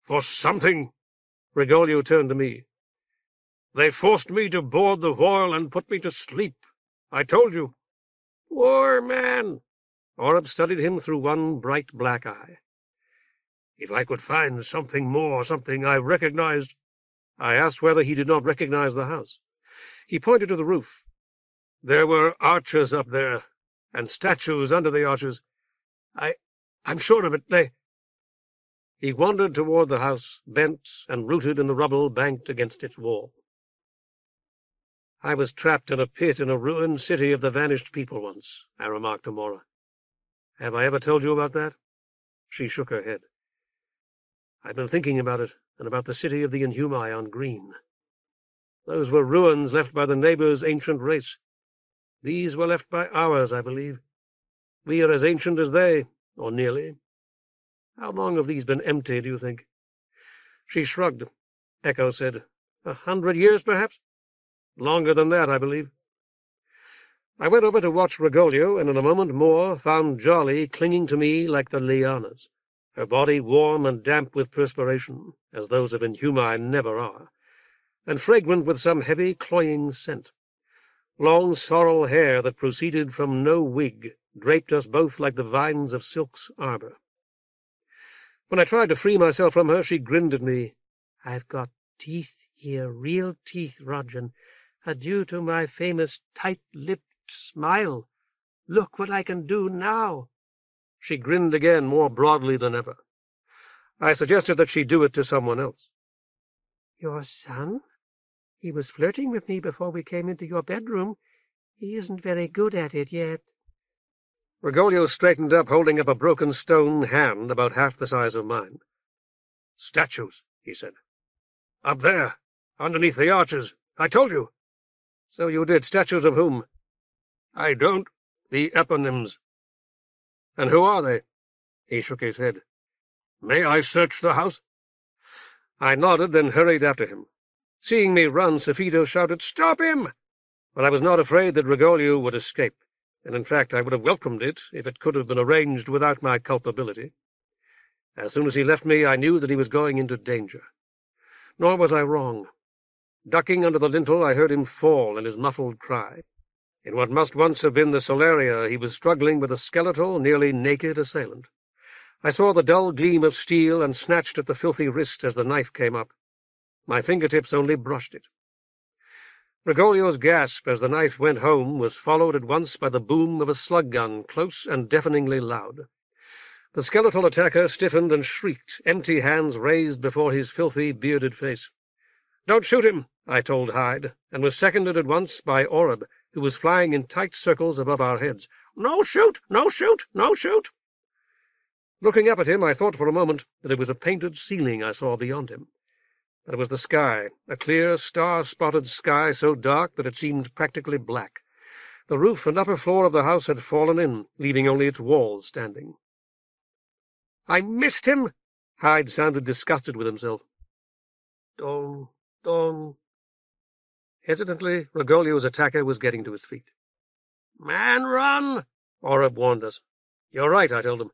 "For something." Rigoglio turned to me. "They forced me to board the whale and put me to sleep. I told you." "Poor man." Oreb studied him through one bright black eye. "If I could find something more, something I recognized—" I asked whether he did not recognize the house. He pointed to the roof. "There were arches up there, and statues under the arches. I'm sure of it. They—" He wandered toward the house, bent and rooted in the rubble banked against its wall. "I was trapped in a pit in a ruined city of the vanished people once," I remarked to Mora. "Have I ever told you about that?" She shook her head. "I've been thinking about it, and about the city of the Inhumi on Green. Those were ruins left by the neighbor's ancient race. These were left by ours, I believe. We are as ancient as they, or nearly. How long have these been empty, do you think?" She shrugged. Echo said, 100 years, perhaps? Longer than that, I believe. I went over to watch Rigoglio, and in a moment more found Jolly clinging to me like the lianas, her body warm and damp with perspiration, as those of Inhumi never are, and fragrant with some heavy, cloying scent. Long sorrel hair that proceeded from no wig draped us both like the vines of silk's arbor. When I tried to free myself from her, she grinned at me. "I've got teeth here, real teeth, Rogen, due to my famous tight-lipped smile. Look what I can do now." She grinned again, more broadly than ever. I suggested that she do it to someone else. "Your son? He was flirting with me before we came into your bedroom. He isn't very good at it yet." Rigoglio straightened up, holding up a broken stone hand about half the size of mine. "Statues," he said. "Up there, underneath the arches. I told you." "So you did. Statues of whom?" "I don't. The eponyms." "And who are they?" He shook his head. "May I search the house?" I nodded, then hurried after him. Seeing me run, Safito shouted, "Stop him!" But I was not afraid that Rigoglio would escape, and in fact I would have welcomed it if it could have been arranged without my culpability. As soon as he left me, I knew that he was going into danger. Nor was I wrong. Ducking under the lintel, I heard him fall and his muffled cry. In what must once have been the solaria, he was struggling with a skeletal, nearly naked assailant. I saw the dull gleam of steel and snatched at the filthy wrist as the knife came up. My fingertips only brushed it. Rigoglio's gasp as the knife went home was followed at once by the boom of a slug gun, close and deafeningly loud. The skeletal attacker stiffened and shrieked, empty hands raised before his filthy, bearded face. "Don't shoot him," I told Hyde, and was seconded at once by Oreb, who was flying in tight circles above our heads. "No shoot! No shoot! No shoot!" Looking up at him, I thought for a moment that it was a painted ceiling I saw beyond him. But it was the sky, a clear, star-spotted sky so dark that it seemed practically black. The roof and upper floor of the house had fallen in, leaving only its walls standing. "I missed him!" Hyde sounded disgusted with himself. "Dong, dong." Hesitantly, Rigoglio's attacker was getting to his feet. "Man, run!" Oreb warned us. "You're right," I told him.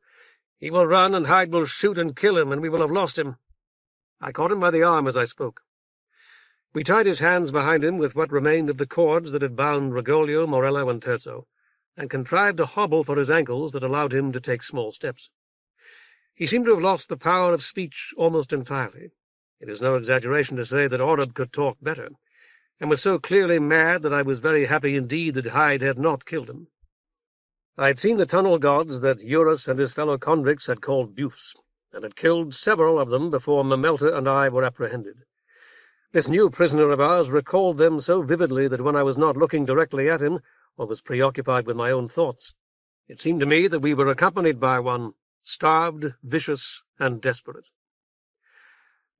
"He will run, and Hyde will shoot and kill him, and we will have lost him." I caught him by the arm as I spoke. We tied his hands behind him with what remained of the cords that had bound Rigoglio, Morello, and Terzo, and contrived a hobble for his ankles that allowed him to take small steps. He seemed to have lost the power of speech almost entirely. It is no exaggeration to say that Oreb could talk better, and was so clearly mad that I was very happy indeed that Hyde had not killed him. I had seen the tunnel gods that Eurus and his fellow convicts had called Bufs, and had killed several of them before Mamelta and I were apprehended. This new prisoner of ours recalled them so vividly that when I was not looking directly at him, or was preoccupied with my own thoughts, it seemed to me that we were accompanied by one, starved, vicious, and desperate.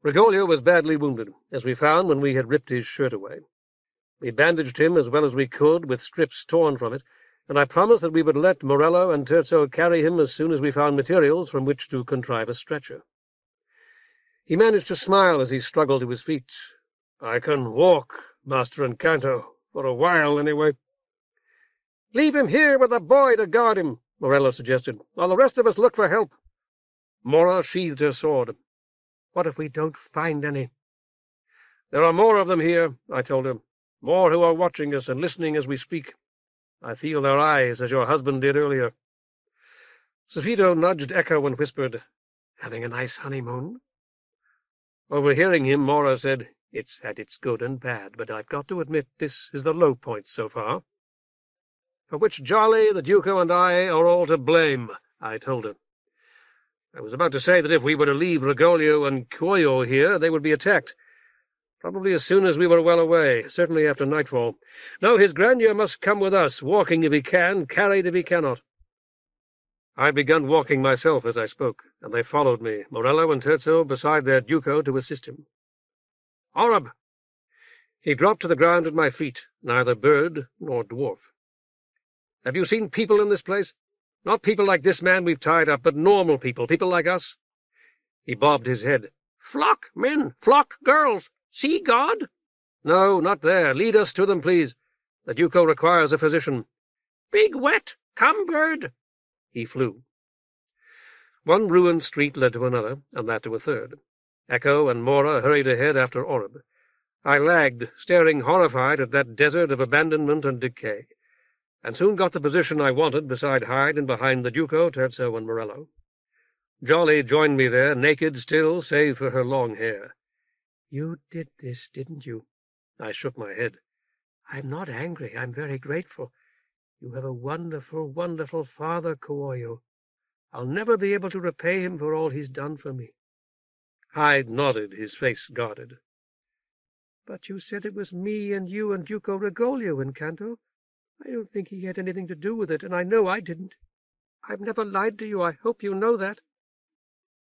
Rigoglio was badly wounded, as we found when we had ripped his shirt away. We bandaged him as well as we could with strips torn from it, and I promised that we would let Morello and Terzo carry him as soon as we found materials from which to contrive a stretcher. He managed to smile as he struggled to his feet. "I can walk, Master and Canto, for a while anyway." "Leave him here with a boy to guard him," Morello suggested, "while the rest of us look for help." Mora sheathed her sword. "What if we don't find any?" "There are more of them here," I told her, "more who are watching us and listening as we speak. I feel their eyes, as your husband did earlier." Safito nudged Echo and whispered, "Having a nice honeymoon?" Overhearing him, Mora said, "It's had its good and bad, but I've got to admit this is the low point so far." "For which Jolly, the Duco, and I are all to blame," I told her. I was about to say that if we were to leave Rigoglio and Cuoio here, they would be attacked. Probably as soon as we were well away, certainly after nightfall. No, his grandeur must come with us, walking if he can, carried if he cannot. I had begun walking myself as I spoke, and they followed me, Morello and Terzo beside their Duco to assist him. "Oreb!" He dropped to the ground at my feet, neither bird nor dwarf. "Have you seen people in this place? Not people like this man we've tied up, but normal people, people like us." He bobbed his head. "Flock men, flock girls. See God?" "No, not there. Lead us to them, please. The Duco requires a physician. Big wet! Come, bird! He flew. One ruined street led to another, and that to a third. Echo and Mora hurried ahead after Orib. I lagged, staring horrified at that desert of abandonment and decay, and soon got the position I wanted beside Hyde and behind the Duco, Terzo, and Morello. Jolly joined me there, naked still, save for her long hair. You did this, didn't you? I shook my head. I'm not angry. I'm very grateful. You have a wonderful, wonderful father, Kuoyo. I'll never be able to repay him for all he's done for me. Hyde nodded, his face guarded. But you said it was me and you and Duko Rigoglio in Kanto. I don't think he had anything to do with it, and I know I didn't. I've never lied to you. I hope you know that.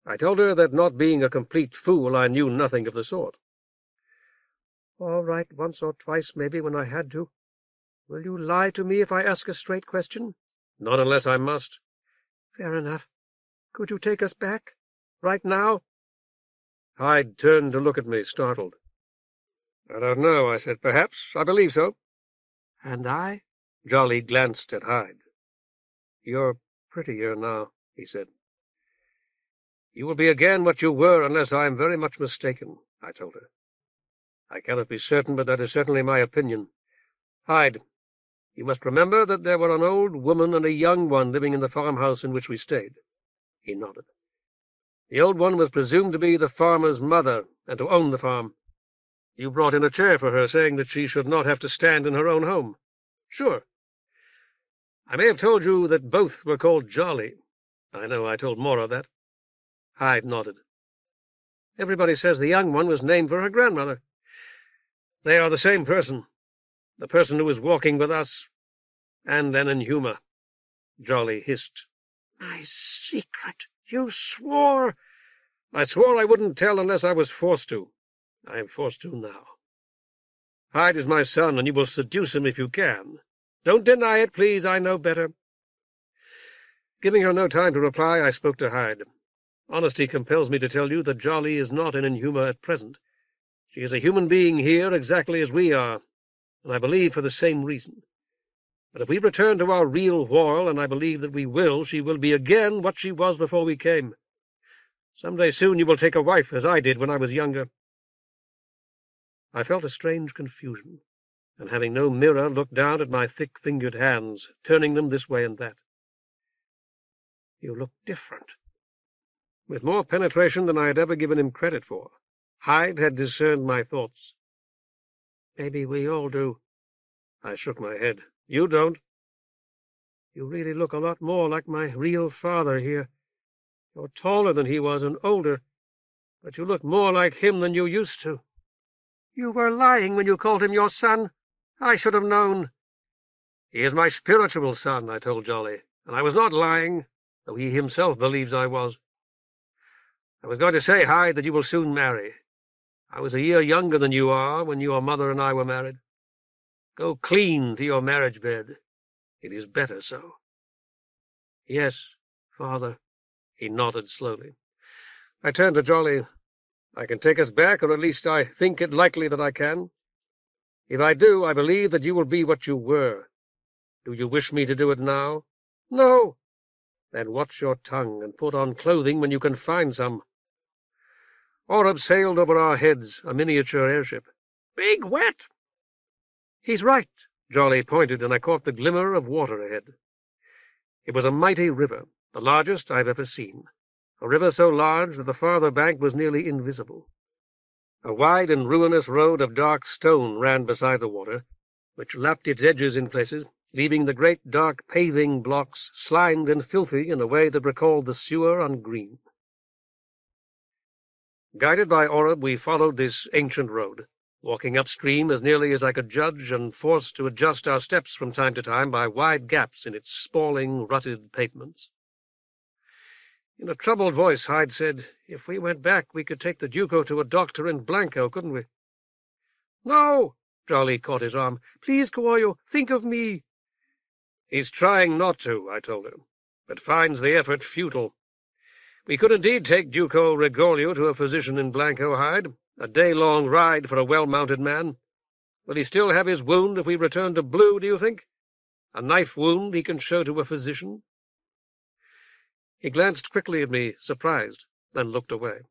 I told her that, not being a complete fool, I knew nothing of the sort. All right, once or twice maybe when I had to. Will you lie to me if I ask a straight question? Not unless I must. Fair enough. Could you take us back? Right now? Hyde turned to look at me, startled. I don't know, I said. Perhaps. I believe so. And I? Jolly glanced at Hyde. You're prettier now, he said. You will be again what you were unless I am very much mistaken, I told her. I cannot be certain, but that is certainly my opinion. Hyde, you must remember that there were an old woman and a young one living in the farmhouse in which we stayed. He nodded. The old one was presumed to be the farmer's mother, and to own the farm. You brought in a chair for her, saying that she should not have to stand in her own home. Sure. I may have told you that both were called Jolly. I know I told Mora that. Hyde nodded. Everybody says the young one was named for her grandmother. They are the same person, the person who was walking with us, and an Inhuma. Jolly hissed. My secret! You swore! I swore I wouldn't tell unless I was forced to. I am forced to now. Hyde is my son, and you will seduce him if you can. Don't deny it, please. I know better. Giving her no time to reply, I spoke to Hyde. Honesty compels me to tell you that Jolly is not an Inhuma at present. She is a human being here exactly as we are, and I believe for the same reason. But if we return to our real world, and I believe that we will, she will be again what she was before we came. Some day soon you will take a wife, as I did when I was younger. I felt a strange confusion, and having no mirror, looked down at my thick-fingered hands, turning them this way and that. You look different. With more penetration than I had ever given him credit for, Hyde had discerned my thoughts. Maybe we all do. I shook my head. You don't. You really look a lot more like my real father here. You're taller than he was and older, but you look more like him than you used to. You were lying when you called him your son. I should have known. He is my spiritual son, I told Jolly, and I was not lying, though he himself believes I was. I was going to say, Hyde, that you will soon marry. I was a year younger than you are when your mother and I were married. Go clean to your marriage bed. It is better so. Yes, father. He nodded slowly. I turned to Jolly. I can take us back, or at least I think it likely that I can. If I do, I believe that you will be what you were. Do you wish me to do it now? No. Then watch your tongue, and put on clothing when you can find some. Orib sailed over our heads, a miniature airship. Big wet! He's right. Jolly pointed, and I caught the glimmer of water ahead. It was a mighty river, the largest I've ever seen, a river so large that the farther bank was nearly invisible. A wide and ruinous road of dark stone ran beside the water, which lapped its edges in places, leaving the great dark paving blocks slimed and filthy in a way that recalled the sewer on Green. Guided by Orib, we followed this ancient road, walking upstream as nearly as I could judge, and forced to adjust our steps from time to time by wide gaps in its sprawling, rutted pavements. In a troubled voice, Hyde said, "If we went back, we could take the Duco to a doctor in Blanko, couldn't we?" "No!" Jolly caught his arm. "Please, Kuoyo, think of me." "He's trying not to," I told her, "but finds the effort futile. We could indeed take Duko Rigoglio to a physician in Blanko, Hyde, a day-long ride for a well-mounted man. Will he still have his wound if we return to Blue, do you think?" A knife wound he can show to a physician?" He glanced quickly at me, surprised, then looked away.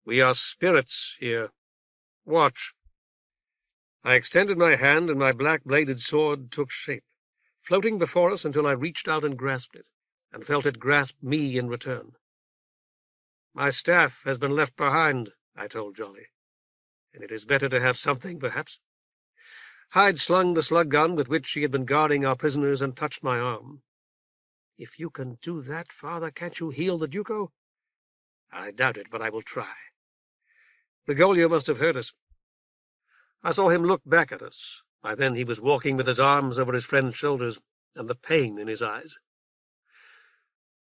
"We are spirits here. Watch." I extended my hand, and my black-bladed sword took shape, floating before us until I reached out and grasped it, and felt it grasp me in return. "My staff has been left behind," I told Jolly, "and it is better to have something, perhaps." Hyde slung the slug gun with which he had been guarding our prisoners and touched my arm. "If you can do that, Father, can't you heal the Duko?" "I doubt it, but I will try." Rigoglio must have heard us. I saw him look back at us. By then he was walking with his arms over his friend's shoulders, and the pain in his eyes.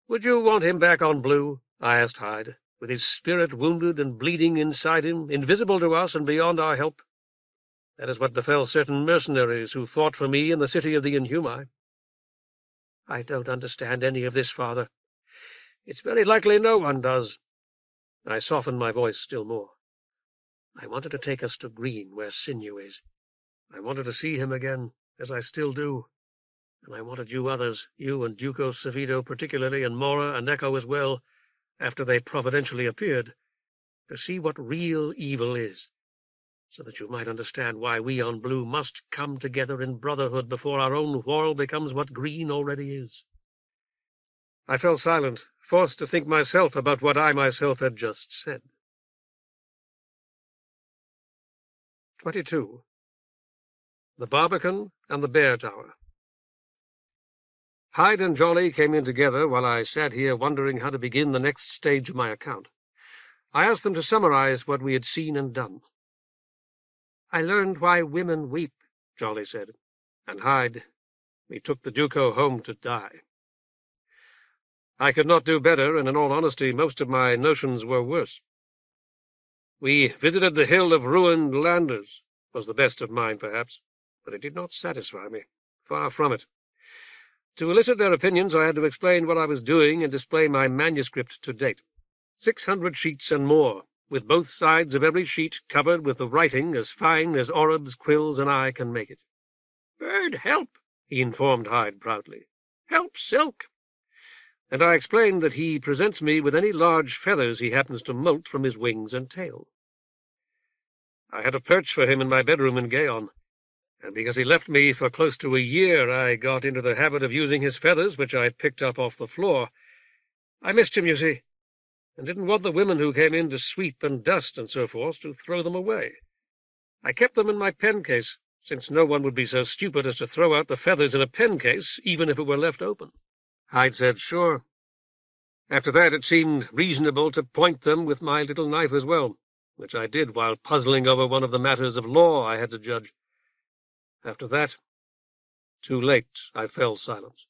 "Would you want him back on Blue?" I asked Hyde, "with his spirit wounded and bleeding inside him, invisible to us and beyond our help? That is what befell certain mercenaries who fought for me in the city of the Inhumi." "I don't understand any of this, Father." "It's very likely no one does." I softened my voice still more. "I wanted to take us to Green, where Sinew is. I wanted to see him again, as I still do. And I wanted you others, you and Duko Savito particularly, and Mora and Echo as well, after they providentially appeared, to see what real evil is, so that you might understand why we on Blue must come together in brotherhood before our own world becomes what Green already is." I fell silent, forced to think myself about what I myself had just said. 22. The Barbican and the Bear Tower. Hyde and Jolly came in together while I sat here wondering how to begin the next stage of my account. I asked them to summarize what we had seen and done. "I learned why women weep," Jolly said, and Hyde, "We took the Duko home to die." I could not do better, and in all honesty most of my notions were worse. "We visited the hill of ruined landers," was the best of mine, perhaps, but it did not satisfy me. Far from it. To elicit their opinions, I had to explain what I was doing and display my manuscript to date. 600 sheets and more, with both sides of every sheet covered with the writing as fine as Orib's quills and I can make it. "Bird help," he informed Hyde proudly. "Help Silk." And I explained that he presents me with any large feathers he happens to moult from his wings and tail. I had a perch for him in my bedroom in Gaon, and because he left me for close to a year, I got into the habit of using his feathers, which I had picked up off the floor. I missed him, you see, and didn't want the women who came in to sweep and dust and so forth to throw them away. I kept them in my pen case, since no one would be so stupid as to throw out the feathers in a pen case, even if it were left open. Hyde said, "Sure." After that it seemed reasonable to point them with my little knife as well, which I did while puzzling over one of the matters of law I had to judge. After that, too late, I fell silent.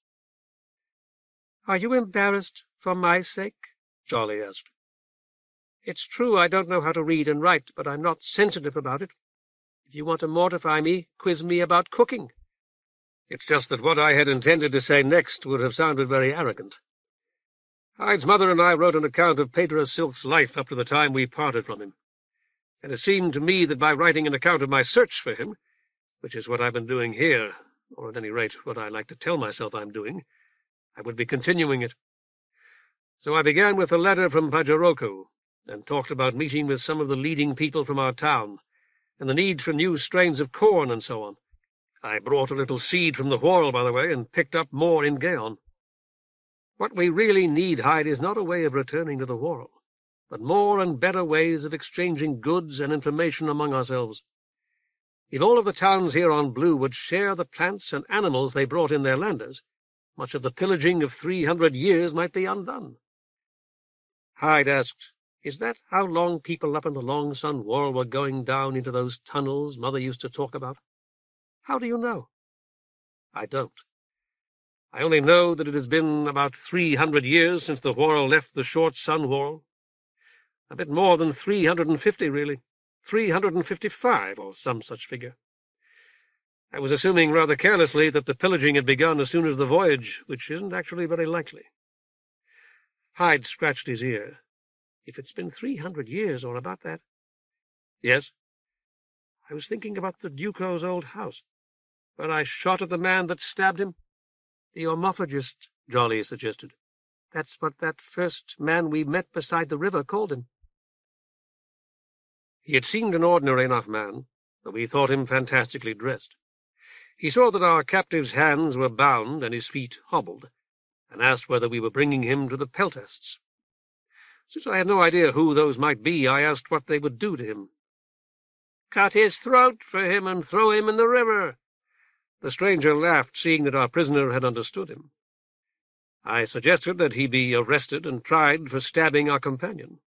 "Are you embarrassed for my sake?" Jolly asked. "It's true I don't know how to read and write, but I'm not sensitive about it. If you want to mortify me, quiz me about cooking." It's just that what I had intended to say next would have sounded very arrogant. Hyde's mother and I wrote an account of Pedro Silk's life up to the time we parted from him, and it seemed to me that by writing an account of my search for him, which is what I've been doing here, or at any rate what I like to tell myself I'm doing, I would be continuing it. So I began with a letter from Pajoroku, and talked about meeting with some of the leading people from our town, and the need for new strains of corn and so on. I brought a little seed from the whorl, by the way, and picked up more in Gaon. What we really need, Hyde, is not a way of returning to the whorl, but more and better ways of exchanging goods and information among ourselves. If all of the towns here on Blue would share the plants and animals they brought in their landers, much of the pillaging of 300 years might be undone. Hyde asked, "Is that how long people up in the Long Sun whorl were going down into those tunnels Mother used to talk about?" "How do you know?" "I don't. I only know that it has been about 300 years since the whorl left the Short Sun whorl. A bit more than 350, really. 355, or some such figure. I was assuming rather carelessly that the pillaging had begun as soon as the voyage, which isn't actually very likely." Hyde scratched his ear. "If it's been 300 years, or about that." "Yes?" "I was thinking about the Duko's old house. Where I shot at the man that stabbed him? The Ormophagist, Jolly suggested. That's what that first man we met beside the river called him. He had seemed an ordinary enough man, though we thought him fantastically dressed. He saw that our captive's hands were bound and his feet hobbled, and asked whether we were bringing him to the Peltasts. Since I had no idea who those might be, I asked what they would do to him. Cut his throat for him and throw him in the river. The stranger laughed, seeing that our prisoner had understood him. I suggested that he be arrested and tried for stabbing our companion.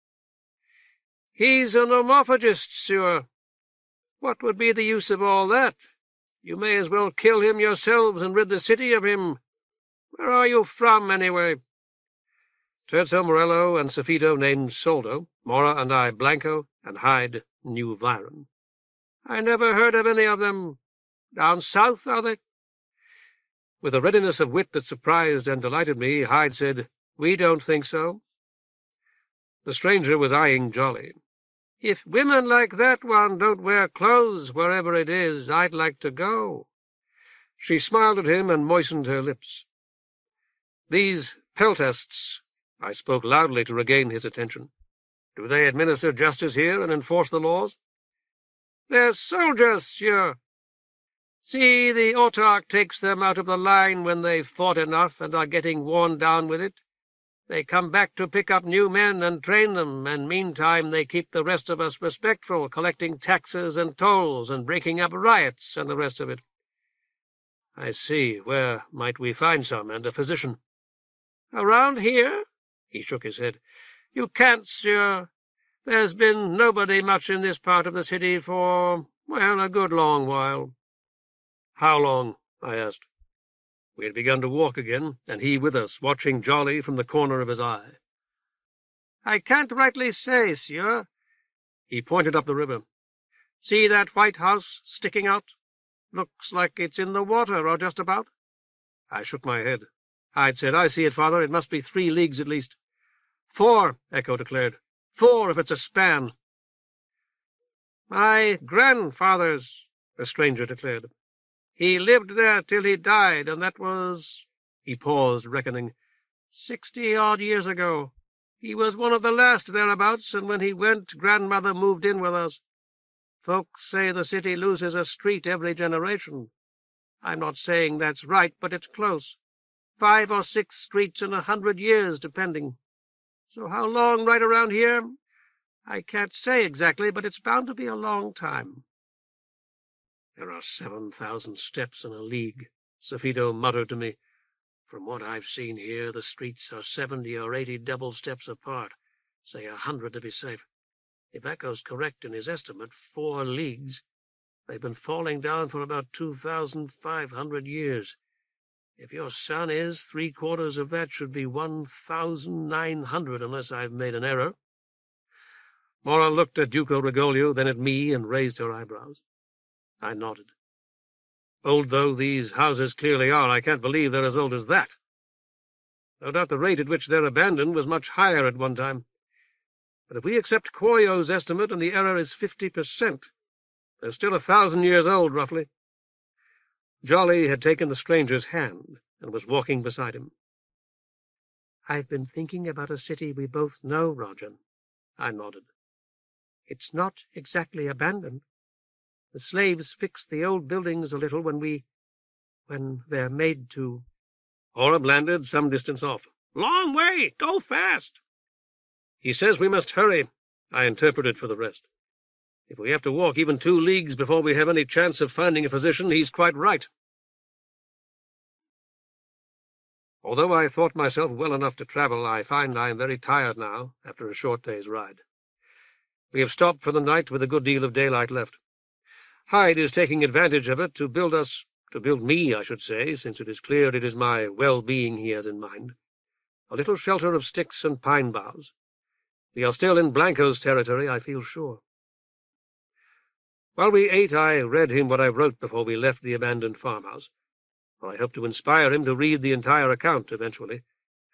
He's an Ormophagist, sir. What would be the use of all that? You may as well kill him yourselves and rid the city of him. Where are you from, anyway? Terzo Morello and Safito named Soldo, Mora and I Blanko, and Hyde New Viron. I never heard of any of them. Down south, are they? With a readiness of wit that surprised and delighted me, Hyde said, "We don't think so." The stranger was eyeing Jolly. If women like that one don't wear clothes wherever it is, I'd like to go. She smiled at him and moistened her lips. These Peltasts, I spoke loudly to regain his attention. Do they administer justice here and enforce the laws? They're soldiers, sir. See, the autarch takes them out of the line when they've fought enough and are getting worn down with it. They come back to pick up new men and train them, and meantime they keep the rest of us respectful, collecting taxes and tolls and breaking up riots and the rest of it. I see. Where might we find some, and a physician? Around here? He shook his head. You can't, sir. There's been nobody much in this part of the city for, well, a good long while. How long? I asked. We had begun to walk again, and he with us, watching Jolly from the corner of his eye. I can't rightly say, sir. He pointed up the river. See that white house sticking out? Looks like it's in the water, or just about. I shook my head. Hyde said, "I see it, father. It must be 3 leagues at least." 4, Echo declared. 4 if it's a span. My grandfather's, the stranger declared. He lived there till he died, and that was— He paused, reckoning. 60-odd years ago. He was one of the last thereabouts, and when he went, grandmother moved in with us. Folks say the city loses a street every generation. I'm not saying that's right, but it's close. 5 or 6 streets in 100 years, depending. So how long right around here? I can't say exactly, but it's bound to be a long time. There are 7,000 steps in a league, Safito muttered to me. From what I've seen here, the streets are 70 or 80 double steps apart, say 100 to be safe. If Echo's correct in his estimate, 4 leagues. They've been falling down for about 2,500 years. If your son is, 3/4 of that should be 1,900, unless I've made an error. Mora looked at Duko Rigoglio, then at me, and raised her eyebrows. I nodded. Old though these houses clearly are, I can't believe they're as old as that. No doubt the rate at which they're abandoned was much higher at one time. But if we accept Quoyo's estimate and the error is 50%, they're still 1,000 years old, roughly. Jolly had taken the stranger's hand and was walking beside him. I've been thinking about a city we both know, Roger. I nodded. It's not exactly abandoned. The slaves fix the old buildings a little when they're made to. Horton landed some distance off. Long way! Go fast! He says we must hurry, I interpreted for the rest. If we have to walk even 2 leagues before we have any chance of finding a physician, he's quite right. Although I thought myself well enough to travel, I find I am very tired now, after a short day's ride. We have stopped for the night with a good deal of daylight left. Hyde is taking advantage of it to build me, I should say, since it is clear it is my well-being he has in mind, a little shelter of sticks and pine boughs. We are still in Blanko's territory, I feel sure. While we ate, I read him what I wrote before we left the abandoned farmhouse, for I hope to inspire him to read the entire account eventually,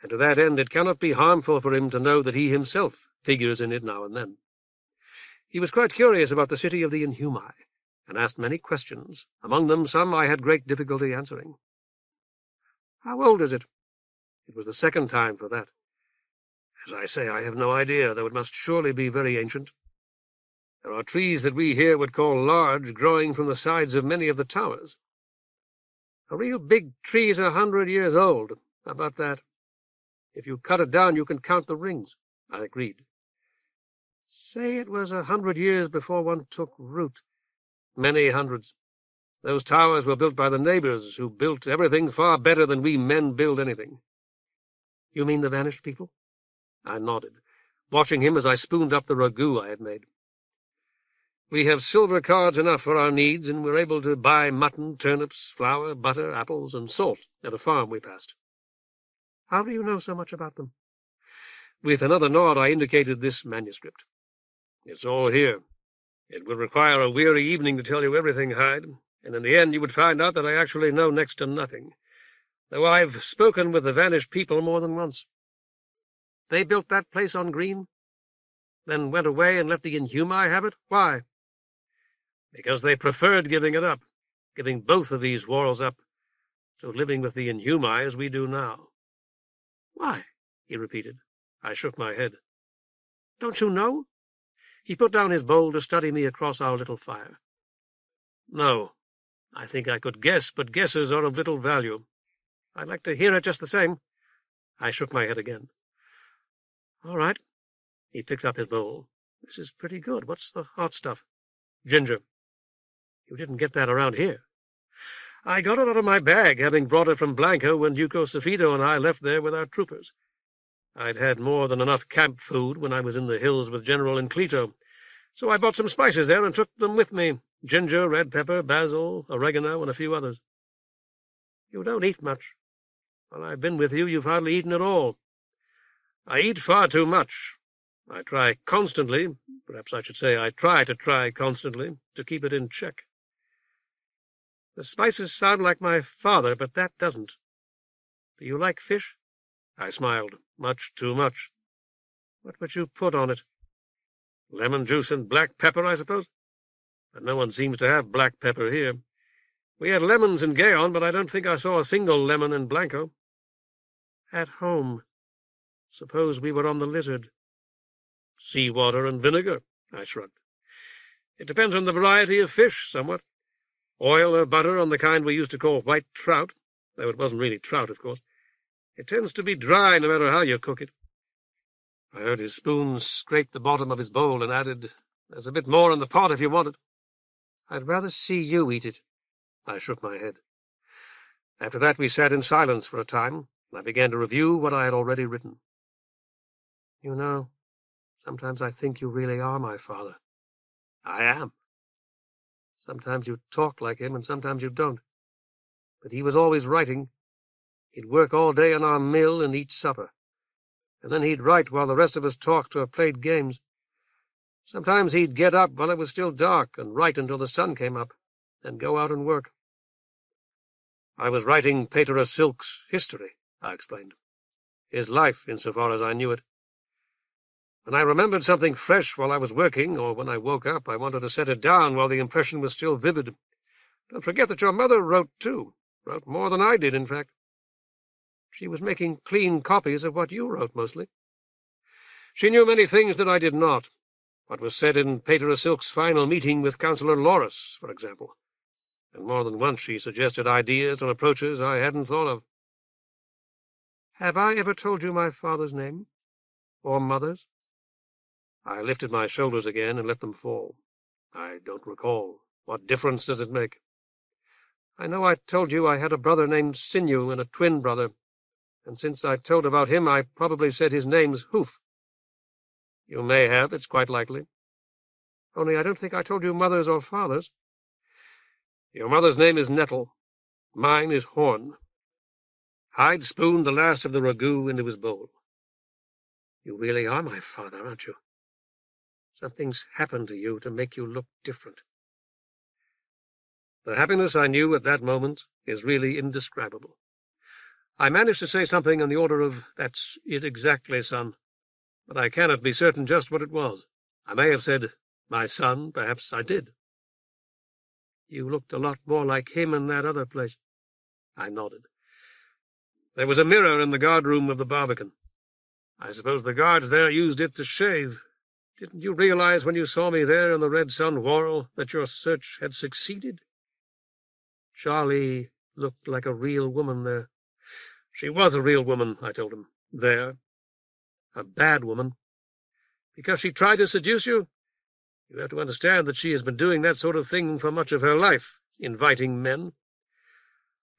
and to that end it cannot be harmful for him to know that he himself figures in it now and then. He was quite curious about the city of the Inhumi, and asked many questions, among them some I had great difficulty answering. "How old is it?" It was the second time for that. "As I say, I have no idea, though it must surely be very ancient. There are trees that we here would call large growing from the sides of many of the towers." "A real big tree's 100 years old. How about that? If you cut it down, you can count the rings." I agreed. "Say it was 100 years before one took root." "Many hundreds. Those towers were built by the neighbors, who built everything far better than we men build anything." "You mean the vanished people?" I nodded, watching him as I spooned up the ragout I had made. "We have silver cards enough for our needs, and we're able to buy mutton, turnips, flour, butter, apples, and salt at a farm we passed." "How do you know so much about them?" With another nod I indicated this manuscript. "It's all here. It would require a weary evening to tell you everything, Hyde, and in the end you would find out that I actually know next to nothing, though I've spoken with the vanished people more than once." "They built that place on Green, then went away and let the Inhumi have it? Why?" "Because they preferred giving it up, giving both of these worlds up, to living with the Inhumi as we do now." "Why?" he repeated. I shook my head. "Don't you know?" He put down his bowl to study me across our little fire. "No. I think I could guess, but guesses are of little value." "I'd like to hear it just the same." I shook my head again. "All right." He picked up his bowl. "This is pretty good. What's the hot stuff?" "Ginger." "You didn't get that around here." "I got it out of my bag, having brought it from Blanko when Duko Safito and I left there with our troopers. I'd had more than enough camp food when I was in the hills with General Inclito, so I bought some spices there and took them with me: ginger, red pepper, basil, oregano, and a few others." "You don't eat much. While I've been with you, you've hardly eaten at all." "I eat far too much. I try constantly, perhaps I should say I try constantly, to keep it in check." "The spices sound like my father, but that doesn't. Do you like fish?" I smiled. "Much too much." "What would you put on it?" "Lemon juice and black pepper, I suppose. But no one seems to have black pepper here. We had lemons in Gaon, but I don't think I saw a single lemon in Blanko." "At home. Suppose we were on the Lizard." "Sea water and vinegar," I shrugged. "It depends on the variety of fish, somewhat. Oil or butter on the kind we used to call white trout, though it wasn't really trout, of course. It tends to be dry no matter how you cook it." I heard his spoon scrape the bottom of his bowl and added, "There's a bit more in the pot if you want it." "I'd rather see you eat it." I shook my head. After that we sat in silence for a time, and I began to review what I had already written. "You know, sometimes I think you really are my father." "I am." "Sometimes you talk like him, and sometimes you don't. But he was always writing. He'd work all day on our mill and eat supper, and then he'd write while the rest of us talked or played games. Sometimes he'd get up while it was still dark and write until the sun came up, then go out and work." "I was writing Peter Silk's history," I explained. "His life, insofar as I knew it. When I remembered something fresh while I was working, or when I woke up, I wanted to set it down while the impression was still vivid. Don't forget that your mother wrote, too. Wrote more than I did, in fact. She was making clean copies of what you wrote, mostly. She knew many things that I did not. What was said in Peter Silk's final meeting with Councillor Loris, for example. And more than once she suggested ideas and approaches I hadn't thought of." "Have I ever told you my father's name? Or mother's?" I lifted my shoulders again and let them fall. "I don't recall. What difference does it make?" "I know I told you I had a brother named Sinew and a twin brother, and since I told about him I probably said his name's Hoof." "You may have. It's quite likely." "Only I don't think I told you mother's or father's." "Your mother's name is Nettle. Mine is Horn." Hyde spooned the last of the ragout into his bowl. "You really are my father, aren't you? Something's happened to you to make you look different." The happiness I knew at that moment is really indescribable. I managed to say something on the order of, "That's it exactly, son," but I cannot be certain just what it was. I may have said, "My son," perhaps I did. You looked a lot more like him in that other place. I nodded. There was a mirror in the guardroom of the Barbican. I suppose the guards there used it to shave. Didn't you realize when you saw me there in the Red Sun Whorl that your search had succeeded? Charlie looked like a real woman there. She was a real woman, I told him. There. A bad woman. Because she tried to seduce you? You have to understand that she has been doing that sort of thing for much of her life, inviting men,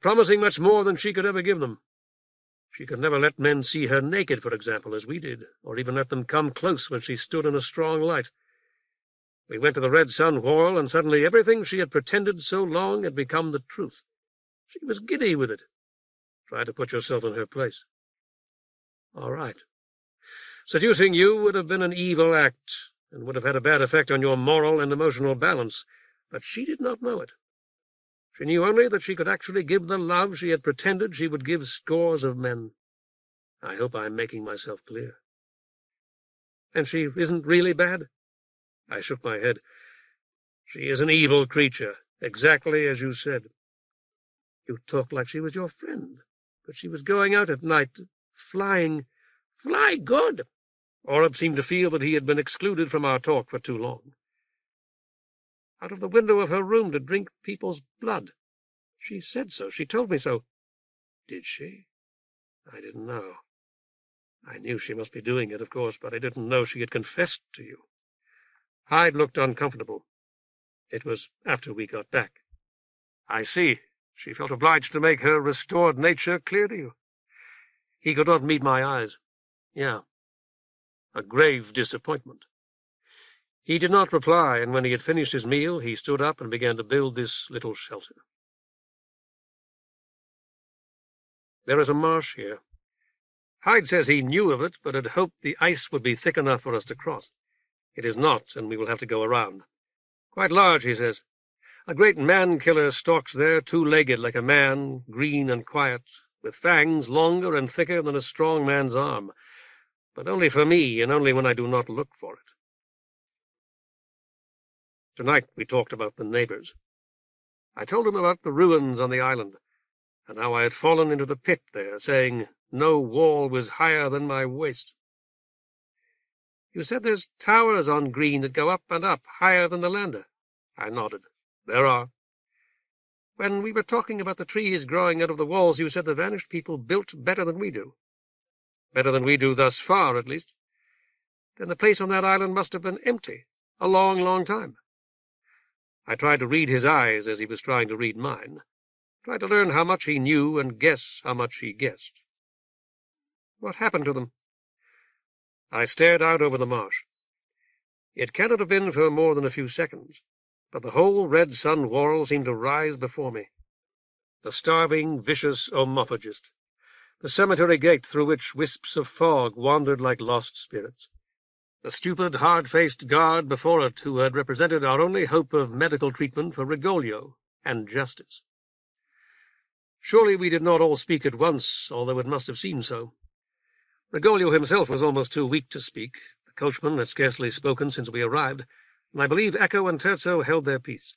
promising much more than she could ever give them. She could never let men see her naked, for example, as we did, or even let them come close when she stood in a strong light. We went to the Red Sun Whorl, and suddenly everything she had pretended so long had become the truth. She was giddy with it. Try to put yourself in her place. All right. Seducing you would have been an evil act, and would have had a bad effect on your moral and emotional balance, but she did not know it. She knew only that she could actually give the love she had pretended she would give scores of men. I hope I'm making myself clear. And she isn't really bad? I shook my head. She is an evil creature, exactly as you said. You talk like she was your friend, but she was going out at night, flying. Fly good! Oreb seemed to feel that he had been excluded from our talk for too long. Out of the window of her room to drink people's blood. She said so. She told me so. Did she? I didn't know. I knew she must be doing it, of course, but I didn't know she had confessed to you. Hyde looked uncomfortable. It was after we got back. I see. She felt obliged to make her restored nature clear to you. He could not meet my eyes. Yeah. A grave disappointment. He did not reply, and when he had finished his meal, he stood up and began to build this little shelter. There is a marsh here. Hyde says he knew of it, but had hoped the ice would be thick enough for us to cross. It is not, and we will have to go around. Quite large, he says. A great man-killer stalks there, two-legged like a man, green and quiet, with fangs longer and thicker than a strong man's arm, but only for me, and only when I do not look for it. Tonight we talked about the neighbors. I told him about the ruins on the island, and how I had fallen into the pit there, saying no wall was higher than my waist. You said there's towers on Green that go up and up, higher than the lander. I nodded. There are. When we were talking about the trees growing out of the walls, you said the vanished people built better than we do. Better than we do thus far, at least. Then the place on that island must have been empty, a long, long time. I tried to read his eyes as he was trying to read mine, tried to learn how much he knew and guess how much he guessed. What happened to them? I stared out over the marsh. It cannot have been for more than a few seconds, but the whole Red Sun Whorl seemed to rise before me. The starving, vicious omophagist, the cemetery gate through which wisps of fog wandered like lost spirits, the stupid, hard-faced guard before it who had represented our only hope of medical treatment for Rigoglio and justice. Surely we did not all speak at once, although it must have seemed so. Rigoglio himself was almost too weak to speak. The coachman had scarcely spoken since we arrived, and I believe Echo and Terzo held their peace.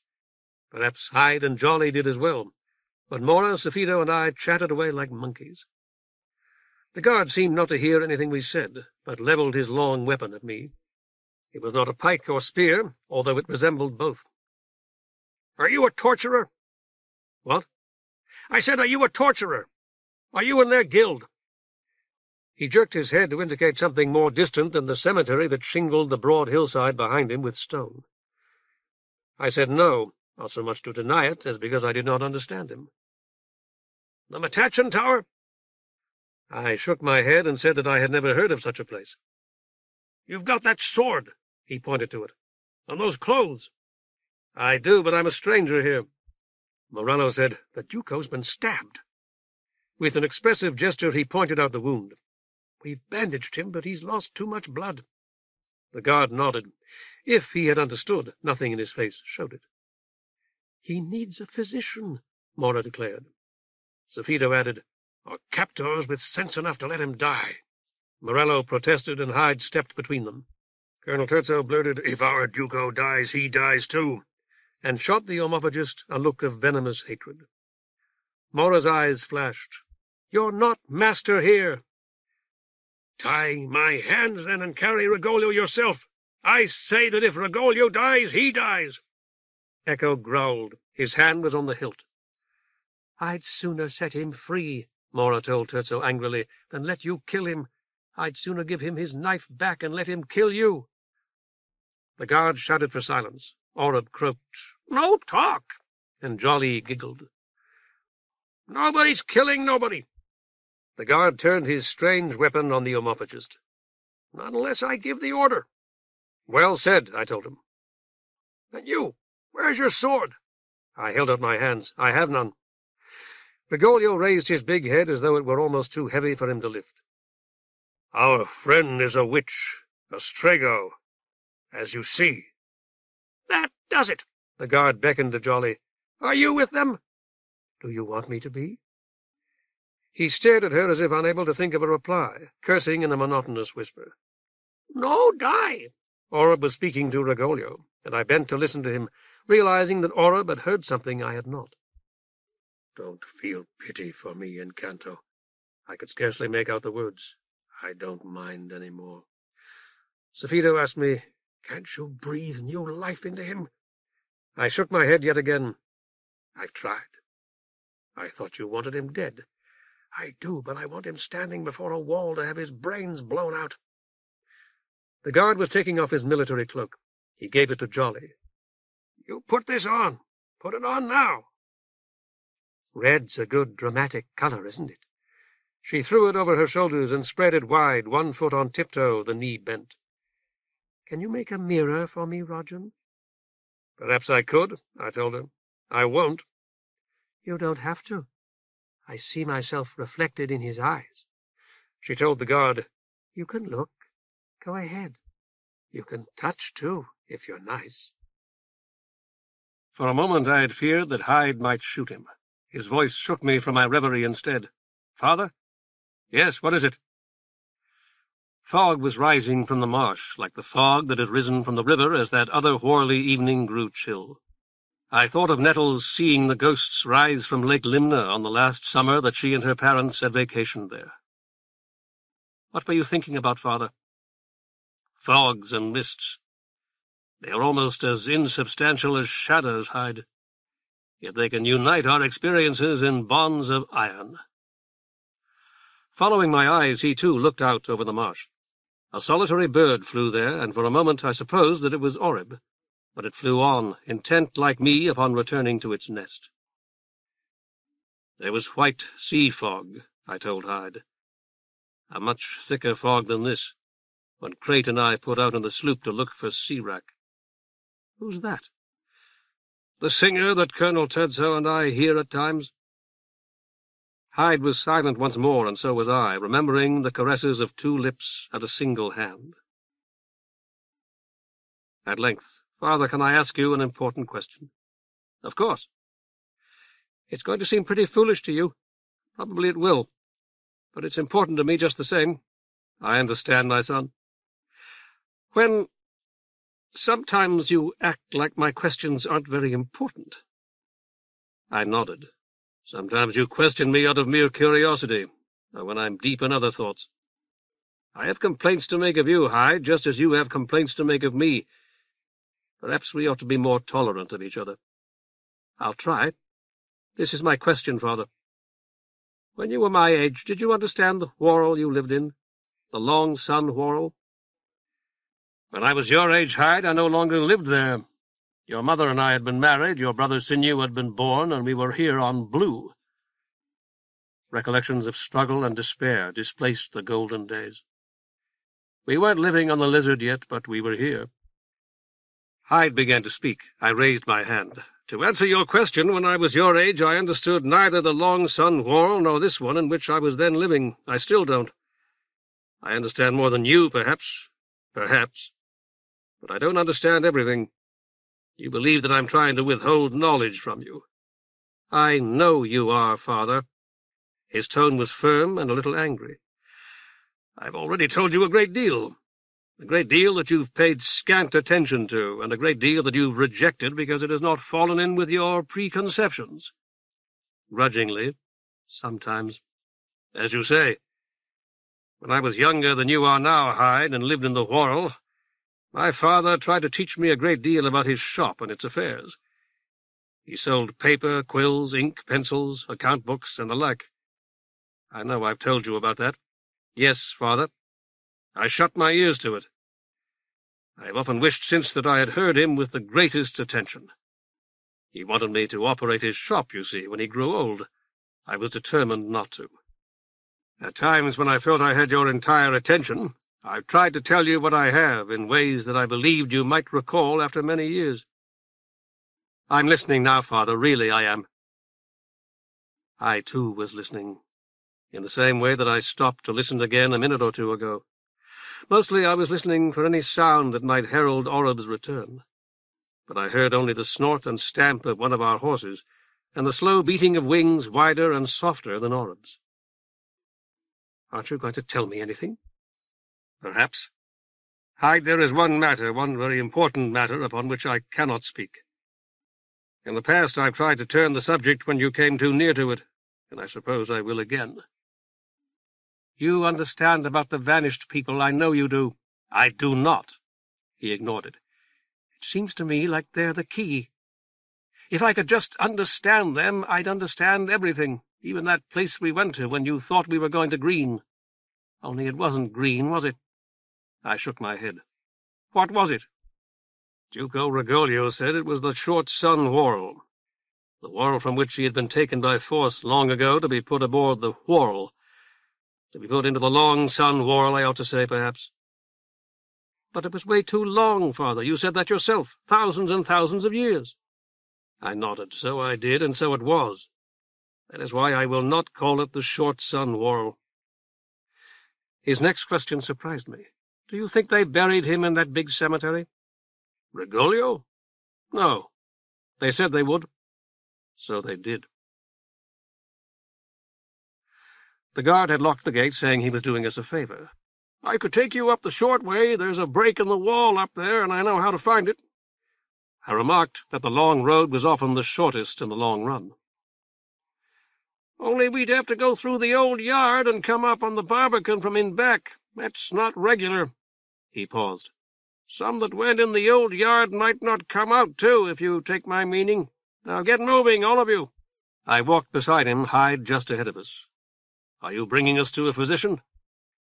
Perhaps Hyde and Jolly did as well, but Mora, Safito, and I chatted away like monkeys. The guard seemed not to hear anything we said, but levelled his long weapon at me. It was not a pike or spear, although it resembled both. "Are you a torturer?" "What?" "I said, are you a torturer? Are you in their guild?" He jerked his head to indicate something more distant than the cemetery that shingled the broad hillside behind him with stone. I said no, not so much to deny it as because I did not understand him. "The Metachan Tower?" I shook my head and said that I had never heard of such a place. "You've got that sword," he pointed to it, "and those clothes." "I do, but I'm a stranger here." Morello said, "The Duco's been stabbed." With an expressive gesture he pointed out the wound. "We've bandaged him, but he's lost too much blood." The guard nodded. If he had understood, nothing in his face showed it. "He needs a physician," Mora declared. Safito added, "or captors with sense enough to let him die." Morello protested, and Hyde stepped between them. Colonel Terzo blurted, "If our Duco dies, he dies too. and shot the Omophagist a look of venomous hatred. Mora's eyes flashed. "You're not master here." "Tie my hands, then, and carry Rigoglio yourself. I say that if Rigoglio dies, he dies." Echo growled. His hand was on the hilt. "I'd sooner set him free," Mora told Terzo angrily, "than let you kill him. I'd sooner give him his knife back and let him kill you." The guard shouted for silence. Oreb croaked, "No talk," and Jolly giggled. "Nobody's killing nobody." The guard turned his strange weapon on the Omophagist. "Not unless I give the order." "Well said," I told him. "And you, where's your sword?" I held out my hands. "I have none." Rigoglio raised his big head as though it were almost too heavy for him to lift. "Our friend is a witch, a Strego, as you see." "That does it." The guard beckoned to Jolly. "Are you with them?" "Do you want me to be?" He stared at her as if unable to think of a reply, cursing in a monotonous whisper. "No die." Oreb was speaking to Rigoglio, and I bent to listen to him, realizing that Oreb had heard something I had not. "Don't feel pity for me, Incanto." I could scarcely make out the words. "I don't mind any more." Safito asked me, "Can't you breathe new life into him?" I shook my head yet again. "I've tried. I thought you wanted him dead." "I do, but I want him standing before a wall to have his brains blown out." The guard was taking off his military cloak. He gave it to Jolly. "You put this on. Put it on now." "Red's a good dramatic color, isn't it?" She threw it over her shoulders and spread it wide, 1 foot on tiptoe, the knee bent. "Can you make a mirror for me, Rogen?" "Perhaps I could," I told her. "I won't." "You don't have to. I see myself reflected in his eyes." She told the guard, "You can look. Go ahead. You can touch, too, if you're nice." For a moment I had feared that Hyde might shoot him. His voice shook me from my reverie instead. "Father?" "Yes, what is it?" Fog was rising from the marsh, like the fog that had risen from the river as that other whirly evening grew chill. I thought of Nettles seeing the ghosts rise from Lake Limna on the last summer that she and her parents had vacationed there. "What were you thinking about, Father?" "Fogs and mists. They are almost as insubstantial as shadows, Hyde. Yet they can unite our experiences in bonds of iron." Following my eyes, he too looked out over the marsh. A solitary bird flew there, and for a moment I supposed that it was Oreb, but it flew on, intent like me upon returning to its nest. "There was white sea fog," I told Hyde. "A much thicker fog than this, when Crate and I put out in the sloop to look for sea-wrack." "Who's that?" "The singer that Colonel Terzo and I hear at times." Hyde was silent once more, and so was I, remembering the caresses of 2 lips and a single hand. At length, "Father, can I ask you an important question?" "Of course." "It's going to seem pretty foolish to you. Probably it will. But it's important to me just the same." "I understand, my son." "When sometimes you act like my questions aren't very important." I nodded. "Sometimes you question me out of mere curiosity, or when I'm deep in other thoughts. I have complaints to make of you, Hyde, just as you have complaints to make of me. Perhaps we ought to be more tolerant of each other." "I'll try. This is my question, Father. When you were my age, did you understand the whorl you lived in? The Long Sun whorl?" "When I was your age, Hyde, I no longer lived there. Your mother and I had been married, your brother Sinew had been born, and we were here on Blue." Recollections of struggle and despair displaced the golden days. "We weren't living on the Lizard yet, but we were here." Hyde began to speak. I raised my hand. "To answer your question, when I was your age, I understood neither the Long Sun whorl nor this one in which I was then living. I still don't. I understand more than you, perhaps. Perhaps. But I don't understand everything. You believe that I'm trying to withhold knowledge from you." "I know you are, Father." His tone was firm and a little angry. "I've already told you a great deal. A great deal that you've paid scant attention to, and a great deal that you've rejected because it has not fallen in with your preconceptions. Grudgingly, sometimes. As you say, when I was younger than you are now, Hyde, and lived in the Whorl, my father tried to teach me a great deal about his shop and its affairs. He sold paper, quills, ink, pencils, account books, and the like. I know I've told you about that. Yes, father. I shut my ears to it. I have often wished since that I had heard him with the greatest attention. He wanted me to operate his shop, you see, when he grew old. I was determined not to. At times when I felt I had your entire attention, I've tried to tell you what I have in ways that I believed you might recall after many years. I'm listening now, father, really I am. I, too, was listening, in the same way that I stopped to listen again a minute or two ago. Mostly I was listening for any sound that might herald Orib's return. But I heard only the snort and stamp of one of our horses, and the slow beating of wings wider and softer than Orib's. Aren't you going to tell me anything? Perhaps. Hyde, there is one very important matter, upon which I cannot speak. In the past I've tried to turn the subject when you came too near to it, and I suppose I will again. You understand about the vanished people, I know you do. I do not. He ignored it. It seems to me like they're the key. If I could just understand them, I'd understand everything, even that place we went to when you thought we were going to Green. Only it wasn't Green, was it? I shook my head. What was it? Duko Rigoglio said it was the Short Sun Whorl, the Whorl from which he had been taken by force long ago to be put aboard the Whorl, to be put into the Long Sun Whorl, I ought to say, perhaps. But it was way too long, father. You said that yourself. Thousands and thousands of years. I nodded. So I did, and so it was. That is why I will not call it the Short Sun Whorl. His next question surprised me. Do you think they buried him in that big cemetery? Rigoglio? No. They said they would. So they did. The guard had locked the gate, saying he was doing us a favor. I could take you up the short way. There's a break in the wall up there, and I know how to find it. I remarked that the long road was often the shortest in the long run. Only we'd have to go through the old yard and come up on the Barbican from in back. That's not regular. He paused. Some that went in the old yard might not come out, too, if you take my meaning. Now get moving, all of you. I walked beside him, Hyde just ahead of us. Are you bringing us to a physician?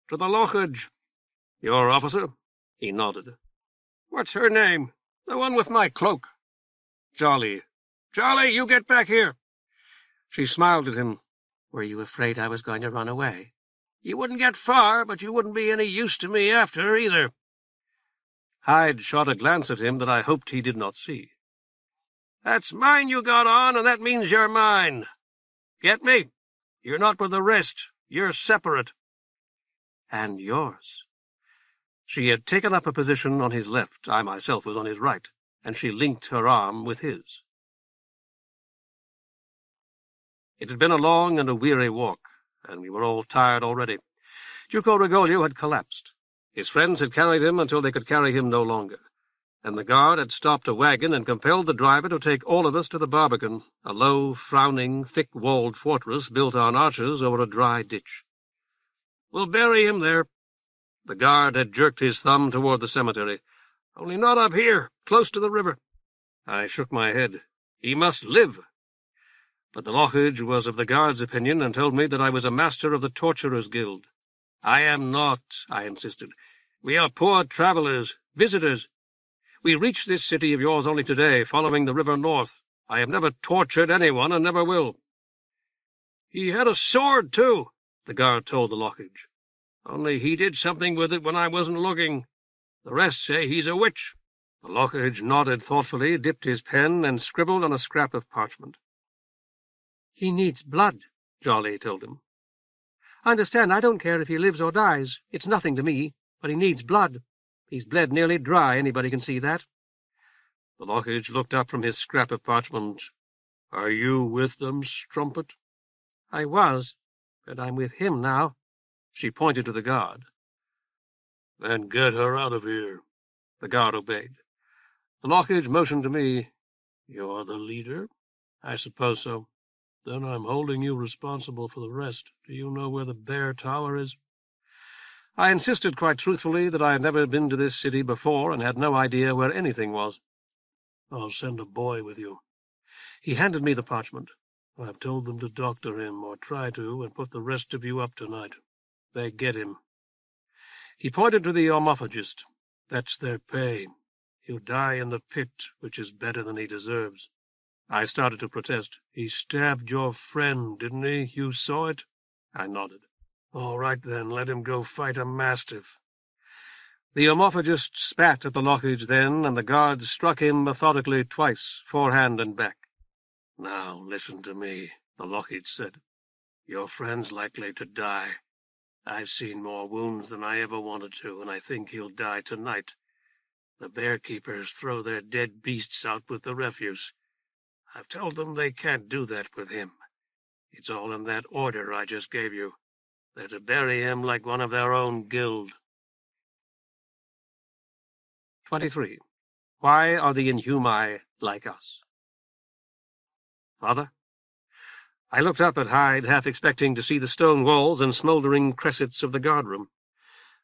To the Lochage. Your officer? He nodded. What's her name? The one with my cloak. Jolly. Jolly, you get back here. She smiled at him. Were you afraid I was going to run away? You wouldn't get far, but you wouldn't be any use to me after, either. Hyde shot a glance at him that I hoped he did not see. That's mine you got on, and that means you're mine. Get me? You're not with the rest. You're separate. And yours. She had taken up a position on his left. I myself was on his right, and she linked her arm with his. It had been a long and a weary walk, and we were all tired already. Duko Rigoglio had collapsed. His friends had carried him until they could carry him no longer, and the guard had stopped a wagon and compelled the driver to take all of us to the Barbican, a low, frowning, thick-walled fortress built on arches over a dry ditch. We'll bury him there. The guard had jerked his thumb toward the cemetery. Only not up here, close to the river. I shook my head. He must live. But the Lochage was of the guard's opinion and told me that I was a master of the Torturers' Guild. I am not, I insisted. We are poor travelers, visitors. We reached this city of yours only today, following the river north. I have never tortured anyone and never will. He had a sword, too, the guard told the Lochage. Only he did something with it when I wasn't looking. The rest say he's a witch. The Lochage nodded thoughtfully, dipped his pen, and scribbled on a scrap of parchment. He needs blood, Jolly told him. Understand, I don't care if he lives or dies. It's nothing to me, but he needs blood. He's bled nearly dry, anybody can see that. The Lochage looked up from his scrap of parchment. Are you with them, Strumpet? I was, but I'm with him now. She pointed to the guard. Then get her out of here. The guard obeyed. The lockage motioned to me. You're the leader? I suppose so. Then I'm holding you responsible for the rest. Do you know where the Bear Tower is? I insisted quite truthfully that I had never been to this city before and had no idea where anything was. I'll send a boy with you. He handed me the parchment. I've told them to doctor him, or try to, and put the rest of you up tonight. They get him. He pointed to the Omophagist. That's their pay. He'll die in the pit, which is better than he deserves. I started to protest. He stabbed your friend, didn't he? You saw it? I nodded. All right, then, let him go fight a mastiff. The Omophagist spat at the lockage then, and the guards struck him methodically twice, forehand and back. Now, listen to me, the lockage said. Your friend's likely to die. I've seen more wounds than I ever wanted to, and I think he'll die tonight. The bear-keepers throw their dead beasts out with the refuse. I've told them they can't do that with him. It's all in that order I just gave you. They're to bury him like one of their own guild. 23. Why are the Inhumi like us? Father? I looked up at Hyde, half expecting to see the stone walls and smouldering cressets of the guardroom.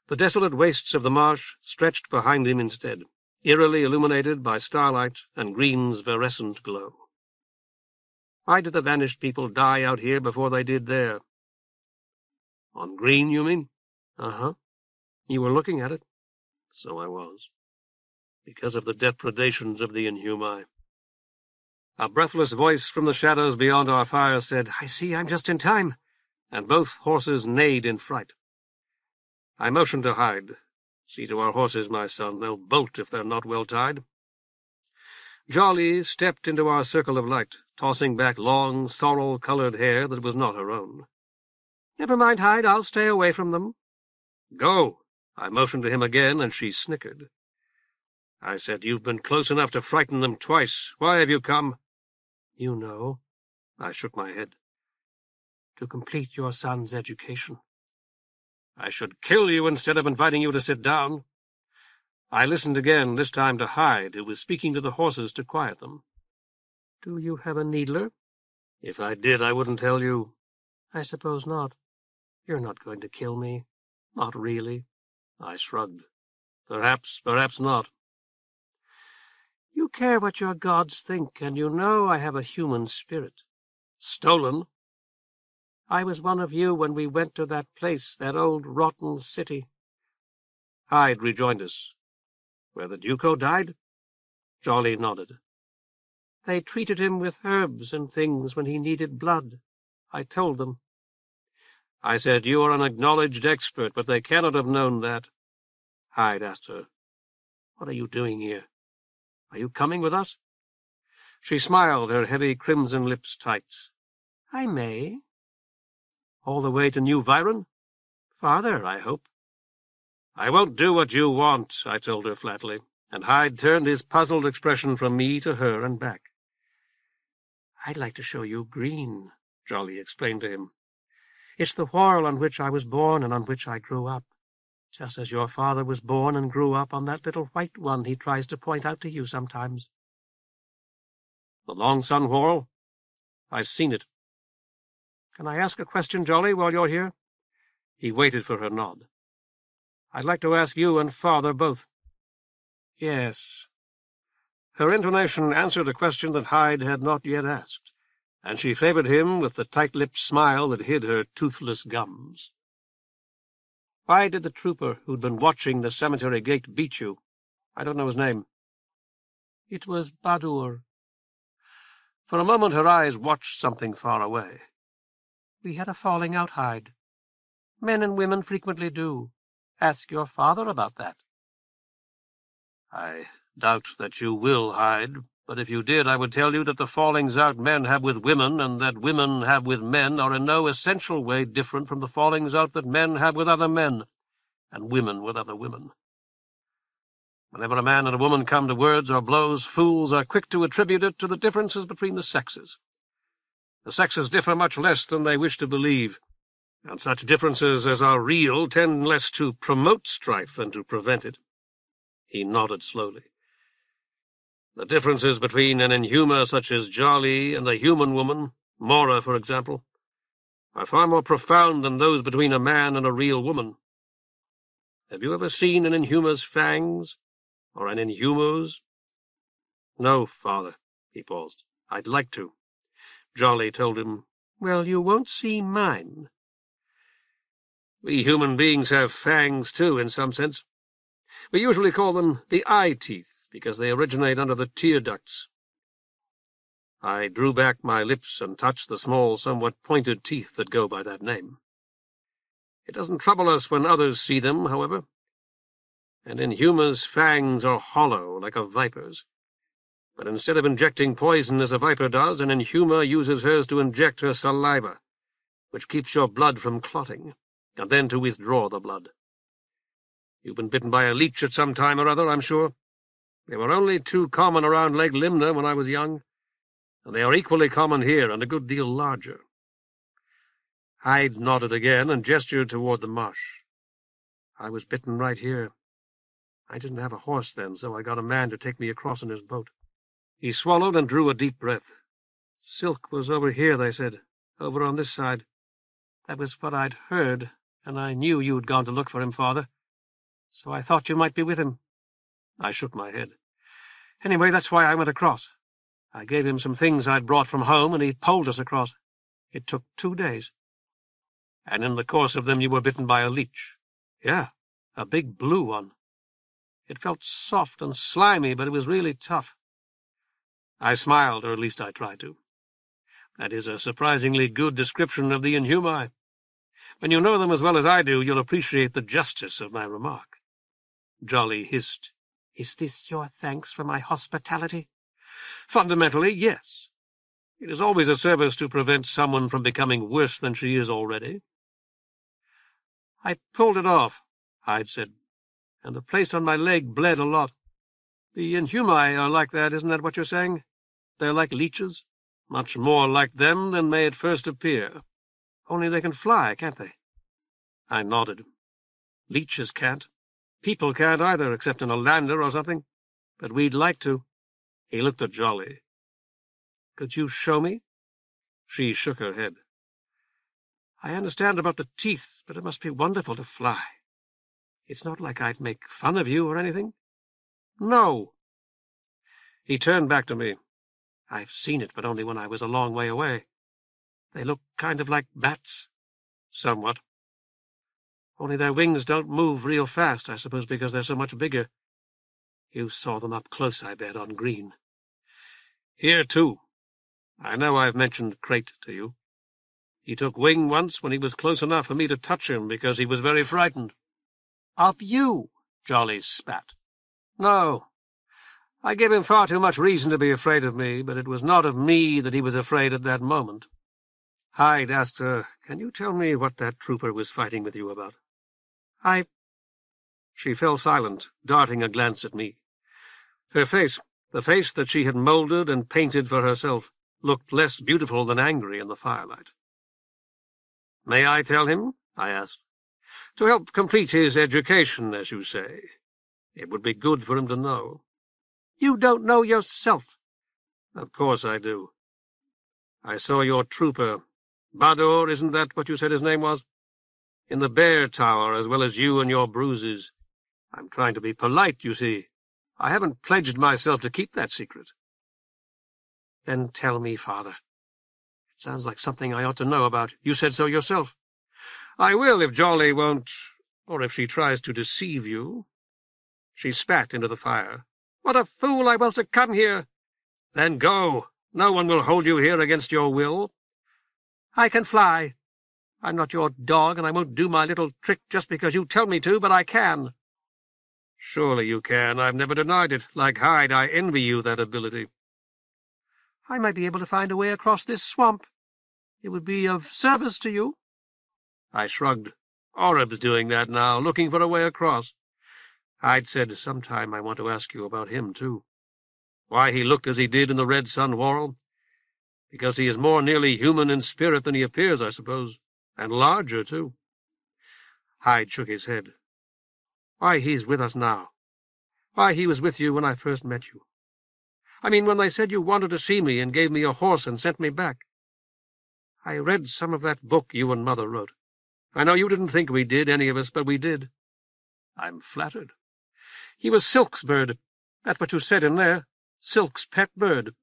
The desolate wastes of the marsh stretched behind him instead, eerily illuminated by starlight and green's fluorescent glow. Why did the vanished people die out here before they did there? On Green, you mean? Uh-huh. You were looking at it. So I was. Because of the depredations of the Inhumi. A breathless voice from the shadows beyond our fire said, I see, I'm just in time, and both horses neighed in fright. I motioned to Hyde. See to our horses, my son. They'll bolt if they're not well tied. Jolly stepped into our circle of light, tossing back long, sorrel-colored hair that was not her own. Never mind, Hyde, I'll stay away from them. Go! I motioned to him again, and she snickered. I said, You've been close enough to frighten them twice. Why have you come? You know. I shook my head. To complete your son's education. I should kill you instead of inviting you to sit down. I listened again, this time to Hyde, who was speaking to the horses to quiet them. Do you have a needler? If I did, I wouldn't tell you. I suppose not. You're not going to kill me. Not really. I shrugged. Perhaps, perhaps not. You care what your gods think, and you know I have a human spirit. Stolen? I was one of you when we went to that place, that old rotten city. Hyde rejoined us. Where the Duko died? Jolly nodded. They treated him with herbs and things when he needed blood. I told them. I said, You are an acknowledged expert, but they cannot have known that. Hyde asked her, What are you doing here? Are you coming with us? She smiled, her heavy crimson lips tight. I may. All the way to New Viron? Farther, I hope. I won't do what you want, I told her flatly, and Hyde turned his puzzled expression from me to her and back. I'd like to show you Green, Jolly explained to him. It's the whorl on which I was born and on which I grew up, just as your father was born and grew up on that little white one he tries to point out to you sometimes. The Long Sun whorl? I've seen it. Can I ask a question, Jolly, while you're here? He waited for her nod. I'd like to ask you and Father both. Yes. Her intonation answered a question that Hyde had not yet asked, and she favored him with the tight-lipped smile that hid her toothless gums. Why did the trooper who'd been watching the cemetery gate beat you? I don't know his name. It was Badur. For a moment her eyes watched something far away. We had a falling out, Hyde. Men and women frequently do. Ask your father about that. I doubt that you will, Hyde, but if you did, I would tell you that the fallings-out men have with women and that women have with men are in no essential way different from the fallings-out that men have with other men, and women with other women. Whenever a man and a woman come to words or blows, fools are quick to attribute it to the differences between the sexes. The sexes differ much less than they wish to believe. and such differences as are real tend less to promote strife than to prevent it. He nodded slowly. The differences between an Inhumer such as Jolly and a human woman, Mora, for example, are far more profound than those between a man and a real woman. Have you ever seen an Inhumer's fangs, or an Inhumer's? No, father, he paused. I'd like to. Jolly told him, Well, you won't see mine. We human beings have fangs, too, in some sense. We usually call them the eye teeth, because they originate under the tear ducts. I drew back my lips and touched the small, somewhat pointed teeth that go by that name. It doesn't trouble us when others see them, however. And Inhumer's fangs are hollow, like a viper's. But instead of injecting poison as a viper does, an Inhumer uses hers to inject her saliva, which keeps your blood from clotting, and then to withdraw the blood. You've been bitten by a leech at some time or other, I'm sure. They were only too common around Lake Limner when I was young, and they are equally common here and a good deal larger. Hyde nodded again and gestured toward the marsh. I was bitten right here. I didn't have a horse then, so I got a man to take me across in his boat. He swallowed and drew a deep breath. Silk was over here, they said, over on this side. That was what I'd heard, and I knew you'd gone to look for him, Father, so I thought you might be with him. I shook my head. Anyway, that's why I went across. I gave him some things I'd brought from home, and he poled us across. It took 2 days. And in the course of them you were bitten by a leech. Yeah, a big blue one. It felt soft and slimy, but it was really tough. I smiled, or at least I tried to. That is a surprisingly good description of the Inhumi. When you know them as well as I do, you'll appreciate the justice of my remark. Jolly hissed, Is this your thanks for my hospitality? Fundamentally, yes. It is always a service to prevent someone from becoming worse than she is already. I pulled it off, Hyde said, and the place on my leg bled a lot. The Inhumi are like that, isn't that what you're saying? They're like leeches, much more like them than may at first appear. Only they can fly, can't they? I nodded. Leeches can't. People can't either, except in a lander or something. But we'd like to. He looked at Jolly. Could you show me? She shook her head. I understand about the teeth, but it must be wonderful to fly. It's not like I'd make fun of you or anything. No. He turned back to me. I've seen it, but only when I was a long way away. They look kind of like bats. Somewhat. Only their wings don't move real fast, I suppose, because they're so much bigger. You saw them up close, I bet, on green. Here, too. I know I've mentioned Crate to you. He took wing once when he was close enough for me to touch him because he was very frightened. Of you, Jolly spat. No. I gave him far too much reason to be afraid of me, but it was not of me that he was afraid at that moment. Hyde asked her, Can you tell me what that trooper was fighting with you about? She fell silent, darting a glance at me. Her face, the face that she had moulded and painted for herself, looked less beautiful than angry in the firelight. May I tell him? I asked. To help complete his education, as you say. It would be good for him to know. You don't know yourself. Of course I do. I saw your trooper. Bador, isn't that what you said his name was? In the Bear Tower, as well as you and your bruises. I'm trying to be polite, you see. I haven't pledged myself to keep that secret. Then tell me, Father. It sounds like something I ought to know about. You said so yourself. I will if Jolly won't, or if she tries to deceive you. She spat into the fire. What a fool I was to come here! Then go. No one will hold you here against your will. I can fly. I'm not your dog, and I won't do my little trick just because you tell me to, but I can. Surely you can. I've never denied it. Like Hyde, I envy you that ability. I might be able to find a way across this swamp. It would be of service to you. I shrugged. Orib's doing that now, looking for a way across. Hyde said, Sometime I want to ask you about him, too. Why he looked as he did in the Red Sun Whorl? Because he is more nearly human in spirit than he appears, I suppose. And larger, too. Hyde shook his head. Why, he's with us now. Why, he was with you when I first met you. I mean, when they said you wanted to see me and gave me a horse and sent me back. I read some of that book you and Mother wrote. I know you didn't think we did, any of us, but we did. I'm flattered. He was Silk's bird. That's what you said in there. Silk's pet bird.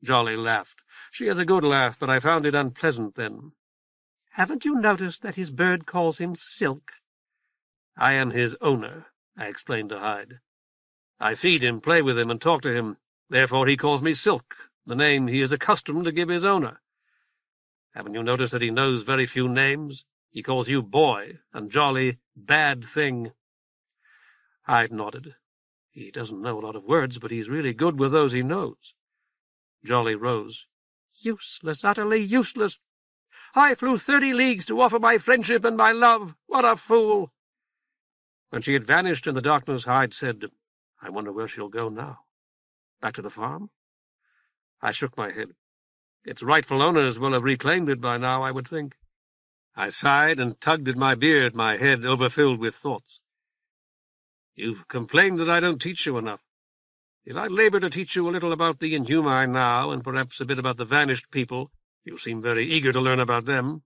Jolly laughed. She has a good laugh, but I found it unpleasant then. Haven't you noticed that his bird calls him Silk? I am his owner, I explained to Hyde. I feed him, play with him, and talk to him. Therefore he calls me Silk, the name he is accustomed to give his owner. Haven't you noticed that he knows very few names? He calls you Boy, and Jolly Bad Thing. Hyde nodded. He doesn't know a lot of words, but he's really good with those he knows. Jolly rose. Useless, utterly useless. I flew 30 leagues to offer my friendship and my love. What a fool! When she had vanished in the darkness, Hyde said, I wonder where she'll go now. Back to the farm? I shook my head. Its rightful owners will have reclaimed it by now, I would think. I sighed and tugged at my beard, my head overfilled with thoughts. You've complained that I don't teach you enough. If I labor to teach you a little about the Inhumi now, and perhaps a bit about the vanished people, you seem very eager to learn about them.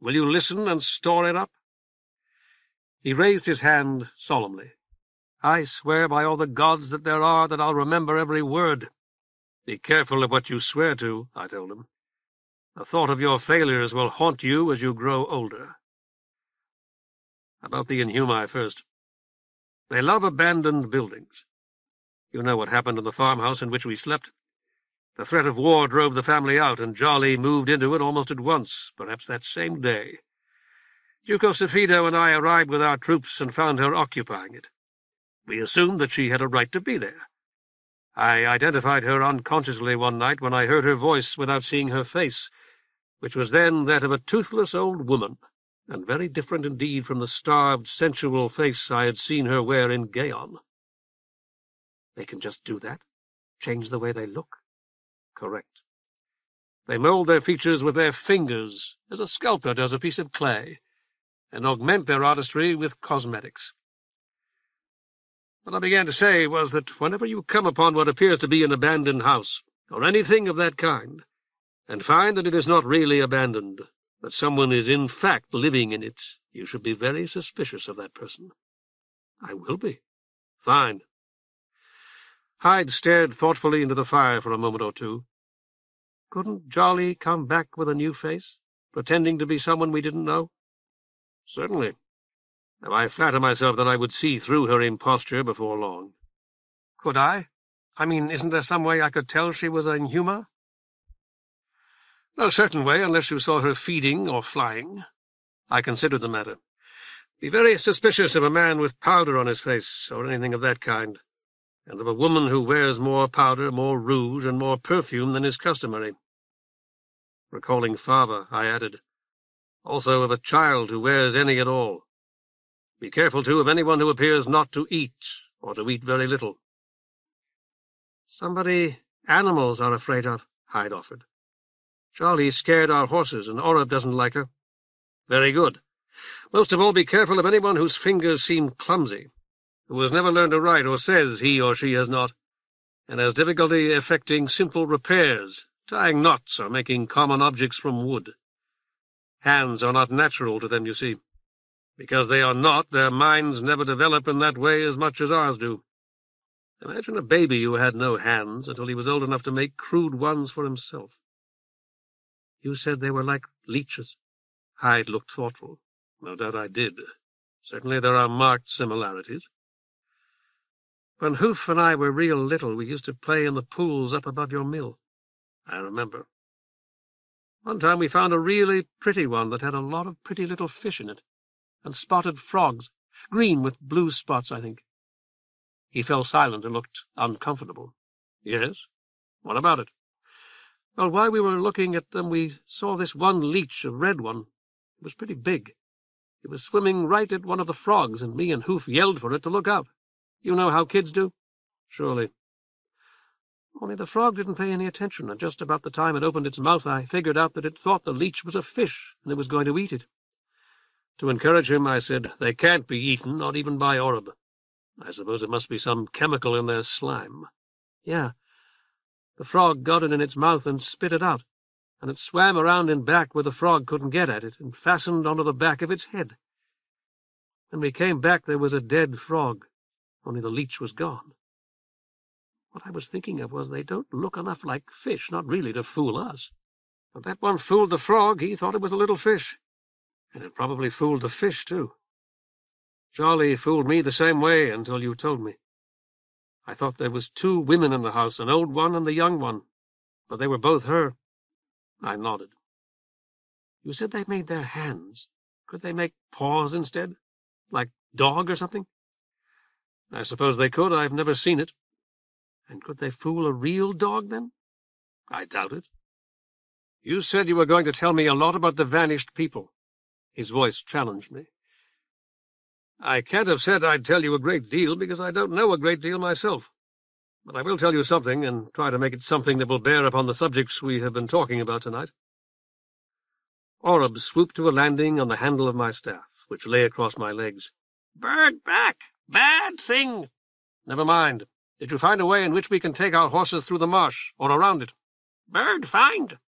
Will you listen and store it up? He raised his hand solemnly. I swear by all the gods that there are that I'll remember every word. Be careful of what you swear to, I told him. The thought of your failures will haunt you as you grow older. About the Inhumi first. They love abandoned buildings. You know what happened in the farmhouse in which we slept. The threat of war drove the family out, and Jolly moved into it almost at once, perhaps that same day. Duko Safido and I arrived with our troops and found her occupying it. We assumed that she had a right to be there. I identified her unconsciously one night when I heard her voice without seeing her face, which was then that of a toothless old woman, and very different indeed from the starved, sensual face I had seen her wear in Gaon. They can just do that? Change the way they look? Correct. They mold their features with their fingers, as a sculptor does a piece of clay, and augment their artistry with cosmetics. What I began to say was that whenever you come upon what appears to be an abandoned house, or anything of that kind, and find that it is not really abandoned, that someone is in fact living in it, you should be very suspicious of that person. I will be. Fine. Hyde stared thoughtfully into the fire for a moment or two. Couldn't Jolly come back with a new face, pretending to be someone we didn't know? Certainly. Now I flatter myself that I would see through her imposture before long. Could I? I mean, isn't there some way I could tell she was an Inhumi? No certain way, unless you saw her feeding or flying. I considered the matter. Be very suspicious of a man with powder on his face, or anything of that kind, and of a woman who wears more powder, more rouge, and more perfume than is customary. Recalling father, I added, also of a child who wears any at all. Be careful, too, of anyone who appears not to eat, or to eat very little. Somebody animals are afraid of, Hyde offered. Jolly scared our horses, and Oreb doesn't like her. Very good. Most of all, be careful of anyone whose fingers seem clumsy, who has never learned to write or says he or she has not, and has difficulty effecting simple repairs, tying knots or making common objects from wood. Hands are not natural to them, you see. Because they are not, their minds never develop in that way as much as ours do. Imagine a baby who had no hands until he was old enough to make crude ones for himself. You said they were like leeches. Hyde looked thoughtful. No doubt I did. Certainly there are marked similarities. When Hoof and I were real little, we used to play in the pools up above your mill. I remember. One time we found a really pretty one that had a lot of pretty little fish in it, and spotted frogs, green with blue spots, I think. He fell silent and looked uncomfortable. Yes? What about it? Well, while we were looking at them, we saw this one leech, a red one. It was pretty big. It was swimming right at one of the frogs, and me and Hoof yelled for it to look out. You know how kids do? Surely. Only the frog didn't pay any attention, and just about the time it opened its mouth I figured out that it thought the leech was a fish, and it was going to eat it. To encourage him, I said, "They can't be eaten, not even by Orb. I suppose it must be some chemical in their slime." "Yeah. The frog got it in its mouth and spit it out, and it swam around in back where the frog couldn't get at it, and fastened onto the back of its head. When we came back, there was a dead frog, only the leech was gone. What I was thinking of was they don't look enough like fish, not really to fool us. But that one fooled the frog. He thought it was a little fish. And it probably fooled the fish, too. Jolly fooled me the same way until you told me. I thought there was 2 women in the house, an old one and the young one, but they were both her." I nodded. "You said they made their hands. Could they make paws instead? Like dog or something?" "I suppose they could. I've never seen it." "And could they fool a real dog, then?" "I doubt it." "You said you were going to tell me a lot about the vanished people." His voice challenged me. "I can't have said I'd tell you a great deal, because I don't know a great deal myself. But I will tell you something, and try to make it something that will bear upon the subjects we have been talking about tonight." Orb swooped to a landing on the handle of my staff, which lay across my legs. "Bird back! Bad thing!" "Never mind. Did you find a way in which we can take our horses through the marsh, or around it?" "Bird find."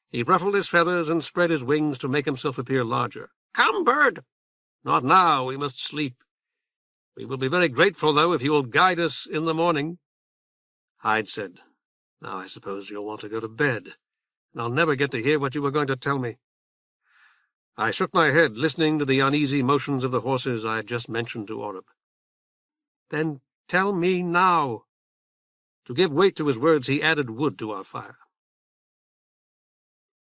He ruffled his feathers and spread his wings to make himself appear larger. "Come, bird." "Not now. We must sleep. We will be very grateful, though, if you will guide us in the morning." Hyde said, "Now I suppose you'll want to go to bed, and I'll never get to hear what you were going to tell me." I shook my head, listening to the uneasy motions of the horses I had just mentioned to Orb. "Then tell me now." To give weight to his words, he added wood to our fire.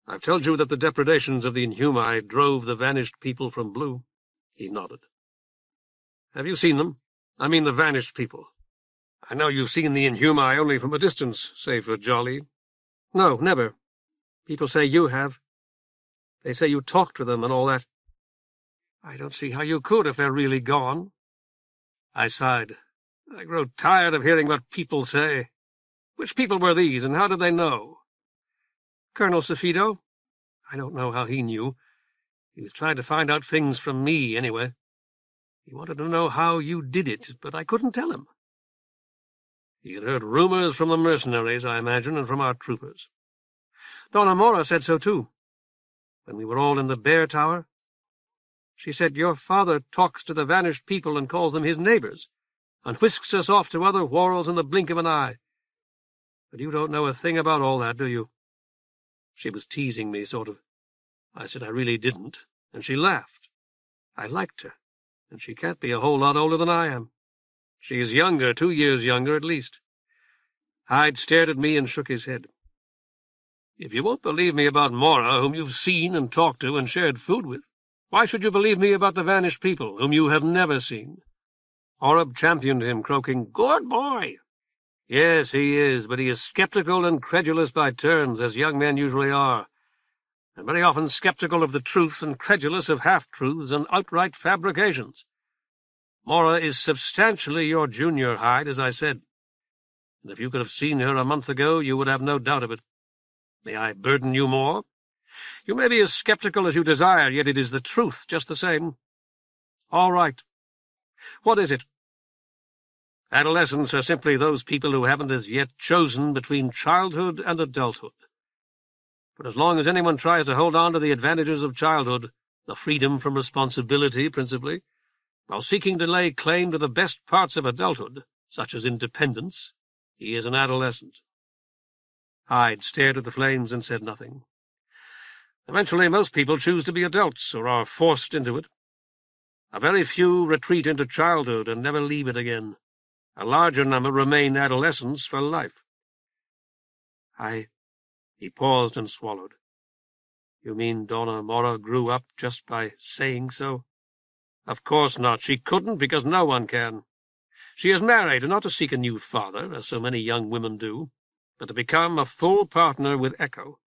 "I've told you that the depredations of the Inhumi drove the vanished people from Blue." He nodded. "Have you seen them? I mean the vanished people. I know you've seen the Inhumi only from a distance, save for Jolly." "No, never. People say you have. They say you talked with them and all that." "I don't see how you could if they're really gone." I sighed. "I grow tired of hearing what people say. Which people were these, and how did they know?" "Colonel Safido. I don't know how he knew. He was trying to find out things from me, anyway. He wanted to know how you did it, but I couldn't tell him." "He had heard rumors from the mercenaries, I imagine, and from our troopers." "Donna Mora said so, too. When we were all in the Bear Tower, she said your father talks to the vanished people and calls them his neighbors, and whisks us off to other quarrels in the blink of an eye. But you don't know a thing about all that, do you?" She was teasing me, sort of. I said I really didn't, and she laughed. I liked her, and she can't be a whole lot older than I am. She's younger, 2 years younger at least. Hyde stared at me and shook his head. "If you won't believe me about Mora, whom you've seen and talked to and shared food with, why should you believe me about the vanished people, whom you have never seen?" Orb championed him, croaking, "Good boy." "Yes, he is, but he is skeptical and credulous by turns, as young men usually are, and very often skeptical of the truth and credulous of half-truths and outright fabrications. Mora is substantially your junior, Hyde, as I said, and if you could have seen her a month ago, you would have no doubt of it. May I burden you more? You may be as skeptical as you desire, yet it is the truth just the same." "All right. What is it?" "Adolescents are simply those people who haven't as yet chosen between childhood and adulthood. But as long as anyone tries to hold on to the advantages of childhood, the freedom from responsibility principally, while seeking to lay claim to the best parts of adulthood, such as independence, he is an adolescent." Hyde stared at the flames and said nothing. "Eventually most people choose to be adults, or are forced into it. A very few retreat into childhood and never leave it again. A larger number remain adolescents for life." He paused and swallowed. "You mean Donna Mora grew up just by saying so?" "Of course not. She couldn't, because no one can. She is married, and not to seek a new father, as so many young women do, but to become a full partner with Echo.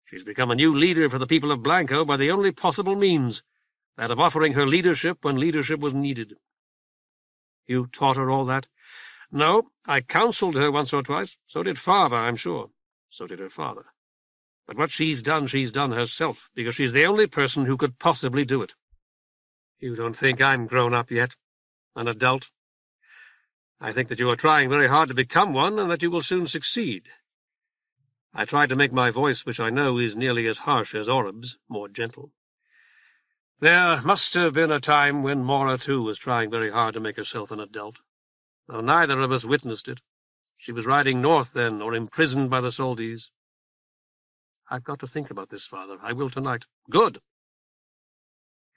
She's become a new leader for the people of Blanko by the only possible means, that of offering her leadership when leadership was needed." "You taught her all that?" No, I counselled her once or twice. So did father, I'm sure. So did her father. But what she's done herself, because she's the only person who could possibly do it. You don't think I'm grown up yet? An adult? I think that you are trying very hard to become one, and that you will soon succeed. I tried to make my voice, which I know is nearly as harsh as Orib's, more gentle. There must have been a time when Mora, too, was trying very hard to make herself an adult, though neither of us witnessed it. She was riding north then, or imprisoned by the Soldies. I've got to think about this, Father. I will tonight. Good.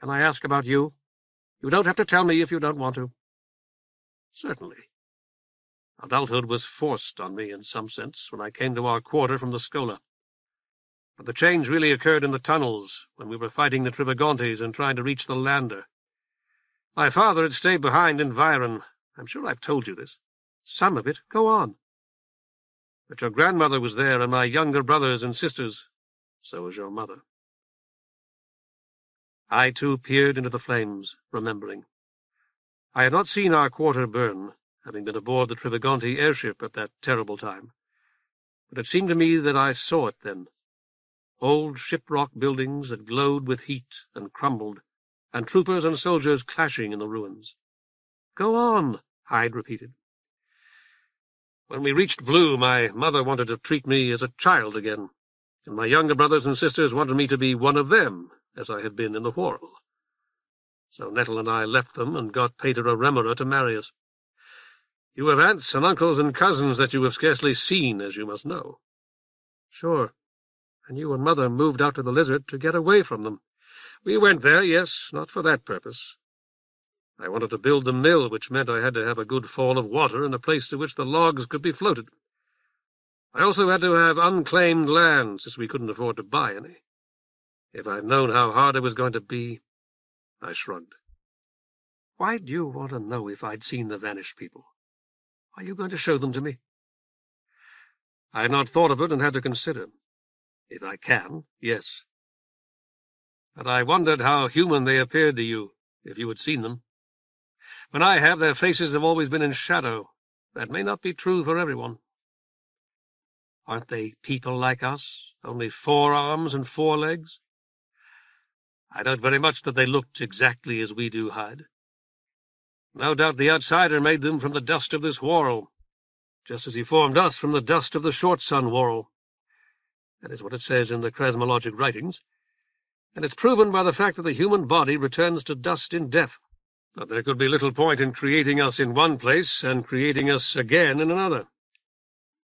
Can I ask about you? You don't have to tell me if you don't want to. Certainly. Adulthood was forced on me in some sense when I came to our quarter from the Scola. But the change really occurred in the tunnels, when we were fighting the Trivagontes and trying to reach the Lander. My father had stayed behind in Viron. I'm sure I've told you this. Some of it. Go on. But your grandmother was there, and my younger brothers and sisters. So was your mother. I, too, peered into the flames, remembering. I had not seen our quarter burn, having been aboard the Trivagonte airship at that terrible time. But it seemed to me that I saw it then. Old ship-rock buildings that glowed with heat and crumbled, and troopers and soldiers clashing in the ruins. Go on, Hyde repeated. When we reached Blue, my mother wanted to treat me as a child again, and my younger brothers and sisters wanted me to be one of them, as I had been in the Whorl. So Nettle and I left them and got Pater Remora to marry us. You have aunts and uncles and cousins that you have scarcely seen, as you must know. Sure, and you and Mother moved out to the Lizard to get away from them. We went there, yes, not for that purpose. I wanted to build the mill, which meant I had to have a good fall of water and a place to which the logs could be floated. I also had to have unclaimed land, since we couldn't afford to buy any. If I'd known how hard it was going to be, I shrugged. Why do you want to know if I'd seen the vanished people? Are you going to show them to me? I had not thought of it and had to consider. If I can, yes. But I wondered how human they appeared to you, if you had seen them. When I have, their faces have always been in shadow. That may not be true for everyone. Aren't they people like us, only 4 arms and 4 legs? I doubt very much that they looked exactly as we do, Hyde. No doubt the outsider made them from the dust of this Whorl, just as he formed us from the dust of the Short Sun Whorl. That is what it says in the chrasmologic writings, and it's proven by the fact that the human body returns to dust in death. But there could be little point in creating us in one place and creating us again in another.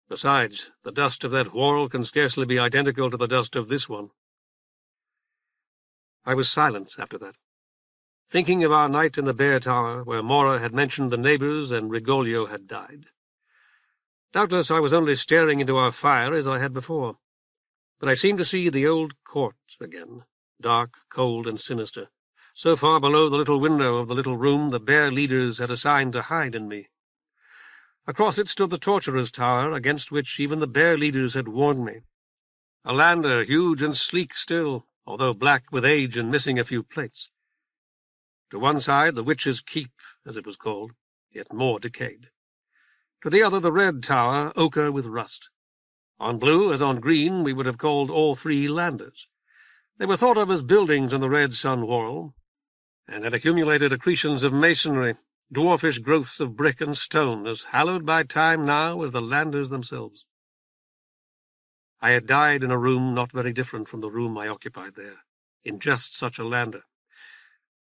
Besides, the dust of that Whorl can scarcely be identical to the dust of this one. I was silent after that, thinking of our night in the Bear Tower, where Mora had mentioned the neighbours and Rigoglio had died. Doubtless I was only staring into our fire as I had before, but I seemed to see the old court again, dark, cold, and sinister, so far below the little window of the little room the bear leaders had assigned to Hyde and me. Across it stood the torturer's tower, against which even the bear leaders had warned me. A lander, huge and sleek still, although black with age and missing a few plates. To one side the witch's keep, as it was called, yet more decayed. To the other the red tower, ochre with rust. On blue, as on green, we would have called all 3 landers. They were thought of as buildings in the Red Sun Whorl, and had accumulated accretions of masonry, dwarfish growths of brick and stone, as hallowed by time now as the landers themselves. I had died in a room not very different from the room I occupied there, in just such a lander,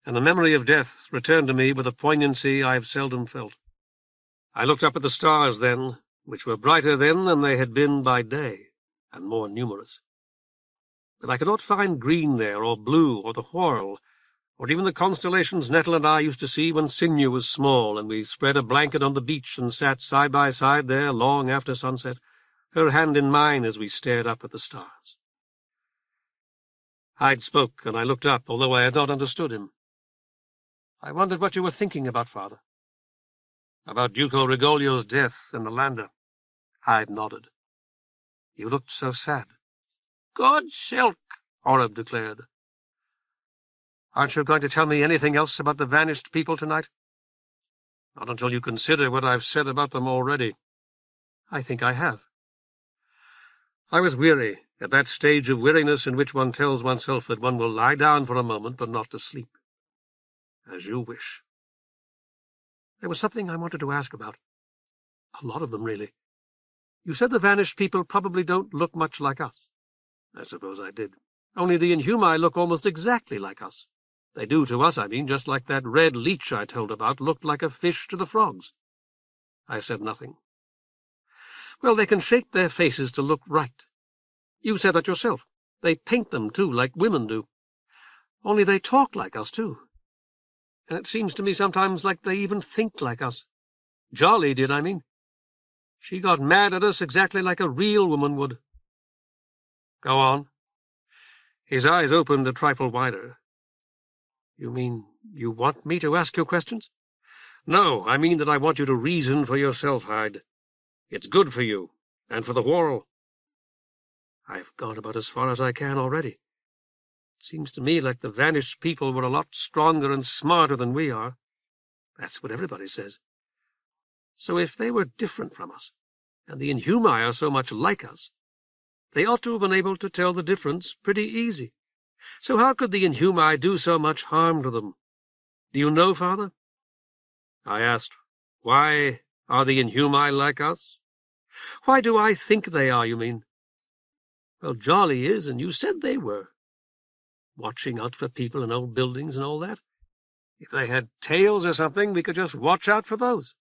and the memory of death returned to me with a poignancy I have seldom felt. I looked up at the stars then, which were brighter then than they had been by day, and more numerous. But I could not find green there, or blue, or the Whorl, or even the constellations Nettle and I used to see when Sinew was small, and we spread a blanket on the beach and sat side by side there long after sunset, her hand in mine as we stared up at the stars. Hyde spoke, and I looked up, although I had not understood him. I wondered what you were thinking about, Father. About Duko Rigoglio's death and the lander. Hyde nodded. You looked so sad. Good silk, Orib declared. Aren't you going to tell me anything else about the vanished people tonight? Not until you consider what I've said about them already. I think I have. I was weary, at that stage of weariness in which one tells oneself that one will lie down for a moment, but not to sleep. As you wish. There was something I wanted to ask about. A lot of them, really. You said the vanished people probably don't look much like us. I suppose I did. Only the Inhumi look almost exactly like us. They do to us, I mean, just like that red leech I told about looked like a fish to the frogs. I said nothing. Well, they can shape their faces to look right. You said that yourself. They paint them, too, like women do. Only they talk like us, too. And it seems to me sometimes like they even think like us. Jolly did, I mean. She got mad at us exactly like a real woman would. Go on. His eyes opened a trifle wider. You mean you want me to ask you questions? No, I mean that I want you to reason for yourself, Hyde. It's good for you, and for the world. I've gone about as far as I can already. It seems to me like the vanished people were a lot stronger and smarter than we are. That's what everybody says. So if they were different from us, and the Inhumi are so much like us, they ought to have been able to tell the difference pretty easy. So how could the Inhumi do so much harm to them? Do you know, Father? I asked, why are the Inhumi like us? Why do I think they are, you mean? Well, Jolly is, and you said they were. Watching out for people in old buildings and all that. If they had tails or something, we could just watch out for those.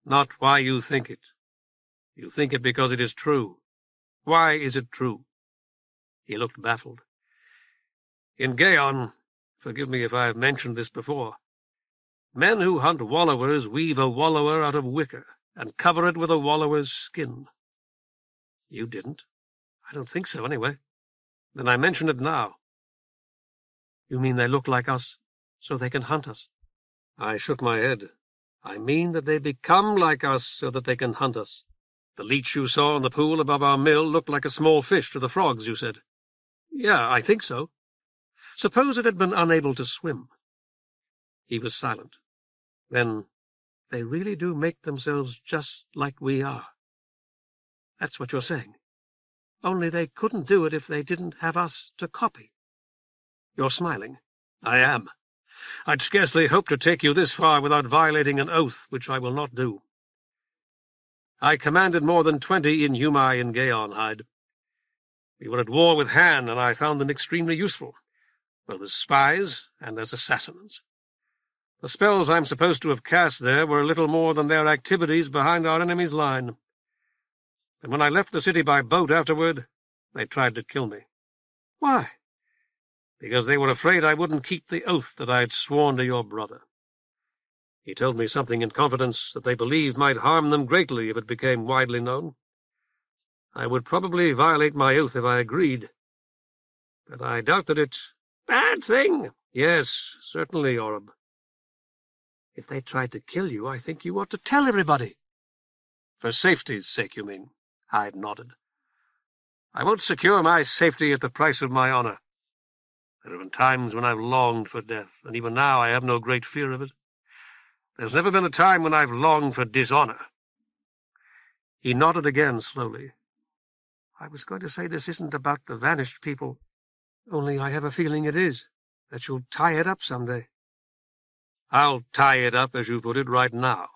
Not why you think it. You think it because it is true. Why is it true? He looked baffled. In Gaon, forgive me if I have mentioned this before, men who hunt wallowers weave a wallower out of wicker and cover it with a wallower's skin. You didn't. I don't think so, anyway. Then I mention it now. You mean they look like us, so they can hunt us? I shook my head. I mean that they become like us so that they can hunt us. The leech you saw in the pool above our mill looked like a small fish to the frogs, you said. Yeah, I think so. Suppose it had been unable to swim. He was silent. Then they really do make themselves just like we are. That's what you're saying. Only they couldn't do it if they didn't have us to copy. You're smiling. I am. I'd scarcely hope to take you this far without violating an oath, which I will not do. I commanded more than 20 Inhumi in Gaon, Hyde. We were at war with Han, and I found them extremely useful, both as spies and as assassins. The spells I'm supposed to have cast there were little more than their activities behind our enemy's line. And when I left the city by boat afterward, they tried to kill me. Why? Because they were afraid I wouldn't keep the oath that I had sworn to your brother. He told me something in confidence that they believed might harm them greatly if it became widely known. I would probably violate my oath if I agreed, but I doubt that it— Bad thing! Yes, certainly, Orb. If they tried to kill you, I think you ought to tell everybody. For safety's sake, you mean? Hyde nodded. I won't secure my safety at the price of my honor. There have been times when I've longed for death, and even now I have no great fear of it. There's never been a time when I've longed for dishonor. He nodded again slowly. I was going to say this isn't about the vanished people, only I have a feeling it is, that you'll tie it up someday. I'll tie it up, as you put it, right now.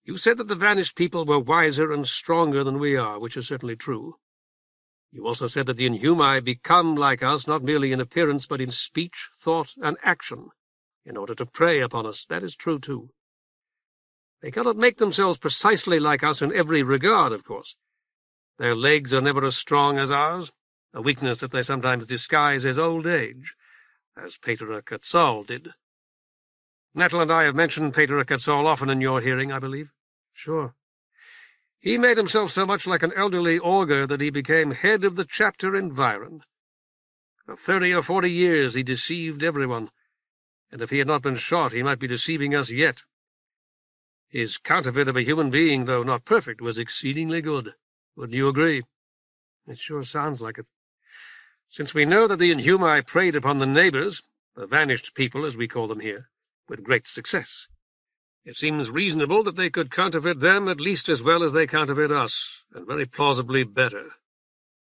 You said that the vanished people were wiser and stronger than we are, which is certainly true. You also said that the Inhumi become like us, not merely in appearance, but in speech, thought, and action, in order to prey upon us. That is true, too. They cannot make themselves precisely like us in every regard, of course. Their legs are never as strong as ours, a weakness that they sometimes disguise as old age, as Pater Quetzal did. Nettle and I have mentioned Pater Quetzal often in your hearing, I believe. Sure. He made himself so much like an elderly augur that he became head of the chapter in Viron. For 30 or 40 years he deceived everyone, and if he had not been shot, he might be deceiving us yet. His counterfeit of a human being, though not perfect, was exceedingly good. Wouldn't you agree? It sure sounds like it. Since we know that the Inhumi preyed upon the neighbors, the vanished people, as we call them here, with great success, It seems reasonable that they could counterfeit them at least as well as they counterfeit us, and very plausibly better.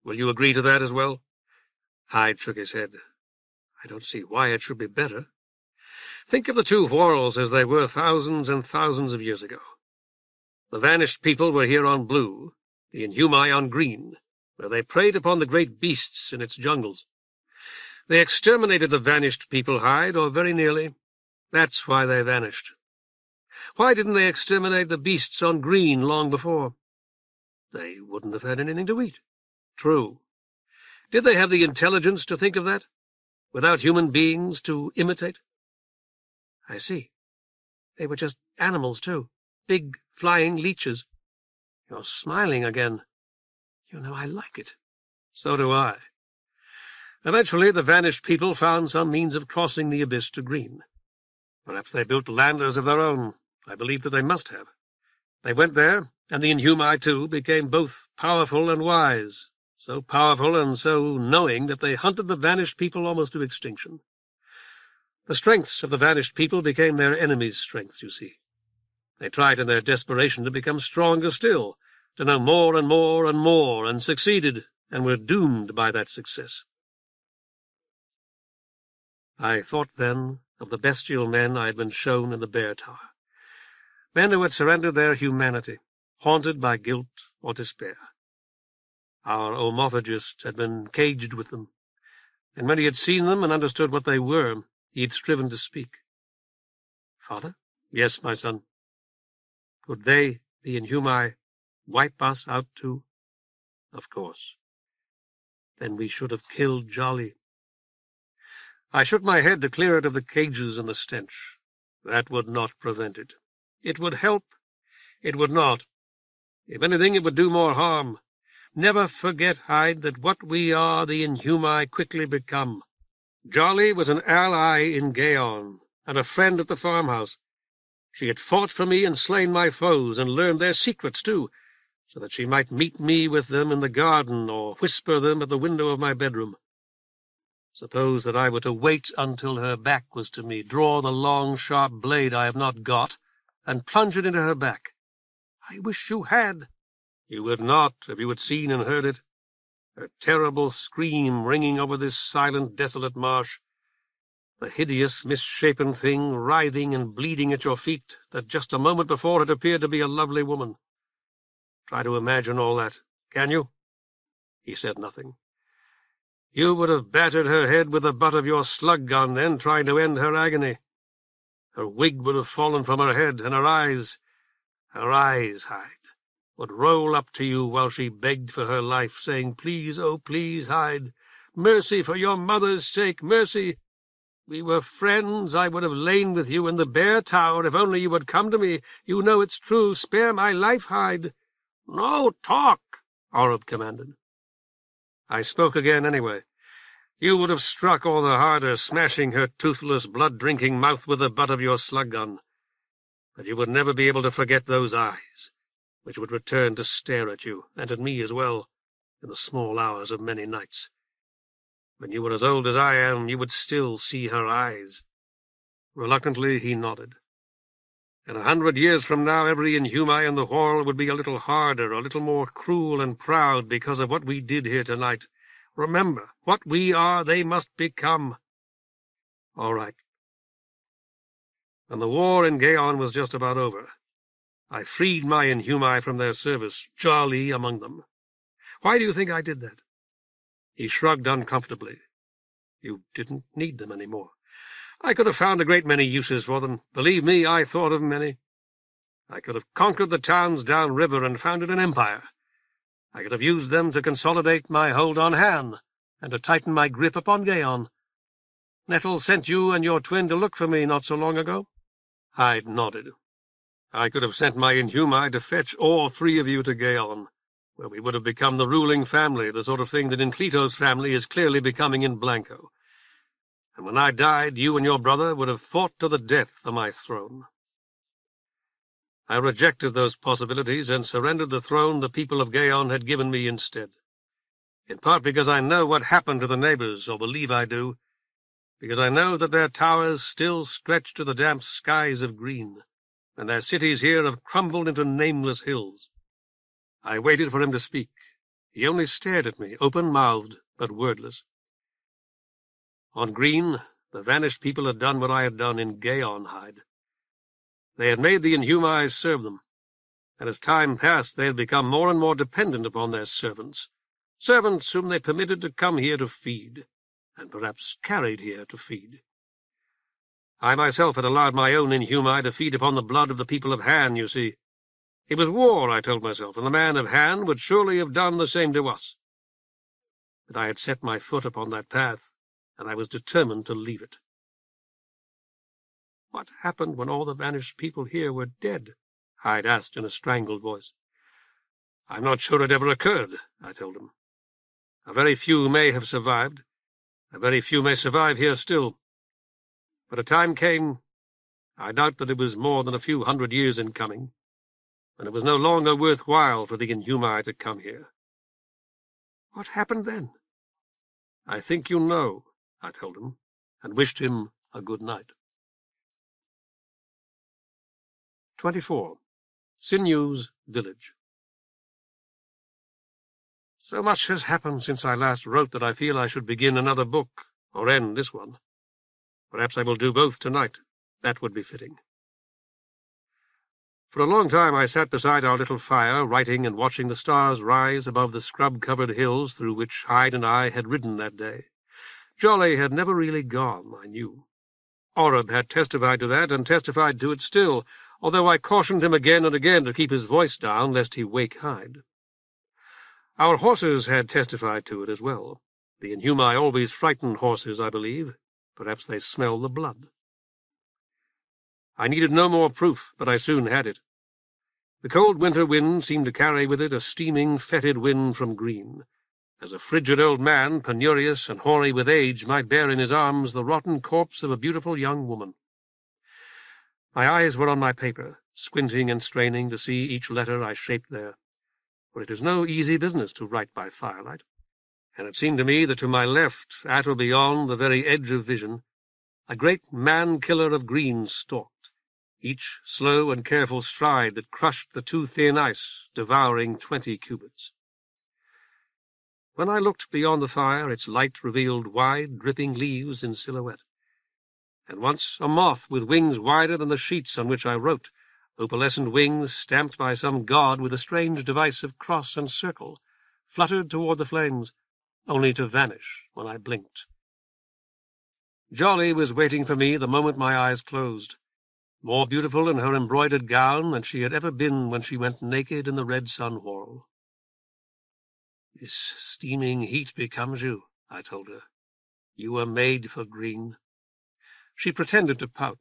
Will you agree to that as well?" Hyde shook his head. "I don't see why it should be better. Think of the two worlds as they were thousands and thousands of years ago. The vanished people were here on blue, the Inhumi on green, where they preyed upon the great beasts in its jungles. They exterminated the vanished people, Hyde, or very nearly. That's why they vanished. Why didn't they exterminate the beasts on green long before? They wouldn't have had anything to eat. True. Did they have the intelligence to think of that, without human beings to imitate?" "I see. They were just animals, too. Big, flying leeches. You're smiling again. You know I like it." "So do I. Eventually the vanished people found some means of crossing the abyss to green. Perhaps they built landers of their own. I believe that they must have. They went there, and the Inhumi, too, became both powerful and wise, so powerful and so knowing that they hunted the vanished people almost to extinction. The strengths of the vanished people became their enemies' strengths, you see. They tried in their desperation to become stronger still, to know more and more and more, and succeeded, and were doomed by that success. I thought then of the bestial men I had been shown in the Bear Tower, men who had surrendered their humanity, haunted by guilt or despair. Our omophagist had been caged with them, and when he had seen them and understood what they were, he had striven to speak. "Father?" "Yes, my son." "Could they, the Inhumi, wipe us out too?" "Of course." "Then we should have killed Jolly." I shook my head to clear it of the cages and the stench. That would not prevent it. It would help. It would not. If anything, it would do more harm. Never forget, Hyde, that what we are, the Inhumi quickly become. Jolly was an ally in Gaon, and a friend at the farmhouse. She had fought for me and slain my foes, and learned their secrets, too, so that she might meet me with them in the garden or whisper them at the window of my bedroom. Suppose that I were to wait until her back was to me, draw the long, sharp blade I have not got, and plunge it into her back. I wish you had. You would not, if you had seen and heard it. Her terrible scream ringing over this silent, desolate marsh. The hideous, misshapen thing writhing and bleeding at your feet that just a moment before had appeared to be a lovely woman. Try to imagine all that, can you? He said nothing. You would have battered her head with the butt of your slug gun then, trying to end her agony. Her wig would have fallen from her head, and her eyes, Hyde, would roll up to you while she begged for her life, saying, "Please, oh, please, Hyde, mercy for your mother's sake, mercy. We were friends. I would have lain with you in the Bear Tower if only you had come to me. You know it's true. Spare my life, Hyde." "No talk," Orub commanded. I spoke again anyway. You would have struck all the harder, smashing her toothless, blood-drinking mouth with the butt of your slug gun. But you would never be able to forget those eyes, which would return to stare at you, and at me as well, in the small hours of many nights. When you were as old as I am, you would still see her eyes. Reluctantly he nodded. And 100 years from now, every Inhumi in the world would be a little harder, a little more cruel and proud because of what we did here tonight. Remember, what we are, they must become. All right. And the war in Gaon was just about over. I freed my Inhumi from their service, Jolly among them. Why do you think I did that? He shrugged uncomfortably. You didn't need them any more. I could have found a great many uses for them. Believe me, I thought of many. I could have conquered the towns downriver and founded an empire. I could have used them to consolidate my hold on Han, and to tighten my grip upon Gaon. Nettle sent you and your twin to look for me not so long ago. Hyde nodded. I could have sent my Inhumi to fetch all 3 of you to Gaon, where we would have become the ruling family, the sort of thing that Inclito's family is clearly becoming in Blanko. And when I died, you and your brother would have fought to the death for my throne. I rejected those possibilities and surrendered the throne the people of Gaon had given me instead, in part because I know what happened to the neighbors, or believe I do, because I know that their towers still stretch to the damp skies of green. and their cities here have crumbled into nameless hills. I waited for him to speak. He only stared at me, open-mouthed, but wordless. On Green, the vanished people had done what I had done in Gaonhide. They had made the Inhumi serve them, and as time passed they had become more and more dependent upon their servants, servants whom they permitted to come here to feed, and perhaps carried here to feed. I myself had allowed my own Inhumi to feed upon the blood of the people of Han, you see. It was war, I told myself, and the man of Han would surely have done the same to us. But I had set my foot upon that path, and I was determined to leave it. What happened when all the vanished people here were dead? Hyde asked in a strangled voice. I'm not sure it ever occurred, I told him. A very few may have survived. A very few may survive here still. But a time came, I doubt that it was more than a few 100 years in coming, when it was no longer worthwhile for the Inhumi to come here. What happened then? I think you know, I told him, and wished him a good night. 24. Sinew's Village. So much has happened since I last wrote that I feel I should begin another book, or end this one. Perhaps I will do both tonight. That would be fitting. For a long time I sat beside our little fire, writing and watching the stars rise above the scrub-covered hills through which Hyde and I had ridden that day. Jolly had never really gone, I knew. Oreb had testified to that, and testified to it still, although I cautioned him again and again to keep his voice down, lest he wake Hyde. Our horses had testified to it as well. The Inhumi always frighten horses, I believe. Perhaps they smell the blood. I needed no more proof, but I soon had it. The cold winter wind seemed to carry with it a steaming, fetid wind from Green, as a frigid old man, penurious and hoary with age, might bear in his arms the rotten corpse of a beautiful young woman. My eyes were on my paper, squinting and straining to see each letter I shaped there, for it is no easy business to write by firelight, and it seemed to me that to my left, at or beyond the very edge of vision, a great man-killer of Green stalked, each slow and careful stride that crushed the too thin ice, devouring 20 cubits. When I looked beyond the fire, its light revealed wide, dripping leaves in silhouette, and once a moth with wings wider than the sheets on which I wrote, opalescent wings stamped by some god with a strange device of cross and circle, fluttered toward the flames, only to vanish when I blinked. Jolly was waiting for me the moment my eyes closed, more beautiful in her embroidered gown than she had ever been when she went naked in the red sun-whorl. "This steaming heat becomes you," I told her. "You were made for Green." She pretended to pout.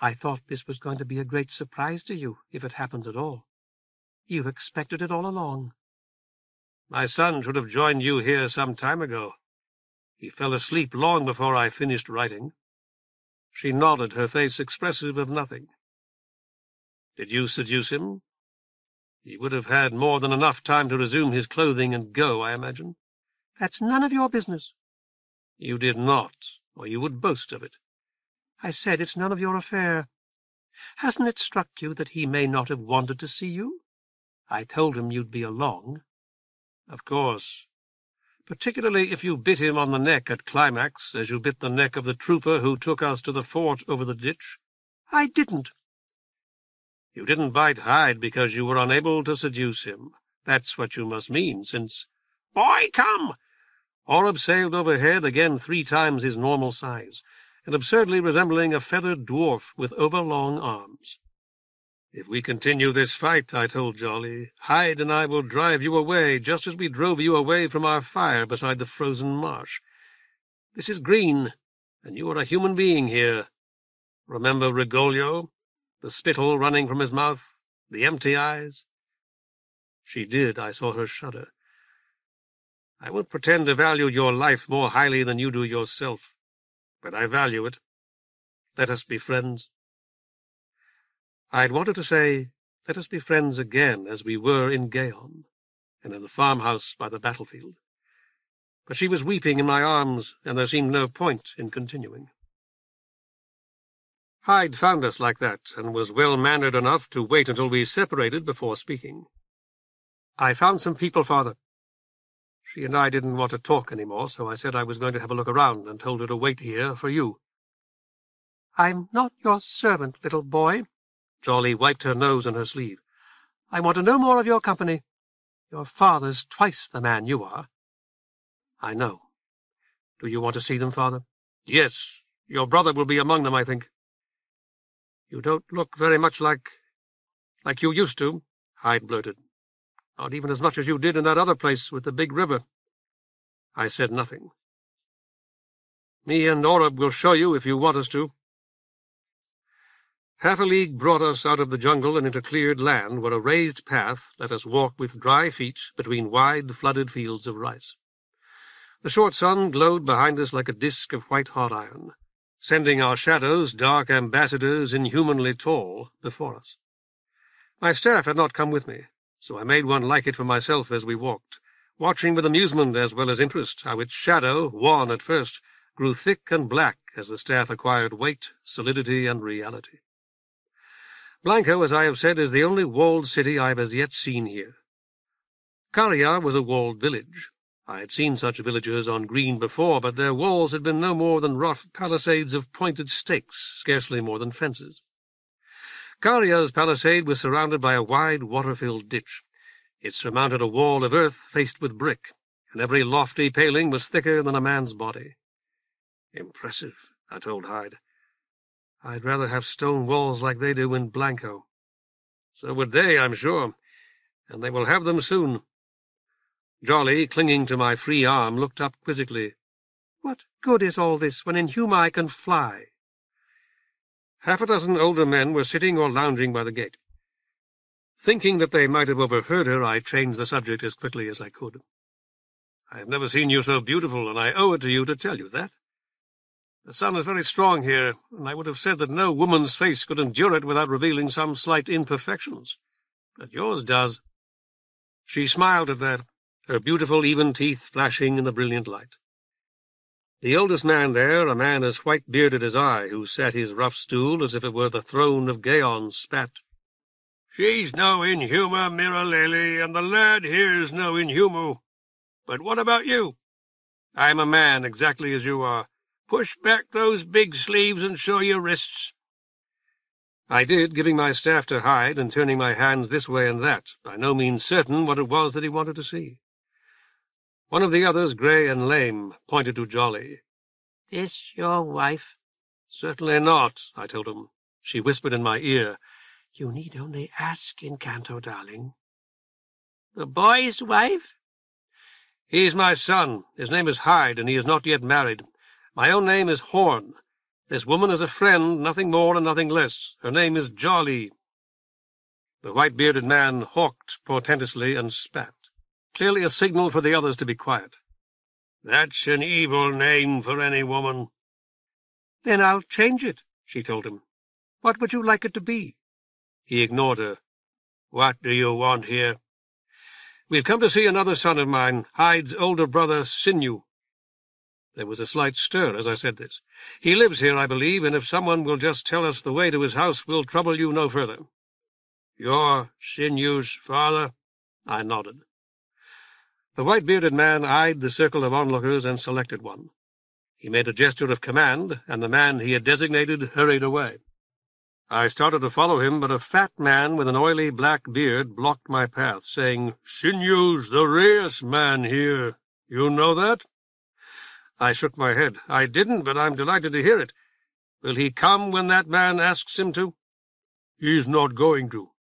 "I thought this was going to be a great surprise to you, if it happened at all. You expected it all along." "My son should have joined you here some time ago. He fell asleep long before I finished writing." She nodded, her face expressive of nothing. "Did you seduce him? He would have had more than enough time to resume his clothing and go, I imagine." "That's none of your business." "You did not, or you would boast of it." "I said it's none of your affair. Hasn't it struck you that he may not have wanted to see you? I told him you'd be along." "Of course. Particularly if you bit him on the neck at climax, as you bit the neck of the trooper who took us to the fort over the ditch." "I didn't." "You didn't bite Hyde because you were unable to seduce him. That's what you must mean, since—" "Boy, come!" Oreb sailed overhead, again 3 times his normal size, and absurdly resembling a feathered dwarf with overlong arms. "If we continue this fight," I told Jolly, "Hyde and I will drive you away, just as we drove you away from our fire beside the frozen marsh. This is Green, and you are a human being here. Remember Rigoglio, the spittle running from his mouth, the empty eyes?" She did. I saw her shudder. "I won't pretend to value your life more highly than you do yourself, but I value it. Let us be friends." I'd wanted to say, "Let us be friends again, as we were in Gaon, and in the farmhouse by the battlefield." But she was weeping in my arms, and there seemed no point in continuing. Hyde found us like that, and was well-mannered enough to wait until we separated before speaking. "I found some people, Father. She and I didn't want to talk any more, so I said I was going to have a look around, and told her to wait here for you." "I'm not your servant, little boy." Jolly wiped her nose on her sleeve. "I want to know more of your company. Your father's twice the man you are." "I know. Do you want to see them, Father?" "Yes. Your brother will be among them, I think." "You don't look very much like you used to," Hyde blurted. "Not even as much as you did in that other place with the big river." I said nothing. "Me and Oreb will show you if you want us to." Half a league brought us out of the jungle and into cleared land, where a raised path let us walk with dry feet between wide, flooded fields of rice. The short sun glowed behind us like a disk of white-hot iron, sending our shadows, dark ambassadors inhumanly tall, before us. My staff had not come with me, so I made one like it for myself as we walked, watching with amusement as well as interest how its shadow, wan at first, grew thick and black as the staff acquired weight, solidity, and reality. Blanko, as I have said, is the only walled city I have as yet seen here. Karia was a walled village. I had seen such villages on green before, but their walls had been no more than rough palisades of pointed stakes, scarcely more than fences. Karia's palisade was surrounded by a wide, water-filled ditch. It surmounted a wall of earth faced with brick, and every lofty paling was thicker than a man's body. "Impressive," I told Hyde. "I'd rather have stone walls like they do in Blanko." "So would they, I'm sure, and they will have them soon." Jolly, clinging to my free arm, looked up quizzically. "What good is all this when in Inhumi I can fly?" Half a dozen older men were sitting or lounging by the gate. Thinking that they might have overheard her, I changed the subject as quickly as I could. "I have never seen you so beautiful, and I owe it to you to tell you that. The sun is very strong here, and I would have said that no woman's face could endure it without revealing some slight imperfections. But yours does." She smiled at that, her beautiful, even teeth flashing in the brilliant light. The oldest man there, a man as white-bearded as I, who sat his rough stool as if it were the throne of Gaon, spat. "She's no Inhuma, Miralele, and the lad here's no Inhumu. But what about you? I'm a man, exactly as you are. Push back those big sleeves and show your wrists." I did, giving my staff to Hyde and turning my hands this way and that, by no means certain what it was that he wanted to see. One of the others, grey and lame, pointed to Jolly. "This your wife?" "Certainly not," I told him. She whispered in my ear, "You need only ask in Kanto, darling." "The boy's wife?" "He's my son. His name is Hyde, and he is not yet married. My own name is Horn. This woman is a friend, nothing more and nothing less. Her name is Jolly." The white-bearded man hawked portentously and spat, clearly a signal for the others to be quiet. "That's an evil name for any woman." "Then I'll change it," she told him. "What would you like it to be?" He ignored her. "What do you want here?" "We've come to see another son of mine, Hyde's older brother, Sinew." There was a slight stir as I said this. "He lives here, I believe, and if someone will just tell us the way to his house, we'll trouble you no further." "You're Sinew's father?" I nodded. The white-bearded man eyed the circle of onlookers and selected one. He made a gesture of command, and the man he had designated hurried away. I started to follow him, but a fat man with an oily black beard blocked my path, saying, "Sinew's the rarest man here. You know that?" I shook my head. "I didn't, but I'm delighted to hear it. Will he come when that man asks him to?" "He's not going to.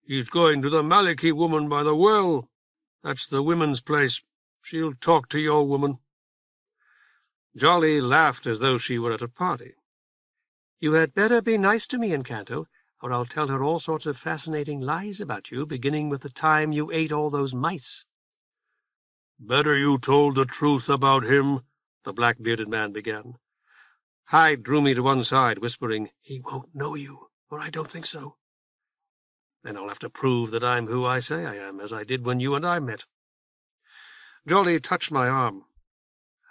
He's going to the Maliki woman by the well. That's the women's place. She'll talk to your woman." Jolly laughed as though she were at a party. "You had better be nice to me in Kanto, or I'll tell her all sorts of fascinating lies about you, beginning with the time you ate all those mice." "Better you told the truth about him," the black-bearded man began. Hyde drew me to one side, whispering, "He won't know you, or I don't think so." "Then I'll have to prove that I'm who I say I am, as I did when you and I met." Jolly touched my arm.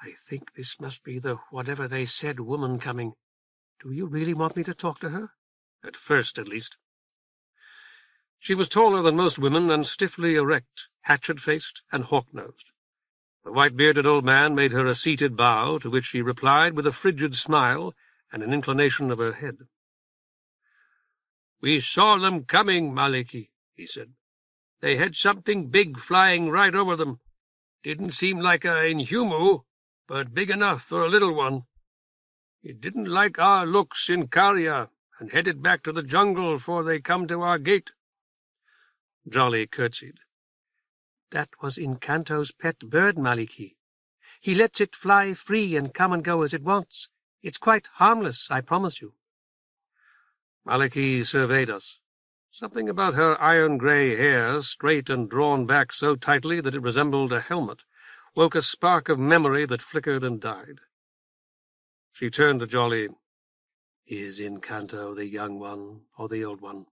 "I think this must be the whatever-they-said woman coming. Do you really want me to talk to her? At first, at least. She was taller than most women and stiffly erect, hatchet-faced and hawk-nosed. The white-bearded old man made her a seated bow, to which she replied with a frigid smile and an inclination of her head. "We saw them coming, Maliki," he said. "They had something big flying right over them. Didn't seem like a Inhumu, but big enough for a little one. It didn't like our looks in Karya, and headed back to the jungle before they come to our gate." Jolly curtsied. "That was Inkanto's pet bird, Maliki. He lets it fly free and come and go as it wants. It's quite harmless, I promise you." Maliki surveyed us. Something about her iron-grey hair, straight and drawn back so tightly that it resembled a helmet, woke a spark of memory that flickered and died. She turned to Jolly. "Is Inkanto the young one or the old one?"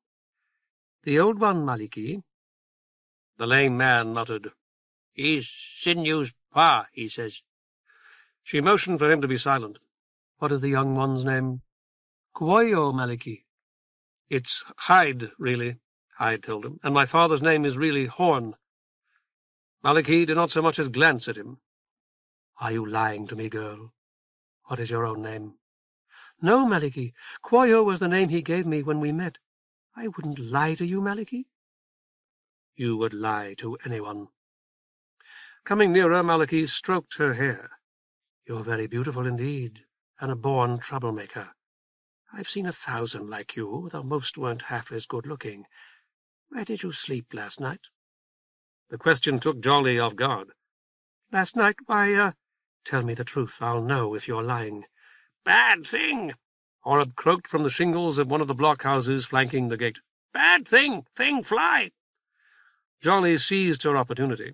"The old one, Maliki." The lame man muttered. "He's Sinew's pa, he says." She motioned for him to be silent. "What is the young one's name?" "Kuoyo, Maliki." "It's Hyde, really," Hyde told him, "and my father's name is really Horn." Maliki did not so much as glance at him. "Are you lying to me, girl? What is your own name?" "No, Maliki. Kuoyo was the name he gave me when we met. I wouldn't lie to you, Maliki." "You would lie to anyone." Coming nearer, Maliki stroked her hair. "You're very beautiful indeed, and a born troublemaker. I've seen 1,000 like you, though most weren't half as good-looking. Where did you sleep last night?" The question took Jolly off guard. "Last night? Why, tell me the truth. I'll know if you're lying." "Bad thing," Horrod croaked from the shingles of one of the blockhouses flanking the gate. "Bad thing. Thing fly." Jolly seized her opportunity.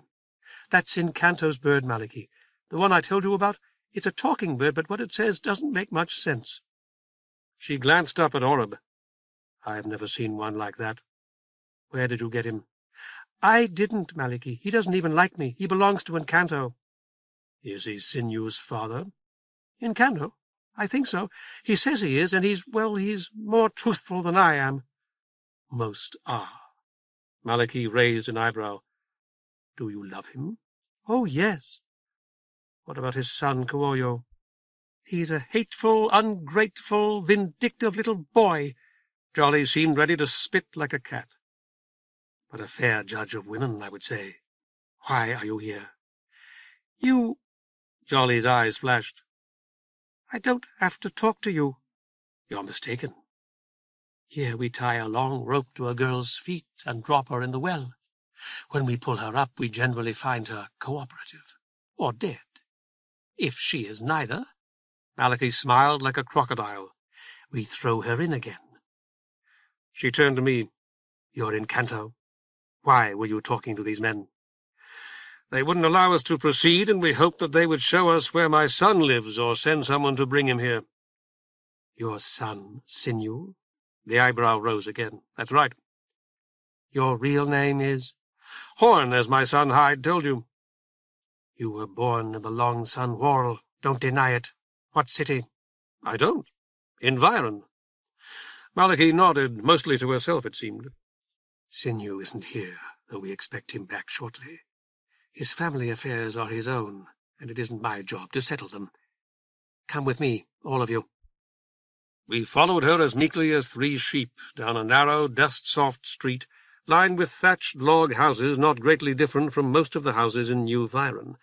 "That's Inkanto's bird, Maliki. The one I told you about. It's a talking bird, but what it says doesn't make much sense." She glanced up at Orib. "I've never seen one like that. Where did you get him?" "I didn't, Maliki. He doesn't even like me. He belongs to Inkanto." "Is he Sinew's father?" "Inkanto? I think so. He says he is, and he's more truthful than I am." "Most are." Maliki raised an eyebrow. "Do you love him?" "Oh, yes." "What about his son, Kuoyo?" "He's a hateful, ungrateful, vindictive little boy." Jolly seemed ready to spit like a cat. "But a fair judge of women, I would say. Why are you here?" "You—" Jolly's eyes flashed. "I don't have to talk to you." "You're mistaken." "Here we tie a long rope to a girl's feet and drop her in the well. When we pull her up, we generally find her cooperative, or dead. If she is neither," Maliki smiled like a crocodile, "we throw her in again." She turned to me. "You're Inkanto. Why were you talking to these men?" "They wouldn't allow us to proceed, and we hoped that they would show us where my son lives, or send someone to bring him here." "Your son, Sinew?" The eyebrow rose again. "That's right." "Your real name is—" "Horn, as my son Hyde told you." "You were born in the Long Sun Wall. Don't deny it. What city?" "I don't. Environ." Maliki nodded, mostly to herself, it seemed. "Sinew isn't here, though we expect him back shortly. His family affairs are his own, and it isn't my job to settle them. Come with me, all of you." We followed her as meekly as 3 sheep down a narrow, dust-soft street, lined with thatched log houses not greatly different from most of the houses in New Viron,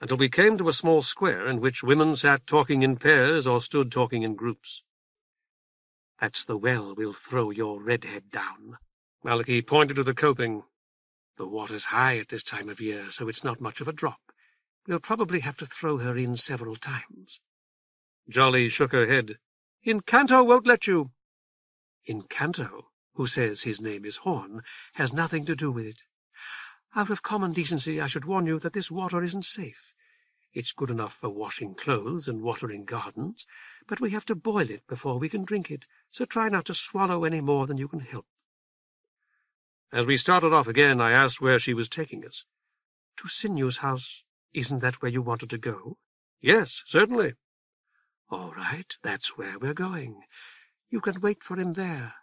until we came to a small square in which women sat talking in pairs or stood talking in groups. "That's the well we'll throw your redhead down." Maliki pointed to the coping. "The water's high at this time of year, so it's not much of a drop. We'll probably have to throw her in several times." Jolly shook her head. "Inkanto won't let you." "Inkanto, who says his name is Horn, has nothing to do with it. Out of common decency, I should warn you that this water isn't safe. It's good enough for washing clothes and watering gardens, but we have to boil it before we can drink it, so try not to swallow any more than you can help." As we started off again, I asked where she was taking us. "To Sinew's house. Isn't that where you wanted to go?" "Yes, certainly." All right, that's where we're going. You can wait for him there.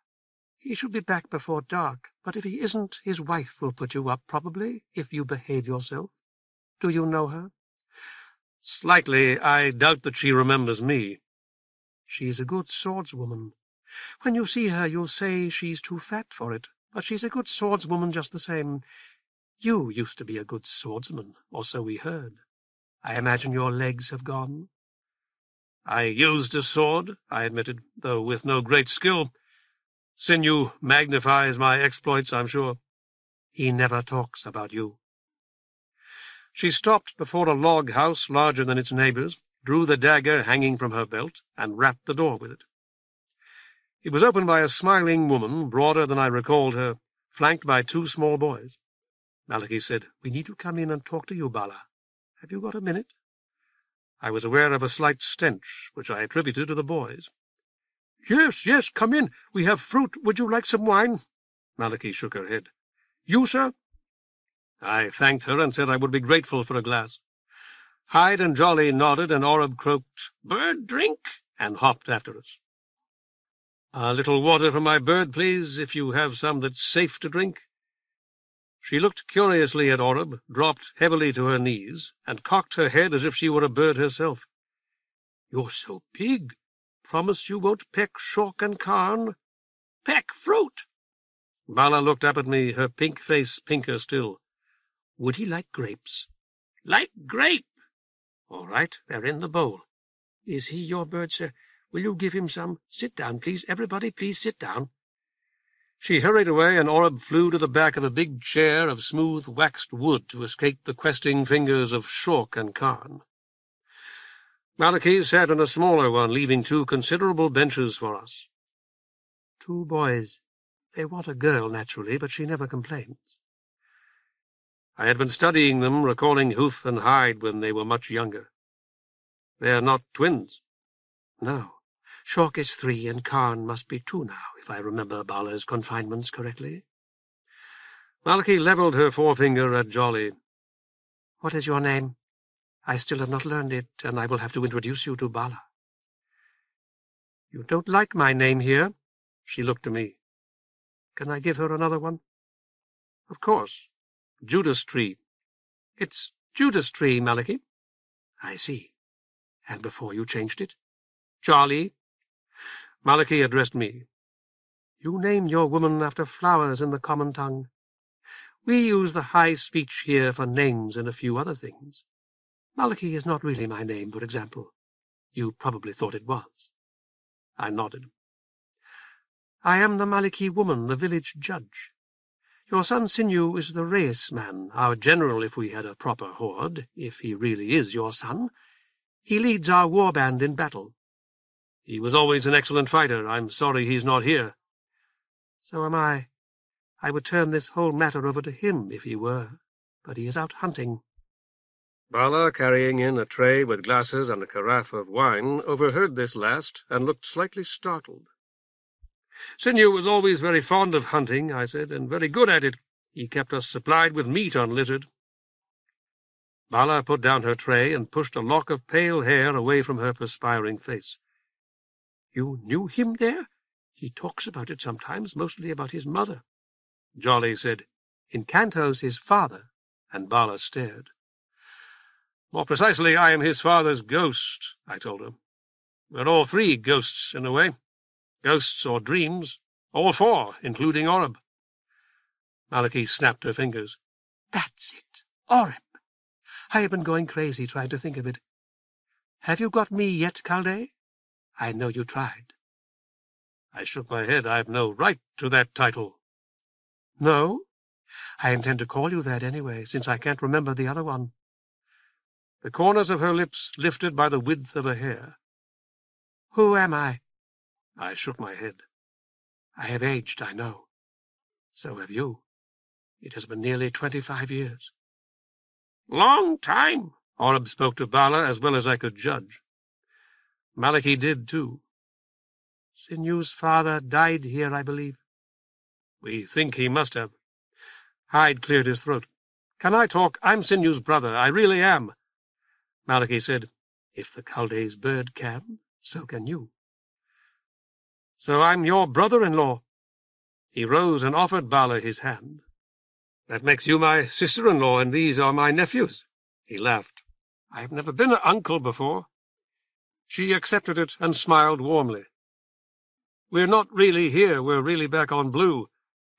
He should be back before dark, but if he isn't, his wife will put you up, probably, if you behave yourself. Do you know her? Slightly. I doubt that she remembers me. She's a good swordswoman. When you see her, you'll say she's too fat for it, but she's a good swordswoman just the same. You used to be a good swordsman, or so we heard. I imagine your legs have gone. I used a sword, I admitted, though with no great skill. Sinew magnifies my exploits, I'm sure. He never talks about you. She stopped before a log house larger than its neighbors, drew the dagger hanging from her belt, and rapped the door with it. It was opened by a smiling woman, broader than I recalled her, flanked by 2 small boys. Maliki said, "We need to come in and talk to you, Bala. Have you got a minute?" I was aware of a slight stench, which I attributed to the boys. Yes, come in. We have fruit. Would you like some wine?" Maliki shook her head. "You, sir?" I thanked her and said I would be grateful for a glass. Hyde and Jolly nodded, and Oreb croaked, "Bird, drink," and hopped after us. "A little water for my bird, please, if you have some that's safe to drink." She looked curiously at Oreb, dropped heavily to her knees, and cocked her head as if she were a bird herself. "You're so big. Promise you won't peck Shork and Karn." "Peck fruit." Bala looked up at me, her pink face pinker still. "Would he like grapes?" "Like grape." "All right, they're in the bowl. Is he your bird, sir? Will you give him some? Sit down, please. Everybody, please sit down." She hurried away, and Oreb flew to the back of a big chair of smooth waxed wood to escape the questing fingers of Shork and Karn. Maliki sat on a smaller one, leaving 2 considerable benches for us. 2 boys. They want a girl, naturally, but she never complains. I had been studying them, recalling Hoof and Hyde when they were much younger. They're not twins. No. Shork is 3, and Karn must be 2 now, if I remember Bala's confinements correctly. Maliki levelled her forefinger at Jolly. "What is your name? I still have not learned it, and I will have to introduce you to Bala." "You don't like my name here?" She looked to me. "Can I give her another one?" "Of course. Judas Tree." "It's Judas Tree, Maliki." "I see. And before you changed it?" "Charlie." Maliki addressed me. "You named your woman after flowers in the common tongue. We use the high speech here for names and a few other things. Maliki is not really my name, for example. You probably thought it was." I nodded. "I am the Maliki woman, the village judge. Your son Sinew is the Reis man, our general if we had a proper horde, if he really is your son. He leads our war band in battle." "He was always an excellent fighter. I'm sorry he's not here." "So am I. I would turn this whole matter over to him if he were, but he is out hunting." Bala, carrying in a tray with glasses and a carafe of wine, overheard this last and looked slightly startled. "Sinew was always very fond of hunting," I said, "and very good at it. He kept us supplied with meat on lizard." Bala put down her tray and pushed a lock of pale hair away from her perspiring face. "You knew him there? He talks about it sometimes, mostly about his mother." Jolly said, "In Kanto's his father," and Bala stared. "More precisely, I am his father's ghost," I told her. "We're all 3 ghosts, in a way. Ghosts or dreams. All 4, including Oreb." Maliki snapped her fingers. "That's it. Oreb. I have been going crazy trying to think of it. Have you got me yet, Calde? I know you tried." I shook my head. "I've no right to that title." "No? I intend to call you that anyway, since I can't remember the other one." The corners of her lips lifted by the width of a hair. "Who am I?" I shook my head. "I have aged, I know. So have you. It has been nearly 25 years. "Long time." Oreb spoke to Bala as well as I could judge. Maliki did, too. "Sinew's father died here, I believe." "We think he must have." Hyde cleared his throat. "Can I talk? I'm Sinew's brother. I really am." Maliki said, "If the Chalde's bird can, So can you. So I'm your brother-in-law. He rose and offered Bala his hand. That makes you my sister-in-law, and these are my nephews. He laughed. I've never been an uncle before. She accepted it and smiled warmly. We're not really here, we're really back on Blue.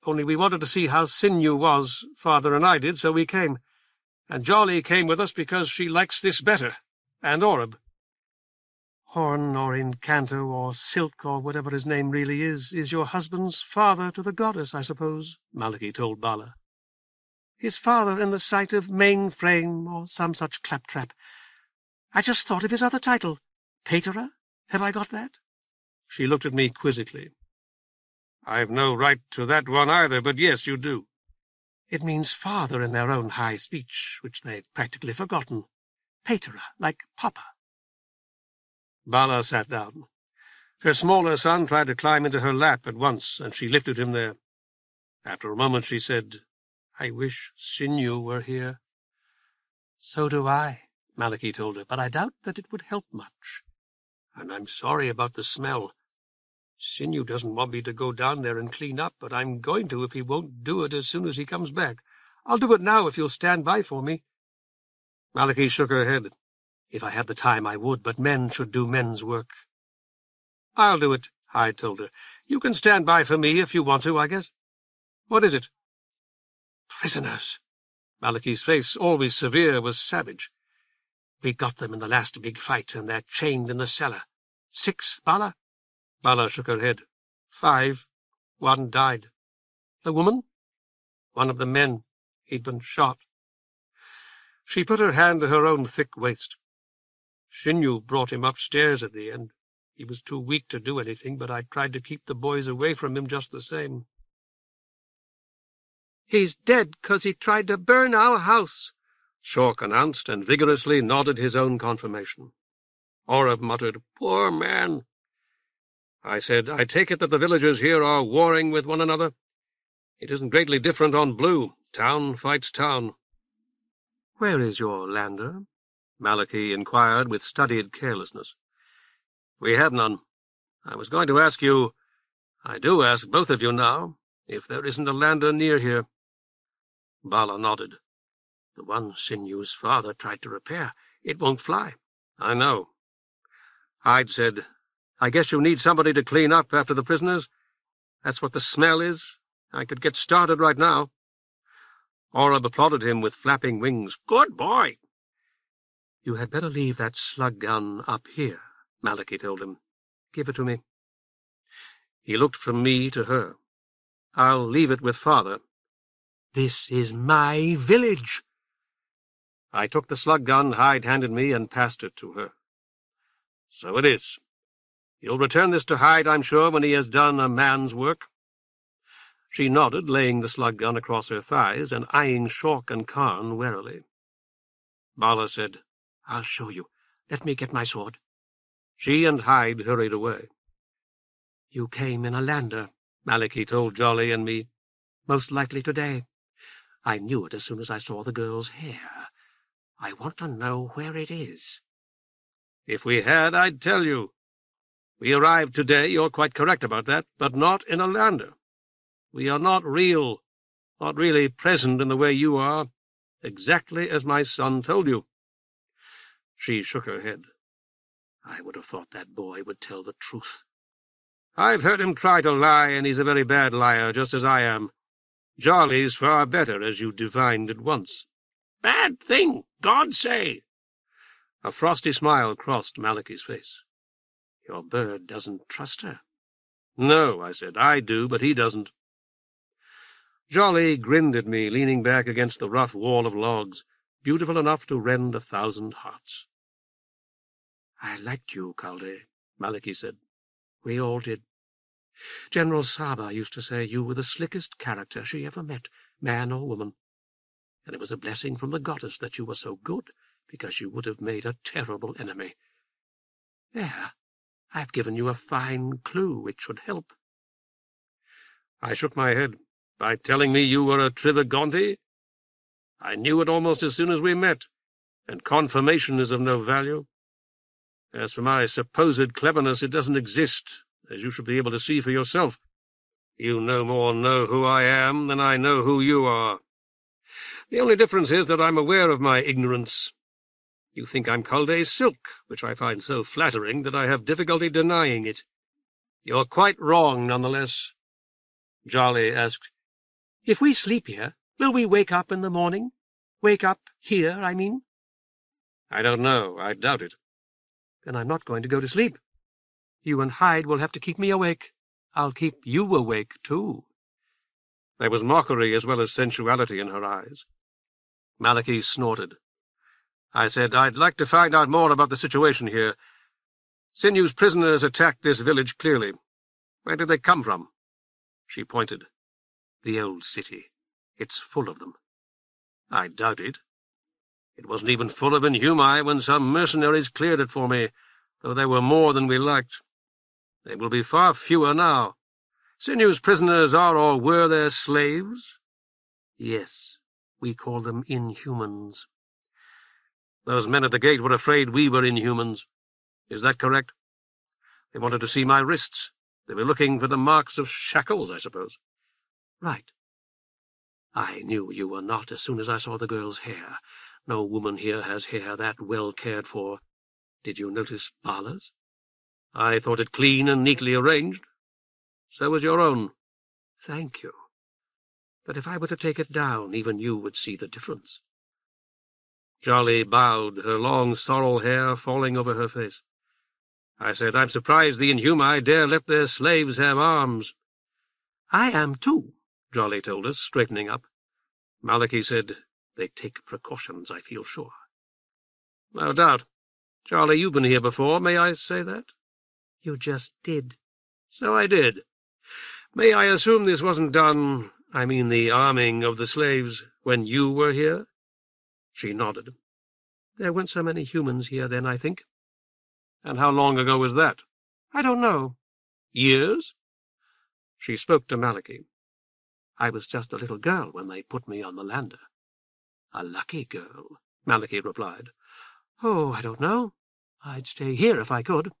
Only we wanted to see how Sinew was, Father and I did, so we came. And Jolly came with us because she likes this better, and Oreb. Horn, or Incanto, or Silk, or whatever his name really is your husband's father to the goddess, I suppose, Malachy told Bala. His father in the sight of Mainframe, or some such claptrap. I just thought of his other title. Paterer? Have I got that? She looked at me quizzically. I've no right to that one either, but yes, you do. It means father in their own high speech, which they've practically forgotten. Paterer, like papa. Bala sat down. Her smaller son tried to climb into her lap at once, and she lifted him there. After a moment she said, I wish Sinew were here. So do I, Malachy told her, but I doubt that it would help much. And I'm sorry about the smell. Sinew doesn't want me to go down there and clean up, but I'm going to if he won't do it as soon as he comes back. I'll do it now if you'll stand by for me. Malachy shook her head. If I had the time, I would, but men should do men's work. I'll do it, Hyde told her. You can stand by for me if you want to, I guess. What is it? Prisoners. Malachy's face, always severe, was savage. We got them in the last big fight, and they're chained in the cellar. 6, Bala? Bala shook her head. 5. 1 died. The woman? One of the men. He'd been shot. She put her hand to her own thick waist. Sinew brought him upstairs at the end. He was too weak to do anything, but I tried to keep the boys away from him just the same. He's dead 'cause he tried to burn our house, Shork announced, and vigorously nodded his own confirmation. Oreb muttered, Poor man. I said, I take it that the villagers here are warring with one another. It isn't greatly different on Blue. Town fights town. Where is your lander? Malachy inquired with studied carelessness. We have none. I was going to ask you, I do ask both of you now, if there isn't a lander near here. Bala nodded. The one Sinew's father tried to repair. It won't fly. I know. Hyde said, I guess you need somebody to clean up after the prisoners. That's what the smell is. I could get started right now. Oreb applauded him with flapping wings. Good boy! You had better leave that slug gun up here, Malachy told him. Give it to me. He looked from me to her. I'll leave it with Father. This is my village. I took the slug gun Hyde handed me and passed it to her. So it is. You'll return this to Hyde, I'm sure, when he has done a man's work. She nodded, laying the slug gun across her thighs and eyeing Shork and Karn warily. Bala said, I'll show you. Let me get my sword. She and Hyde hurried away. You came in a lander, Malachy told Jolly and me. Most likely today. I knew it as soon as I saw the girl's hair. I want to know where it is. If we had, I'd tell you. We arrived today, you're quite correct about that, but not in a lander. We are not real, not really present in the way you are, exactly as my son told you. She shook her head. I would have thought that boy would tell the truth. I've heard him try to lie, and he's a very bad liar, just as I am. Jolly's far better, as you divined at once. Bad thing, God say! A frosty smile crossed Malachy's face. Your bird doesn't trust her. No, I said, I do, but he doesn't. Jolly grinned at me, leaning back against the rough wall of logs, beautiful enough to rend 1,000 hearts. I liked you, Calde, Malachy said. We all did. General Saba used to say you were the slickest character she ever met, man or woman. And it was a blessing from the goddess that you were so good, because you would have made a terrible enemy. There, I've given you a fine clue which should help. I shook my head. By telling me you were a Trivagonti? I knew it almost as soon as we met, and confirmation is of no value. As for my supposed cleverness, it doesn't exist, as you should be able to see for yourself. You no more know who I am than I know who you are. The only difference is that I'm aware of my ignorance. You think I'm Calde's silk, which I find so flattering that I have difficulty denying it. You're quite wrong, nonetheless. Jolly asked, If we sleep here, will we wake up in the morning? Wake up here, I mean? I don't know. I doubt it. Then I'm not going to go to sleep. You and Hyde will have to keep me awake. I'll keep you awake, too. There was mockery as well as sensuality in her eyes. Malachi snorted. I said, I'd like to find out more about the situation here. Sinew's prisoners attacked this village clearly. Where did they come from? She pointed. The old city. It's full of them. I doubt it. It wasn't even full of Inhumi when some mercenaries cleared it for me, though there were more than we liked. They will be far fewer now. Sinew's prisoners are or were their slaves? Yes, we call them Inhumans. Those men at the gate were afraid we were Inhumans. Is that correct? They wanted to see my wrists. They were looking for the marks of shackles, I suppose. Right. I knew you were not as soon as I saw the girl's hair. No woman here has hair that well cared for. Did you notice Bala's? I thought it clean and neatly arranged. So was your own. Thank you. But if I were to take it down, even you would see the difference. Jolly bowed, her long sorrel hair falling over her face. I said, I'm surprised the Inhumi dare let their slaves have arms. I am, too, Jolly told us, straightening up. Malachi said, they take precautions, I feel sure. No doubt. Charlie, you've been here before, may I say that? You just did. So I did. May I assume this wasn't done, I mean the arming of the slaves, when you were here? She nodded. There weren't so many humans here then, I think. And how long ago was that? I don't know. Years? She spoke to Malachi. I was just a little girl when they put me on the lander. A lucky girl, Malachi replied. Oh, I don't know. I'd stay here if I could.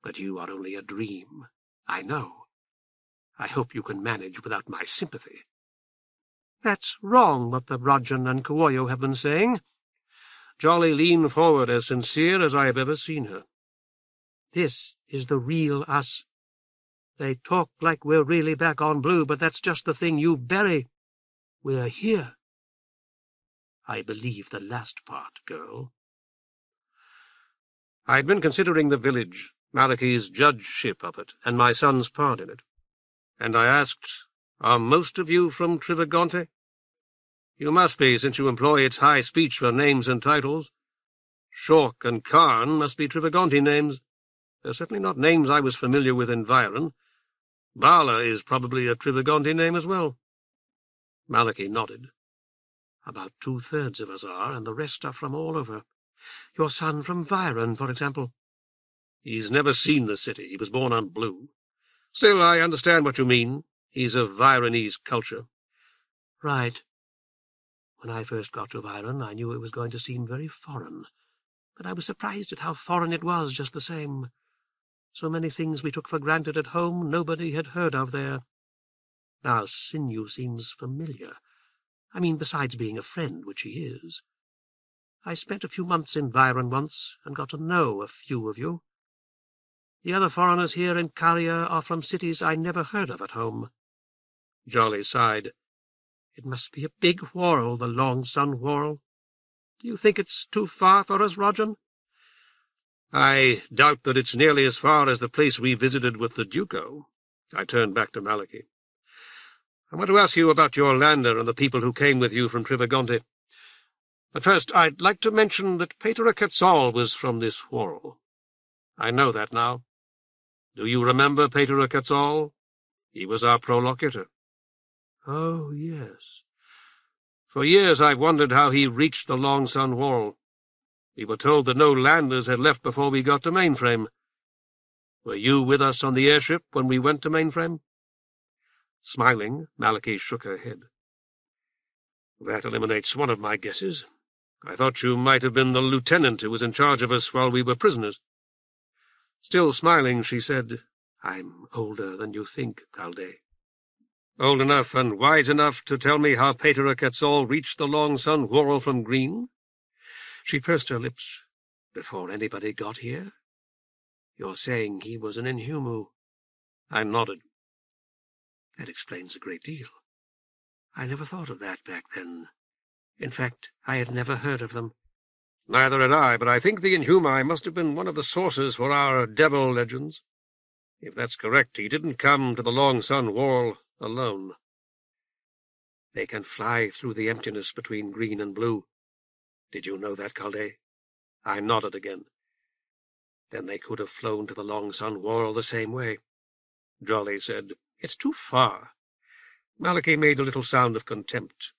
But you are only a dream. I know. I hope you can manage without my sympathy. That's wrong, what the Rajan and Kawoyo have been saying. Jolly leaned forward, as sincere as I have ever seen her. This is the real us. They talk like we're really back on Blue, but that's just the thing you bury. We're here. I believe the last part, girl. I'd been considering the village, Malachi's judgeship of it, and my son's part in it. And I asked, are most of you from Trivagonte? You must be, since you employ its high speech for names and titles. Shork and Karn must be Trivagonte names. They're certainly not names I was familiar with in Vyron. Bala is probably a Trivagonte name as well. Malachi nodded. About 2/3 of us are, and the rest are from all over. Your son from Vyron, for example. He's never seen the city. He was born on Blue. Still, I understand what you mean. He's of Vyronese culture. Right. When I first got to Vyron, I knew it was going to seem very foreign, but I was surprised at how foreign it was just the same. So many things we took for granted at home nobody had heard of there. Now Sinew seems familiar. I mean, besides being a friend, which he is. I spent a few months in Vyron once, and got to know a few of you. The other foreigners here in Caria are from cities I never heard of at home. Jolly sighed. It must be a big whorl, the Long Sun whorl. Do you think it's too far for us, Rajan? I doubt that it's nearly as far as the place we visited with the Duko. I turned back to Malachi. I want to ask you about your lander and the people who came with you from Trivagonte. But first, I'd like to mention that Pater Quetzal was from this whorl. I know that now. Do you remember Pater Quetzal? He was our prolocutor. Oh, yes. For years I've wondered how he reached the Long Sun whorl. We were told that no landers had left before we got to Mainframe. Were you with us on the airship when we went to Mainframe? Smiling, Malachi shook her head. That eliminates one of my guesses. I thought you might have been the lieutenant who was in charge of us while we were prisoners." Still smiling, she said, "I'm older than you think, Calde." "Old enough and wise enough to tell me how Pater Quetzal reached the Long Sun Whorl from Green?" She pursed her lips. "Before anybody got here? You're saying he was an Inhumu?" I nodded. "That explains a great deal. I never thought of that back then. In fact, I had never heard of them." "Neither had I, but I think the Inhumi must have been one of the sources for our devil legends. If that's correct, he didn't come to the Long Sun Whorl alone." "They can fly through the emptiness between green and blue. Did you know that, Calde?" I nodded again. "Then they could have flown to the Long Sun Whorl the same way." Jolly said, "It's too far." Malachi made a little sound of contempt.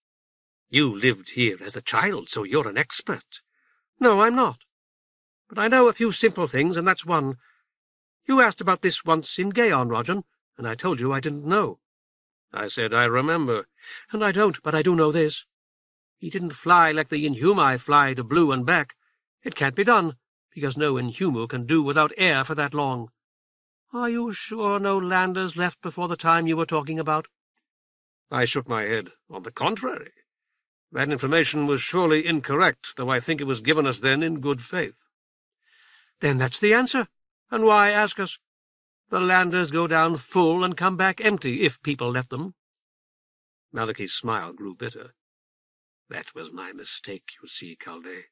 "You lived here as a child, so you're an expert." "No, I'm not. But I know a few simple things, and that's one. You asked about this once in Gaon, Roger, and I told you I didn't know." I said, "I remember." "And I don't, but I do know this. He didn't fly like the Inhumi fly to blue and back. It can't be done, because no Inhumu can do without air for that long. Are you sure no landers left before the time you were talking about?" I shook my head. "On the contrary. That information was surely incorrect, though I think it was given us then in good faith." "Then that's the answer. And why ask us? The landers go down full and come back empty, if people let them." Malachi's smile grew bitter. "That was my mistake, you see, Calde.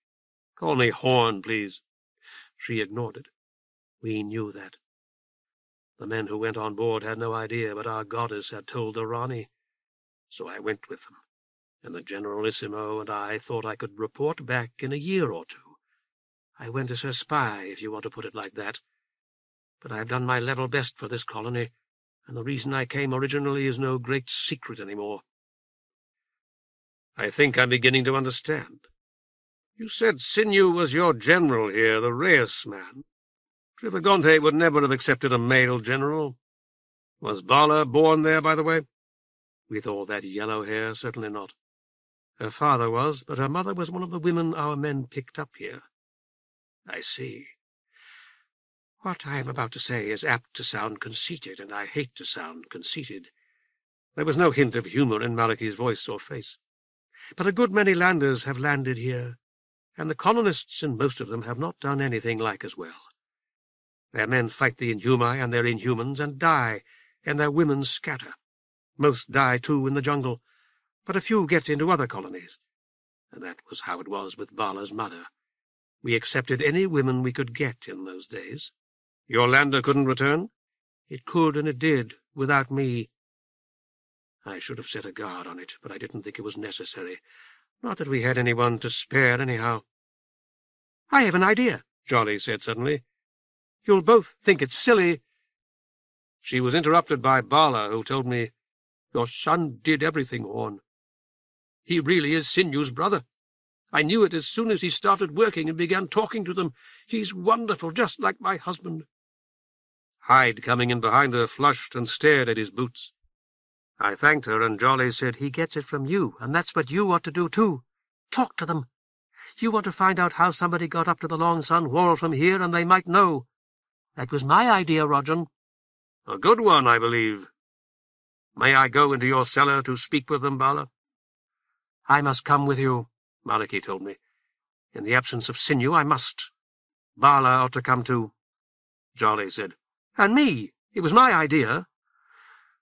Call me Horn, please." She ignored it. "We knew that. The men who went on board had no idea, but our goddess had told the Rani. So I went with them, and the Generalissimo and I thought I could report back in a year or two. I went as her spy, if you want to put it like that. But I've done my level best for this colony, and the reason I came originally is no great secret any more." "I think I'm beginning to understand. You said Sinew was your general here, the Reyes man. Trivagonte would never have accepted a male general. Was Bala born there, by the way?" "With all that yellow hair, certainly not. Her father was, but her mother was one of the women our men picked up here." "I see. What I am about to say is apt to sound conceited, and I hate to sound conceited." There was no hint of humor in Malachi's voice or face. "But a good many landers have landed here, and the colonists in most of them have not done anything like as well. Their men fight the Inhumi and their Inhumans and die, and their women scatter. Most die, too, in the jungle, but a few get into other colonies. And that was how it was with Bala's mother. We accepted any women we could get in those days." "Your lander couldn't return?" "It could, and it did, without me. I should have set a guard on it, but I didn't think it was necessary. Not that we had anyone to spare, anyhow." "I have an idea," Jolly said suddenly. "You'll both think it's silly." She was interrupted by Bala, who told me, "Your son did everything, Horn. He really is Sinew's brother. I knew it as soon as he started working and began talking to them. He's wonderful, just like my husband." Hyde, coming in behind her, flushed and stared at his boots. I thanked her, and Jolly said, "He gets it from you, and that's what you ought to do, too. Talk to them. You want to find out how somebody got up to the Long Sun Whorl from here, and they might know. That was my idea, Roger." "A good one, I believe. May I go into your cellar to speak with them, Bala?" "I must come with you," Malachi told me. "In the absence of Sinew, I must. Bala ought to come too." Jolly said, "And me. It was my idea."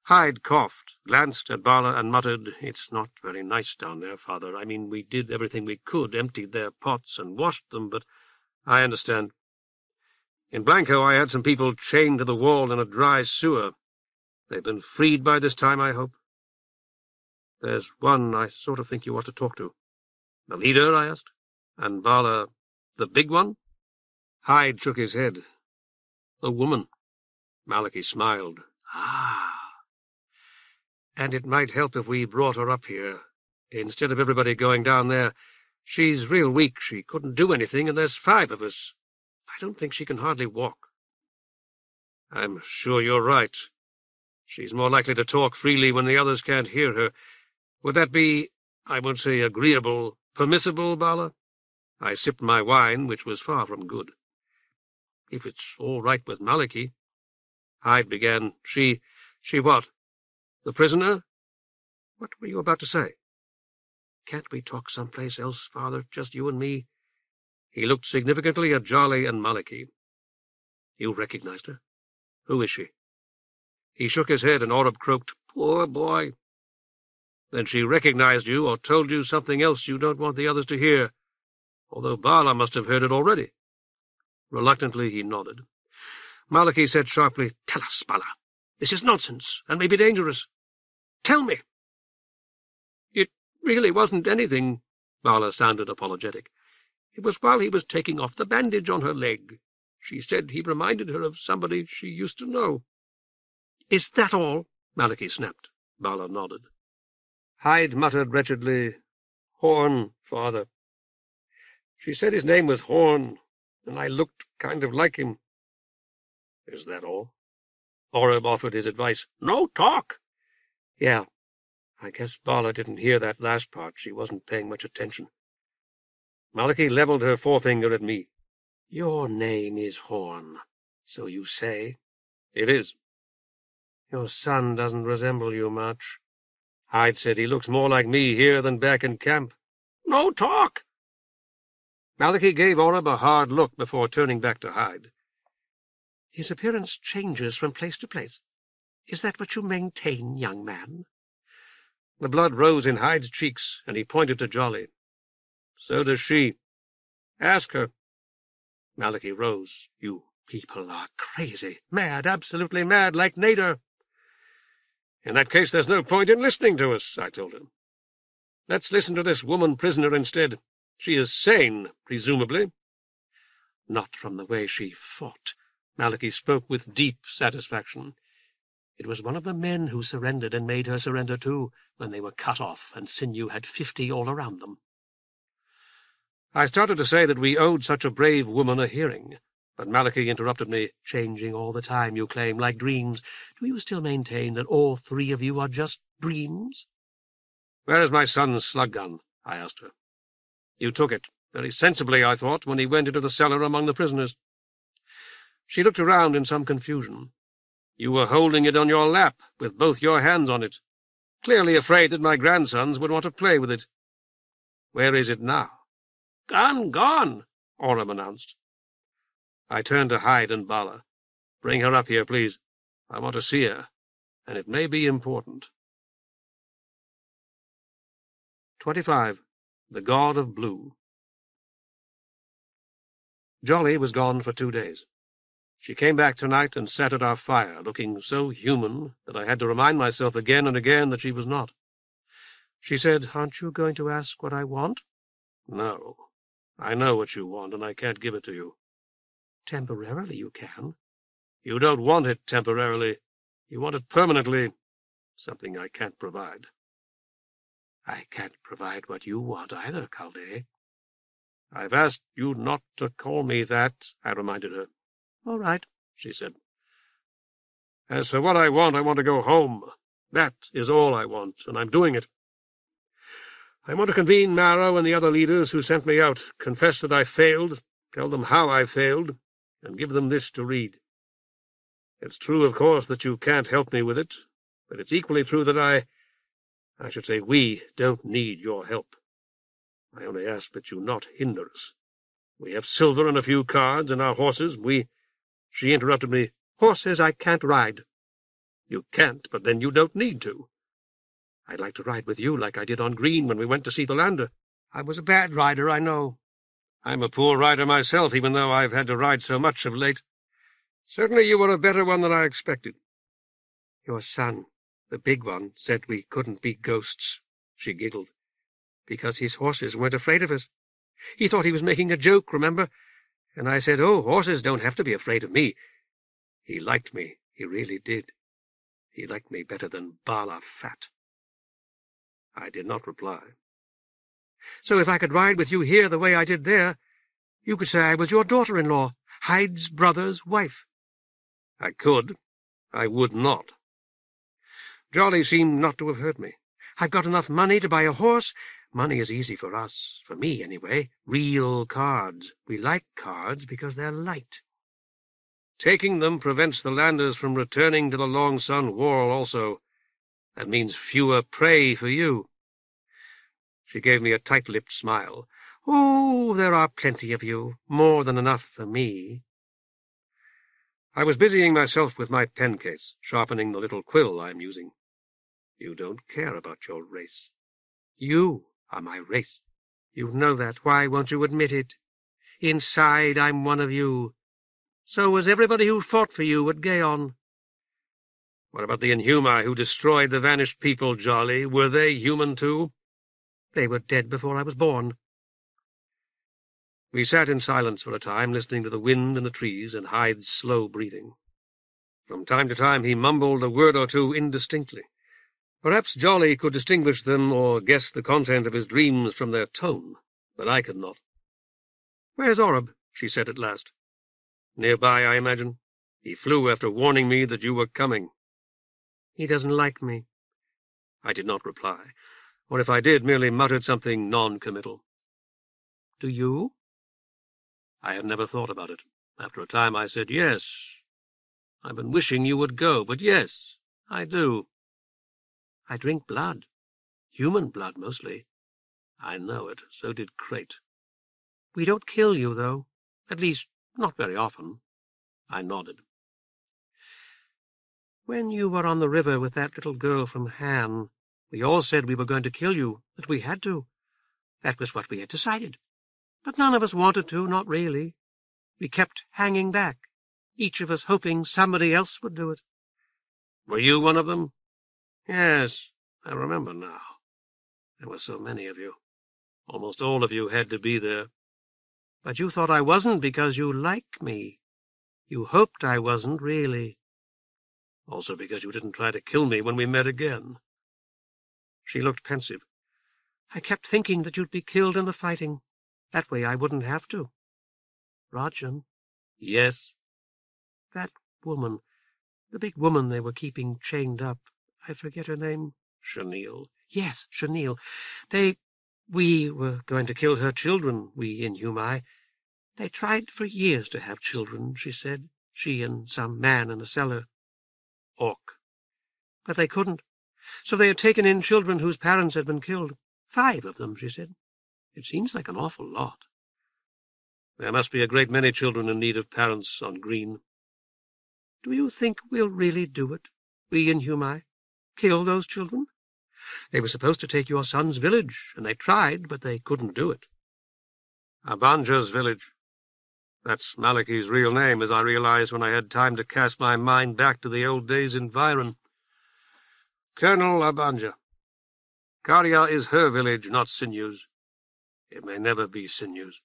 Hyde coughed, glanced at Bala, and muttered, "It's not very nice down there, Father. I mean, we did everything we could, emptied their pots and washed them, but I understand. In Blanko I had some people chained to the wall in a dry sewer. They've been freed by this time, I hope. There's one I sort of think you ought to talk to." "The leader?" I asked. "And Bala, the big one?" Hyde shook his head. "The woman." Malachi smiled. "Ah. And it might help if we brought her up here, instead of everybody going down there. She's real weak. She couldn't do anything, and there's 5 of us. I don't think she can hardly walk." "I'm sure you're right. She's more likely to talk freely when the others can't hear her. Would that be, I won't say agreeable, permissible, Bala?" I sipped my wine, which was far from good. If it's all right with Malachy. Hyde began. She what? The prisoner? What were you about to say? Can't we talk someplace else, Father, just you and me? He looked significantly at Jolly and Malachy. You recognized her? Who is she? He shook his head, and Oreb croaked, Poor boy. Then she recognized you, or told you something else you don't want the others to hear, although Bala must have heard it already. Reluctantly he nodded. Malachy said sharply, Tell us, Bala. This is nonsense, and may be dangerous. Tell me. It really wasn't anything, Bala sounded apologetic. It was while he was taking off the bandage on her leg. She said he reminded her of somebody she used to know. Is that all? Malachy snapped. Bala nodded. Hyde muttered wretchedly, Horn, Father. She said his name was Horn, and I looked kind of like him. Is that all? Oreb offered his advice. No talk. Yeah, I guess Bala didn't hear that last part. She wasn't paying much attention. Malachy leveled her forefinger at me. Your name is Horn, so you say? It is. Your son doesn't resemble you much. Hyde said he looks more like me here than back in camp. No talk. Malachy gave Oreb a hard look before turning back to Hyde. His appearance changes from place to place. Is that what you maintain, young man? The blood rose in Hyde's cheeks, and he pointed to Jolly. So does she. Ask her. Malachy rose. You people are crazy. Mad, absolutely mad, like Nader. In that case, there's no point in listening to us, I told him. Let's listen to this woman prisoner instead. She is sane, presumably. Not from the way she fought. Malachy spoke with deep satisfaction. It was one of the men who surrendered and made her surrender too, when they were cut off and Sinew had 50 all around them. I started to say that we owed such a brave woman a hearing, but Malachy interrupted me. Changing all the time, you claim, like dreams. Do you still maintain that all 3 of you are just dreams? Where is my son's slug gun? I asked her. You took it, very sensibly, I thought, when he went into the cellar among the prisoners. She looked around in some confusion. You were holding it on your lap, with both your hands on it, clearly afraid that my grandsons would want to play with it. Where is it now? Gone, Oreb announced. I turned to Hyde and Bala. Bring her up here, please. I want to see her, and it may be important. 25. The God of Blue. Jolly was gone for 2 days. She came back tonight and sat at our fire, looking so human that I had to remind myself again and again that she was not. She said, Aren't you going to ask what I want? No. I know what you want, and I can't give it to you. Temporarily you can. You don't want it temporarily. You want it permanently, something I can't provide. I can't provide what you want either, Chaldea. I've asked you not to call me that, I reminded her. All right, she said. As for what I want to go home. That is all I want, and I'm doing it. I want to convene Marrow and the other leaders who sent me out, confess that I failed, tell them how I failed, and give them this to read. It's true, of course, that you can't help me with it, but it's equally true that I should say we don't need your help. I only ask that you not hinder us. We have silver and a few cards and our horses. She interrupted me. Horses I can't ride. You can't, but then you don't need to. I'd like to ride with you like I did on Green when we went to see the lander. I was a bad rider, I know. I'm a poor rider myself, even though I've had to ride so much of late. Certainly you were a better one than I expected. Your son, the big one, said we couldn't be ghosts, she giggled, because his horses weren't afraid of us. He thought he was making a joke, remember? And I said, oh, horses don't have to be afraid of me. He liked me, he really did. He liked me better than Bala Fat. I did not reply. So if I could ride with you here the way I did there, you could say I was your daughter-in-law, Hyde's brother's wife. I could. I would not. Jolly seemed not to have heard me. I've got enough money to buy a horse. Money is easy for us, for me anyway. Real cards. We like cards because they're light. Taking them prevents the landers from returning to the Long Sun Wall also. That means fewer prey for you. She gave me a tight-lipped smile. Oh, there are plenty of you, more than enough for me. I was busying myself with my pen case, sharpening the little quill I'm using. You don't care about your race. You are my race. You know that. Why won't you admit it? Inside, I'm one of you. So was everybody who fought for you at Gaon. What about the Inhumi who destroyed the vanished people, Jolly? Were they human too? They were dead before I was born. We sat in silence for a time, listening to the wind in the trees and Hyde's slow breathing. From time to time he mumbled a word or two indistinctly. Perhaps Jolly could distinguish them or guess the content of his dreams from their tone, but I could not. "Where's Orb?" she said at last. "Nearby, I imagine. He flew after warning me that you were coming." "He doesn't like me." I did not reply, or if I did, merely muttered something non-committal. "Do you?" I had never thought about it. After a time I said, "Yes. I've been wishing you would go, but yes, I do." "I drink blood. Human blood, mostly." "I know it. So did Crate." "We don't kill you, though. At least, not very often." I nodded. "When you were on the river with that little girl from Han, we all said we were going to kill you, that we had to. That was what we had decided. But none of us wanted to, not really. We kept hanging back, each of us hoping somebody else would do it." "Were you one of them?" "Yes, I remember now. There were so many of you. Almost all of you had to be there." "But you thought I wasn't because you like me. You hoped I wasn't, really." "Also because you didn't try to kill me when we met again." She looked pensive. "I kept thinking that you'd be killed in the fighting. That way I wouldn't have to." "Rajan." "Yes?" "That woman, the big woman they were keeping chained up. I forget her name." "Chenille." "Yes, Chenille. We were going to kill her children, we Inhumi. They tried for years to have children, she said, she and some man in the cellar." "Orc." "But they couldn't. So they had taken in children whose parents had been killed. 5 of them, she said. It seems like an awful lot." "There must be a great many children in need of parents on Green." "Do you think we'll really do it, we Inhumi? Kill those children? They were supposed to take your son's village, and they tried, but they couldn't do it." "Abanja's village. That's Malachi's real name, as I realized when I had time to cast my mind back to the old days in Viren. Colonel Abanja. Karya is her village, not Sinew's. It may never be Sinew's."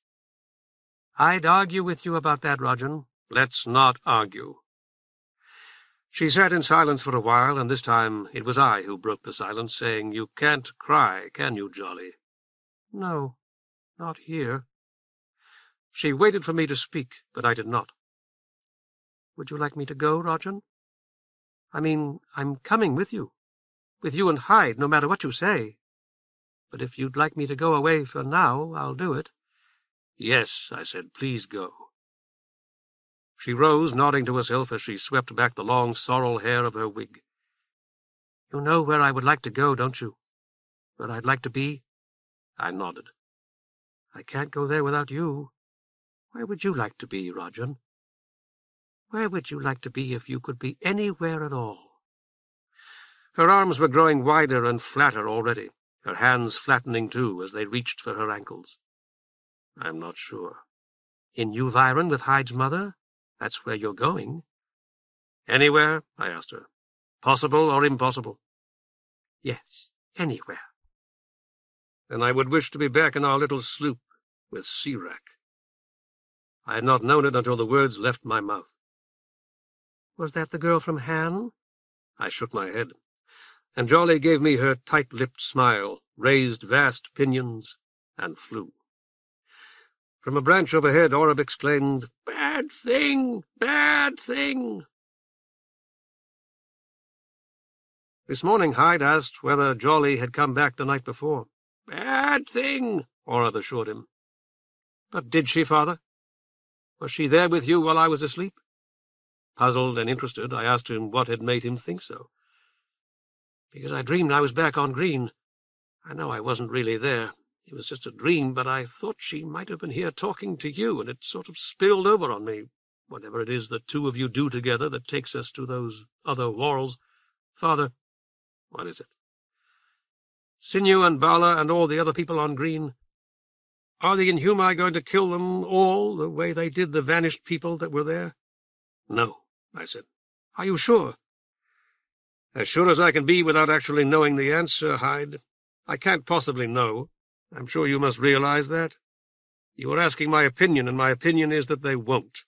"I'd argue with you about that, Rajan." "Let's not argue." She sat in silence for a while, and this time it was I who broke the silence, saying, "You can't cry, can you, Jolly?" "No, not here." She waited for me to speak, but I did not. "Would you like me to go, Rajan? I mean, I'm coming with you and Hyde, no matter what you say. But if you'd like me to go away for now, I'll do it." "Yes," I said, "please go." She rose, nodding to herself as she swept back the long sorrel hair of her wig. "You know where I would like to go, don't you? Where I'd like to be?" I nodded. "I can't go there without you. Where would you like to be, Rajan? Where would you like to be if you could be anywhere at all?" Her arms were growing wider and flatter already, her hands flattening too as they reached for her ankles. "I'm not sure." "In New Viren with Hyde's mother? That's where you're going." "Anywhere?" I asked her. "Possible or impossible?" "Yes, anywhere." "Then I would wish to be back in our little sloop with Sirac." I had not known it until the words left my mouth. "Was that the girl from Han?" I shook my head, and Jolly gave me her tight-lipped smile, raised vast pinions, and flew. From a branch overhead, Orb exclaimed, "Bad thing! Bad thing!" This morning Hyde asked whether Jolly had come back the night before. "Bad thing," Orab assured him. "But did she, father? Was she there with you while I was asleep?" Puzzled and interested, I asked him what had made him think so. "Because I dreamed I was back on Green. I know I wasn't really there. It was just a dream, but I thought she might have been here talking to you, and it sort of spilled over on me, whatever it is the two of you do together that takes us to those other worlds. Father—" "What is it?" "Sinew and Bala and all the other people on Green, are the Inhumi going to kill them all the way they did the vanished people that were there?" "No," I said. "Are you sure?" "As sure as I can be without actually knowing the answer, Hyde. I can't possibly know. I'm sure you must realize that. You are asking my opinion, and my opinion is that they won't."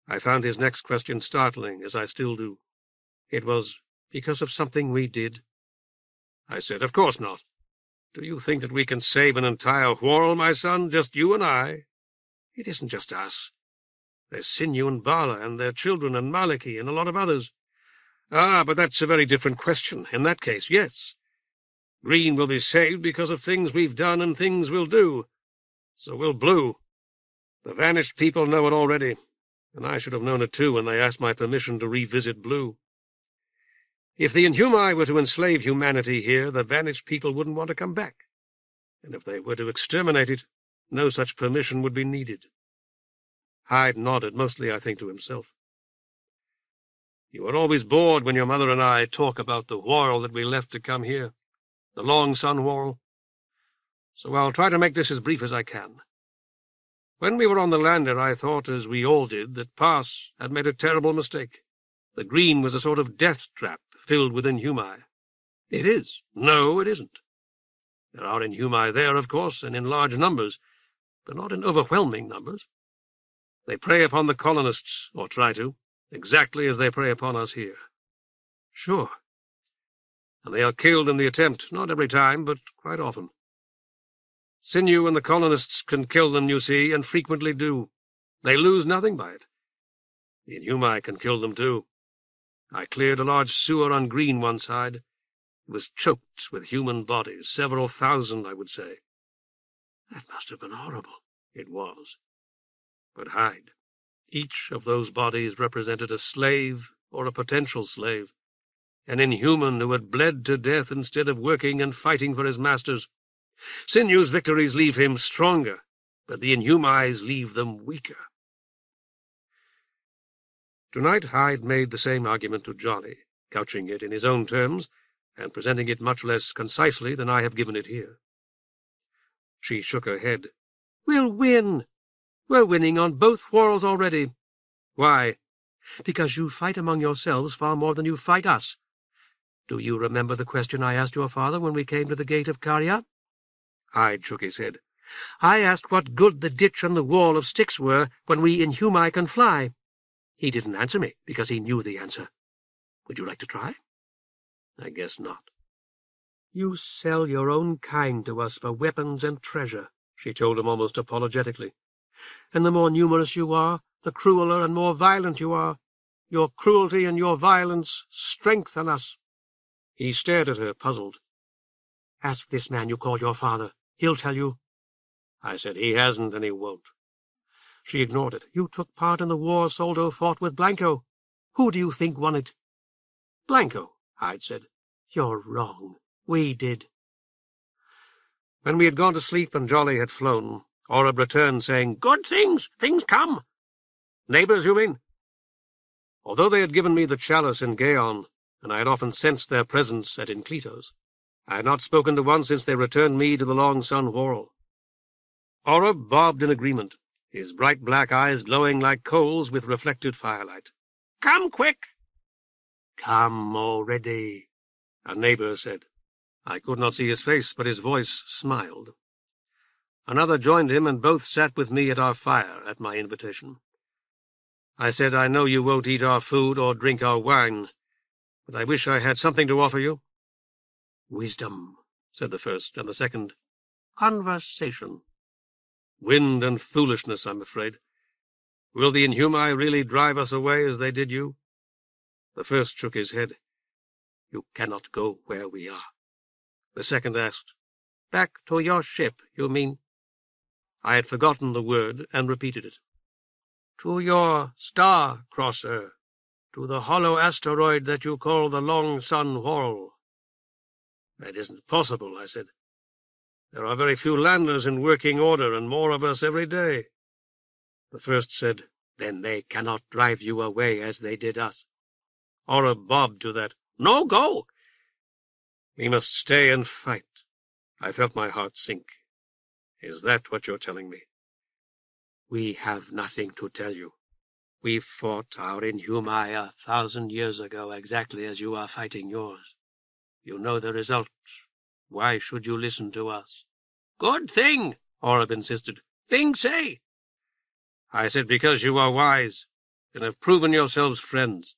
I found his next question startling, as I still do. It was because of something we did. I said, "Of course not. Do you think that we can save an entire world, my son, just you and I?" "It isn't just us. There's Sinew and Bala and their children and Maliki and a lot of others." "Ah, but that's a very different question. In that case, yes. Green will be saved because of things we've done and things we'll do. So will Blue. The vanished people know it already, and I should have known it too when they asked my permission to revisit Blue. If the Inhumi were to enslave humanity here, the vanished people wouldn't want to come back, and if they were to exterminate it, no such permission would be needed." Hyde nodded, mostly, I think, to himself. "You are always bored when your mother and I talk about the world that we left to come here, the long sun wall. So I'll try to make this as brief as I can. When we were on the lander, I thought, as we all did, that Pass had made a terrible mistake. The Green was a sort of death trap filled with Inhumi. It is. No, it isn't. There are Inhumi there, of course, and in large numbers, but not in overwhelming numbers. They prey upon the colonists, or try to, exactly as they prey upon us here." "Sure." "And they are killed in the attempt, not every time, but quite often. Sinew and the colonists can kill them, you see, and frequently do. They lose nothing by it. The Inhumi can kill them, too. I cleared a large sewer on Green one side. It was choked with human bodies, several thousand, I would say." "That must have been horrible." "It was. But Hyde, each of those bodies represented a slave or a potential slave, an Inhuman who had bled to death instead of working and fighting for his masters. Sinew's victories leave him stronger, but the Inhumi's leave them weaker." Tonight Hyde made the same argument to Jolly, couching it in his own terms, and presenting it much less concisely than I have given it here. She shook her head. "We'll win. We're winning on both worlds already." "Why?" "Because you fight among yourselves far more than you fight us. Do you remember the question I asked your father when we came to the gate of Karya?" Hyde shook his head. "I asked what good the ditch and the wall of sticks were when we Inhumi can fly. He didn't answer me, because he knew the answer. Would you like to try?" "I guess not." "You sell your own kind to us for weapons and treasure," she told him almost apologetically. "And the more numerous you are, the crueler and more violent you are. Your cruelty and your violence strengthen us." He stared at her, puzzled. "Ask this man you call your father. He'll tell you." I said, "He hasn't, and he won't." She ignored it. "You took part in the war Soldo fought with Blanko. Who do you think won it?" "Blanko," Hyde said. "You're wrong. We did." When we had gone to sleep and Jolly had flown, Orab returned, saying, "Good things. Things come." "Neighbors, you mean?" Although they had given me the chalice in Gaon, and I had often sensed their presence at Inklitos, I had not spoken to one since they returned me to the long sun whorl. Orab bobbed in agreement, his bright black eyes glowing like coals with reflected firelight. "Come quick." "Come already," a neighbor said. I could not see his face, but his voice smiled. Another joined him, and both sat with me at our fire at my invitation. I said, "I know you won't eat our food or drink our wine, but I wish I had something to offer you." "Wisdom," said the first, and the second, "conversation." "Wind and foolishness, I'm afraid. Will the Inhumi really drive us away as they did you?" The first shook his head. "You cannot go where we are." The second asked, Back to your ship, you mean? I had forgotten the word and repeated it. To your star-crosser, to the hollow asteroid that you call the Long Sun Whorl. That isn't possible, I said. There are very few landers in working order, and more of us every day. The first said, Then they cannot drive you away as they did us. Oreb bobbed to that. No go! We must stay and fight. I felt my heart sink. Is that what you're telling me? We have nothing to tell you. We fought our Inhumi 1,000 years ago, exactly as you are fighting yours. You know the result. Why should you listen to us? Good thing, Oreb insisted. Thing say. I said, because you are wise, and have proven yourselves friends.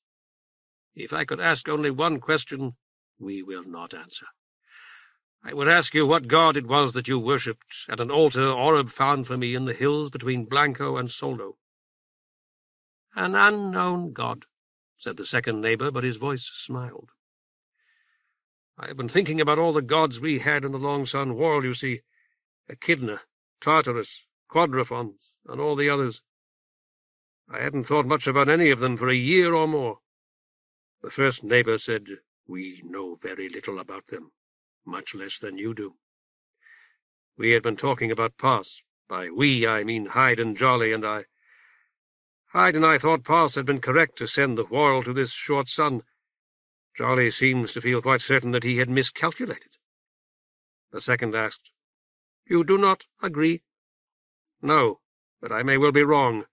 If I could ask only one question, we will not answer. I would ask you what god it was that you worshipped at an altar Oreb found for me in the hills between Blanko and Soldo. An unknown god, said the second neighbor, but his voice smiled. I have been thinking about all the gods we had in the Long Sun Whorl, you see. Echidna, Tartarus, Quadrophons, and all the others. I hadn't thought much about any of them for a year or more. The first neighbor said, We know very little about them, much less than you do. We had been talking about Pass. By we, I mean Hyde and Jolly and I. Hyde and I thought Pass had been correct to send the Whorl to this short sun. Jolly seems to feel quite certain that he had miscalculated. The second asked, You do not agree? No, but I may well be wrong.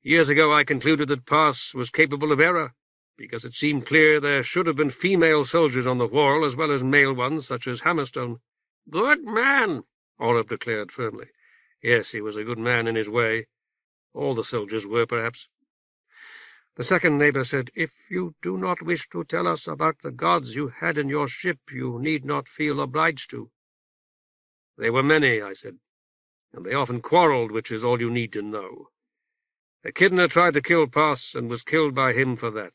Years ago I concluded that Pass was capable of error, because it seemed clear there should have been female soldiers on the Whorl as well as male ones, such as Hammerstone. Good man, Oreb declared firmly. Yes, he was a good man in his way. All the soldiers were, perhaps. The second neighbor said, If you do not wish to tell us about the gods you had in your ship, you need not feel obliged to. They were many, I said, and they often quarrelled, which is all you need to know. Echidna tried to kill Pass and was killed by him for that.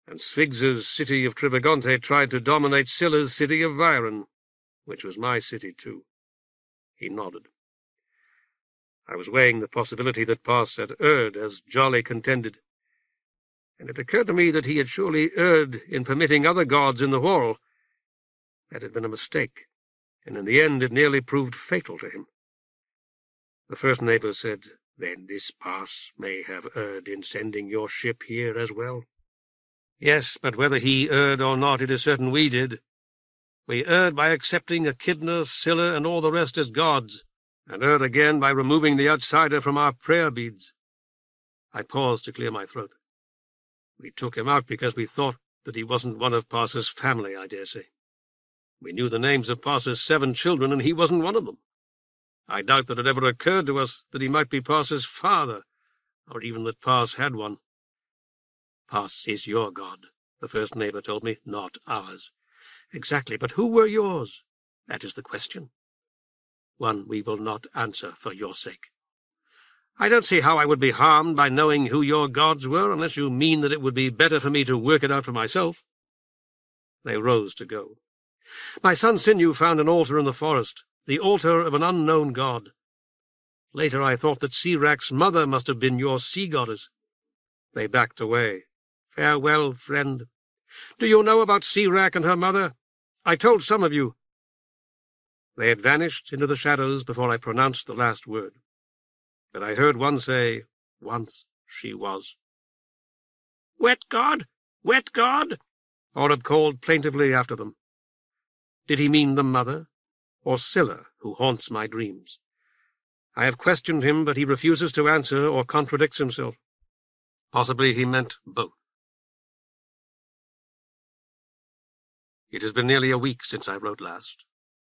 And Sphygx's city of Trivagonte tried to dominate Scylla's city of Viren, which was my city too. He nodded. I was weighing the possibility that Pass had erred, as Jolly contended, and it occurred to me that he had surely erred in permitting other gods in the Whorl. That had been a mistake, and in the end it nearly proved fatal to him. The first neighbor said, Then this Pass may have erred in sending your ship here as well. Yes, but whether he erred or not, it is certain we did. We erred by accepting Echidna, Scylla, and all the rest as gods, and erred again by removing the outsider from our prayer beads. I paused to clear my throat. We took him out because we thought that he wasn't one of Pass's family, I dare say. We knew the names of Pass's 7 children, and he wasn't one of them. I doubt that it ever occurred to us that he might be Pass's father, or even that Pass had one. Pass is your god, the first neighbor told me, not ours. Exactly, but who were yours? That is the question. One we will not answer for your sake. I don't see how I would be harmed by knowing who your gods were, unless you mean that it would be better for me to work it out for myself. They rose to go. My son Sinew found an altar in the forest, the altar of an unknown god. Later I thought that Sirak's mother must have been your sea-goddess. They backed away. Farewell, friend. Do you know about Sirak and her mother? I told some of you. They had vanished into the shadows before I pronounced the last word. But I heard one say, Once she was. Wet god! Wet god! Oreb called plaintively after them. Did he mean the mother, or Scylla, who haunts my dreams? I have questioned him, but he refuses to answer or contradicts himself. Possibly he meant both. It has been nearly a week since I wrote last,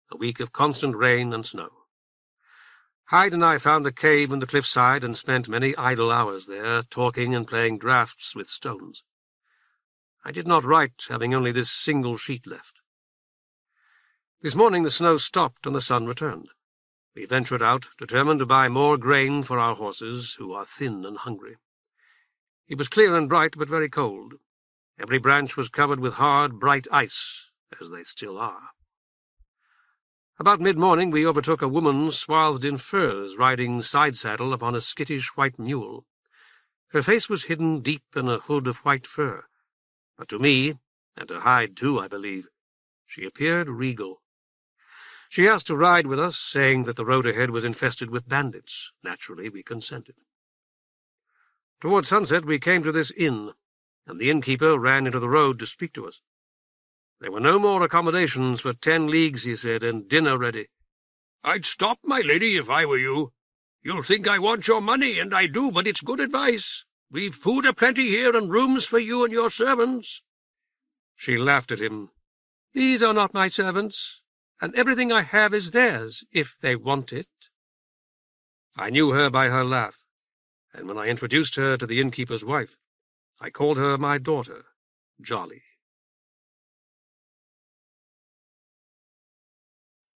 a week of constant rain and snow. Hyde and I found a cave in the cliffside and spent many idle hours there, talking and playing draughts with stones. I did not write, having only this single sheet left. This morning the snow stopped and the sun returned. We ventured out, determined to buy more grain for our horses, who are thin and hungry. It was clear and bright, but very cold. Every branch was covered with hard, bright ice, as they still are. About mid-morning we overtook a woman swathed in furs, riding side-saddle upon a skittish white mule. Her face was hidden deep in a hood of white fur, but to me, and her hide too, I believe, she appeared regal. She asked to ride with us, saying that the road ahead was infested with bandits. Naturally, we consented. Toward sunset we came to this inn, and the innkeeper ran into the road to speak to us. There were no more accommodations for 10 leagues, he said, and dinner ready. "I'd stop, my lady, if I were you. You'll think I want your money, and I do, but it's good advice. We've food aplenty here and rooms for you and your servants." She laughed at him. "These are not my servants, and everything I have is theirs, if they want it." I knew her by her laugh, and when I introduced her to the innkeeper's wife, I called her my daughter, Jolly.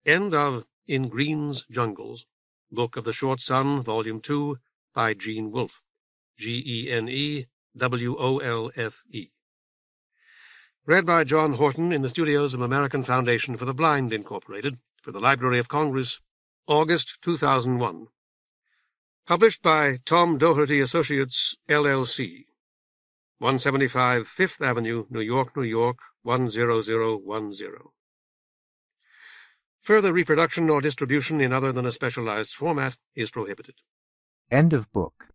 End of In Green's Jungles, Book of the Short Sun, Volume 2, by Gene Wolfe, Genewolfe. Read by John Horton in the studios of American Foundation for the Blind, Incorporated, for the Library of Congress, August 2001. Published by Tom Doherty Associates, LLC, 175 Fifth Avenue, New York, New York, 10010. Further reproduction or distribution in other than a specialized format is prohibited. End of book.